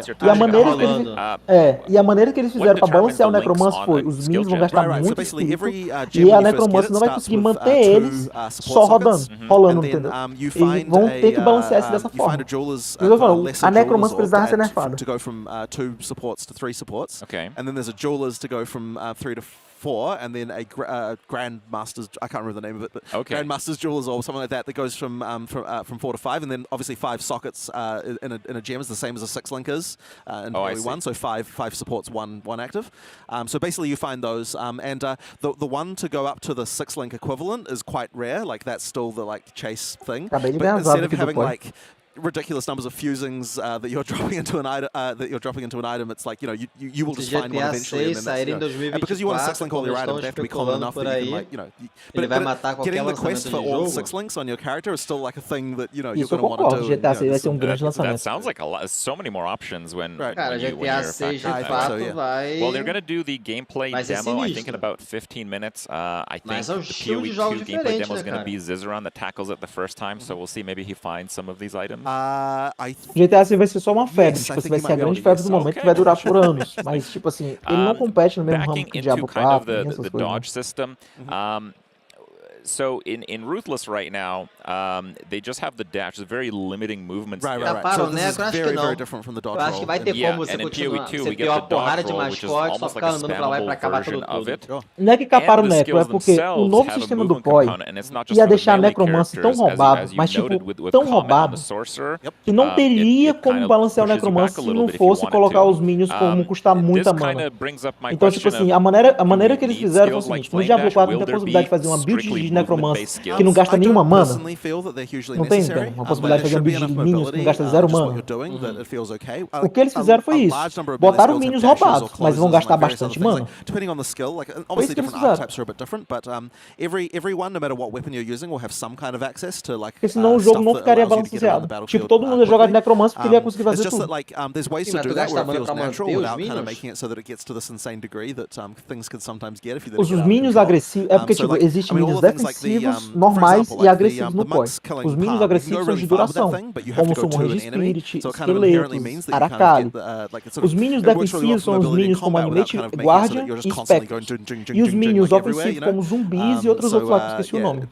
E a maneira que eles fizeram para balancear o Necromancer foi, os minions vão gastar muito espírito e a Necromancer não vai conseguir manter eles só rolando, entendeu? E vão ter que balancear isso dessa forma. A Necromancer precisava ser nerfada. And then a Grandmaster's, I can't remember the name of it, but Grandmaster's Jewelers or something like that goes from 4 to 5, and then obviously 5 sockets in a gem is the same as a 6-link is in PoE1, so 5 supports, one active. So basically you find those, and the one to go up to the 6-link equivalent is quite rare, like that's still the like chase thing. But instead of having like ridiculous numbers of fusings that you're dropping into an item, it's like, you know, you will just find one eventually, and then and because you want to 6-link all your items, they have to be common enough that you can, like, you know, but getting the quest for all 6-links on your character is still like a thing that, you know, you're going to want to do. That sounds like a lot, so many more options when you're Well, they're going to do the gameplay demo, I think, in about 15 minutes. I think the PoE2 gameplay demo is going to be Zizaran that tackles it the first time, so we'll see, maybe he finds some of these items. GTA 6 vai ser só uma febre, tipo assim, vai ser a grande febre do momento que vai durar por anos, mas tipo assim, ele não compete no mesmo ramo que o Diablo 4, essas coisas. So in Ruthless right now, they just have the dash, it's very limiting movement. Right. So this is very different from the dodge roll. Acho que vai ter como você continuar, você ter uma porrada de mascotes, só ficar andando pra lá e pra acabar tudo. Não é que caparam o Necro, é porque o novo sistema do PoE ia deixar a Necromancer tão roubado, mas tipo, tão roubado, que não teria como balancear o Necromancer se não fosse colocar os minions como custar muita mana. Então, tipo assim, a maneira que eles fizeram foi o seguinte, no Diablo 4 não tem a possibilidade de fazer uma build de Necromancer que não gasta nenhuma mana. Não tem uma possibilidade de fazer um build de minions que não gasta 0 mana. O que eles fizeram foi isso. Botaram minions roubados, mas vão gastar bastante mana. Foi isso que eles fizeram. Porque senão o jogo não ficaria balanceado. Tipo, todo mundo ia jogar de Necromancer porque ele ia conseguir fazer tudo. Os minions agressivos, é porque tipo, existem minions defensivos, normais e agressivos no PoE. Os minions agressivos são de duração, como Summon de Spirit, Esqueletos, Aracali. Os minions defensivos são os minions como Animate Guardian e Spectre. E os minions ofensivos como zumbis e outros lá que esqueci o nome.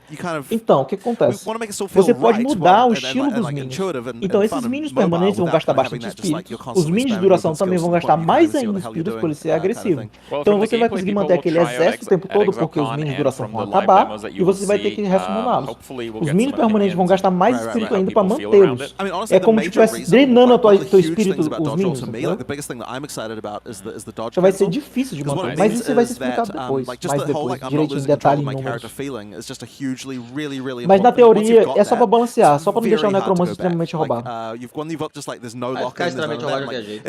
Então, o que acontece? Você pode mudar o estilo dos minions. Então, esses minions permanentes vão gastar bastante espírito. Os minions de duração também vão gastar mais ainda espírito por ele ser agressivo. Então, você vai conseguir manter aquele exército o tempo todo porque os minions de duração vão acabar e você vai ter que resummoná-los. Os minions permanentes vão gastar mais espírito ainda para mantê-los. É como se estivesse drenando teu espírito, os minions. Então vai ser difícil de manter, mas isso vai ser explicado depois, direitinho em detalhe e números. Mas na teoria é só para balancear, só para não deixar o Necromancer extremamente roubado. Vai ficar extremamente roubado de qualquer jeito.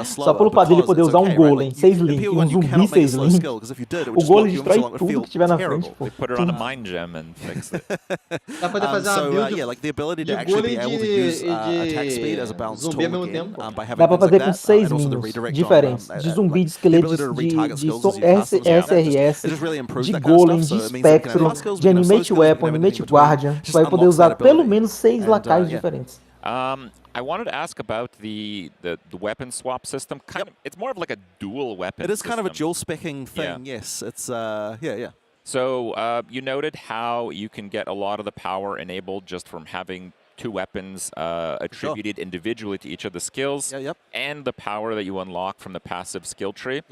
Só pelo fato dele poder usar um Golem 6 link e um zumbi 6 link, o Golem destrói tudo que tiver na frente. They put it on a mind gem and fix it. Dá pra fazer uma build de golem de zumbi ao mesmo tempo. Dá pra fazer com 6 minions diferentes, de zumbi, de esqueleto, de SRS, de golem, de espectro, de animate weapon, animate guardian. Você vai poder usar pelo menos 6 lacaios diferentes. I wanted to ask about the weapon swap system. It's more of like a dual weapon. It is kind of a dual specking thing. Yes, it's So you noted how you can get a lot of the power enabled just from having 2 weapons attributed individually to each of the skills, and the power that you unlock from the passive skill tree.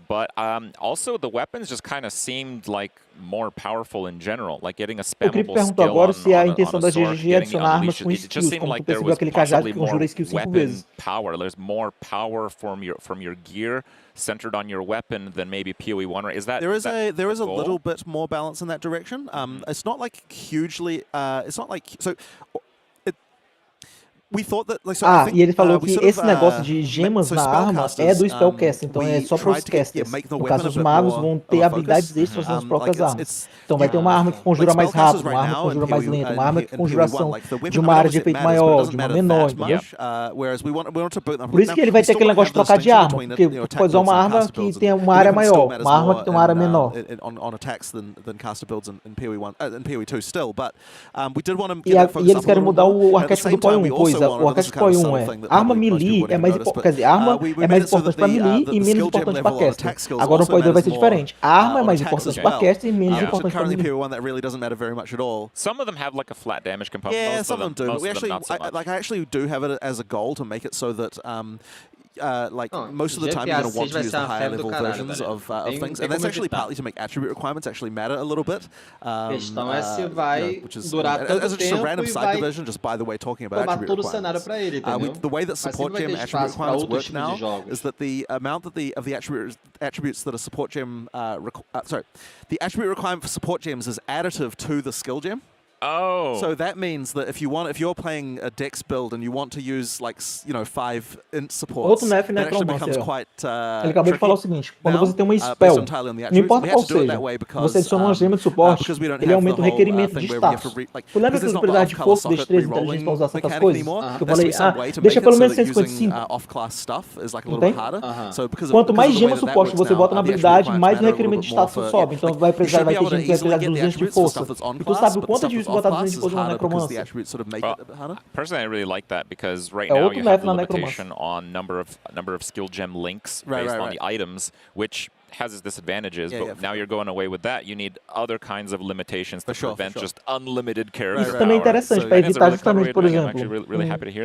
But also, the weapons just kind of seemed like more powerful in general, like getting a spammable skill agora se a intenção da sword, GG é adicionar armas com it just skills, seemed como like tu there percebeu was aquele cajado possibly que more conjura skill 5 weapon vezes. power. There's more power from your gear centered on your weapon than maybe PoE 1. Is that there is a goal? little bit more balance in that direction. It's not like hugely. It's not like so. E ele falou que esse negócio de gemas na arma é do Spellcast, então é só para os casters. No caso, os magos vão ter habilidades extras nas próprias armas. Então vai ter uma arma que conjura mais rápido, uma arma que conjura mais lento, uma arma que conjuração de uma área de efeito maior, de uma menor. Por isso que ele vai ter aquele negócio de trocar de arma, porque tu pode usar uma arma que tem uma área maior, uma arma que tem uma área menor. E eles querem mudar o arquétipo do PoE 1, pois o arquétipo PoE 1 é arma melee é mais importante, quer dizer, arma é mais importante para melee e menos importante para caster. Agora no PoE 2 vai ser diferente. A arma é mais importante para caster e menos importante para melee. Some of them have like a flat damage component. Yeah, most some of them do. most We of them actually, not so much. I actually do have it as a goal to make it so that most of the time you're going to want to use the higher level versions of things, and that's actually partly to make attribute requirements actually matter a little bit. Questão é se vai durar as tanto just a tempo random e side vai division, just by the way, talking about tomar attribute todo o cenário requirements. para ele, entendeu? The way that support Mas sempre gem vai ter attribute espaço para requirements outros work tipos de now jogos. is that the amount that of the attributes that a support gem the attribute requirement for support gems is additive to the skill gem. Oh. So that means that if you're playing a Dex build and you want to use 5 int supports, Outro nerf that actually becomes necromancia. quite Ele acabou de falar o seguinte, quando você tem uma spell, não importa qual seja, você adiciona uma gema de suporte, ele aumenta o requerimento de status. Tu lembra que você precisava de força, destreza, inteligência para usar certas coisas? Que eu falei, deixa pelo menos 155. Não tem? Quanto mais gema suporte você bota na habilidade, mais o requerimento de status sobe. Então vai ter gente que vai precisar de 200 de força. E tu sabe o quanto é difícil botar 200 de força na necromancia. Personally, I really like that because right now you have na limitation on number of skill gem links based on the items, which has its disadvantages, but now you're going away with that. You need other kinds of limitations to prevent just unlimited character Isso também é interessante para evitar justamente, por exemplo,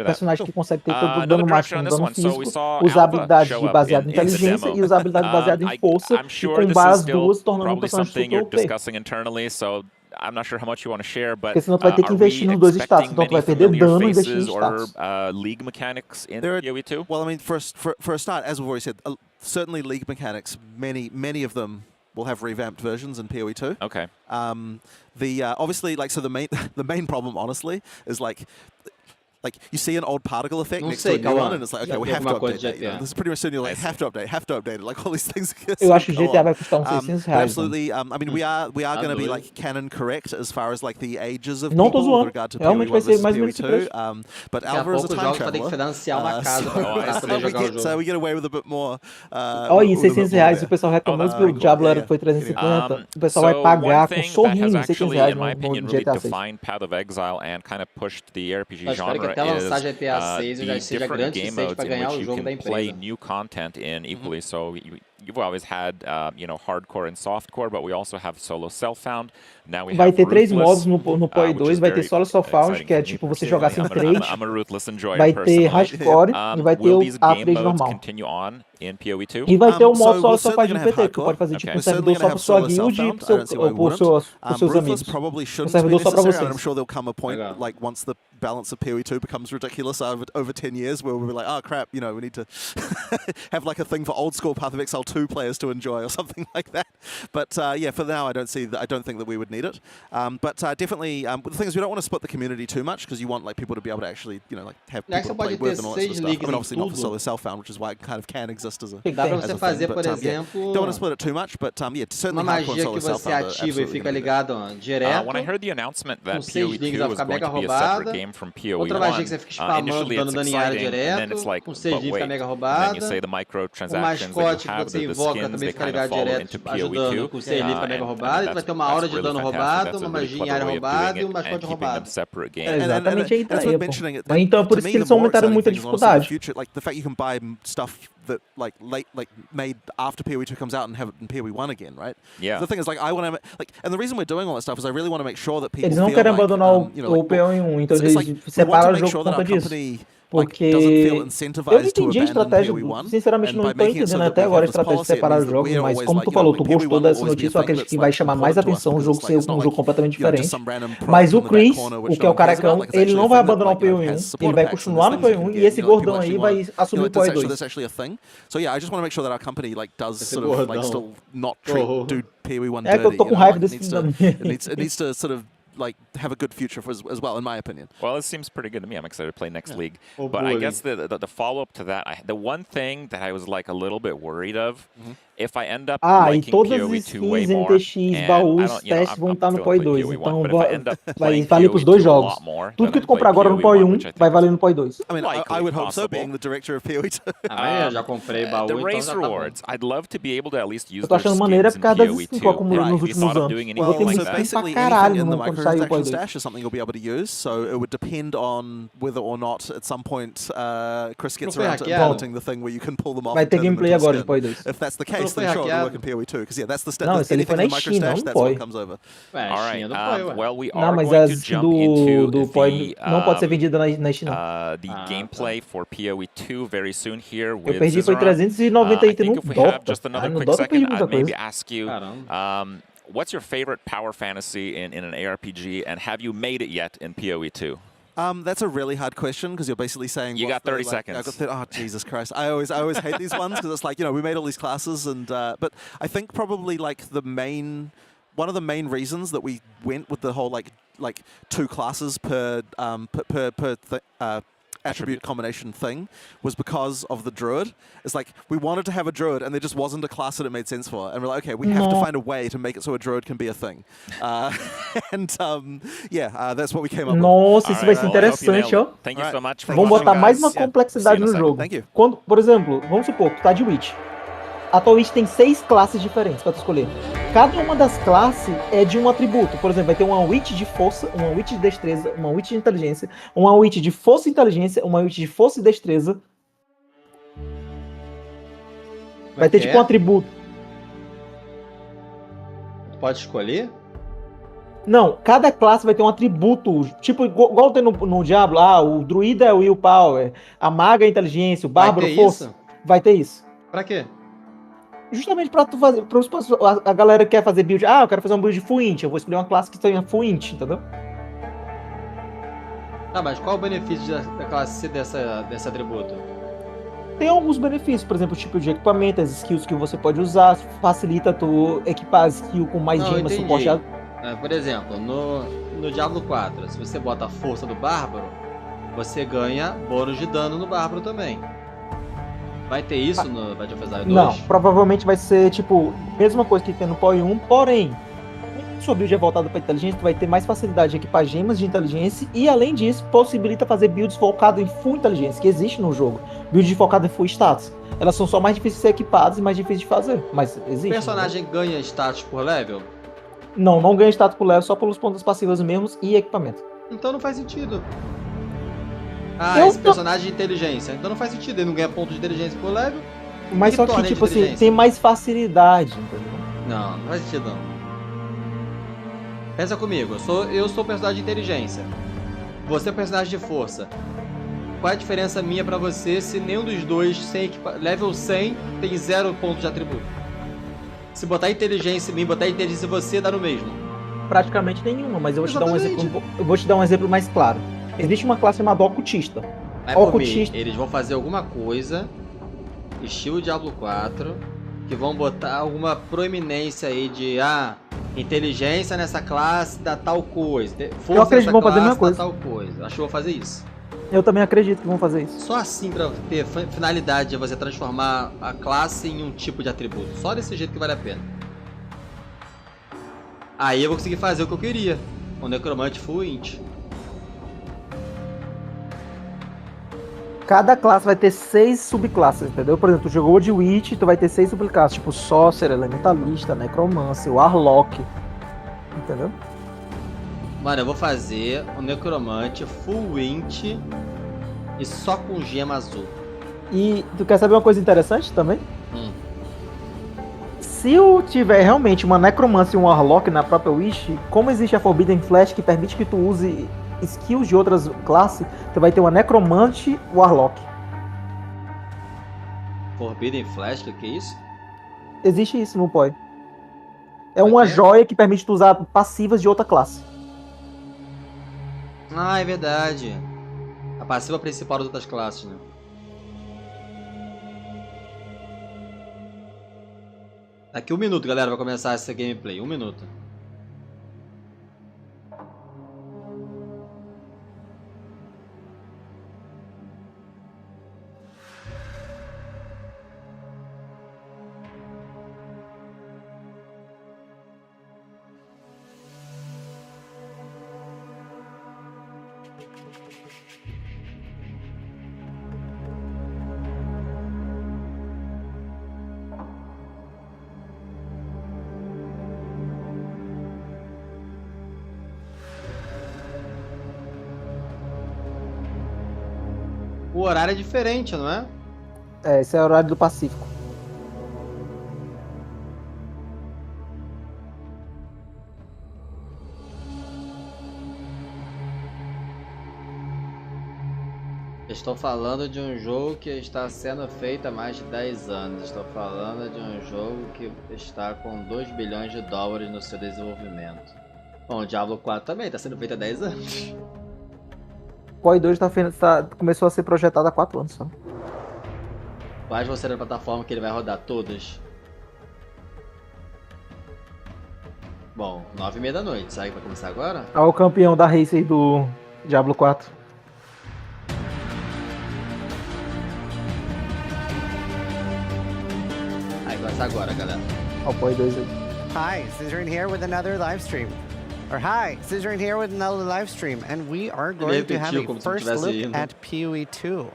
personagem que consegue ter todo o dano máximo, dano físico, usar habilidades baseadas em inteligência e usar habilidades baseadas em força e combar as duas, tornando um personagem super OP. I'm not sure how much you want to share, but porque senão tu vai ter que investir nos dois status, então tu vai perder dano e investir em status. League mechanics in PoE 2? Well, I mean, for a start, as we've already said, certainly league mechanics, many of them will have revamped versions in PoE 2. Okay. Obviously, so the main problem, honestly, is like you see an old particle effect next to a new one, and it's like, okay, we have to update that. This is pretty much soon you're like, have to update it. Like all these things. Eu acho que o GTA vai custar uns $600. Absolutely. I mean, we are going to be canon correct as far as the ages of people with regard to PoE 1 versus PoE 2. But Alva is a time traveler. So we get away with a bit more. E $600 o pessoal reclamando que o Diablo foi 350. O pessoal vai pagar com sorrindo $600 no GTA 6. Path of Exile and kind of pushed the RPG genre até lançar GTA 6 já seja grande game suficiente para ganhar o jogo da empresa. Play new content in equally, so you've always had hardcore and softcore, but we also have solo self-found. Now we vai ter 3 modos no PoE 2, vai ter solo self-found, que é tipo você jogar sem trade. Vai ter hardcore e vai ter a trade normal. E vai ter o modo solo self-found de PT, que tu pode fazer tipo um servidor só para sua guild ou para seus amigos. Um servidor só para vocês. I'm sure there'll come a point once the balance of PoE 2 becomes ridiculous over 10 years where we'll be like, oh crap, we need to have a thing for old school Path of Exile 2 players to enjoy or something like that. But for now I don't think that we would need it. But definitely the thing is we don't want to split the community too much because you want people to be able to actually have people to play with and all that sort of stuff. I mean, obviously not for solo self-found, which is why it kind of can exist as a Dá pra você fazer, por exemplo, don't want to split it too much, but certainly uma magia que você ativa e fica ligado direto. When I heard the announcement that PoE 2 was going to be a separate game from PoE 1, outra magia que você fica spamando, dando dano em área direto, com 6 fica mega roubada. You say the o microtransactions mascote that you have, que você invoca também fica ligado direto, ajudando com o Serli pra mega roubada, e tu vai ter uma aura de dano roubado, uma magia em área roubada e um mascote roubado. Exatamente aí, tá aí, pô. Mas então, por isso que eles aumentaram muito a dificuldade. That made after PoE 2 comes out and have it in PoE 1 again, right? Yeah. The thing is, I want to and the reason we're doing all that stuff is I really want to make sure that people eles não querem abandonar o PoE1, então eles separam o jogo por conta disso. Porque eu não entendi a estratégia, sinceramente não estou entendendo até agora a estratégia de separar os jogos, mas como tu falou, tu gostou dessa notícia, eu acredito que vai chamar mais atenção o jogo ser um jogo completamente diferente. Mas o Chris, o que é o carecão, ele não vai abandonar o PoE1, ele vai continuar no PoE1 e esse gordão aí vai assumir o PoE2. So yeah, I just want to make sure that our company does sort of still not do PoE1 dirty. É que eu tô com raiva desse it needs to sort of have a good future as well, in my opinion. Well, it seems pretty good to me. I'm excited to play next league. But I guess the follow-up to that, the one thing that I was like a little bit worried of, if I end up liking PoE2 way more, NTX, baús, testes vão estar no PoE2, então vai valer pros dois jogos. Tudo que tu comprar agora no PoE1 vai valer no PoE2. I mean, I would hope so, being the director of PoE2. Eu já comprei baú, the race rewards, I'd love to be able to at least use eu tô achando maneira por causa das skins que eu acumulei nos últimos anos. Well, so basically anything in the microtransaction stash is something you'll be able to use, so it would depend on whether or not at some point Chris gets around to implementing the thing where you can pull them off. Vai ter gameplay agora de PoE2. If that's the case, then sure, it'll work in PoE2, because yeah, that's the não, se ele for na Steam, não PoE. Comes over. All right, well, we não, are mas going to jump into do PoE não pode ser vendida na Steam, the gameplay for PoE2 very soon here. Eu perdi foi 390 itens no Dota. Just another quick second, I'd maybe ask you, what's your favorite power fantasy in an ARPG, and have you made it yet in PoE2? That's a really hard question, because you're basically saying you got 30 seconds. Oh, Jesus Christ! I always hate these ones, because it's like, you know, we made all these classes, and but I think probably like one of the main reasons that we went with the whole like 2 classes per attribute combination thing was because of the druid. It's like we wanted to have a druid and there just wasn't a class that it made sense for, and we're like, okay, we have to find a way to make it so a druid can be a thing. That's what we came up with. Nossa, isso vai ser interessante, ó. Thank you so much. Vamos botar mais uma complexidade no jogo. Quando, por exemplo, vamos supor que tá de Witch. A tua Witch tem 6 classes diferentes pra tu escolher. Cada uma das classes é de um atributo. Por exemplo, vai ter uma Witch de força, uma Witch de destreza, uma Witch de inteligência, uma Witch de força e inteligência, uma Witch de força e destreza. Vai ter tipo um atributo. Tu pode escolher? Não, cada classe vai ter um atributo. Tipo, igual tem no Diablo. O druida é o willpower, a maga é a inteligência, o bárbaro é força. Isso? Vai ter isso. Pra quê? Justamente pra tu fazer. A galera quer fazer build. Eu quero fazer uma build full int. Eu vou escolher uma classe que tenha full int, entendeu? Tá, mas qual o benefício da classe desse atributo? Tem alguns benefícios, por exemplo, o tipo de equipamento, as skills que você pode usar, facilita tu equipar a skill com mais gemas, suporte. Por exemplo, no Diablo 4, se você bota a força do bárbaro, você ganha bônus de dano no bárbaro também. Vai ter isso no Battle of Exile 2? Não, provavelmente vai ser tipo mesma coisa que tem no PoE1, porém, sua build é voltada para inteligência, tu vai ter mais facilidade de equipar gemas de inteligência e, além disso, possibilita fazer builds focadas em full inteligência, que existe no jogo. Builds focadas em full status. Elas são só mais difíceis de ser equipadas e mais difíceis de fazer, mas existe. O personagem ganha status por level? Não ganha status por level, só pelos pontos passivos mesmos e equipamento. Então não faz sentido. Esse personagem de inteligência. Então não faz sentido, ele não ganha ponto de inteligência por level. Mas só que, tipo assim, tem mais facilidade, entendeu? Não faz sentido não. Pensa comigo, eu sou personagem de inteligência. Você é personagem de força. Qual é a diferença minha pra você se nenhum dos dois level 100 tem 0 ponto de atributo? Se botar inteligência em mim, botar inteligência em você, dá no mesmo. Praticamente nenhuma, mas eu vou te dar um exemplo mais claro. Existe uma classe chamada Ocultista. Eles vão fazer alguma coisa, estilo Diablo 4, que vão botar alguma proeminência aí de inteligência nessa classe dá tal coisa, força eu acredito que vão fazer a mesma coisa. Tal coisa. Acho que vão fazer isso. Eu também acredito que vão fazer isso. Só assim pra ter finalidade de você transformar a classe em um tipo de atributo. Só desse jeito que vale a pena. Aí eu vou conseguir fazer o que eu queria. O Necromante Full Int. Cada classe vai ter 6 subclasses, entendeu? Por exemplo, tu jogou de Witch, tu vai ter 6 subclasses, tipo Sorcerer, Elementalista, Necromancer, Warlock, entendeu? Mano, eu vou fazer o Necromante Full Witch e só com gema azul. E tu quer saber uma coisa interessante também? Se eu tiver realmente uma Necromancer e um Warlock na própria Wish, como existe a Forbidden Flash que permite que tu use skills de outras classes, tu vai ter uma Necromante Warlock. Forbidden Flash, o que é isso? Existe isso no POI. É uma joia que permite tu usar passivas de outra classe. Ah, é verdade. A passiva principal das outras classes, né? Daqui 1 minuto, galera, vai começar essa gameplay. 1 minuto. O horário é diferente, não é? É, esse é o horário do Pacífico. Estou falando de um jogo que está sendo feito há mais de 10 anos. Estou falando de um jogo que está com 2 bilhões de dólares no seu desenvolvimento. Bom, o Diablo 4 também está sendo feito há 10 anos. POI 2 começou a ser projetado há 4 anos só. Quais vão ser a plataforma que ele vai rodar? Todas. Bom, 9h30 da noite. Sabe que vai começar agora? Olha o campeão da race aí do Diablo 4. Aí começa agora, galera. Olha o POI 2 aí. Hi, Scissoring here with another live stream. Or hi, Scissoring here with another live stream, and we are going to have a first look at PoE 2.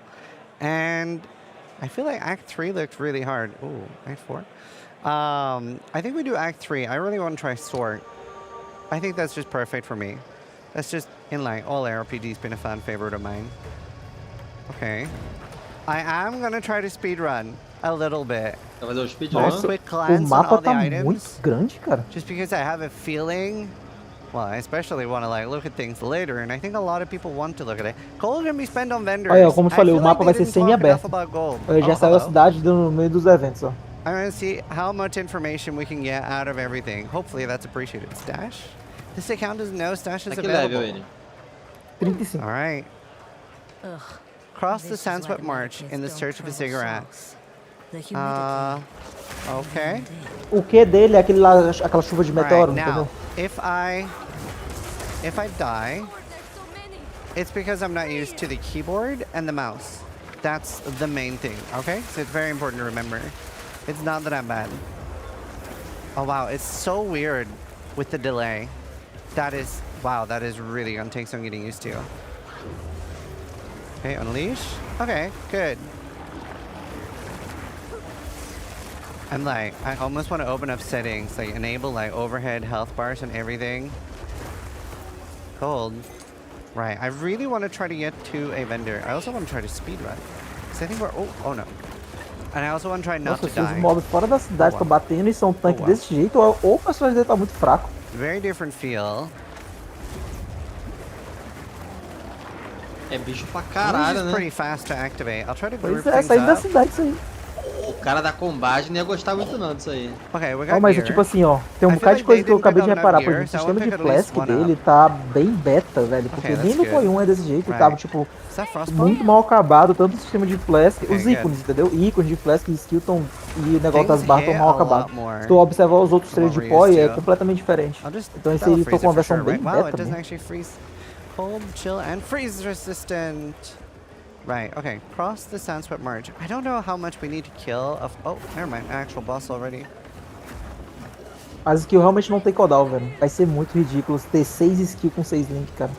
And I feel like Act 3 looked really hard. Ooh, Act 4. I think we do Act 3. I really want to try Sword. I think that's just perfect for me. That's just in line. All RPG's been a fan favorite of mine. Okay. I am going to try to speedrun a little bit. Nossa, o mapa tá muito grande, cara. Just because I have a feeling... Well, I especially want to like look at things later, and I think a lot of people want to look at it. Gold can be spent on vendors. Olha, como eu falei, o mapa vai ser semi-aberto. Já saiu a cidade no meio dos eventos, ó. I want to see how much information we can get out of everything. Hopefully that's appreciated. Stash? This account doesn't know Stash is available. 35. All right. Cross the Sandswept March in the search of a cigarette. Okay. O que dele é aquela chuva de meteoro, entendeu? If I die, it's because I'm not used to the keyboard and the mouse. That's the main thing, okay? So it's very important to remember. It's not that I'm bad. Oh wow, it's so weird with the delay. Wow, that is really gonna take some getting used to. Okay, unleash. Okay, good. I almost want to open up settings, like enable like overhead health bars and everything. Cold. Right, I really want to try to get to a vendor. I also want to try to speedrun. Because I think we're, oh no. And I also want to try not to die. Se os mobs fora da cidade estão batendo e são tanques desse jeito, ou o personagem dele tá muito fraco. Very different feel. É bicho pra caralho, né? Pretty fast to activate. I'll try to group Pois é, sair da cidade isso aí. O cara da combate não ia gostar muito não disso aí. Mas é tipo assim, ó, tem um bocado de coisa que eu acabei de reparar. Por exemplo, o sistema de flask dele tá bem beta, velho. Porque nem no PoI 1 é desse jeito, tava tipo muito mal acabado, tanto o sistema de flask, os ícones, entendeu? Ícones de flask e skill e o negócio das barras tão mal acabado. Se tu observar os outros três de PoI, é completamente diferente. Então esse aí tô com uma versão bem beta também. Cold, chill, and freeze resistant. Right, okay. Cross the Sandswept March. I don't know how much we need to kill of... Oh, never mind. Actual boss already. As skills realmente não tem cooldown, velho. Vai ser muito ridículo ter 6 skills com 6 link, cara.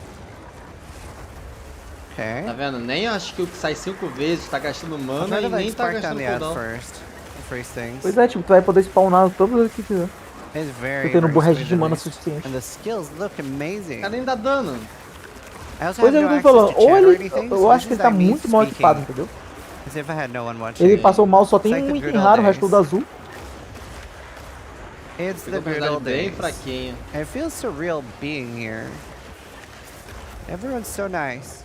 Okay. Tá vendo? Nem a skill que sai 5 vezes tá gastando mana e nem tá gastando cooldown. Pois é, tipo, tu vai poder spawnar todas as que quiser. It's very, tu tendo um very resto de mana suficiente. And the skills look amazing. Cara, nem dá dano. Pois é, eu tô falando, ou ele, eu acho que ele tá muito mal equipado, entendeu? Ele passou mal, só tem um item raro, o resto todo azul. It's the good old bem days. fraquinho. It feels surreal being here. Everyone's so nice.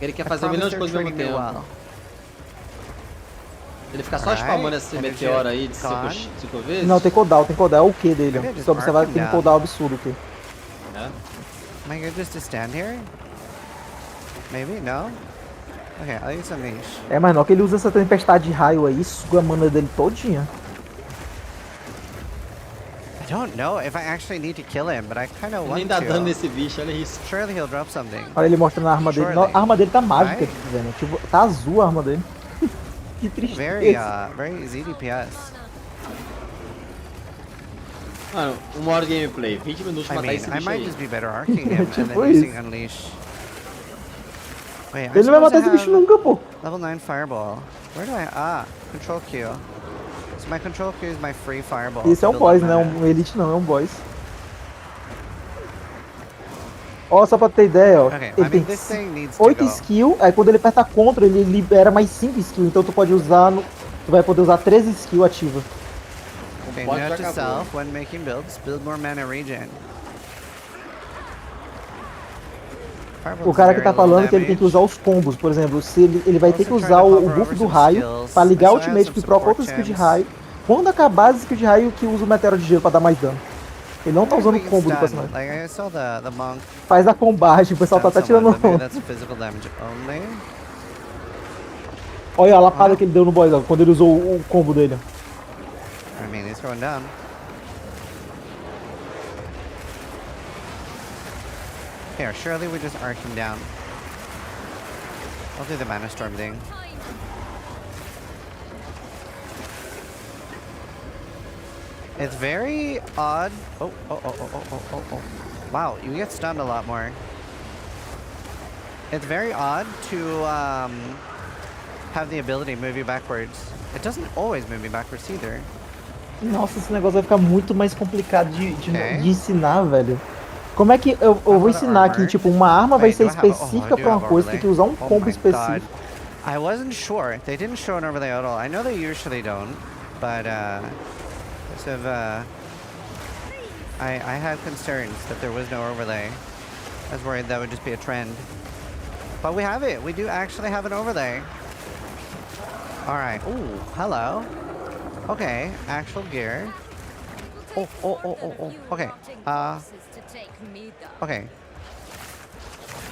Ele quer fazer milhões de coisas ao mesmo tempo. Ele fica só spamando esse meteoro aí de 5 vezes? Não, tem cooldown, é o Q dele. Se observar, tem um cooldown absurdo aqui. É? Am I good just to stand here? Maybe? No? Okay, I'll use some niche. É, mas não, que ele usa essa tempestade de raio aí, suga a mana dele todinha. I don't know if I actually need to kill him, but I kind of want to. Nem dá dano nesse bicho, olha isso. Surely he'll drop something. Olha ele mostrando a arma dele. Não, a arma dele tá mágica, right? Vendo? Tipo, tá azul a arma dele. Que tristeza. Very easy DPS. Mano, 1 hora de gameplay, 20 minutos pra matar esse bicho I might aí. just be better arcing him and then using Unleash. Wait, ele não vai matar esse bicho nunca, pô. Level 9 Fireball. Where do I... Control Q. So my Control Q is my free Fireball. Isso é um boss, né? Um Elite não, é um boss. Ó, só pra ter ideia, ó. Okay, ele tem 8 skills, aí quando ele aperta Ctrl, ele libera mais 5 skills. Então tu pode usar, tu vai poder usar 13 skills ativas. Okay, note to self, when making builds, build more mana regen. O cara que tá falando que ele tem que usar os combos, por exemplo, se ele vai ter que usar o buff do raio pra ligar o ultimate que troca outra skill de raio. Quando acabar as skill de raio, que usa o meteoro de gelo pra dar mais dano. Ele não tá usando o combo do personagem. Faz a combate, o pessoal tá até tirando Olha a lapada que ele deu no boss, ó, quando ele usou o combo dele. I mean, he's going down. Here, surely we just arc him down. I'll do the mana storm thing. It's very odd. Oh. Wow, you get stunned a lot more. It's very odd to have the ability to move you backwards. It doesn't always move you backwards either. Nossa, esse negócio vai ficar muito mais complicado de ensinar, velho. Como é que eu vou ensinar aqui, tipo, uma arma vai ser específica pra uma coisa, tem que usar um combo específico. I wasn't sure. They didn't show an overlay at all. I know they usually don't, but sort of, I had concerns that there was no overlay. I was worried that would just be a trend. But we have it. We do actually have an overlay. All right. Ooh, hello. Okay, actual gear. Oh. Okay. Okay.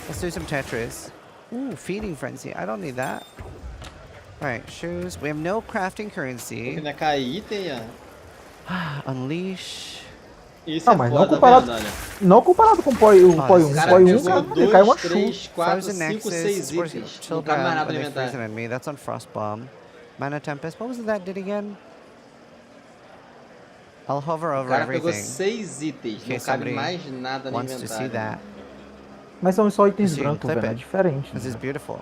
Let's do some Tetris. Ooh, feeding frenzy. I don't need that. All right, shoes. We have no crafting currency. Unleash. Isso é mas foda, não comparado com o POI 1. O POI 1, ele cai uma chuva. 3, 4, 5, 6 itens. Não cabe mais nada no inventário. That's on Frost Bomb. Mana Tempest. What was it that did again? I'll hover over everything. O cara pegou 6 itens. Não cabe mais nada no inventário. Mas são só itens brancos, velho. É diferente. This is beautiful.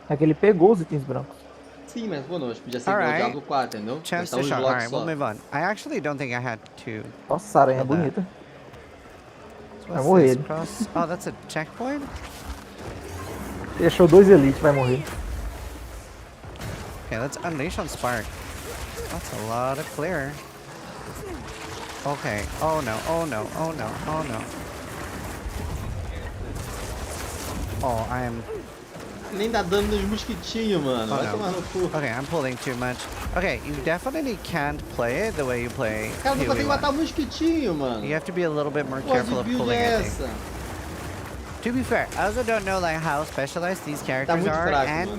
É que ele pegou os itens brancos. Sim, mas pô, não, podia ser igual o Diablo 4, entendeu? Chance to shot. Alright, we'll move on. I actually don't think I had to. Nossa, a aranha é bonita. Vai morrer ele. Oh, that's a checkpoint? Ele achou 2 Elite, vai morrer. Okay, let's unleash on Spark. That's a lot of clear. Okay. Oh no. Oh, I am... Nem dá dano nos mosquitinhos, mano. Vai tomar no cu. Okay, I'm pulling too much. Okay, you definitely can't play it the way you play. Cara, não consegue matar mosquitinho, mano. You have to be a little bit more careful of pulling it. To be fair, I also don't know like how specialized these characters are, and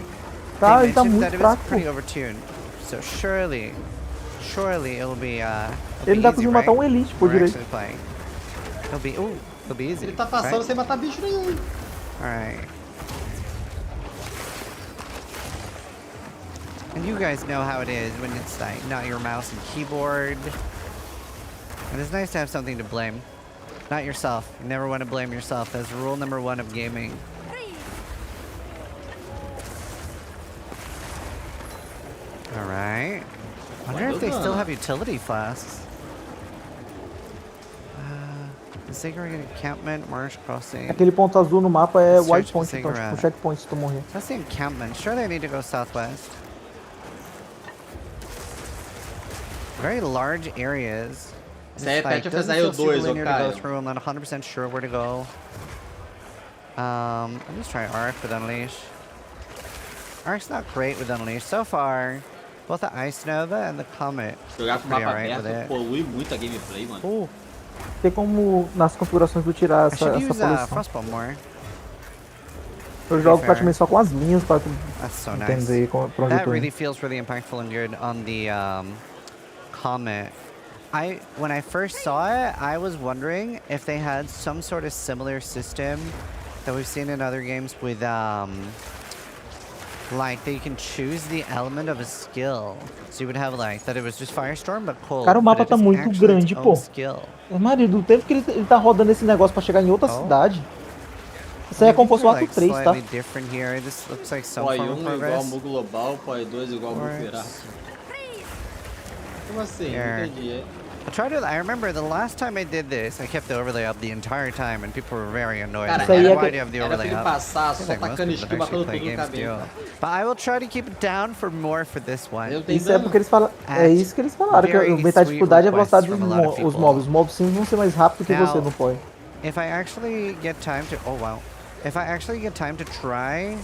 they mentioned that it was pretty overtuned. So surely it'll be ele dá pra matar Elite por direito. It'll be easy. Ele tá passando sem matar bicho nenhum. Alright. And you guys know how it is when it's like not your mouse and keyboard. And it's nice to have something to blame. Not yourself. You never want to blame yourself. That's rule number 1 of gaming. Alright. I wonder if they still have utility flasks. Cigarette encampment, marsh crossing. Aquele ponto azul no mapa é white point, então tipo checkpoint se tu morrer. That's the encampment. Sure, they need to go southwest. Very large areas. Isso aí é Path of Exile 2, I'm not 100% sure where to go. Let's try Arc with Unleash. Arc's not great with Unleash so far. Both the Ice Nova and the Comet. Jogar com o mapa aberto polui muito a gameplay, mano. Tem como nas configurações do tirar essa poluição. Eu jogo praticamente só com as linhas para entender pra onde eu tô. That really feels really impactful and good on the Comet. When I first saw it, I was wondering if they had some sort of similar system that we've seen in other games with like that you can choose the element of a skill. So you would have like that it was just Firestorm but cold. Cara, o mapa tá muito grande, pô. Marido, do tempo que ele tá rodando esse negócio pra chegar em outra cidade. Isso aí é como fosse o ato 3, tá? POI 1 igual ao Mu Global, POI 2 igual ao Mu Pirata. Como assim? Não entendi. I remember the last time I did this, I kept the overlay up the entire time, and people were very annoyed. Cara, why do you have the overlay up? But I will try to keep it down for more for this one. Isso é porque eles falam, é isso que eles falaram, que aumentar a dificuldade é a velocidade dos mobs. Os mobs sim vão ser mais rápidos que você no POI. If I actually get time to, if I actually get time to try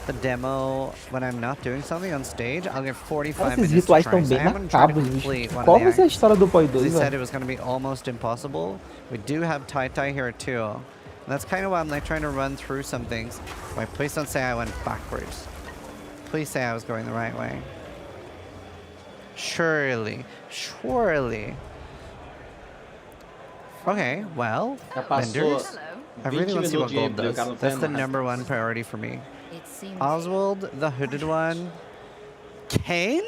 the demo when I'm not doing something on stage, I'll get 45 minutes. Esses rituais estão bem macabros, bicho. Qual vai ser a história do POI 2, They said it was going to be almost impossible. We do have Tai here too. And that's kind of why I'm like trying to run through some things. Wait, please don't say I went backwards. Please say I was going the right way. Surely. Okay, well, vendors. I really want to see what gold does. That's the #1 priority for me. Oswald, the hooded one. Kane?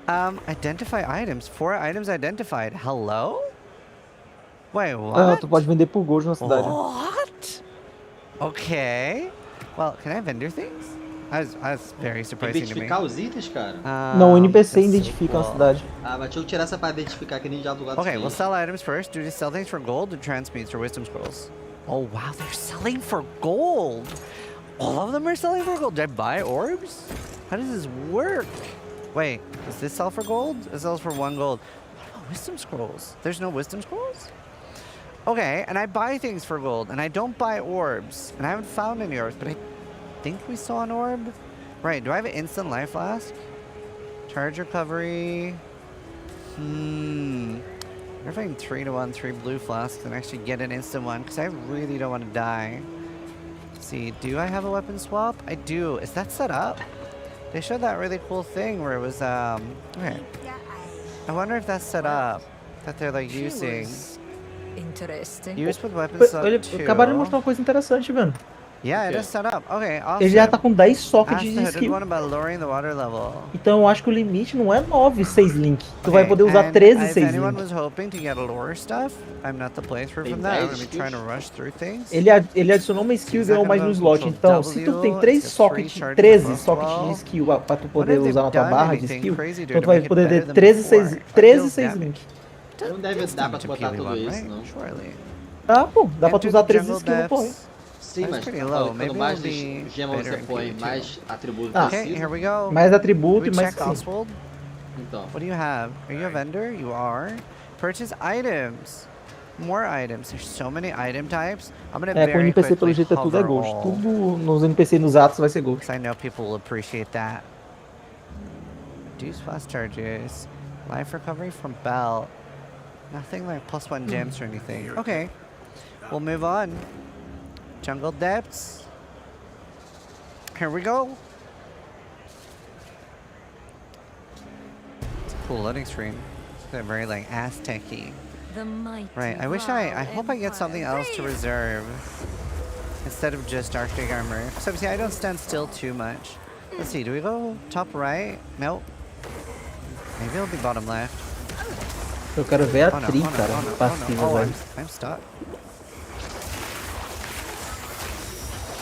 Identify items. 4 items identified. Hello? Wait, what? Tu pode vender por gold na cidade. What? Okay. Well, can I vendor things? That's very surprising to me. Identificar os itens, cara? Não, o NPC identifica a cidade. Ah, mas deixa eu tirar essa para identificar que nem Diablo 4. Okay, we'll sell items first. Do they sell things for gold or transmutes or wisdom scrolls? Oh wow, they're selling for gold. All of them are selling for gold. Did I buy orbs? How does this work? Wait, does this sell for gold? It sells for 1 gold. What about wisdom scrolls? There's no wisdom scrolls? Okay, and I buy things for gold, and I don't buy orbs. And I haven't found any orbs, but I think we saw an orb. Right, do I have an instant life flask? Charge recovery. What if I can 3-to-1, 3 blue flasks and actually get an instant one? Because I really don't want to die. Let's see, do I have a weapon swap? I do. Is that set up? They showed that really cool thing where it was, okay. I wonder if that's set up. That they're like using. Interesting. Use with weapon swap too. Acabaram de mostrar uma coisa interessante, velho. Yeah, it is set up. Okay, awesome. Ele já tá com 10 sockets de skill. Então eu acho que o limite não é 9, 6 link. Tu vai poder usar 13, 6 link. Ele adicionou uma skill e ganhou mais no slot. Então, se tu tem 13 sockets de skill pra tu poder usar na tua barra de skill, então tu vai poder ter 13, 6 link. Não deve dar pra tu botar tudo isso, não. Tá, pô. Dá pra tu usar 13 skills no POI. Sim, mas quanto mais gema você põe, mais atributo here we go. Mais atributo e mais skill. Então. What do you have? Are you a vendor? You are. Purchase items. More items. There's so many item types. I'm gonna com o NPC pelo jeito tudo é gold. Tudo nos NPC nos atos vai ser gold. I know people will appreciate that. Reduce fast charges. Life recovery from belt. Nothing like +1 gems or anything. Okay. We'll move on. Jungle depths. Here we go. It's a cool loading screen. It's very like Aztec-y. Right. I hope I get something else to reserve instead of just Arctic armor. So see, I don't stand still too much. Let's see. Do we go top right? Nope. Maybe it'll be bottom left. Eu quero ver a tri, cara, passiva, velho. I'm stuck.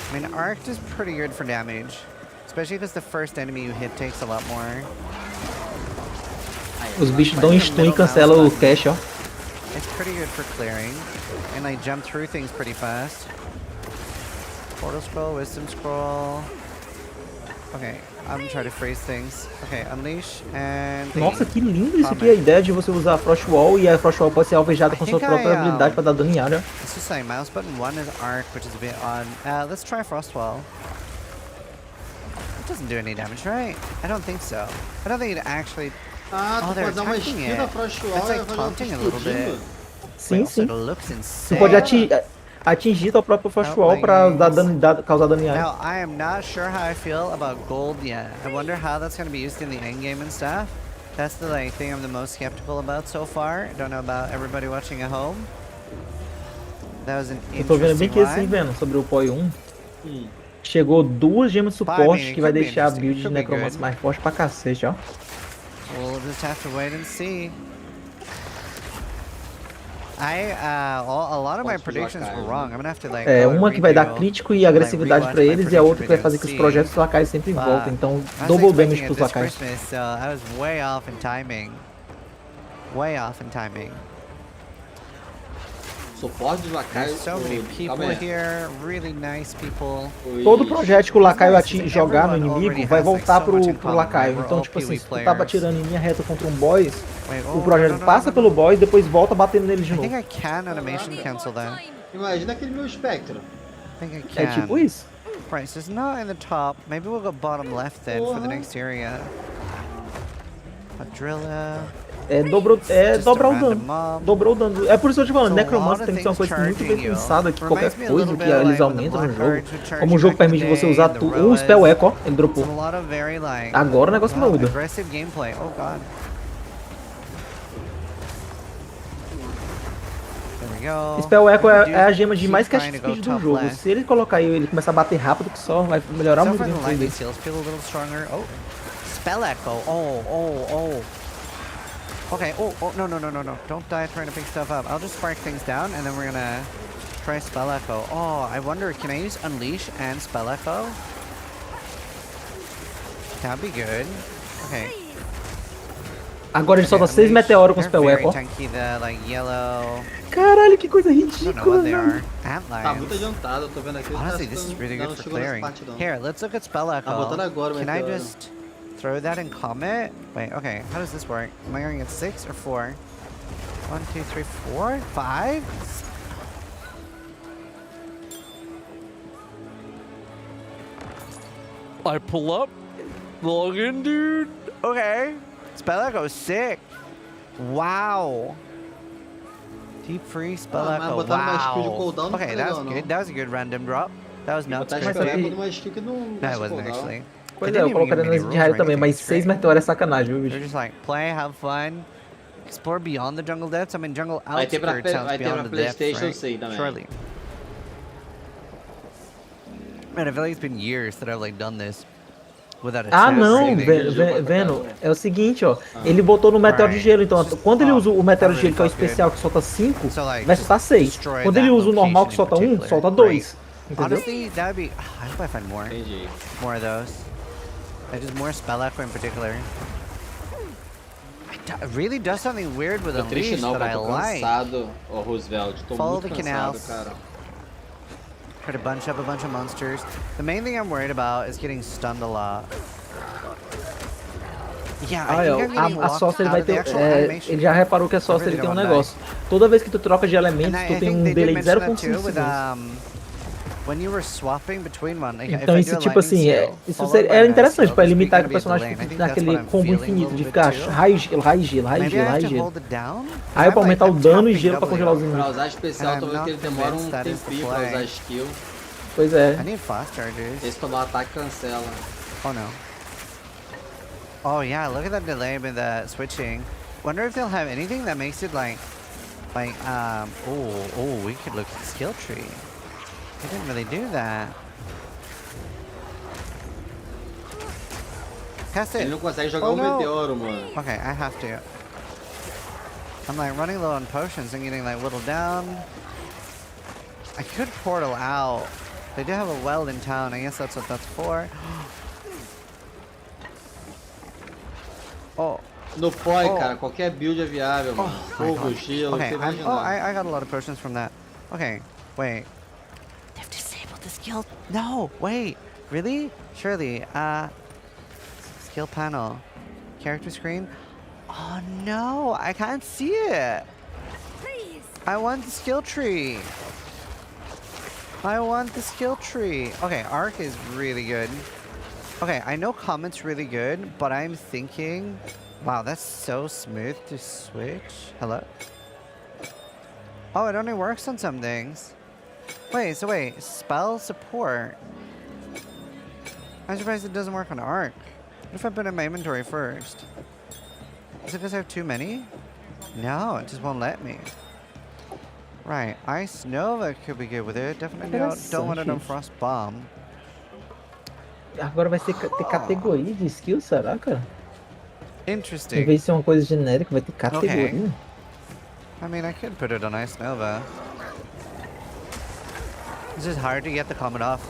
I mean, Arc is pretty good for damage, especially because the first enemy you hit takes a lot more. Os bichos dão stun e cancelam o cache, ó. It's pretty good for clearing, and I jump through things pretty fast. Portal scroll, wisdom scroll. Okay, I'm trying to freeze things. Okay, unleash and... Nossa, que lindo isso aqui, a ideia de você usar a Frost Wall e a Frost Wall pode ser alvejada com sua própria habilidade pra dar dano em área. It's just like mouse button 1 is arc, which is a bit odd. Let's try Frost Wall. It doesn't do any damage, right? I don't think so. I don't think it actually... tu pode dar uma skill da Frost Wall e vai taunting a little bit. Sim, sim. Tu pode atingir tua própria Frost Wall pra dar dano, causar dano em área. Now, I am not sure how I feel about gold yet. I wonder how that's going to be used in the endgame and stuff. That's the thing I'm the most skeptical about so far. I don't know about everybody watching at home. That was an interesting one. Eu tô vendo bem que assim, vendo, sobre o POI 1. Chegou 2 gemas de suporte que vai deixar a build de Necromancer mais forte pra cacete, ó. We'll just have to wait and see. A lot of my predictions were wrong. I'm gonna have to like. Uma que vai dar crítico e agressividade pra eles e a outra que vai fazer que os projetos lacais sempre voltem. Então, double damage pros lacais. So I was way off in timing. Way off in timing. Suporte dos lacaios. So many people here, really nice people. Todo projétil que o lacaio jogar no inimigo vai voltar pro lacaio. Então, tipo assim, se tu tava atirando em linha reta contra um boss, o projeto passa pelo boss, depois volta batendo nele de novo. I think I can animation cancel that. Imagina aquele meu espectro. I think I can. É tipo isso. Right, so it's not in the top. Maybe we'll go bottom left then for the next area. A driller. Dobrou o dano. Dobrou o dano. É por isso que eu te falando, Necromancer tem que ser uma coisa muito bem pensada, que qualquer coisa que eles aumentam no jogo. Como o jogo permite você usar um Spell Echo, ó, ele dropou. Agora o negócio muda. Spell Echo é a gema de mais cast speed do jogo. Se ele colocar aí e ele começar a bater rápido que só, vai melhorar muito o gameplay dele. Spell Echo, Okay, no. Don't die trying to pick stuff up. I'll just spark things down and then we're gonna try Spell Echo. Oh, I wonder, can I use Unleash and Spell Echo? That'd be good. Okay. Agora ele solta 6 meteoros com Spell Echo. Caralho, que coisa ridícula, velho. Tá muito adiantado, eu tô vendo aqui. Honestly, this is really good for clearing. Here, let's look at Spell Echo. Tá botando agora, can I just throw that in Comet? Wait, okay, how does this work? Am I going to get 6 or 4? 1, 2, 3, 4? 5? I pull up, log in, dude. Okay. Spell Echo is sick. Wow. Deep freeze, Spell Echo. Wow. Okay, that was good. That was a good random drop. That was nuts. No, it wasn't actually. Pois é, eu colocaria na de raio também, mas 6 meteoros é sacanagem, viu, bicho? They're just like, play, have fun, explore beyond the jungle depths. I mean, jungle outskirts sounds beyond the depths, right? Surely. Man, I feel like it's been years that I've like done this without a chance. Ah, não, Veno, é o seguinte, ó, ele botou no meteoro de gelo, então quando ele usa o meteoro de gelo, que é o especial, que solta 5, vai soltar 6. Quando ele usa o normal, que solta 1, solta 2. Entendeu? Honestly, that'd be, I hope I find more. More of those. Just more Spell Echo in particular. It really does something weird with Unleash that I like. Follow the canals. Try to bunch up a bunch of monsters. The main thing I'm worried about is getting stunned a lot. Yeah, I think I'm getting locked out of the actual animation. Ele já reparou que a Sorcerer tem um negócio. Toda vez que tu troca de elementos, tu tem um delay de 0.5 segundos. Então isso tipo assim, isso é interessante pra limitar que o personagem fique naquele combo infinito de ficar raio, gelo, raio, gelo, raio, gelo, raio, gelo. Aí pra aumentar o dano e gelo pra congelar os inimigos. Pra usar especial, talvez que ele demora um tempinho pra usar skill. Pois é. Esse tomar ataque cancela. Oh no. Oh yeah, look at that delay with the switching. Wonder if they'll have anything that makes it like we could look at the skill tree. They didn't really do that. Cast it. Ele não consegue jogar meteoro, mano. Okay, I have to. I'm like running low on potions and getting like whittled down. I could portal out. They do have a well in town. I guess that's what that's for. Oh, No POI, cara, qualquer build é viável, mano. Fogo, gelo, okay, I got a lot of potions from that. Okay, wait. They've disabled the skill. No, wait. Really? Surely. Skill panel. Character screen. Oh no, I can't see it. Please. I want the skill tree. I want the skill tree. Okay, Arc is really good. Okay, I know Comet's really good, but I'm thinking... Wow, that's so smooth to switch. Hello? Oh, it only works on some things. Wait, so wait. Spell support. I'm surprised it doesn't work on Arc. What if I put it in my inventory first? Is it because I have too many? No, it just won't let me. Right, Ice Nova could be good with it. Definitely don't want it on Frost Bomb. Agora vai ter categoria de skill, será, cara? Interesting. Em vez de ser uma coisa genérica, vai ter categoria. Okay. I mean, I could put it on Ice Nova. It's just hard to get the comet off.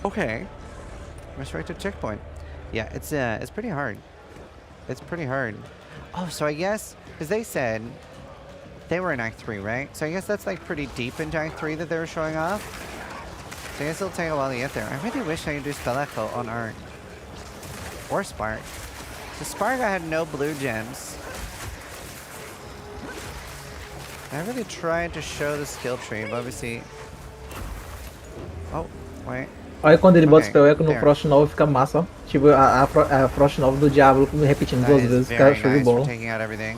Okay. Restricted checkpoint. Yeah, it's pretty hard. It's pretty hard. Oh, so I guess, because they said they were in Act 3, right? So I guess that's like pretty deep into Act 3 that they were showing off. So I guess it'll take a while to get there. I really wish I could do Spell Echo on Arc. Or Spark. The Spark, I had no blue gems. I really tried to show the skill tree, but obviously... Oh, wait. Olha quando ele bota o Spell Echo no Frost Nova, fica massa, ó. Tipo a Frost Nova do Diablo repetindo duas vezes, fica show de bola. Taking out everything.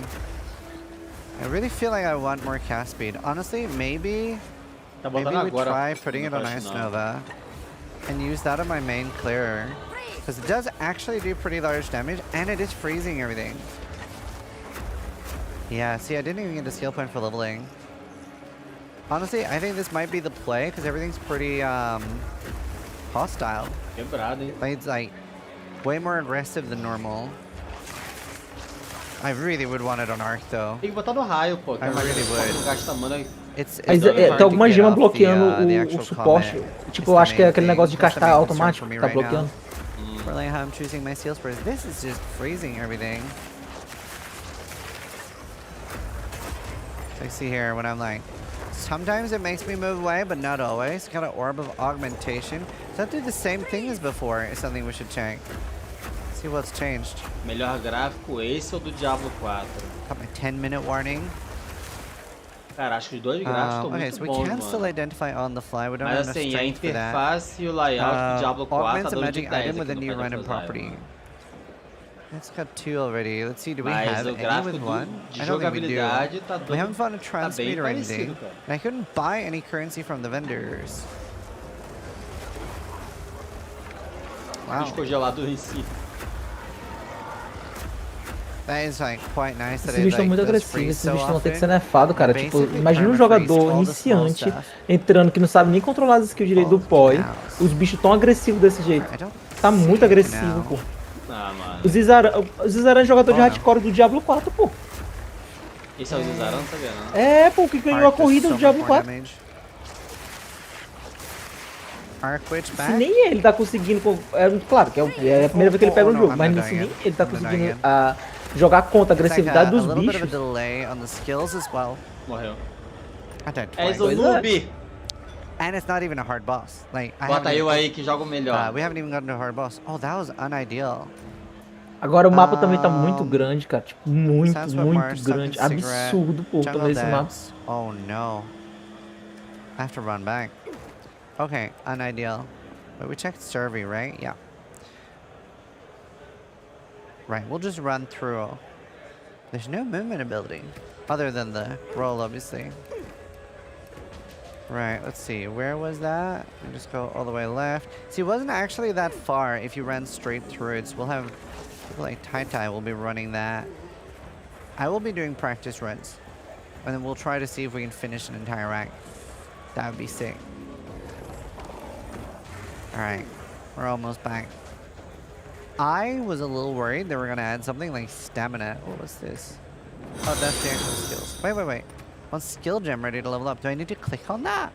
I really feel like I want more cast speed. Honestly, maybe we try putting it on Ice Nova and use that on my main clearer. Because it does actually do pretty large damage and it is freezing everything. Yeah, see, I didn't even get a skill point for leveling. Honestly, I think this might be the play because everything's pretty hostile. It's like way more aggressive than normal. I really would want it on Arc though. Tem que botar no raio, pô. I really would. Não gasta mana. Tem alguma gema bloqueando o suporte. Tipo, eu acho que é aquele negócio de castar automático que tá bloqueando. For like how I'm choosing my seal spurs. This is just freezing everything. So I see here when I'm like, sometimes it makes me move away, but not always. Got an Orb of Augmentation. Does that do the same thing as before? Is something we should check. See what's changed. Melhor gráfico esse ou do Diablo 4? Got my 10-minute warning. Cara, acho que os dois gráficos estão muito so bons, we can still identify on the fly. We don't have enough strength for that. Mas assim, a interface e o layout do Diablo 4 augments a magic item with a new random property. It's got 2 already. Let's see, do we have any with 1? I don't think we do. We haven't found a transmute or anything. And I couldn't buy any currency from the vendors. Wow. That is like quite nice. Esses bichos estão muito agressivos, esses bichos vão ter que ser nerfados, cara. Tipo, imagina um jogador iniciante entrando que não sabe nem controlar as skills direito do POI. Os bichos tão agressivos desse jeito. Tá muito agressivo, pô. Ah, mano. O Zizaran é jogador de hardcore do Diablo 4, pô. Esse é o Zizaran, não sabia não? É, pô, que ganhou a corrida do Diablo 4. Se nem ele tá conseguindo... claro, que é a primeira vez que ele pega o jogo, mas se nem ele tá conseguindo jogar contra a agressividade dos bichos. Morreu. És o noob! And it's not even a hard boss. Like, bota eu aí que jogo melhor. We haven't even gotten to a hard boss. Oh, that was unideal. Agora o mapa também tá muito grande, cara. Tipo, muito grande. Absurdo, pô, também esse mapa. Oh, no. I have to run back. Okay, unideal. But we checked survey, right? Yeah. Right, we'll just run through. There's no movement ability. Other than the roll, obviously. Right, let's see. Where was that? We'll just go all the way left. See, it wasn't actually that far if you ran straight through it. So we'll have people like Tai will be running that. I will be doing practice runs. And then we'll try to see if we can finish an entire act. That would be sick. Alright, we're almost back. I was a little worried they were going to add something like stamina. What was this? Oh, that's the actual skills. Wait. One skill gem ready to level up. Do I need to click on that?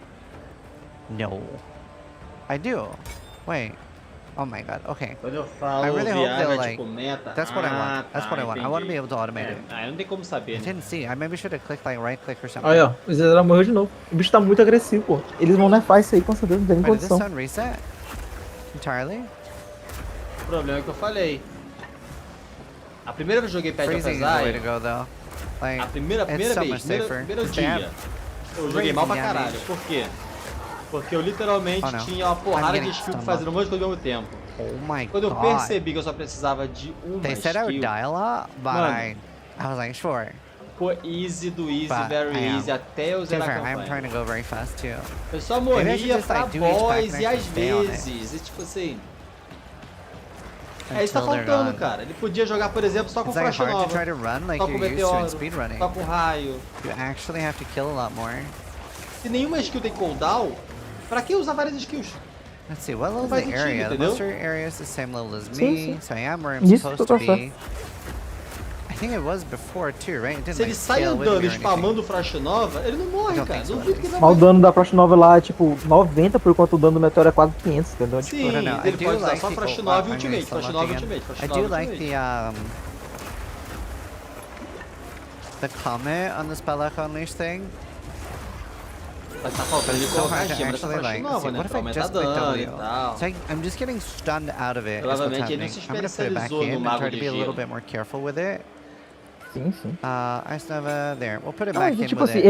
No. I do. Wait. Oh my god, okay. Quando eu falo I really hope they'll, like, tipo, meta... That's what I want. That's what I want. I want to be able to automate it. Não tem como saber, I didn't see. I maybe should have clicked like right click or something. Olha, ó, o Zedra morreu de novo. O bicho tá muito agressivo, pô. Eles vão nerfar isso aí com certeza, não tem nem condição. Did this sun reset? Entirely? O problema é que eu falei. A primeira vez que eu joguei Path of Exile, a primeira vez, primeiro dia, eu joguei mal pra caralho. Por quê? Porque eu literalmente tinha uma porrada de skill fazendo um monte de coisa ao mesmo tempo. Quando eu percebi que eu só precisava de uma They said I would die a lot, but I was like, sure. Ficou easy do easy, very easy, até eu zerar a campanha. I'm trying to go very fast too. Eu só morria pra boss e às vezes, e tipo assim... É isso que tá faltando, cara. Ele podia jogar, por exemplo, só com flash nova, só com meteoro, só com raio. You actually have to kill a lot more. Se nenhuma skill tem cooldown, pra que usar várias skills? Let's see, what level is the area? The monster area is the same level as me, so I am where I'm supposed to be. I think it was before too, right? Se ele sai andando spamando flash nova, ele não morre, cara. Duvido que ele o dano da flash nova lá é tipo 90, por enquanto o dano do meteoro é quase 500, entendeu? Sim, ele pode usar só flash nova e ultimate, flash nova e ultimate, I do like the comment on the Spellach Unleash thing. Mas tá faltando ele colocar a gema dessa flash nova, né? Pra aumentar dano e tal. So I'm just getting stunned out of it. Provavelmente ele não se especializou no mago de gelo. I'm gonna put it back in and try to be a little bit more careful with it. Sim, sim. Ice Nova, there. We'll put it back in tipo with assim, it.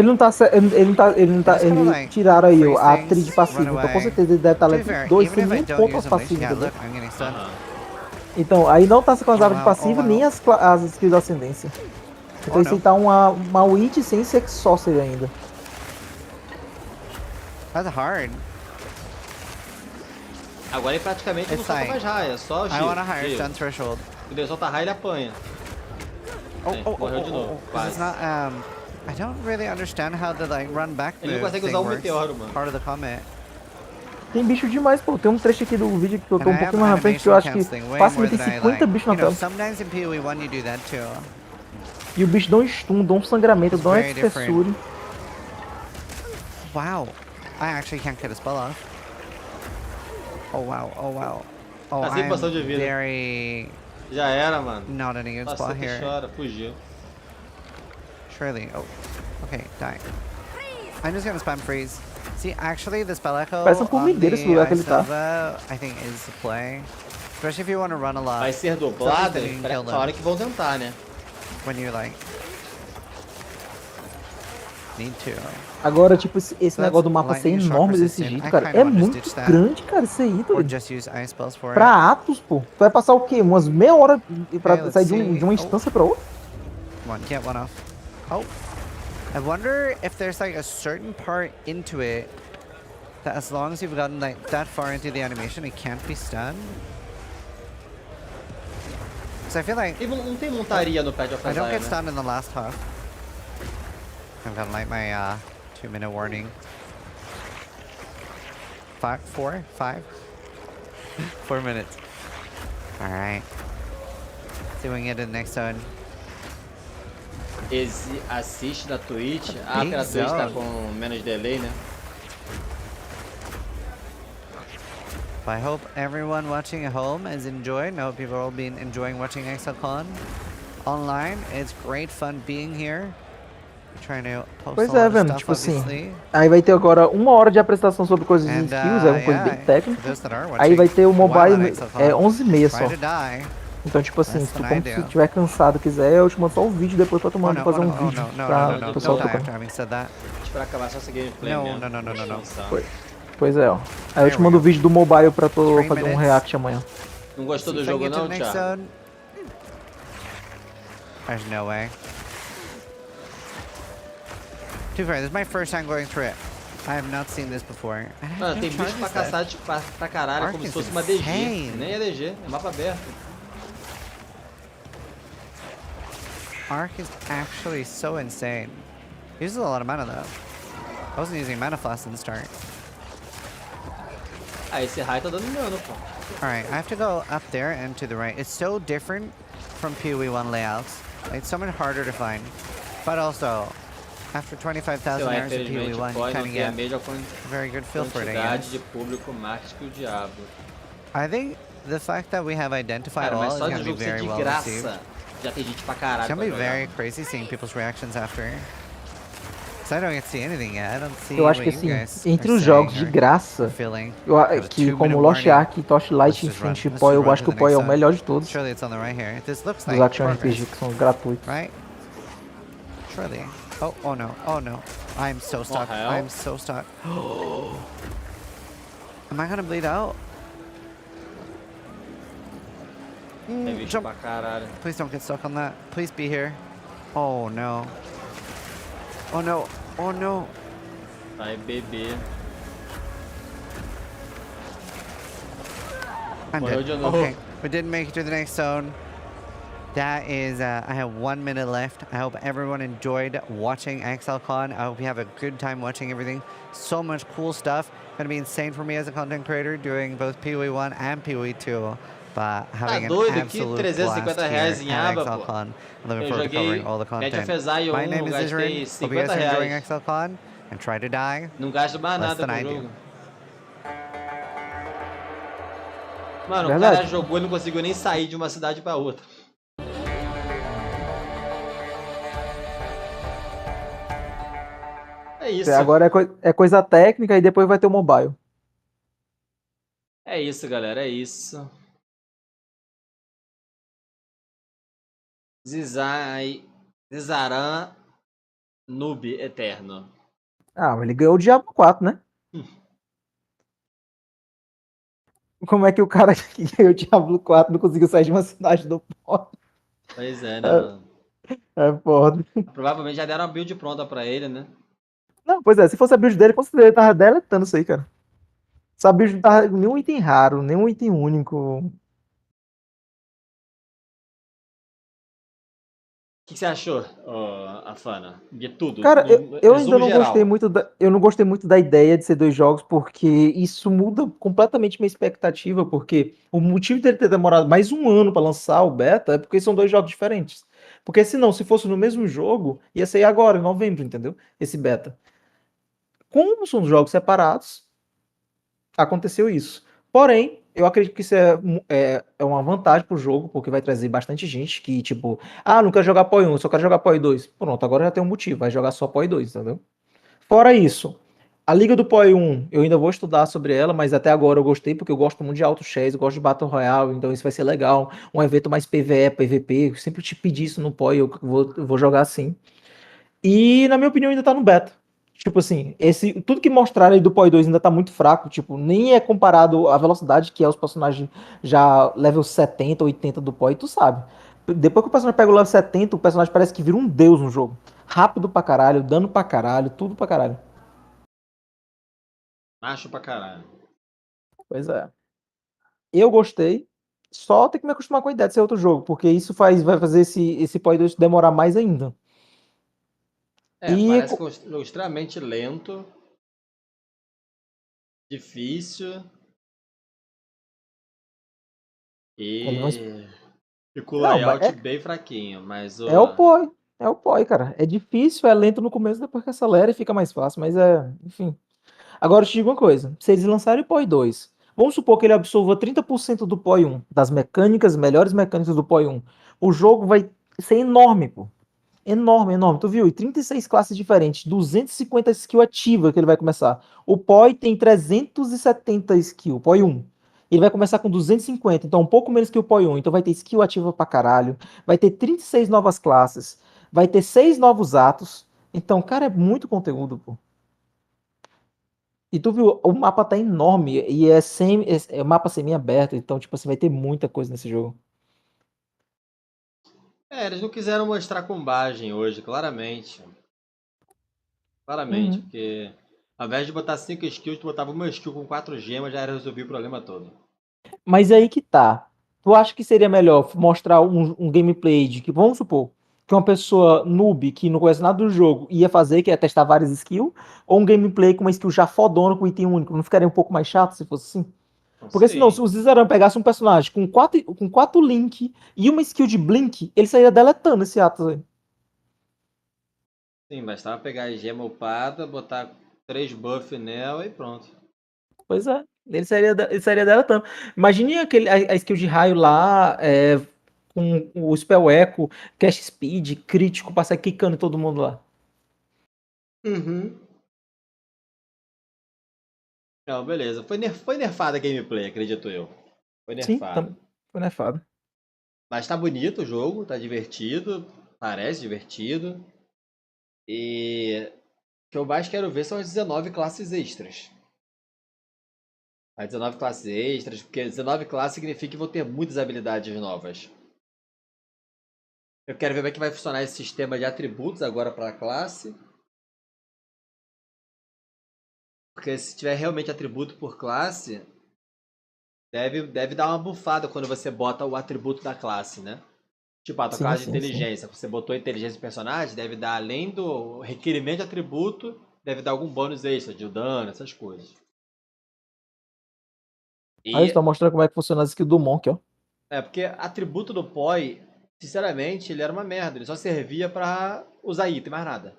Eles tiraram aí a trilha de passivo, então com certeza ele deve estar level 2 sem nem ponto passivo. Então, aí não tá com as árvores de passivo nem as skills de ascendência. Então isso aí tá uma witch sem ser sorcerer ainda. That's hard. Agora ele praticamente não solta mais raia, é só giro. I want a higher stun threshold. Quando ele solta raia, ele apanha. Morreu de novo, quase. I don't really understand how the like run back ele não consegue usar o meteoro, mano. Part of the comment. Tem bicho demais, pô. Tem um trecho aqui do vídeo que eu tô um pouquinho mais na frente que eu acho que facilmente tem 50 bichos na tela. Sometimes in PoE 1 you do that too. E o bicho dá um stun, dá um sangramento, dá uma espessura. Wow. I actually can't get a spell off. Oh wow, oh wow. Oh, I'm very... Já era, mano. Not in a good spot here. Chora, fugiu. Surely. Oh. Okay, die. I'm just gonna spam freeze. See, actually, the spell echo Parece um formideiro esse lugar que ele tá. I think is the play. Especially if you want to run a lot. Vai ser dublado, a hora que vão tentar, né? When you like... Need to. Agora, tipo, esse negócio do mapa ser enorme desse jeito, cara, é muito grande, cara, isso aí, pra Atos, pô. Tu vai passar o quê? Umas meia hora pra sair de uma instância pra outra? Come on, get one off. Oh. I wonder if there's like a certain part into it that as long as you've gotten like that far into the animation, it can't be stunned. Because I feel like... Não tem montaria no Path of Exile, I don't get stunned in the last half. I'm gonna light my 2-minute warning. 5, 4, 5? 4 minutes. Alright. See if we can get to the next zone. Assiste na Twitch. Ah, porque a Twitch tá com menos delay, né? I hope everyone watching at home is enjoying. I hope people have been enjoying watching Exilecon online. It's great fun being here. Pois é, velho, tipo assim, aí vai ter agora 1 hora de apresentação sobre coisas de skills, é uma coisa bem técnica. Aí vai ter o mobile 11h30 só. Então, tipo assim, se tu como se estiver cansado quiser, eu te mando só o vídeo depois pra tu mandar fazer um vídeo pra o pessoal tocando. Pra acabar só essa gameplay mesmo. Pois é, ó. Aí eu te mando o vídeo do mobile pra tu fazer um react amanhã. Não gostou do jogo não, Thiago? There's no way. To be fair, this is my first time going through it. I have not seen this before. Mano, tem bicho pra caçar pra caralho, como se fosse uma DG. Nem é DG, é mapa aberto. Arc is actually so insane. He uses a lot of mana though. I wasn't using mana flask in the start. Ah, esse raio tá dando dano, pô. Alright, I have to go up there and to the right. It's so different from PoE 1 layouts. It's so much harder to find. But also, after 25,000 hours of PoE 1, you kind of get a very good feel for it, I guess. De público mais que o diabo. I think the fact that we have identified all is going to be very well received. Já tem gente pra caralho. It's going to be very crazy seeing people's reactions after. Because I don't get to see anything yet. I don't see eu acho que assim, entre os jogos de graça, que como Lost Ark, Torchlight, Infinity, POI, eu acho que o POI é o melhor de todos. Dos action RPG que são gratuitos. Right? Surely. Oh no, oh no. I'm so stuck. I'm so stuck. Am I gonna bleed out? Jump. Please don't get stuck on that. Please be here. Oh no. Oh no. Oh no. Vai, bebê. I'm dead. Okay. We didn't make it to the next zone. That is, I have 1 minute left. I hope everyone enjoyed watching Exilecon. I hope you have a good time watching everything. So much cool stuff. Gonna be insane for me as a content creator doing both PoE 1 and PoE 2. But having an absolute blast here at Exilecon. I'm looking forward to covering all the content. My name is Isrin. Hope you guys are enjoying Exilecon and try to die less than I do. Mano, o cara jogou e não conseguiu nem sair de uma cidade pra outra. É isso. Agora é coisa técnica e depois vai ter o mobile. É isso, galera. É isso. Zizaran Noob Eterno. Ah, ele ganhou o Diablo 4, né? Como é que o cara que ganhou o Diablo 4 não conseguiu sair de uma cidade do pó? Pois é, né, mano? É foda. Provavelmente já deram uma build pronta pra ele, né? Não, pois é, se fosse a build dele, com certeza ele tava deletando isso aí, cara. Essa build não tava nenhum item raro, nenhum item único. O que você achou, Afana? De tudo? Cara, eu ainda não gostei muito eu não gostei muito da ideia de ser 2 jogos, porque isso muda completamente minha expectativa, porque o motivo dele ter demorado mais 1 ano pra lançar o beta é porque são 2 jogos diferentes. Porque senão, se fosse no mesmo jogo, ia sair agora, em novembro, entendeu? Esse beta. Como são jogos separados, aconteceu isso. Porém, eu acredito que isso é uma vantagem pro jogo, porque vai trazer bastante gente que, tipo, não quero jogar PoE 1, só quero jogar PoE 2. Pronto, agora já tem um motivo, vai jogar só PoE 2, entendeu? Fora isso, a Liga do PoE 1, eu ainda vou estudar sobre ela, mas até agora eu gostei, porque eu gosto muito de Auto Chess, eu gosto de Battle Royale, então isso vai ser legal. Um evento mais PvE, PvP, eu sempre te pedi isso no PoE, eu vou jogar assim. E, na minha opinião, ainda tá no beta. Tipo assim, tudo que mostraram aí do PoE 2 ainda tá muito fraco, tipo, nem é comparado à velocidade que é os personagens já level 70, 80 do PoE, tu sabe. Depois que o personagem pega o level 70, o personagem parece que vira um deus no jogo. Rápido pra caralho, dano pra caralho, tudo pra caralho. Macho pra caralho. Pois é. Eu gostei, só tem que me acostumar com a ideia de ser outro jogo, porque isso vai fazer esse PoE 2 demorar mais ainda. Parece um jogo extremamente lento, difícil e com o layout bem fraquinho, mas é o PoE, cara. É difícil, é lento no começo, depois que acelera e fica mais fácil, mas enfim. Agora eu te digo uma coisa, se eles lançarem o PoE 2, vamos supor que ele absorva 30% do PoE 1, das melhores mecânicas do PoE 1, o jogo vai ser enorme, pô. Enorme, enorme. Tu viu? E 36 classes diferentes, 250 skill ativa que ele vai começar. O PoE tem 370 skill, PoE 1. Ele vai começar com 250, então um pouco menos que o PoE 1. Então vai ter skill ativa pra caralho. Vai ter 36 novas classes. Vai ter 6 novos atos. Então, cara, é muito conteúdo, pô. E tu viu? O mapa tá enorme. E é mapa semi-aberto. Então, tipo assim, vai ter muita coisa nesse jogo. Eles não quiseram mostrar combagem hoje, claramente. Claramente, porque ao invés de botar 5 skills, tu botava uma skill com 4 gemas, já era resolver o problema todo. Mas aí que tá. Tu acha que seria melhor mostrar um gameplay de que, vamos supor, que uma pessoa noob, que não conhece nada do jogo, ia fazer, que ia testar várias skills, ou um gameplay com uma skill já fodona, com item único? Não ficaria um pouco mais chato se fosse assim? Porque senão, se o Zizaran pegasse um personagem com 4 link e uma skill de blink, ele sairia deletando esse ato aí. Sim, bastava pegar a gema upada, botar 3 buff nela e pronto. Pois é. Ele sairia dela também. Imagine a skill de raio lá, com o Spell Echo, Cast Speed, crítico, passar quicando todo mundo lá. Uhum. Não, beleza. Foi nerfada a gameplay, acredito eu. Foi nerfada. Sim, foi nerfado. Mas tá bonito o jogo, tá divertido. Parece divertido. E o que eu mais quero ver são as 19 classes extras. As 19 classes extras, porque 19 classes significa que vou ter muitas habilidades novas. Eu quero ver como é que vai funcionar esse sistema de atributos agora para a classe. Porque se tiver realmente atributo por classe, deve dar uma bufada quando você bota o atributo da classe, né? Tipo, a tua classe de inteligência. Você botou inteligência no personagem, deve dar, além do requerimento de atributo, deve dar algum bônus extra de dano, essas coisas. Aí eu estou mostrando como é que funciona as skills do Monk, ó. Porque atributo do POI, sinceramente, ele era uma merda. Ele só servia pra usar item, mais nada.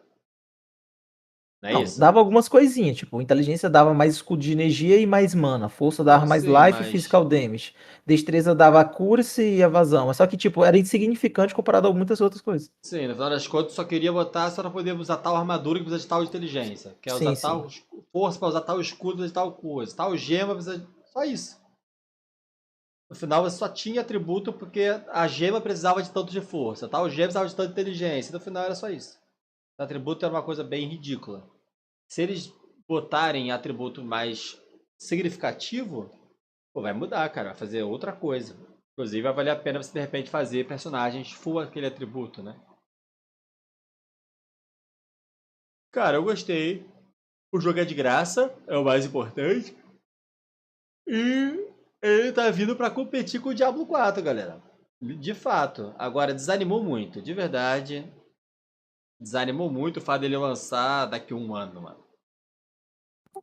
Não é isso? Dava algumas coisinhas, tipo, inteligência dava mais escudo de energia e mais mana, força dava mais life e physical damage, destreza dava accuracy e evasão, mas só que, tipo, era insignificante comparado a muitas outras coisas. Sim, no final das contas, só queria botar só pra poder usar tal armadura que precisa de tal inteligência, quer usar tal força pra usar tal escudo, precisa de tal coisa, tal gema precisa de... Só isso. No final, você só tinha atributo porque a gema precisava de tanto de força, tal gema precisava de tanto de inteligência, no final era só isso. O atributo era uma coisa bem ridícula. Se eles botarem atributo mais significativo, pô, vai mudar, cara. Vai fazer outra coisa. Inclusive, vai valer a pena você, de repente, fazer personagens full aquele atributo, né? Cara, eu gostei. O jogo é de graça, é o mais importante. E ele tá vindo pra competir com o Diablo 4, galera. De fato. Agora, desanimou muito, de verdade. Desanimou muito o fato dele lançar daqui a um ano, mano.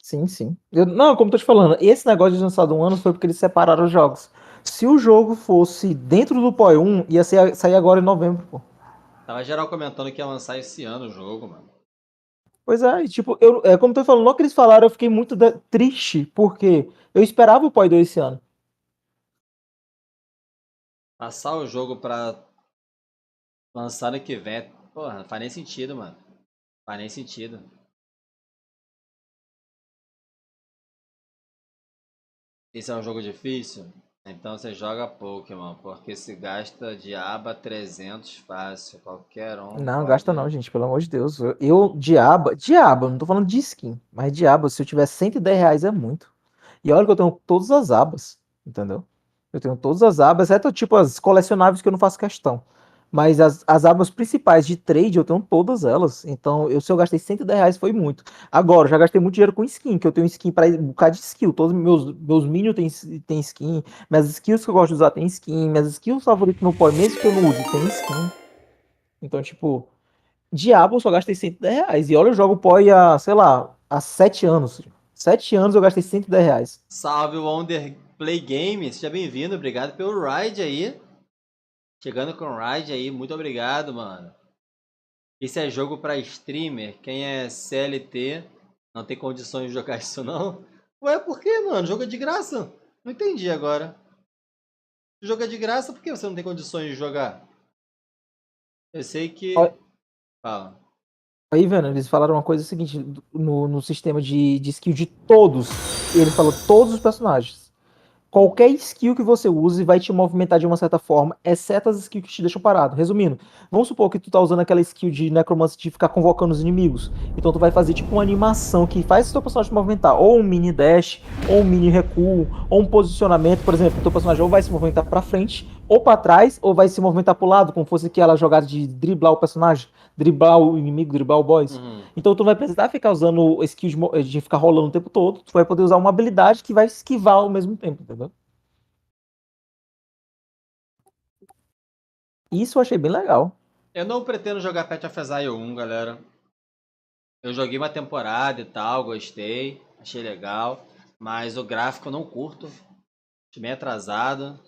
Sim. Não, como eu tô te falando, esse negócio de lançar de um ano foi porque eles separaram os jogos. Se o jogo fosse dentro do POI 1, ia sair agora em novembro, pô. Tava geral comentando que ia lançar esse ano o jogo, mano. Pois é, e tipo, como eu tô falando, logo que eles falaram, eu fiquei muito triste, porque eu esperava o POI 2 esse ano. Passar o jogo pra lançar ano que vem, porra, não faz nem sentido, mano. Faz nem sentido. Esse é um jogo difícil? Então você joga Pokémon, porque se gasta de aba 300 fácil, qualquer um. Não, gasta não, gente, pelo amor de Deus. De aba, não tô falando de skin, mas de aba, se eu tiver R$110 é muito. E olha que eu tenho todas as abas, entendeu? Eu tenho todas as abas, exceto tipo as colecionáveis que eu não faço questão. Mas as abas principais de trade eu tenho todas elas. Então, se eu gastei R$110 foi muito. Agora, eu já gastei muito dinheiro com skin, que eu tenho skin para um bocado de skill. Todos meus minions tem skin. Minhas skills que eu gosto de usar tem skin. Minhas skills favoritas no PoE, mesmo que eu não use, tem skin. Então, tipo, Diablo eu só gastei R$110. E olha, eu jogo PoE há, sei lá, há 7 anos. 7 anos eu gastei R$110. Salve, Wonder Play Game, seja bem-vindo, obrigado pelo ride aí. Chegando com o ride aí, muito obrigado, mano. Esse é jogo pra streamer, quem é CLT não tem condições de jogar isso não. Ué, por que, mano? Jogo é de graça? Não entendi agora. O jogo é de graça, por que você não tem condições de jogar? Eu sei que... Fala. Aí, vendo, eles falaram uma coisa seguinte, no sistema de skill de todos, ele falou todos os personagens. Qualquer skill que você use vai te movimentar de uma certa forma, exceto as skills que te deixam parado. Resumindo, vamos supor que tu tá usando aquela skill de necromancer de ficar convocando os inimigos. Então tu vai fazer tipo uma animação que faz o teu personagem se movimentar. Ou um mini dash, ou um mini recuo, ou um posicionamento. Por exemplo, o teu personagem ou vai se movimentar pra frente, ou pra trás, ou vai se movimentar pro lado, como fosse aquela jogada de driblar o personagem, driblar o inimigo, driblar o boss. Então tu vai precisar ficar usando skill de ficar rolando o tempo todo. Tu vai poder usar uma habilidade que vai esquivar ao mesmo tempo, entendeu? Isso eu achei bem legal. Eu não pretendo jogar Path of Exile 1, galera. Eu joguei uma temporada e tal, gostei, achei legal. Mas o gráfico eu não curto. Acho bem atrasado.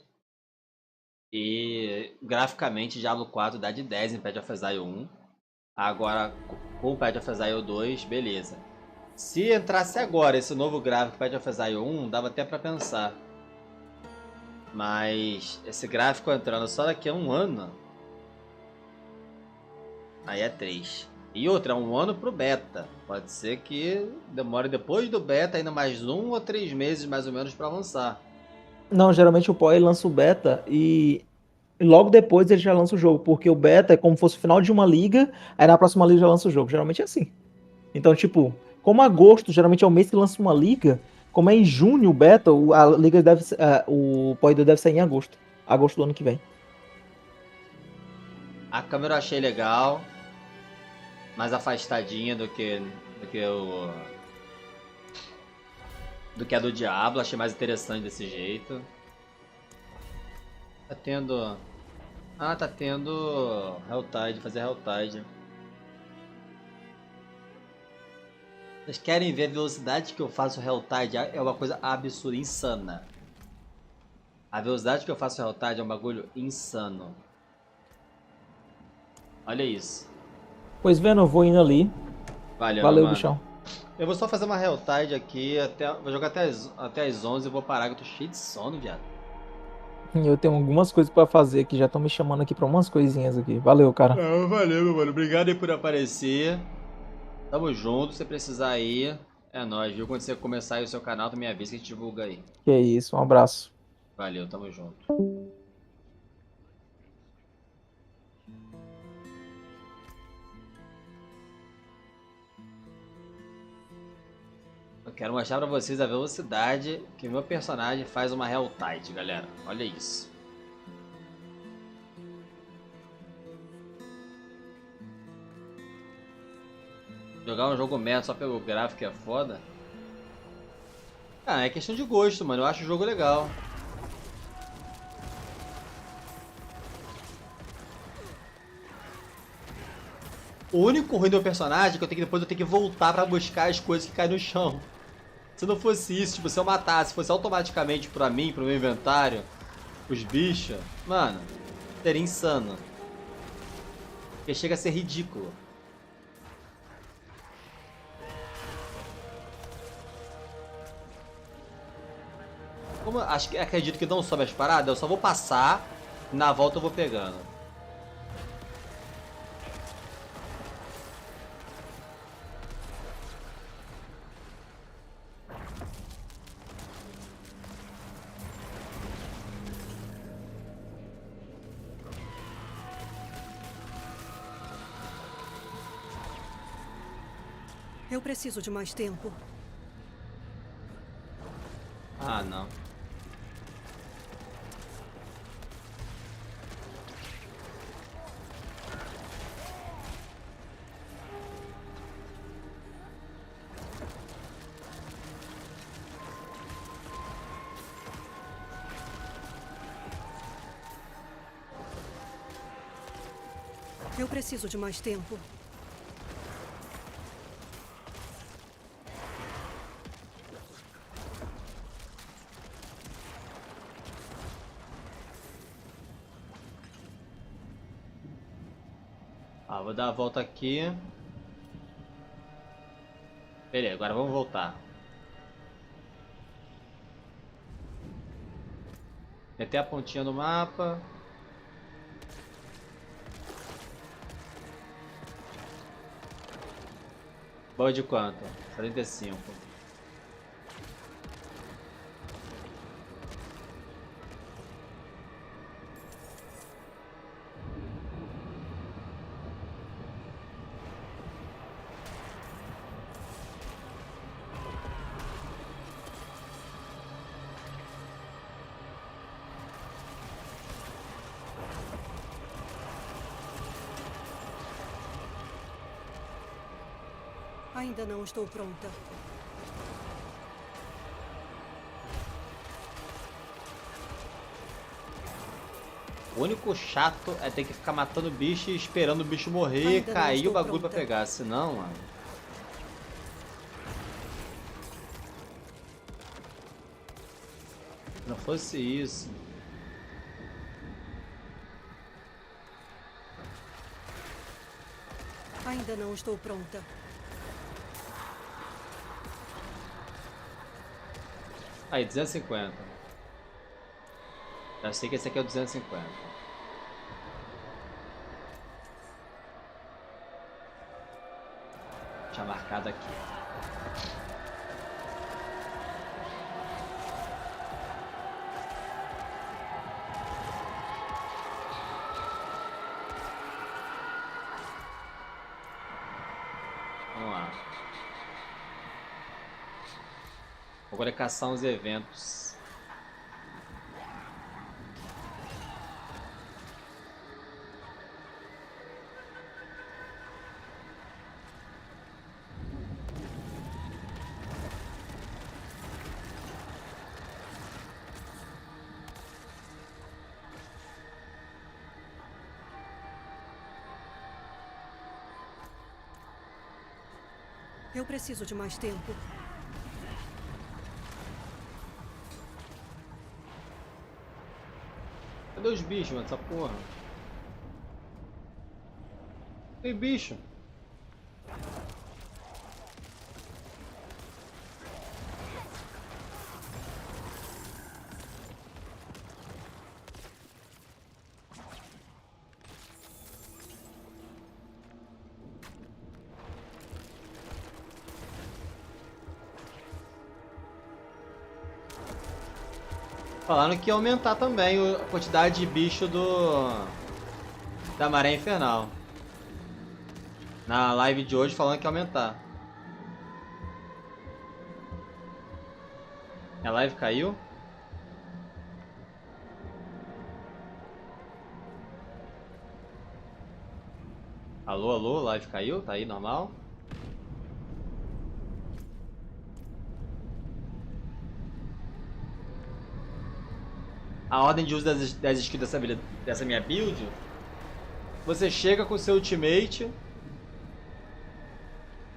E graficamente Diablo 4 dá de 10 em Path of Exile 1. Agora com o Path of Exile 2, beleza. Se entrasse agora esse novo gráfico Path of Exile 1, dava até pra pensar. Mas esse gráfico entrando só daqui a 1 ano, aí é 3. E outra, é 1 ano pro beta. Pode ser que demore depois do beta ainda mais 1 ou 3 meses mais ou menos pra lançar. Não, geralmente o POI lança o beta e logo depois ele já lança o jogo, porque o beta é como se fosse o final de uma liga, aí na próxima liga já lança o jogo. Geralmente é assim. Então, tipo, como agosto geralmente é o mês que lança uma liga, como é em junho o beta, a liga deve, o POI deve sair em agosto. Agosto do ano que vem. A câmera eu achei legal, mais afastadinha do que a do Diablo, achei mais interessante desse jeito. Tá tendo... Ah, tá tendo Helltide, fazer Helltide. Vocês querem ver a velocidade que eu faço Helltide? É uma coisa absurda, insana. A velocidade que eu faço Helltide é um bagulho insano. Olha isso. Pois vendo, eu vou indo ali. Valeu, bichão. Eu vou só fazer uma Helltide aqui, vou jogar até as 11 e vou parar que eu tô cheio de sono, viado. Eu tenho algumas coisas pra fazer aqui, já estão me chamando aqui pra umas coisinhas aqui. Valeu, cara. Valeu, meu mano. Obrigado aí por aparecer. Tamo junto, se precisar aí, é nóis, viu? Quando você começar aí o seu canal, tu me avisa que a gente divulga aí. Que isso, um abraço. Valeu, tamo junto. Eu quero mostrar pra vocês a velocidade que meu personagem faz uma Helltide, galera. Olha isso. Jogar um jogo merda só pelo gráfico é foda. Ah, é questão de gosto, mano. Eu acho o jogo legal. O único ruim do meu personagem é que depois eu tenho que voltar pra buscar as coisas que caem no chão. Se não fosse isso, tipo, se eu matasse, fosse automaticamente pra mim, pro meu inventário, os bichos, mano, seria insano. Porque chega a ser ridículo. Como acredito que não sobe as paradas, eu só vou passar, na volta eu vou pegando. Eu preciso de mais tempo. Ah, não. Eu preciso de mais tempo. Ah, vou dar a volta aqui. Beleza, agora vamos voltar. Meter a pontinha no mapa. Boa de quanto? 45. Ainda não estou pronta. O único chato é ter que ficar matando o bicho e esperando o bicho morrer e cair o bagulho pra pegar. Senão, mano... Se não fosse isso... Ainda não estou pronta. Aí, 250. Já sei que esse aqui é o 250. Deixa marcado aqui. Vamos lá. Agora é caçar uns eventos. Eu preciso de mais tempo. Cadê os bichos, mano? Essa porra. Tem bicho. Falaram que ia aumentar também a quantidade de bicho da Maré Infernal. Na live de hoje falando que ia aumentar. A live caiu? Alô, alô, live caiu? Tá aí, normal? A ordem de uso das skills dessa minha build, você chega com o seu ultimate,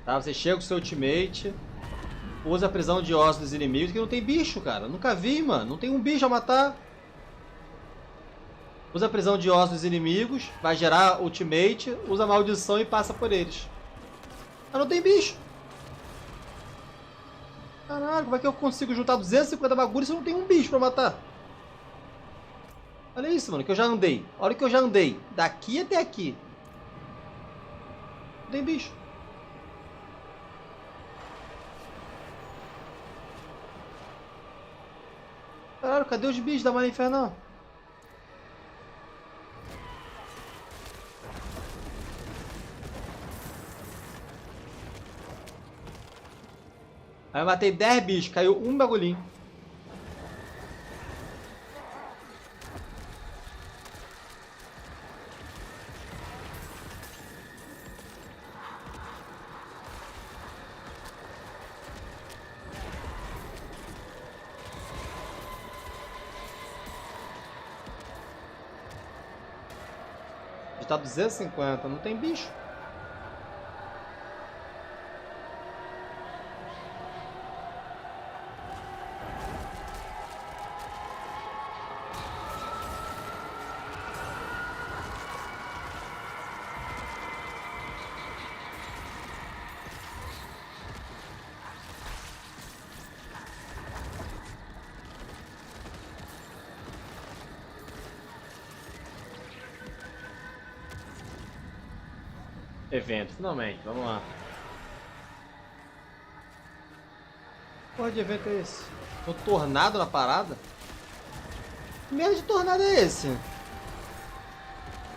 tá? Você chega com o seu ultimate, usa a prisão de ossos dos inimigos, que não tem bicho, cara. Nunca vi, mano. Não tem um bicho a matar. Usa a prisão de ossos dos inimigos, vai gerar ultimate, usa a maldição e passa por eles. Mas não tem bicho. Caralho, como é que eu consigo juntar 250 bagulhos se eu não tenho um bicho pra matar? Olha isso, mano, que eu já andei. Olha que eu já andei. Daqui até aqui. Não tem bicho. Caralho, cadê os bichos da Maré Infernal? Aí eu matei 10 bichos, caiu um bagulhinho. Tá 250, não tem bicho. Evento, finalmente, vamos lá. Que porra de evento é esse? Um tornado na parada? Que merda de tornado é esse?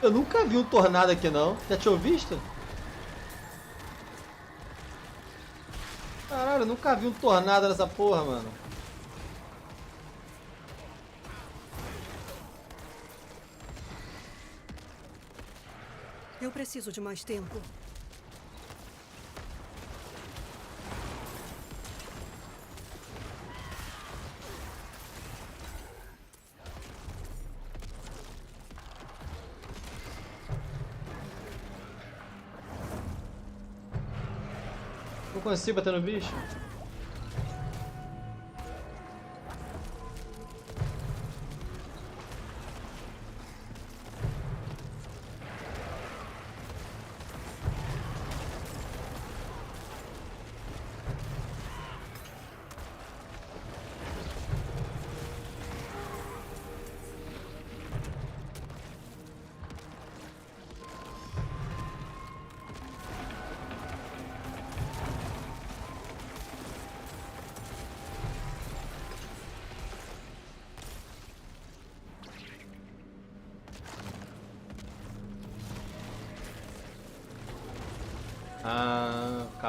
Eu nunca vi um tornado aqui não. Já tinha visto? Caralho, eu nunca vi um tornado nessa porra, mano. Eu preciso de mais tempo. Não consigo bater no bicho.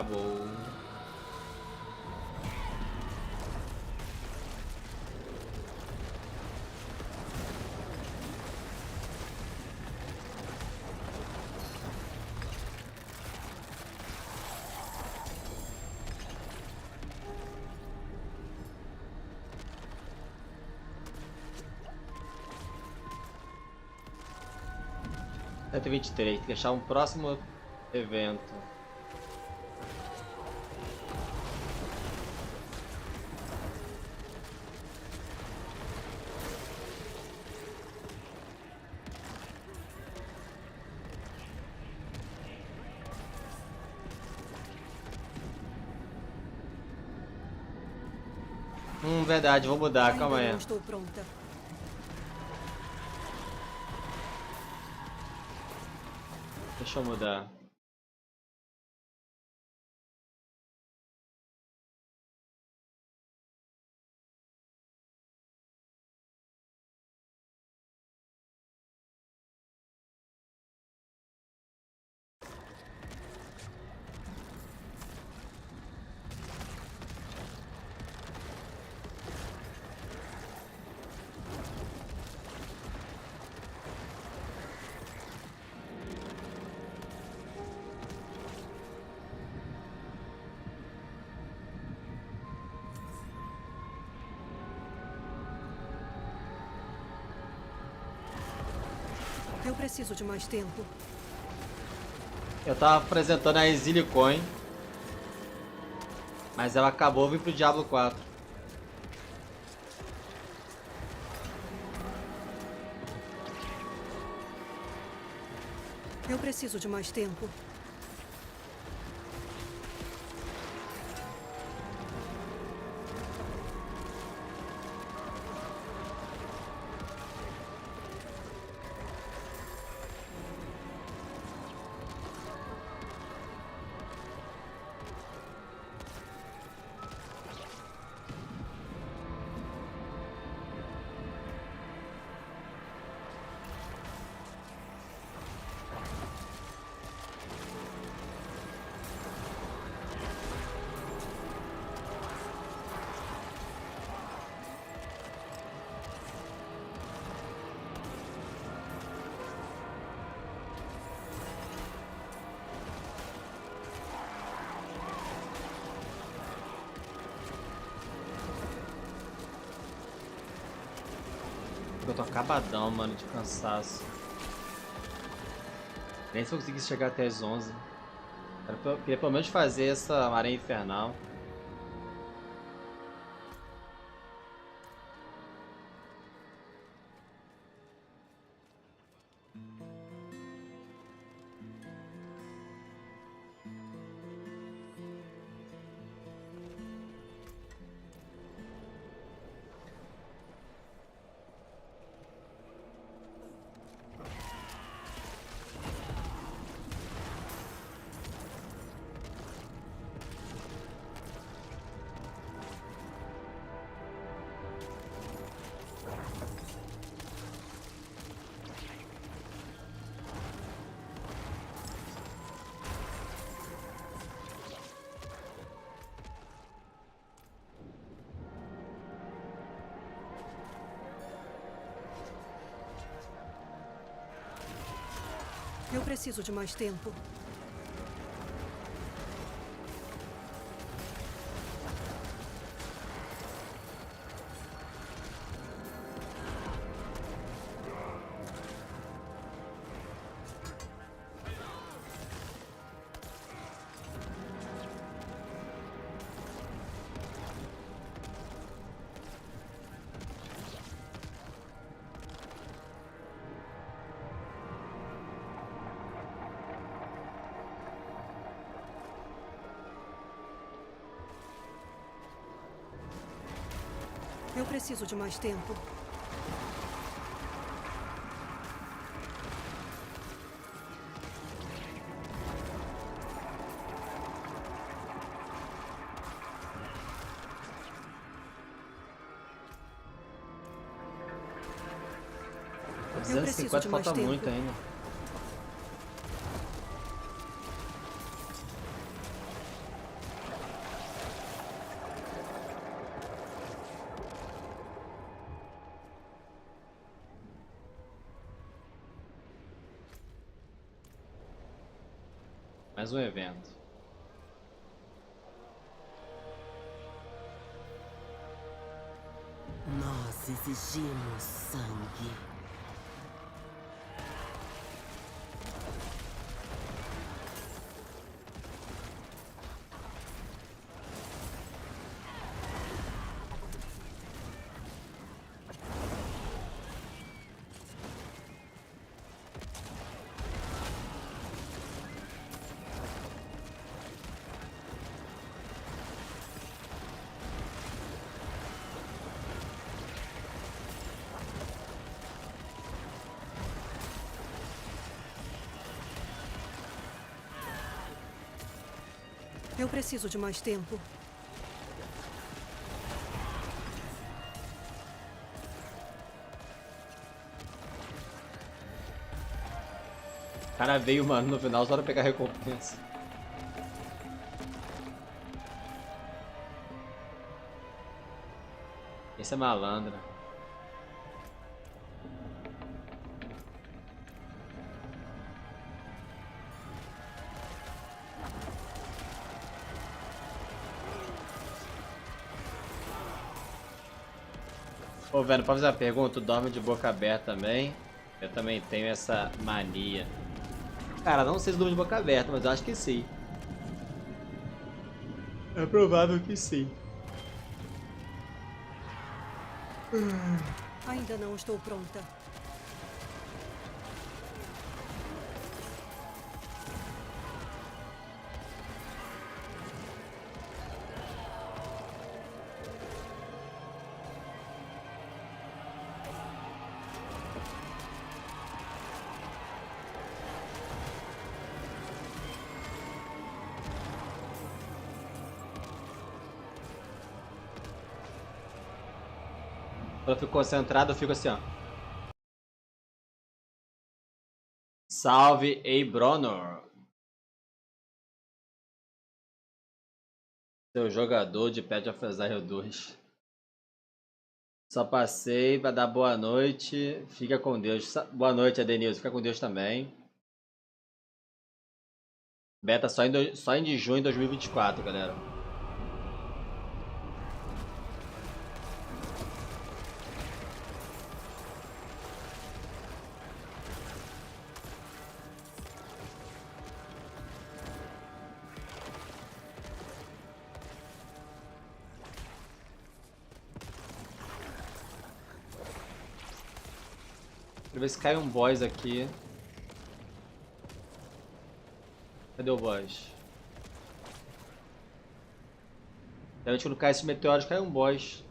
Acabou. Tem 23, tem que achar um próximo evento. Verdade, vou mudar, calma aí. Não estou pronta. Deixa eu mudar. Eu preciso de mais tempo. Eu tava apresentando a Exilecon, mas ela acabou vindo pro Diablo 4. Eu preciso de mais tempo. Eu tô acabadão, mano, de cansaço. Nem se eu conseguisse chegar até as 11. Eu queria pelo menos fazer essa areia infernal. Eu preciso de mais tempo. Eu preciso de mais tempo. Eu preciso de mais tempo. Falta muito ainda. Mais um evento. Nós exigimos sangue. Eu preciso de mais tempo. O cara veio, mano, no final só pra pegar recompensa. Esse é malandra. Ô, velho, pra fazer uma pergunta, tu dorme de boca aberta também? Eu também tenho essa mania. Cara, não sei se dorme de boca aberta, mas eu acho que sim. É provável que sim. Ainda não estou pronta. Quando eu fico concentrado, eu fico assim, ó. Salve, Eibronor. Seu jogador de Path of Exile 2. Só passei pra dar boa noite. Fica com Deus. Boa noite, Adenilson. Fica com Deus também. Beta só em de junho de 2024, galera. Deixa eu ver se cai um boss aqui. Cadê o boss? Realmente quando cai esse meteoro, cai um boss.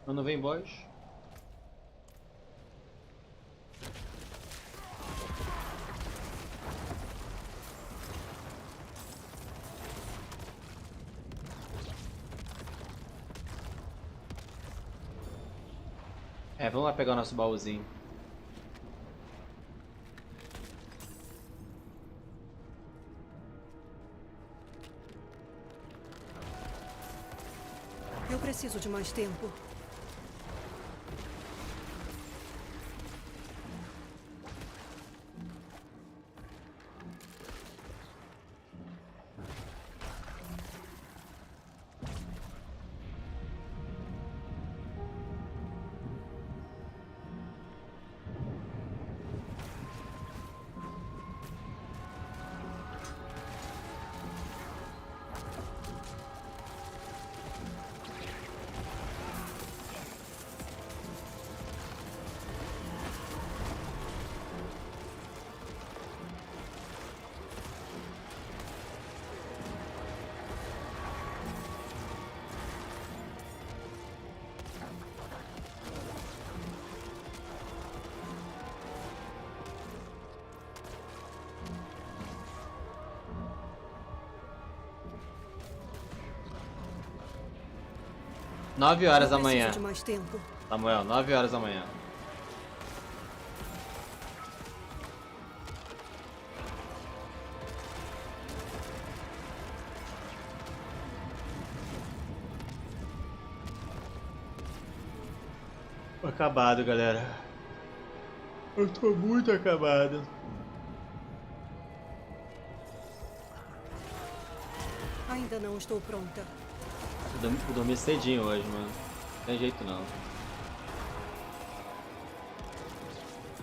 Não vem boss? Vamos lá pegar o nosso baúzinho. Eu preciso de mais tempo. Nove horas da manhã. De mais tempo. Samuel, 9 horas da manhã. Acabado, galera. Eu tô muito acabado. Ainda não estou pronta. Eu dormi cedinho hoje, mano. Não tem jeito não.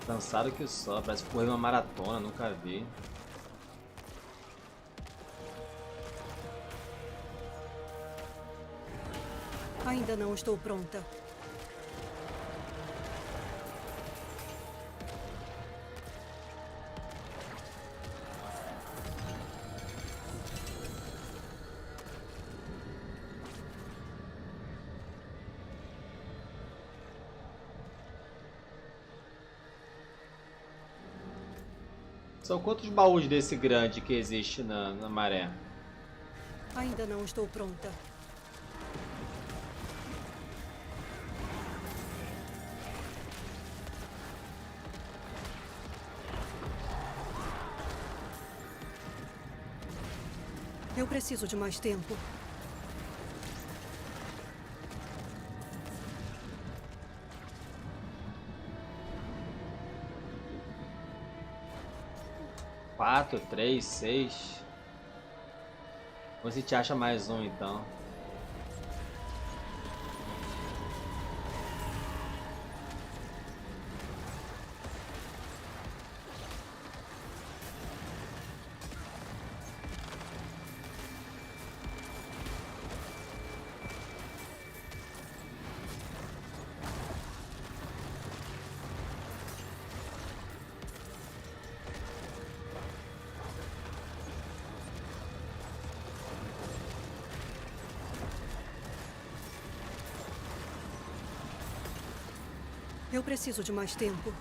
Cansado que só, parece que corri uma maratona, nunca vi. Ainda não estou pronta. São quantos baús desse grande que existe na maré? Ainda não estou pronta. Eu preciso de mais tempo. Quatro, 3, 6. Você te acha mais um então? Eu preciso de mais tempo.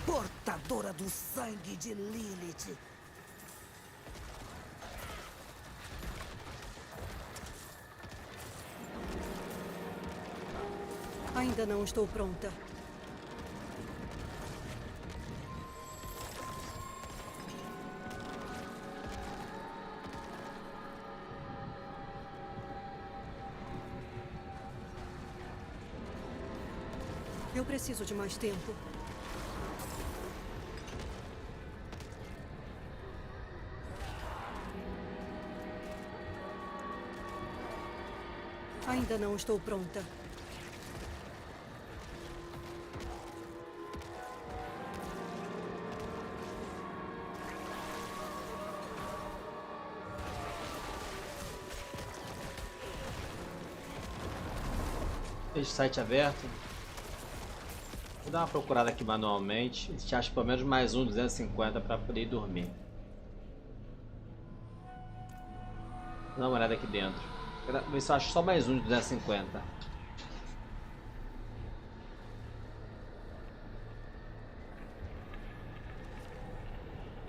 Portadora do sangue de Lilith. Ainda não estou pronta. Eu preciso de mais tempo. Ainda não estou pronta. Esse site aberto. Vou dar uma procurada aqui manualmente. A gente acha pelo menos mais um 250 para poder ir dormir. Vou dar uma olhada aqui dentro. Vou ver se eu acho só mais um de 250.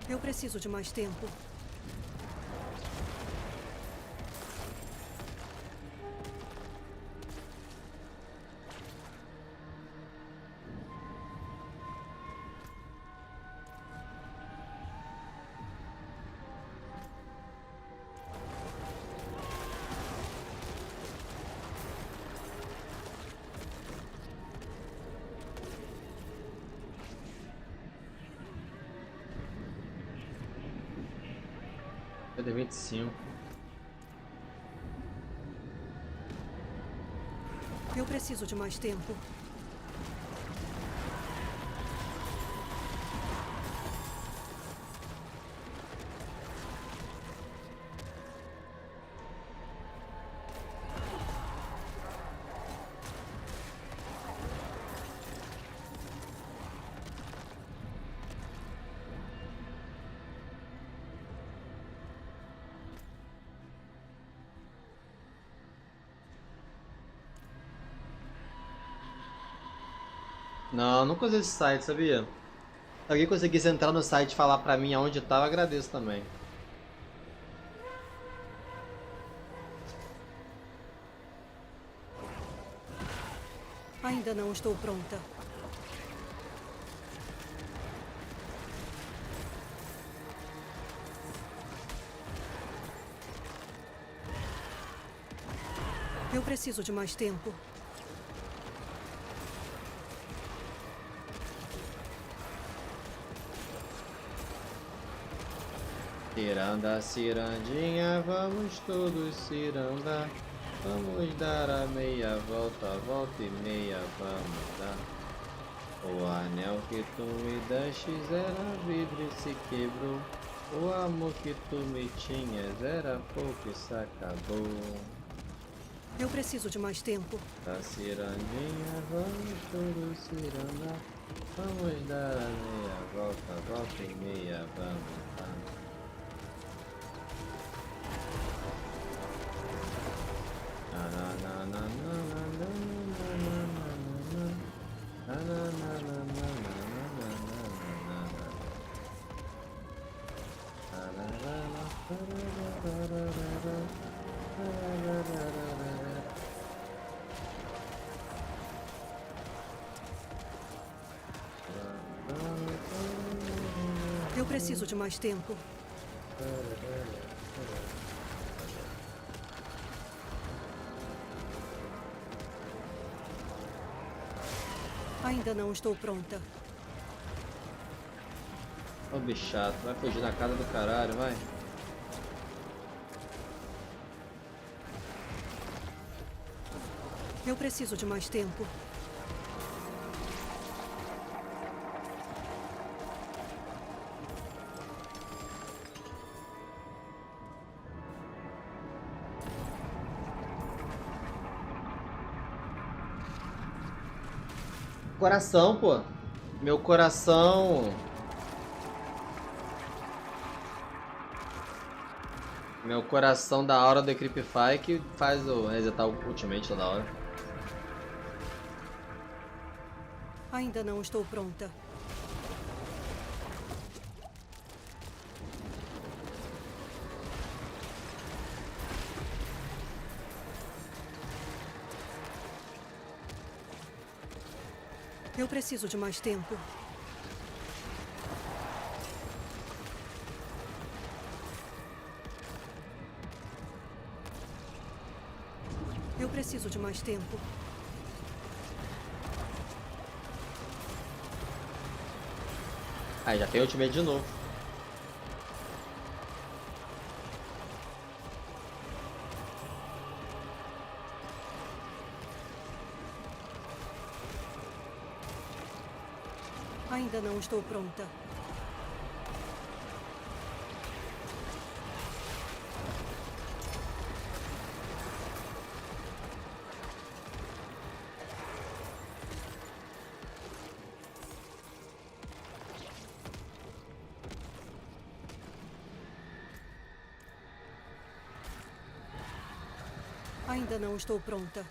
Eu preciso de mais tempo. Cadê 25? Eu preciso de mais tempo. Não, nunca usei esse site, sabia? Se alguém conseguisse entrar no site e falar pra mim aonde tá, eu agradeço também. Ainda não estou pronta. Eu preciso de mais tempo. Ciranda, cirandinha, vamos todos cirandar. Vamos dar a meia volta, volta e meia, vamos dar. O anel que tu me dastes era vidro e se quebrou. O amor que tu me tinhas era pouco e se acabou. Eu preciso de mais tempo. Da cirandinha, vamos todos cirandar. Vamos dar a meia volta, volta e meia, vamos dar. Eu preciso de mais tempo. Ainda não estou pronta. Ô bicho chato, vai fugir da casa do caralho, vai. Eu preciso de mais tempo. Coração, pô. Meu coração. Meu coração da hora do Equipify que faz o resetar o ultimate toda hora. Ainda não estou pronta. Eu preciso de mais tempo. Eu preciso de mais tempo. Aí já tem ultimate de novo. Ainda não estou pronta. Ainda não estou pronta.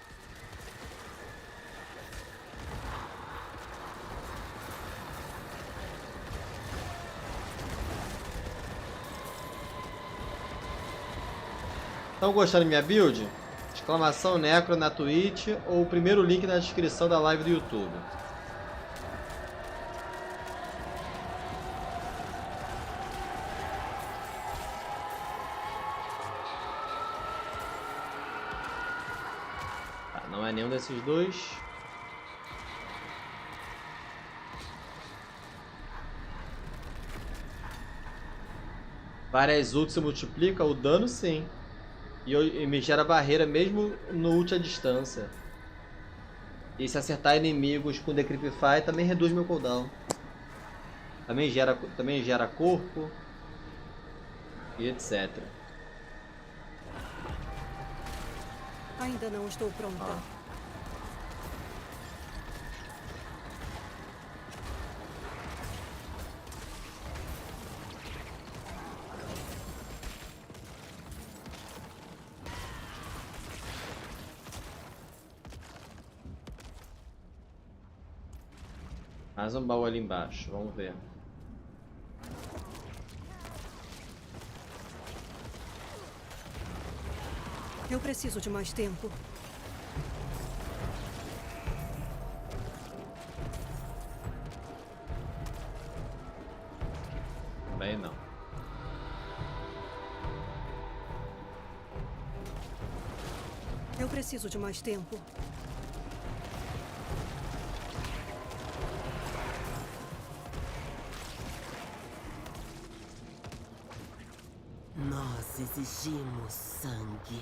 Estão gostando da minha build? Exclamação NECRO na Twitch ou o primeiro link na descrição da live do YouTube. Tá, não é nenhum desses dois. Várias ults se multiplica o dano, sim. E me gera barreira mesmo no ult à distância. E se acertar inimigos com Decrypify também reduz meu cooldown. Também gera corpo. E etc. Ainda não estou pronta. Mais um baú ali embaixo, vamos ver. Eu preciso de mais tempo. preciso de mais tempo. Nós exigimos sangue.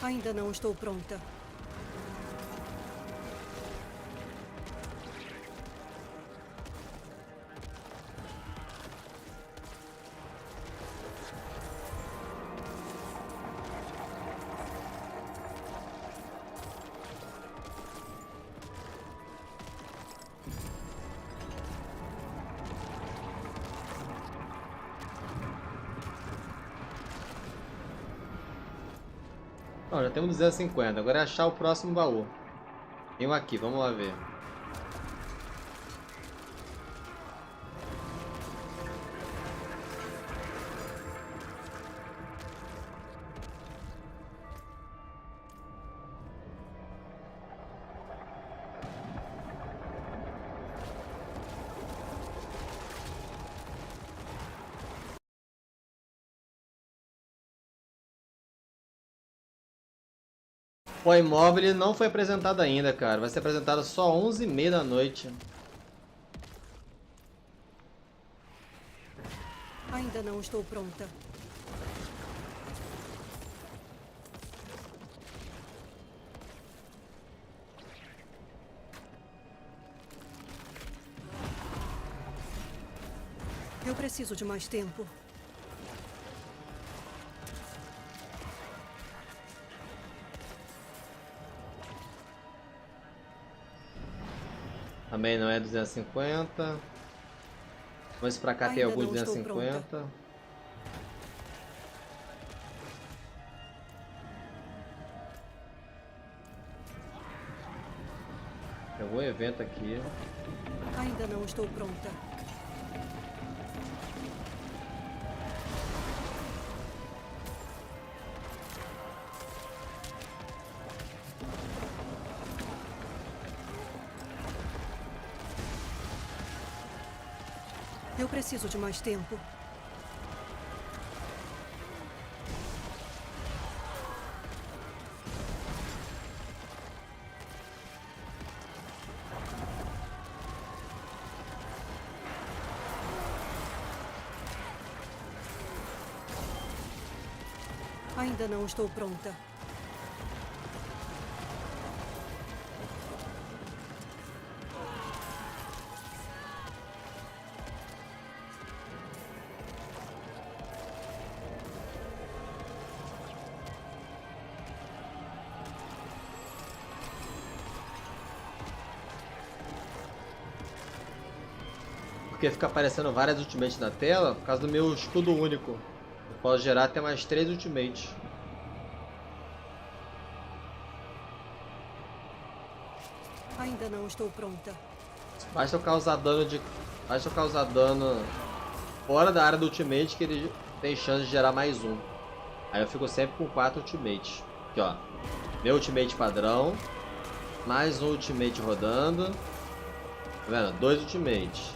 Ainda não estou pronta. Ó, já temos 250. Agora é achar o próximo baú. Tem um aqui, vamos lá ver. O imóvel não foi apresentado ainda, cara. Vai ser apresentado só 11h30 da noite. Ainda não estou pronta. Eu preciso de mais tempo. Também não é 250. Vamos pra cá, tem alguns 250. Tem algum evento aqui. Ainda não estou pronta. Eu preciso de mais tempo. Ainda não estou pronta. Porque fica aparecendo várias ultimates na tela por causa do meu escudo único. Eu posso gerar até mais 3 ultimates. Ainda não estou pronta. Basta eu causar dano fora da área do ultimate que ele tem chance de gerar mais um. Aí eu fico sempre com 4 ultimates. Aqui, ó. Meu ultimate padrão. Mais um ultimate rodando. Tá vendo? 2 ultimates.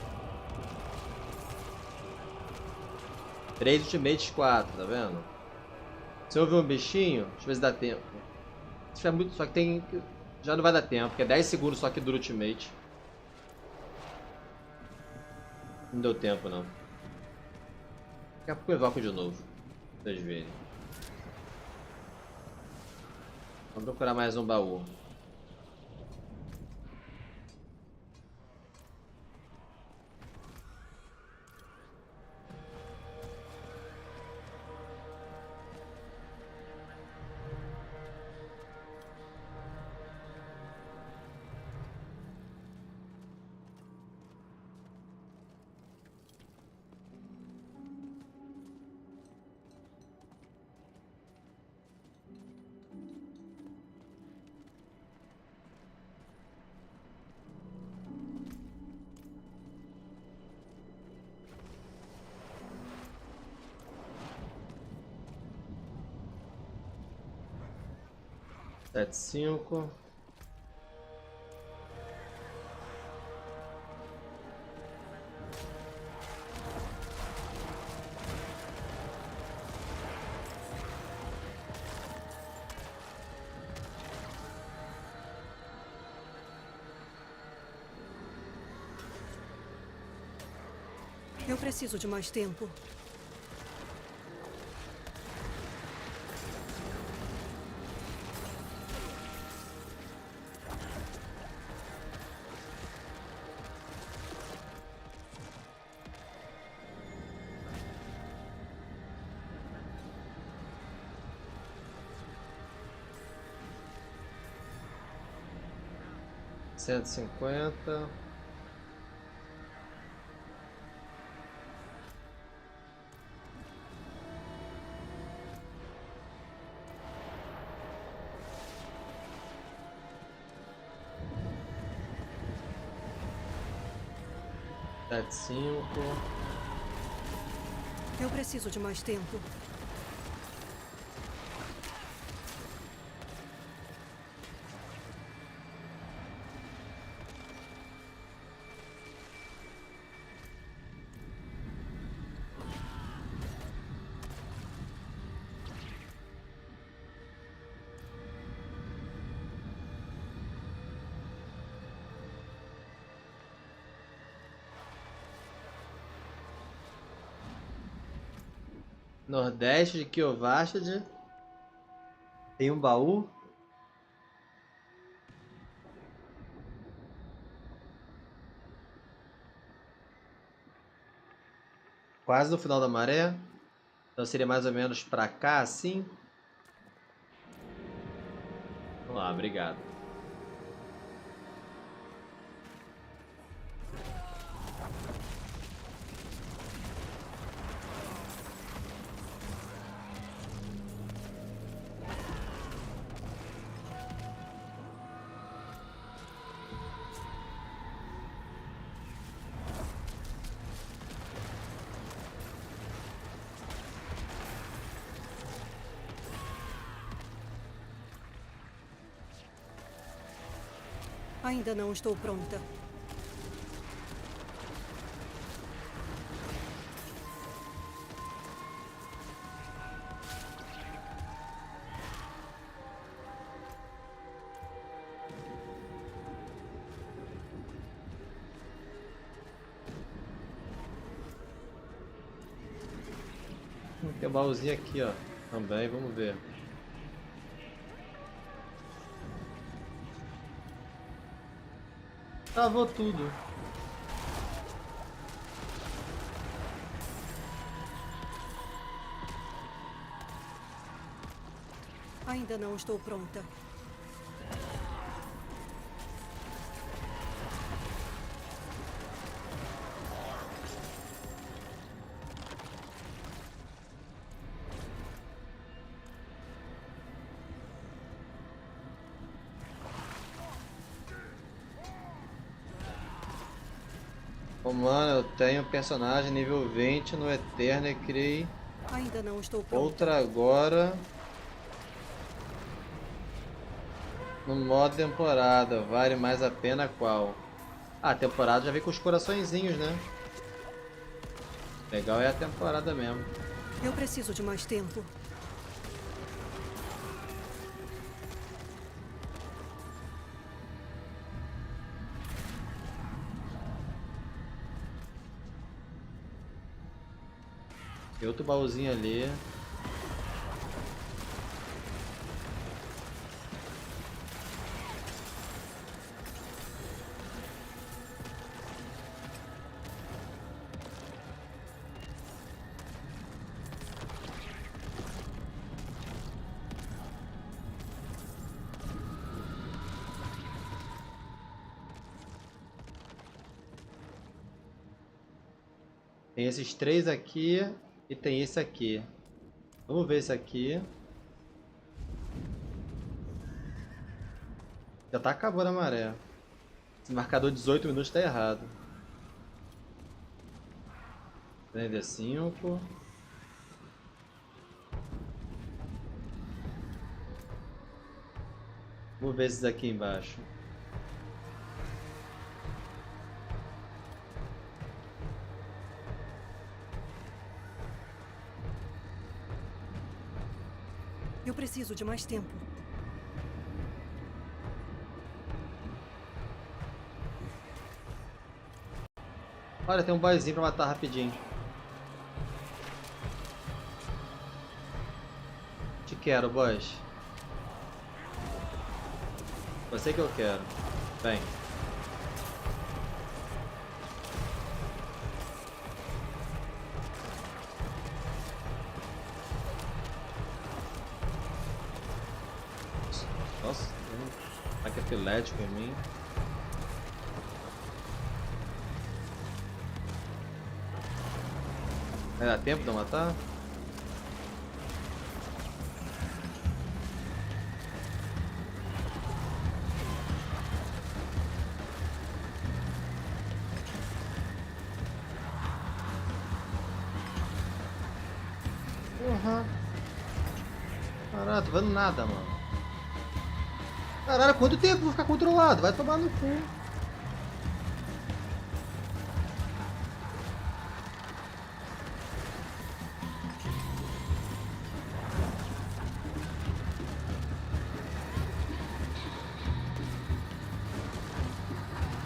3 ultimates, 4, tá vendo? Se eu ver um bichinho, deixa eu ver se dá tempo. Se tiver muito, só que tem... Já não vai dar tempo, porque é 10 segundos só que dura o ultimate. Não deu tempo, não. Daqui a pouco eu evoco de novo. Pra vocês verem. Vamos procurar mais um baú. 7-5. Eu preciso de mais tempo. $150. Eu preciso de mais tempo. Nordeste de Kiovastad. Tem um baú. Quase no final da maré. Então seria mais ou menos pra cá, assim. Vamos lá, obrigado. Ainda não estou pronta. Tem um baúzinho aqui, ó. Também, vamos ver. Travou tudo. Ainda não estou pronta. Oh, mano, eu tenho personagem nível 20 no Eterno e criei Ainda não estou pronta. outra agora no modo temporada. Vale mais a pena qual? Ah, a temporada já vem com os coraçõezinhos, né? Legal é a temporada mesmo. Eu preciso de mais tempo. Tem outro baúzinho ali. Tem esses três aqui. E tem esse aqui. Vamos ver esse aqui. Já tá acabando a maré. Esse marcador 18 minutos tá errado. Prender 5. Vou ver esses aqui embaixo. Eu preciso de mais tempo. Olha, tem um boyzinho pra matar rapidinho. Te quero, boys. Você que eu quero. Vem. Nossa, ataque epilético em mim. Vai dar tempo de eu matar? Porra. Caralho, tô vendo nada, mano. Caralho, quanto tempo eu vou ficar controlado? Vai tomar no cu.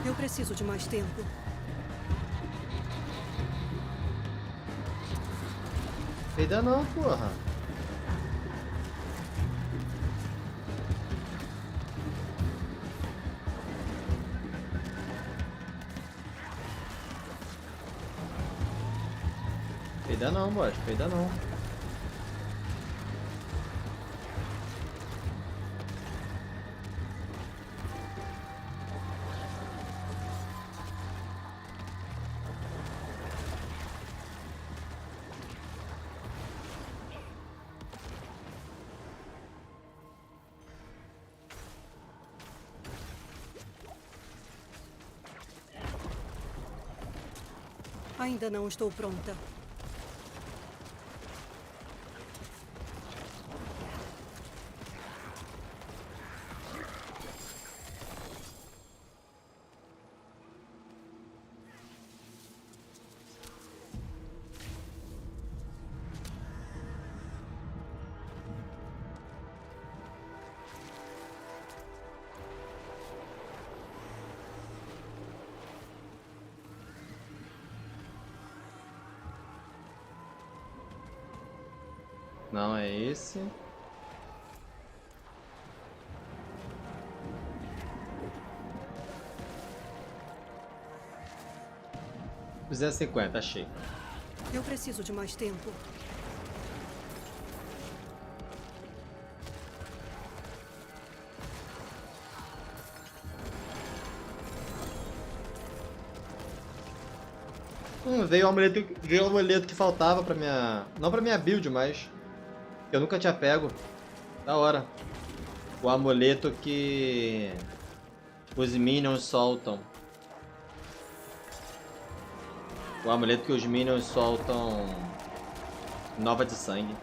Eu preciso de mais tempo. Ainda não, porra. Peida não, bosta, peida não. Ainda não estou pronta. Não é esse. R$250, achei. Eu preciso de mais tempo. Veio o amuleto que faltava pra minha... Não pra minha build, mas... Eu nunca tinha pego. Da hora. O amuleto que... os minions soltam. O amuleto que os minions soltam... Nova de sangue.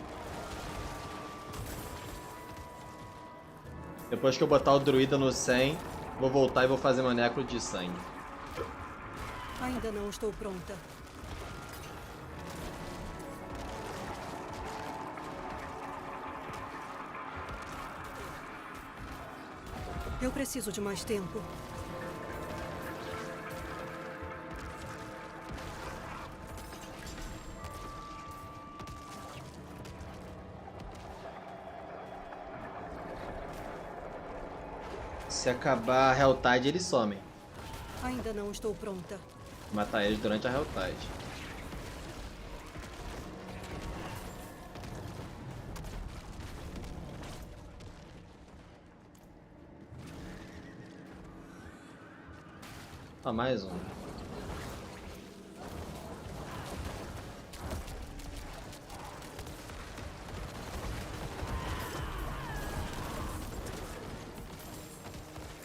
Depois que eu botar o druida no 100, vou voltar e vou fazer meu necro de sangue. Ainda não estou pronta. Eu preciso de mais tempo. Se acabar a Helltide, eles somem. Ainda não estou pronta. Matar eles durante a Helltide. Ah, mais um.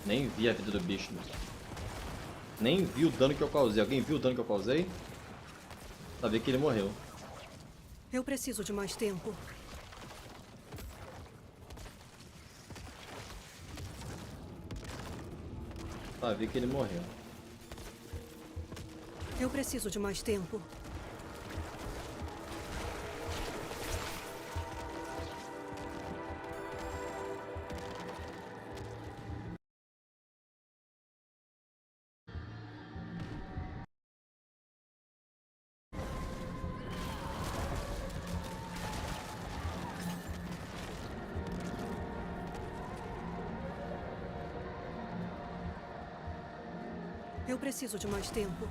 Nem vi a vida do bicho, meu. Nem vi o dano que eu causei. Alguém viu o dano que eu causei? Sabia que ele morreu. Eu preciso de mais tempo. Só vi que ele morreu. Eu preciso de mais tempo. Eu preciso de mais tempo.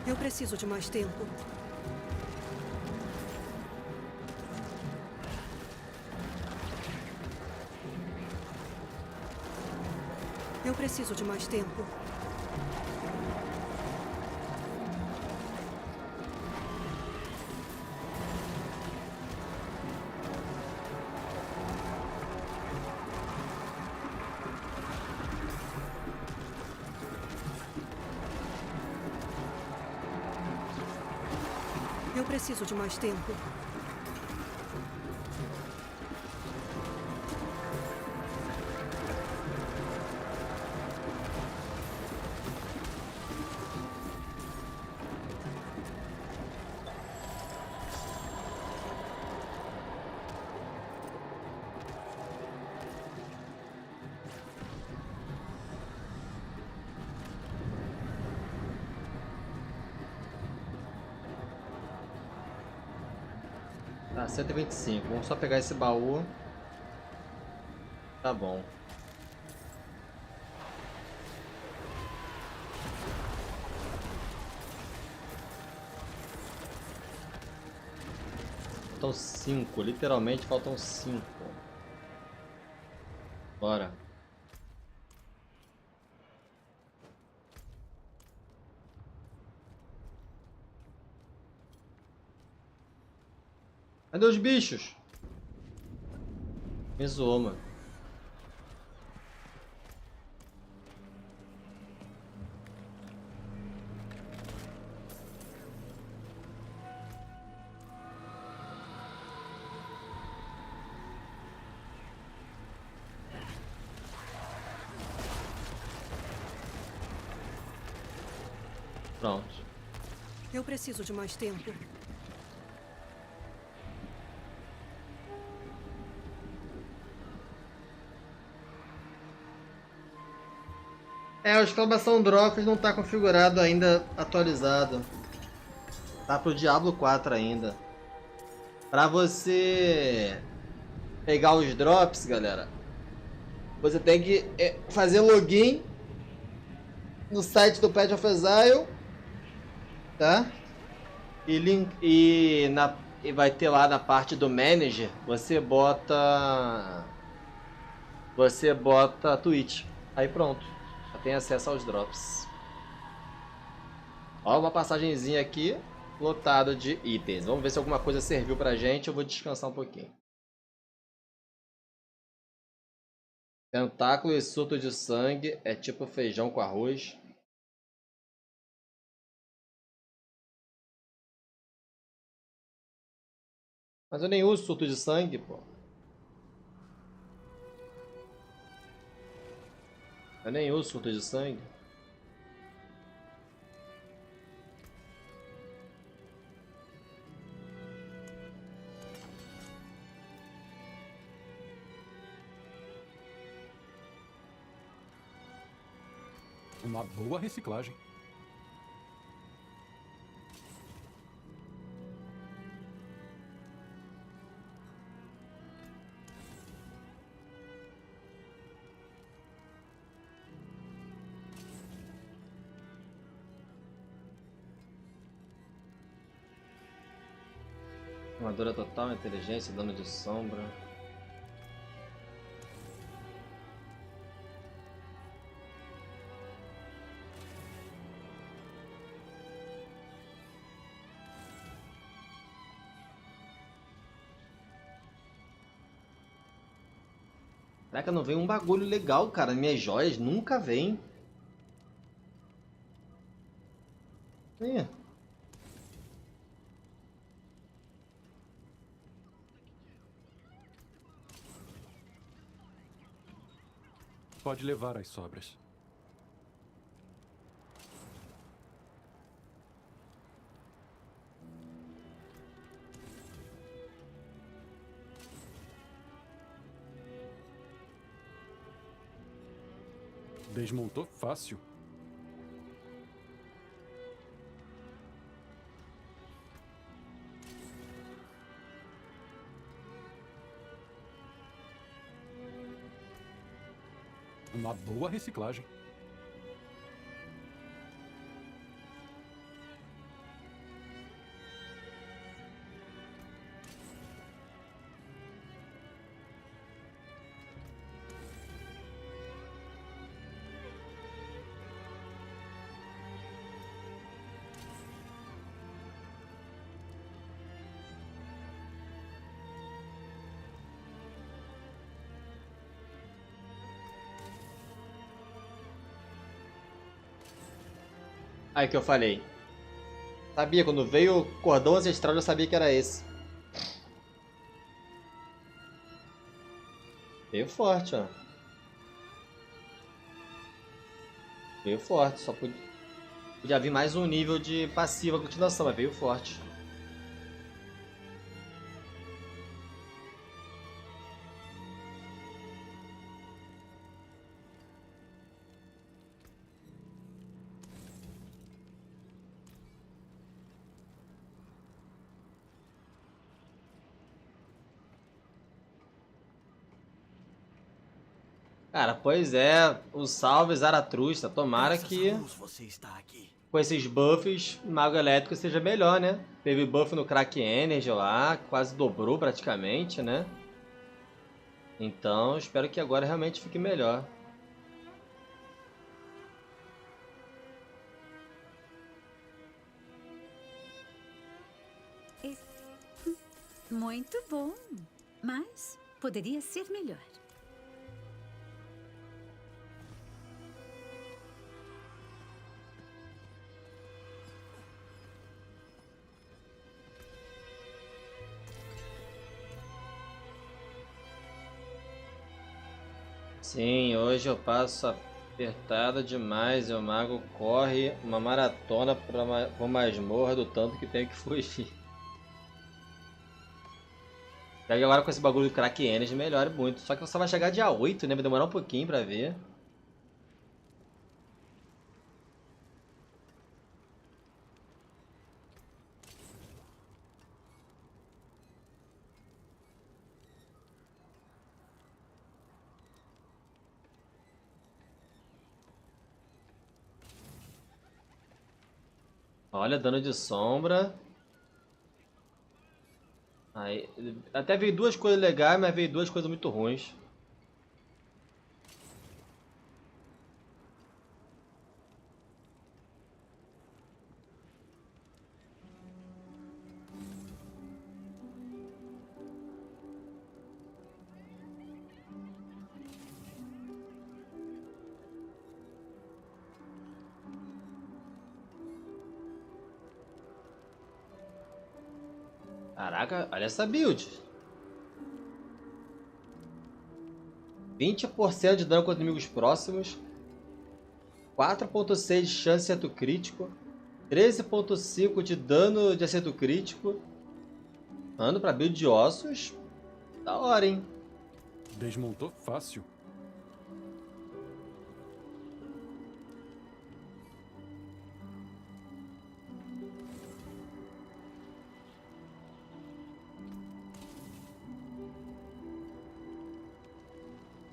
Eu preciso de mais tempo. Eu preciso de mais tempo. Eu preciso de mais tempo. Tá, 125. Vamos só pegar esse baú. Tá bom. Faltam 5. Literalmente faltam 5. Bora. Cadê os bichos? Me zoou, mano. Pronto. Eu preciso de mais tempo. É, a exclamação Drops não está configurado ainda, atualizado. Tá pro Diablo 4 ainda. Para você pegar os drops, galera, você tem que fazer login no site do Path of Exile, tá? E vai ter lá na parte do Manager, você bota Twitch. Aí pronto. Tem acesso aos drops. Ó, uma passagenzinha aqui, lotado de itens. Vamos ver se alguma coisa serviu pra gente. Eu vou descansar um pouquinho. Tentáculo e surto de sangue é tipo feijão com arroz. Mas eu nem uso surto de sangue, pô. Eu nem uso surto de sangue. Uma boa reciclagem. Armadura total, inteligência, dano de sombra. Caraca, não vem um bagulho legal, cara. Minhas joias nunca vem. Ih. Pode levar as sobras. Desmontou fácil. Uma boa reciclagem. Aí que eu falei. Sabia, quando veio o cordão ancestral, eu sabia que era esse. Veio forte, ó. Veio forte, só podia vir mais um nível de passiva continuação, mas veio forte. Cara, pois é, o salve Zaratustra, tomara que com esses buffs, Mago Elétrico seja melhor, né? Teve buff no Crack Energy lá, quase dobrou praticamente, né? Então, espero que agora realmente fique melhor. Muito bom, mas poderia ser melhor. Sim, hoje eu passo apertado demais e o mago corre uma maratona por masmorra do tanto que tem que fugir. E agora com esse bagulho do Crack Energy melhora muito. Só que só vai chegar dia 8, né? Vai demorar um pouquinho pra ver. Olha, dano de sombra. Aí, até veio duas coisas legais, mas veio duas coisas muito ruins. Caraca, olha essa build. 20% de dano contra inimigos próximos. 4.6 de chance de acerto crítico. 13.5 de dano de acerto crítico. Mano, pra build de ossos. Da hora, hein? Desmontou fácil.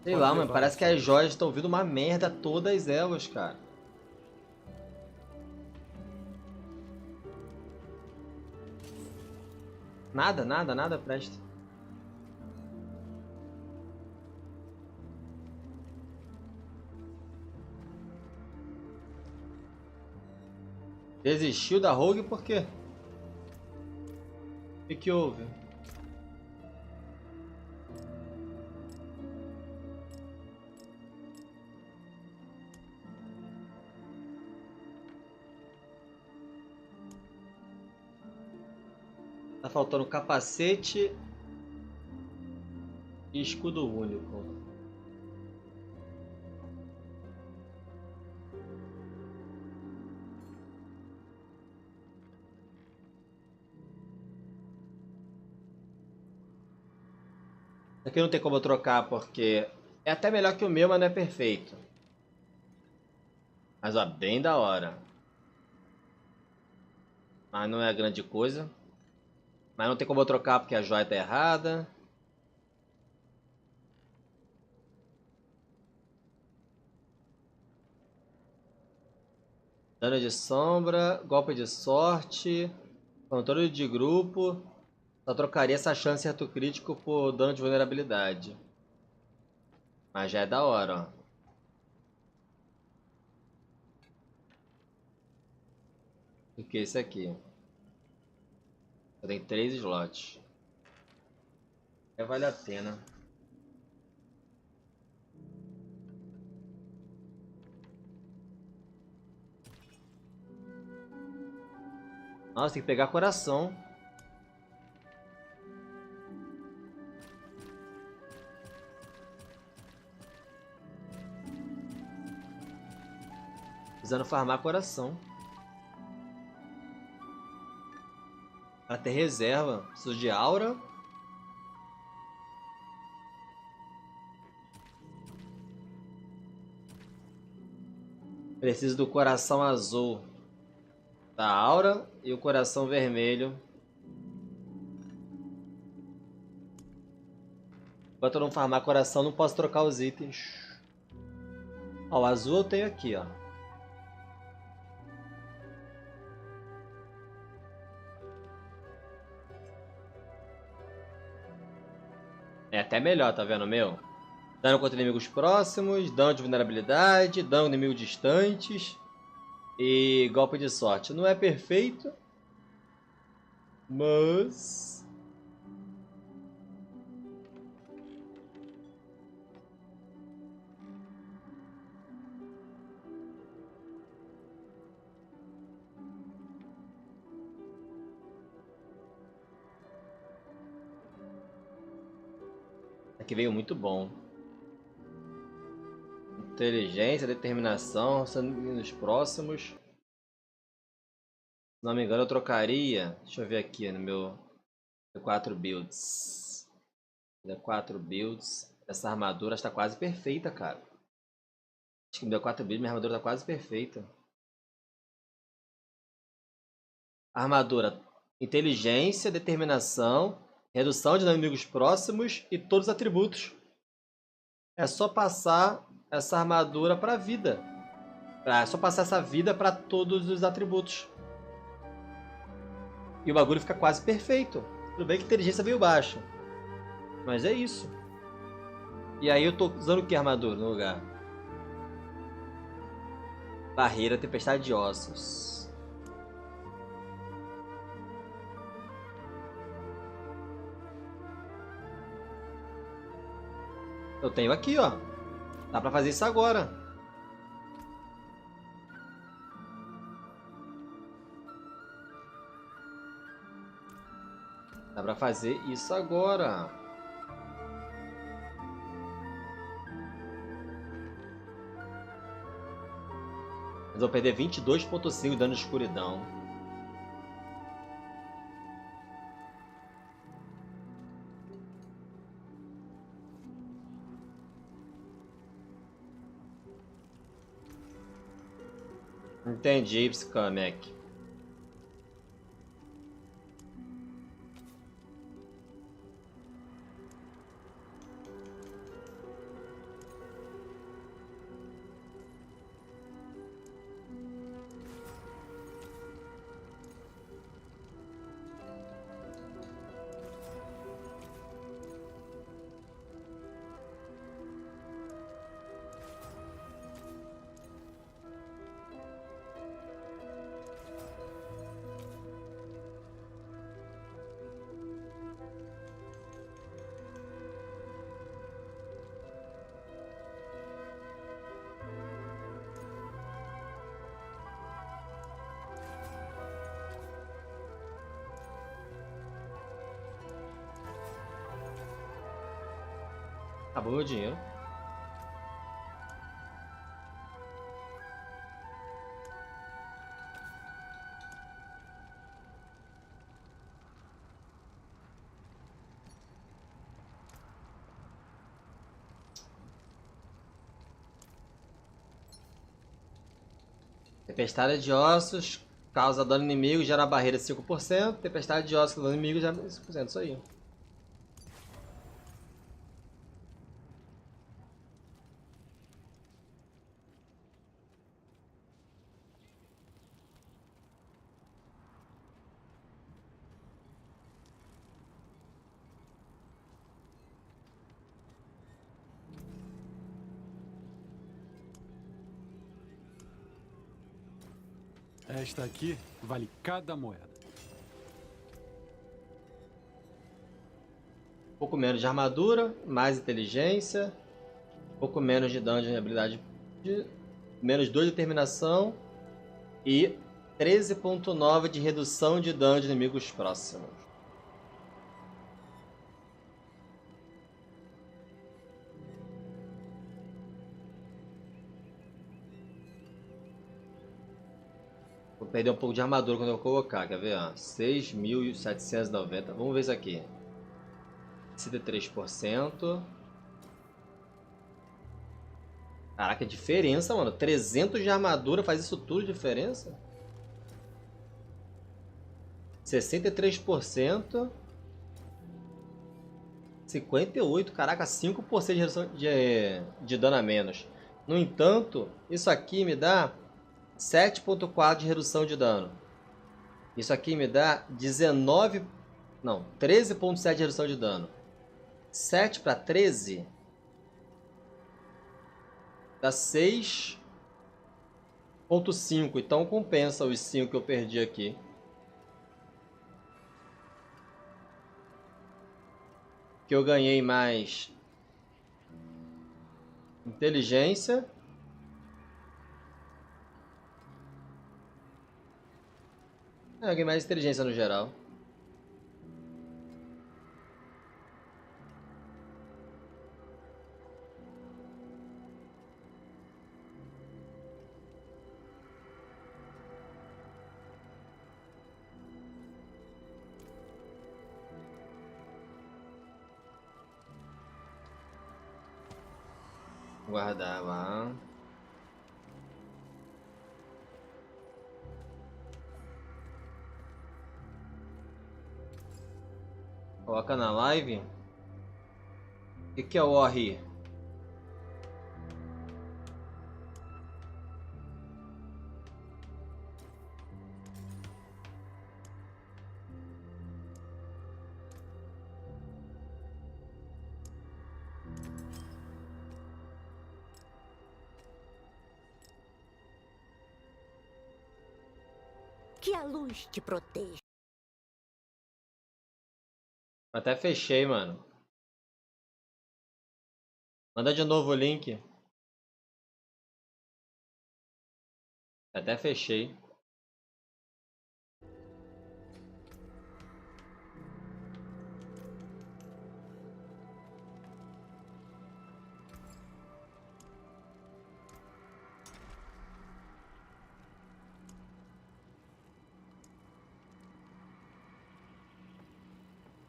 Sei lá, mano, parece que as joias estão vindo uma merda todas elas, cara. Nada presta. Desistiu da Rogue por quê? O que houve? Tá faltando capacete e escudo único. Aqui não tem como eu trocar porque é até melhor que o meu, mas não é perfeito. Mas ó, bem da hora. Mas não é grande coisa. Mas não tem como eu trocar porque a joia tá errada. Dano de sombra, golpe de sorte, controle de grupo. Só trocaria essa chance de acerto crítico por dano de vulnerabilidade. Mas já é da hora, ó. O que é esse aqui? Tem 3 slots. Vale a pena. Nossa, tem que pegar coração. Precisando farmar coração. Pra ter reserva. Preciso de aura. Preciso do coração azul da aura e o coração vermelho. Enquanto eu não farmar coração, não posso trocar os itens. Ó, o azul eu tenho aqui, ó. É até melhor, tá vendo, meu? Dano contra inimigos próximos, dano de vulnerabilidade, dano inimigos distantes e golpe de sorte. Não é perfeito, mas... aqui veio muito bom. Inteligência, determinação, sangue nos próximos. Se não me engano, eu trocaria. Deixa eu ver aqui no meu 4 builds. 4 builds. Essa armadura está quase perfeita, cara. Acho que no meu 4 builds minha armadura está quase perfeita. Armadura: inteligência, determinação, redução de inimigos próximos e todos os atributos. É só passar essa armadura para a vida. É só passar essa vida para todos os atributos. E o bagulho fica quase perfeito. Tudo bem que a inteligência veio baixa. Mas é isso. E aí eu tô usando o que armadura no lugar? Barreira, tempestade de ossos. Eu tenho aqui, ó. Dá pra fazer isso agora. Dá pra fazer isso agora. Mas eu vou perder 22,5 de dano de escuridão. Entendi, Psicamec. Acabou meu dinheiro. Tempestade de ossos causa dano inimigo, gera barreira de 5%. Tempestade de ossos causa dano inimigo, gera 5%. Isso aí. Esta aqui vale cada moeda. Um pouco menos de armadura, mais inteligência, um pouco menos de dano de habilidade, menos 2 de determinação e 13.9 de redução de dano de inimigos próximos. Vou perder um pouco de armadura quando eu colocar, quer ver? 6.790. Vamos ver isso aqui. 63%. Caraca, diferença, mano. 300 de armadura faz isso tudo de diferença? 63%. 58%. Caraca, 5% de redução de dano a menos. No entanto, isso aqui me dá 7.4 de redução de dano. Isso aqui me dá 13.7 de redução de dano. 7 para 13 dá 6.5. Então compensa os 5 que eu perdi aqui. Que eu ganhei mais inteligência. Eu ganhei mais inteligência no geral. Guardar lá. Coloca na live. O que é o Hoje? Que a luz te proteja. Até fechei, mano. Manda de novo o link. Até fechei.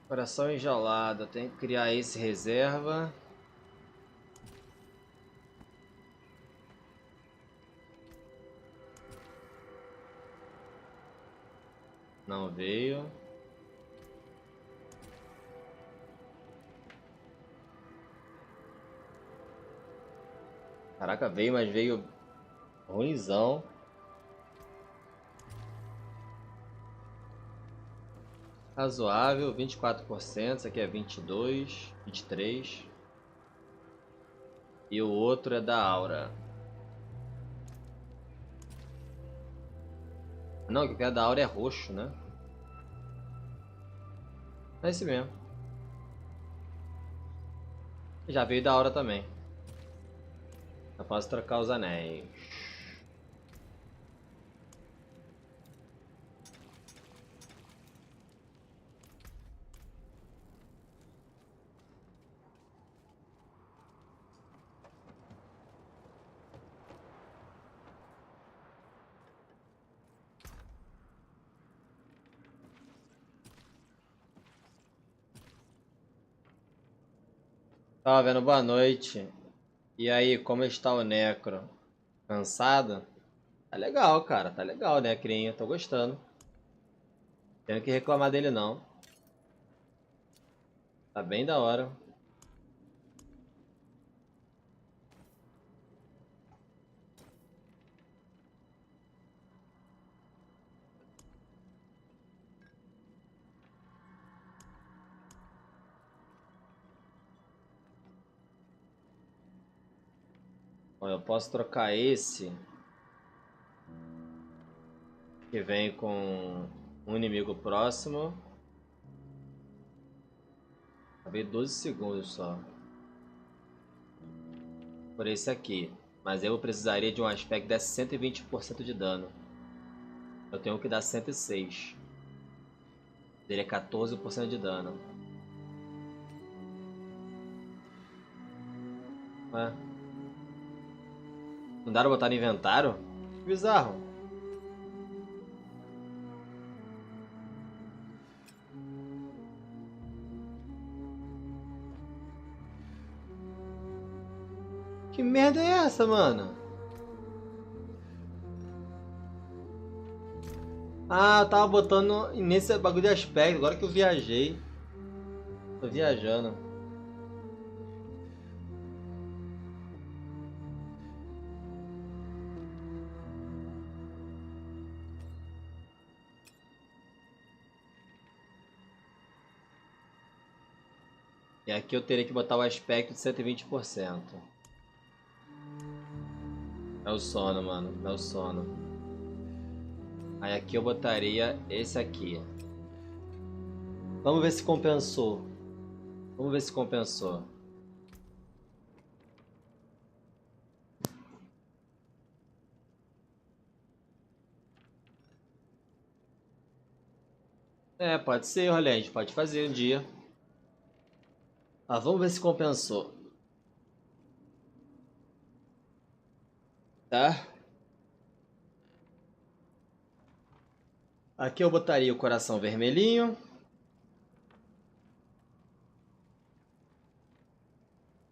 Coração enjaulado. Tem que criar esse reserva. Não veio. Caraca, veio, mas veio ruimzão. Razoável, 24%. Isso aqui é 22%, 23%. E o outro é da Aura. Não, o que é da Aura é roxo, né? É esse mesmo. Já veio da Aura também. Eu posso trocar os anéis. Tava vendo, boa noite. E aí, como está o Necro? Cansado? Tá legal, cara. Tá legal o Necrinho. Tô gostando. Não tenho que reclamar dele, não. Tá bem da hora. Olha, eu posso trocar esse que vem com um inimigo próximo. Acabei 12 segundos só. Por esse aqui. Mas eu precisaria de um aspecto que desse 120% de dano. Eu tenho que dar 106. Teria 14% de dano. Ué? Não dá pra botar no inventário? Que bizarro. Que merda é essa, mano? Ah, eu tava botando nesse bagulho de aspecto, agora que eu viajei. Tô viajando. E aqui eu teria que botar o aspecto de 120%. É o sono, mano. É o sono. Aí aqui eu botaria esse aqui. Vamos ver se compensou. Vamos ver se compensou. É, pode ser, olha, a gente pode fazer um dia. Ah, vamos ver se compensou. Tá? Aqui eu botaria o coração vermelhinho.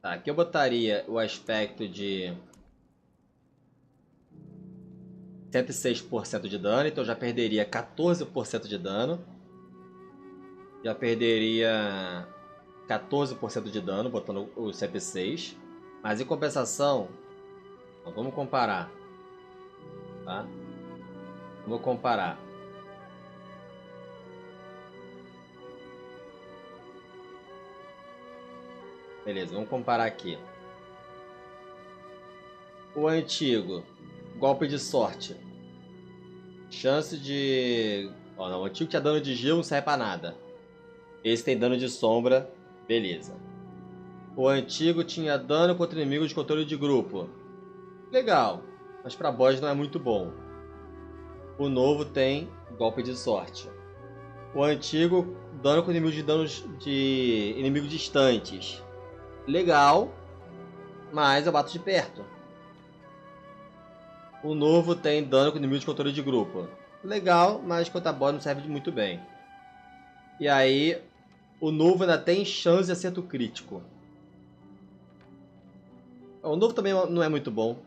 Tá, aqui eu botaria o aspecto de 106% de dano, então eu já perderia 14% de dano. Já perderia 14% de dano, botando o 106. Mas em compensação, vamos comparar. Tá? Vamos comparar. Beleza, vamos comparar aqui. O antigo, golpe de sorte. Chance de... Ó, não, o antigo tinha dano de gelo, não serve pra nada. Esse tem dano de sombra, beleza. O antigo tinha dano contra inimigos de controle de grupo. Legal, mas pra boss não é muito bom. O novo tem golpe de sorte. O antigo, dano com inimigos de inimigos distantes. Legal, mas eu bato de perto. O novo tem dano com inimigos de controle de grupo. Legal, mas contra boss não serve muito bem. E aí, o novo ainda tem chance de acerto crítico. O novo também não é muito bom.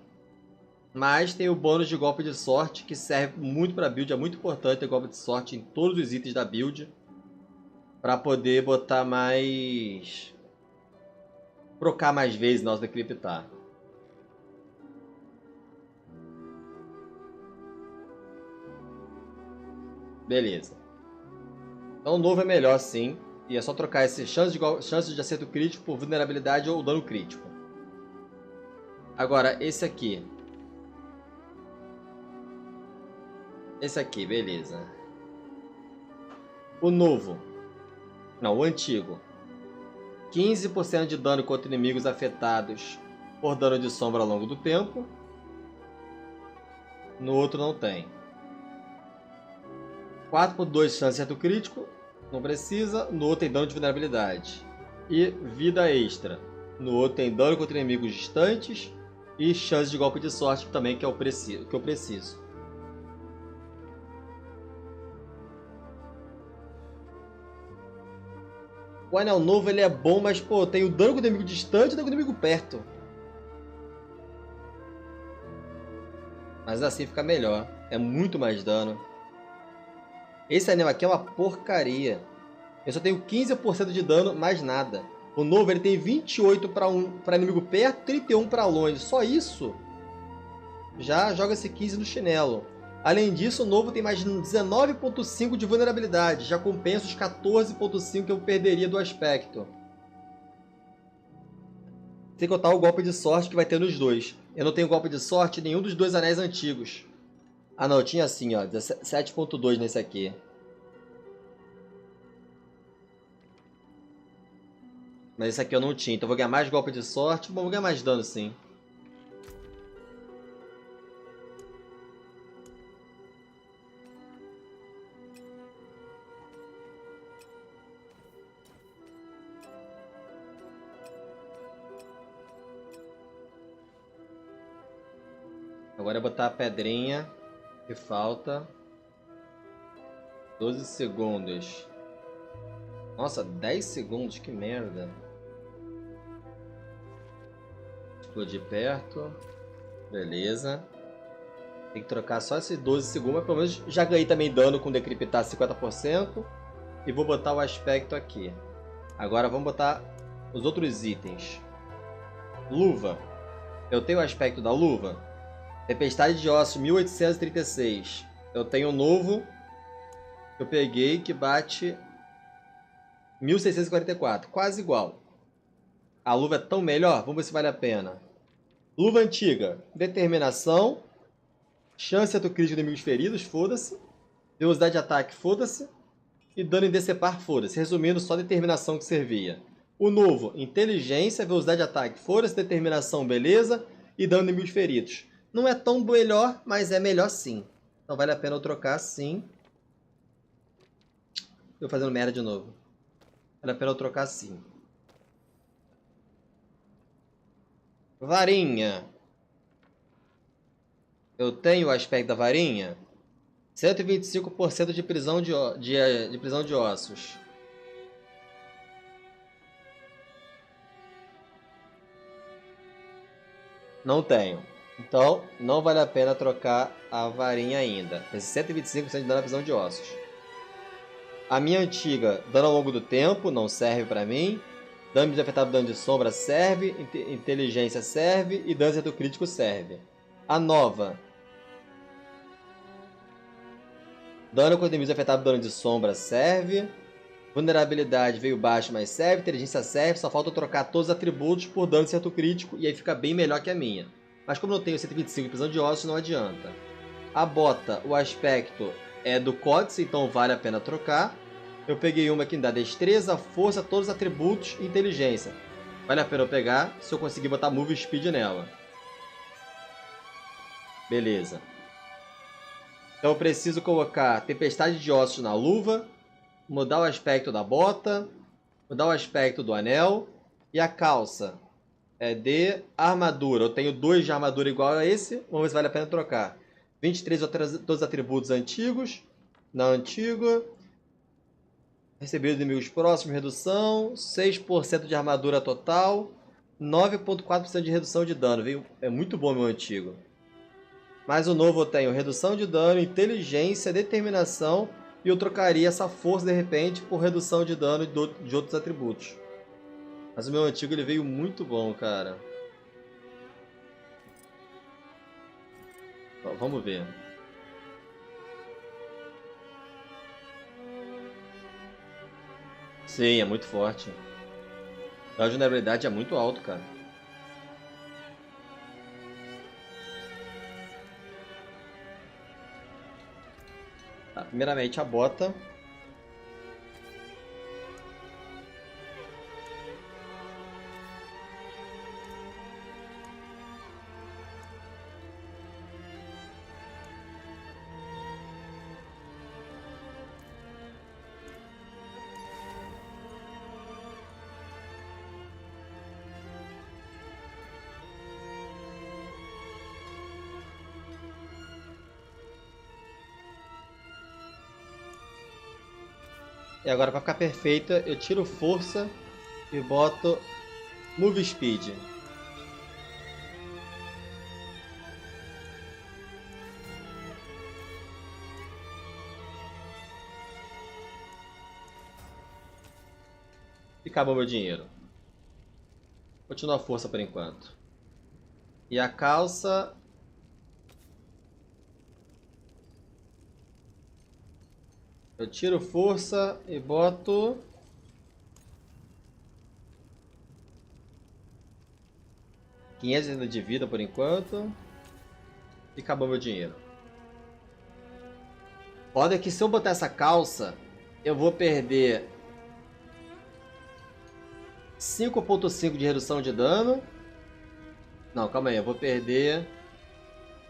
Mas tem o bônus de golpe de sorte, que serve muito para build. É muito importante ter golpe de sorte em todos os itens da build. Para poder botar mais... Procar mais vezes na hora de criptar. Beleza. Então o novo é melhor sim. E é só trocar esse chance de acerto crítico por vulnerabilidade ou dano crítico. Agora, esse aqui. Esse aqui, beleza. O novo. Não, o antigo. 15% de dano contra inimigos afetados por dano de sombra ao longo do tempo. No outro não tem. 4/2 chance de acerto crítico. Não precisa. No outro tem dano de vulnerabilidade. E vida extra. No outro tem dano contra inimigos distantes. E chance de golpe de sorte também, que eu preciso. O anel novo ele é bom, mas pô, tem o dano com o inimigo distante e o dano com o inimigo perto. Mas assim fica melhor. É muito mais dano. Esse anel aqui é uma porcaria. Eu só tenho 15% de dano, mais nada. O novo ele tem 28 para inimigo perto, 31 para longe. Só isso já joga esse 15 no chinelo. Além disso, o novo tem mais 19.5 de vulnerabilidade. Já compensa os 14.5 que eu perderia do aspecto. Sem contar o golpe de sorte que vai ter nos dois. Eu não tenho golpe de sorte em nenhum dos dois anéis antigos. Ah não, eu tinha assim, ó, 17.2 nesse aqui. Mas esse aqui eu não tinha, então eu vou ganhar mais golpe de sorte. Bom, vou ganhar mais dano sim. Agora é botar a pedrinha que falta. 12 segundos. Nossa, 10 segundos, que merda. Explodir perto. Beleza. Tem que trocar só esses 12 segundos, mas pelo menos já ganhei também dano com decriptar 50%. E vou botar o aspecto aqui. Agora vamos botar os outros itens. Luva. Eu tenho o aspecto da luva. Tempestade de Ossos, 1836. Eu tenho um novo que eu peguei que bate 1644. Quase igual. A luva é tão melhor? Vamos ver se vale a pena. Luva antiga. Determinação. Chance do crítico de inimigos feridos. Foda-se. Velocidade de ataque. Foda-se. E dano em decepar. Foda-se. Resumindo, só determinação que servia. O novo. Inteligência. Velocidade de ataque. Foda-se. Determinação. Beleza. E dano em inimigos feridos. Não é tão melhor, mas é melhor sim. Então vale a pena eu trocar sim. Estou fazendo merda de novo. Vale a pena eu trocar sim. Varinha. Eu tenho o aspecto da varinha. 125% de prisão de prisão de ossos. Não tenho. Então, não vale a pena trocar a varinha ainda. Tem 125% de dano na prisão de ossos. A minha antiga, dano ao longo do tempo, não serve pra mim. Dano desafetado, dano de sombra serve. Inteligência serve. E dano do crítico serve. A nova. Dano com inimigos afetado, dano de sombra serve. Vulnerabilidade veio baixo, mas serve. Inteligência serve. Só falta eu trocar todos os atributos por dano de certo crítico. E aí fica bem melhor que a minha. Mas como eu tenho 125 de prisão de ossos, não adianta. A bota, o aspecto é do códice, então vale a pena trocar. Eu peguei uma que dá destreza, força, todos os atributos e inteligência. Vale a pena eu pegar se eu conseguir botar move speed nela. Beleza. Então eu preciso colocar tempestade de ossos na luva, mudar o aspecto da bota, mudar o aspecto do anel e a calça. É de armadura. Eu tenho 2 de armadura igual a esse. Vamos ver se vale a pena trocar. 23 todos os atributos antigos. Na antiga. Recebido de inimigos próximos, redução. 6% de armadura total. 9.4% de redução de dano. É muito bom meu antigo. Mas o novo eu tenho redução de dano, inteligência, determinação. E eu trocaria essa força de repente por redução de dano de outros atributos. Mas o meu antigo ele veio muito bom, cara. Ó, vamos ver. Sim, é muito forte. A vulnerabilidade é muito alto, cara. Tá, primeiramente a bota. E agora, para ficar perfeita, eu tiro força e boto Move Speed. E acabou meu dinheiro. Continua a força por enquanto. E a calça... Eu tiro força e boto... 500 de vida por enquanto. E acabou meu dinheiro. Foda que se eu botar essa calça, eu vou perder 5.5 de redução de dano. Não, calma aí, eu vou perder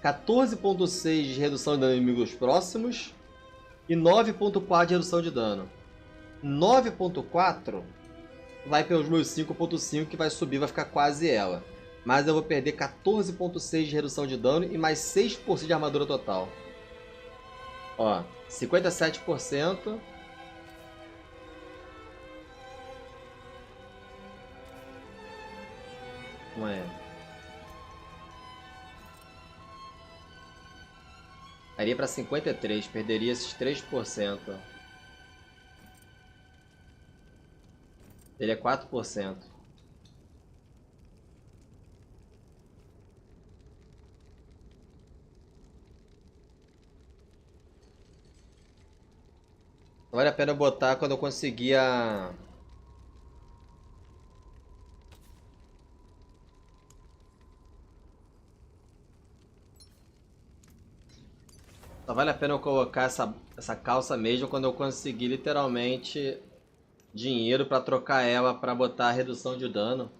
14.6 de redução de dano em inimigos próximos e 9.4 de redução de dano. 9.4 vai pelos meus 5.5 que vai subir, vai ficar quase ela. Mas eu vou perder 14.6 de redução de dano e mais 6% de armadura total. Ó, 57%. Como é? Iria para 53, perderia esses 3%. Ele é 4%. Vale a pena botar quando eu conseguir a... Só vale a pena eu colocar essa calça mesmo quando eu conseguir literalmente dinheiro para trocar ela para botar a redução de dano.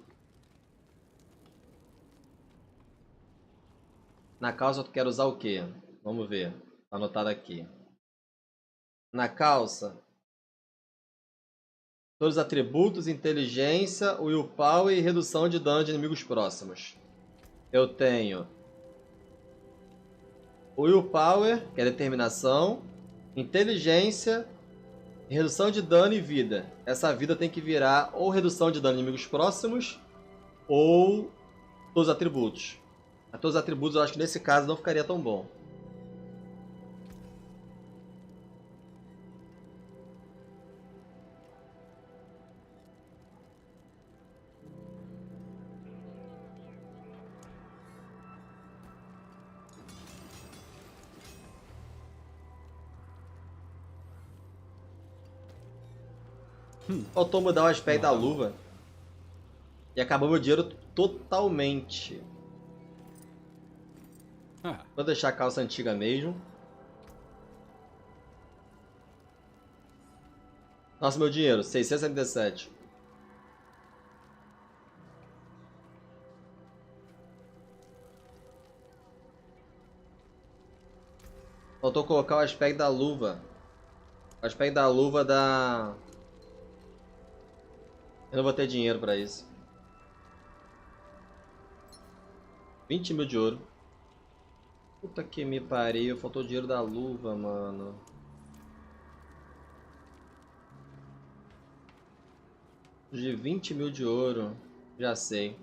Na calça eu quero usar o que? Vamos ver. Tá anotado aqui. Na calça, todos os atributos, inteligência, willpower e redução de dano de inimigos próximos. Eu tenho willpower, que é determinação, inteligência, redução de dano e vida. Essa vida tem que virar ou redução de dano de inimigos próximos ou todos os atributos. A todos os atributos eu acho que nesse caso não ficaria tão bom. Faltou mudar o aspecto da luva. E acabou meu dinheiro totalmente. Vou deixar a calça antiga mesmo. Nossa, meu dinheiro, 677. Faltou colocar o aspecto da luva. O aspecto da luva da... Eu não vou ter dinheiro pra isso. 20 mil de ouro. Puta que me pariu, faltou dinheiro da luva, mano. De 20 mil de ouro, já sei.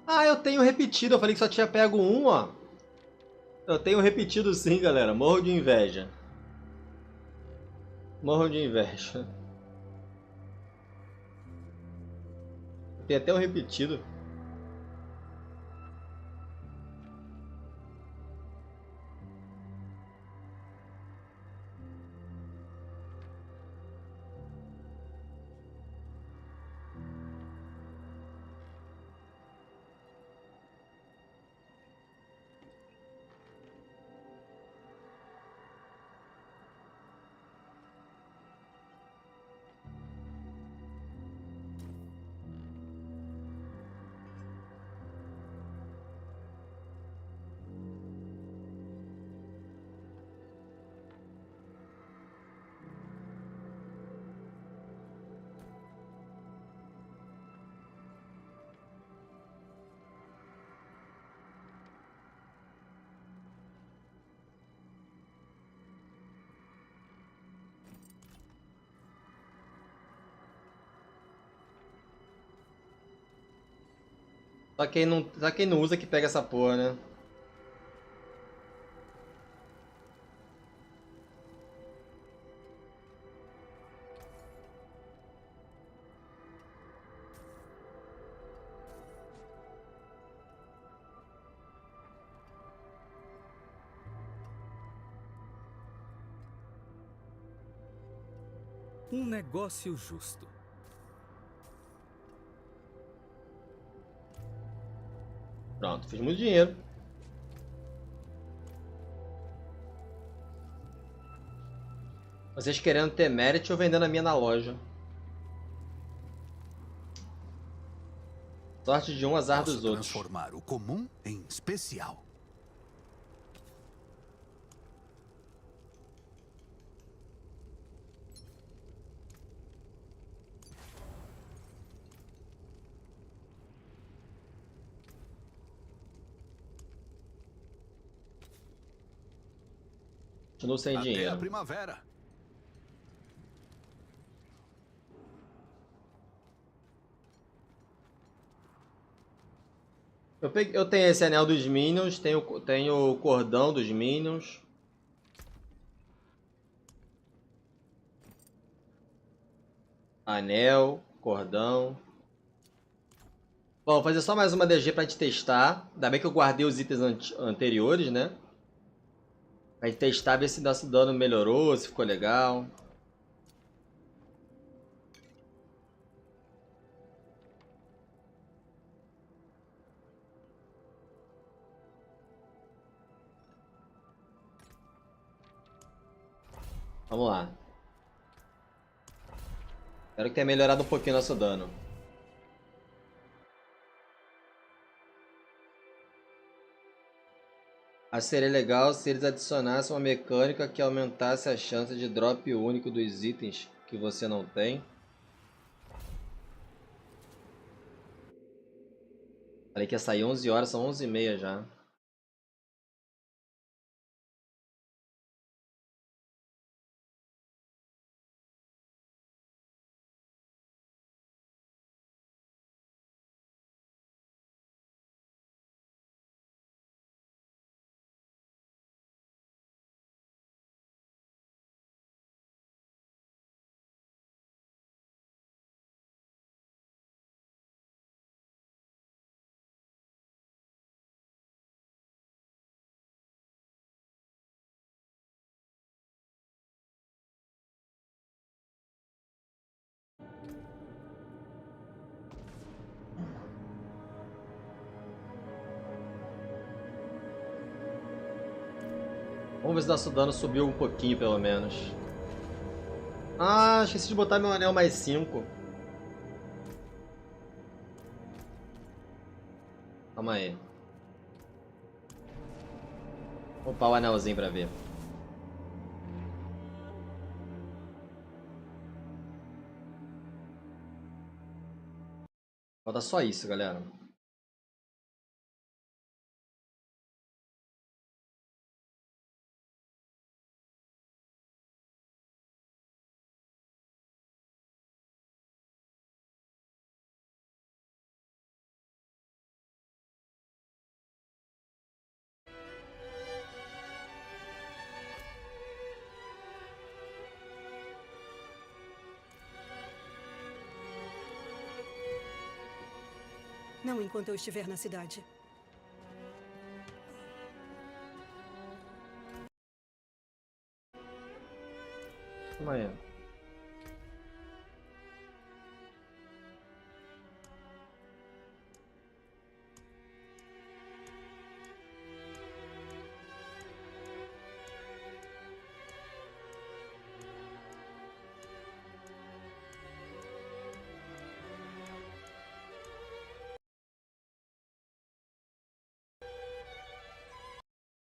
Ah, eu tenho repetido. Eu falei que só tinha pego um, ó. Eu tenho repetido sim, galera. Morro de inveja. Morro de inveja. Tem até um repetido. Só quem não usa que pega essa porra, né? Um negócio justo. Pronto, fiz muito dinheiro. Vocês querendo ter mérito ou vendendo a minha na loja. Sorte de um, azar dos outros. Transformar o comum em especial. Continuo sem dinheiro. Até a primavera. Eu tenho esse anel dos Minions, tenho o cordão dos Minions. Anel, cordão. Bom, vou fazer só mais uma DG pra gente testar. Ainda bem que eu guardei os itens anteriores, né? Pra gente testar, ver se nosso dano melhorou, se ficou legal. Vamos lá. Espero que tenha melhorado um pouquinho nosso dano. Acho que seria legal se eles adicionassem uma mecânica que aumentasse a chance de drop único dos itens que você não tem. Falei que ia sair 11 horas, são 11h30 já. Vamos ver se nosso dano subiu um pouquinho, pelo menos. Ah, esqueci de botar meu anel mais 5. Calma aí. Vou upar o anelzinho pra ver. Falta só isso, galera. Não enquanto eu estiver na cidade. Calma aí.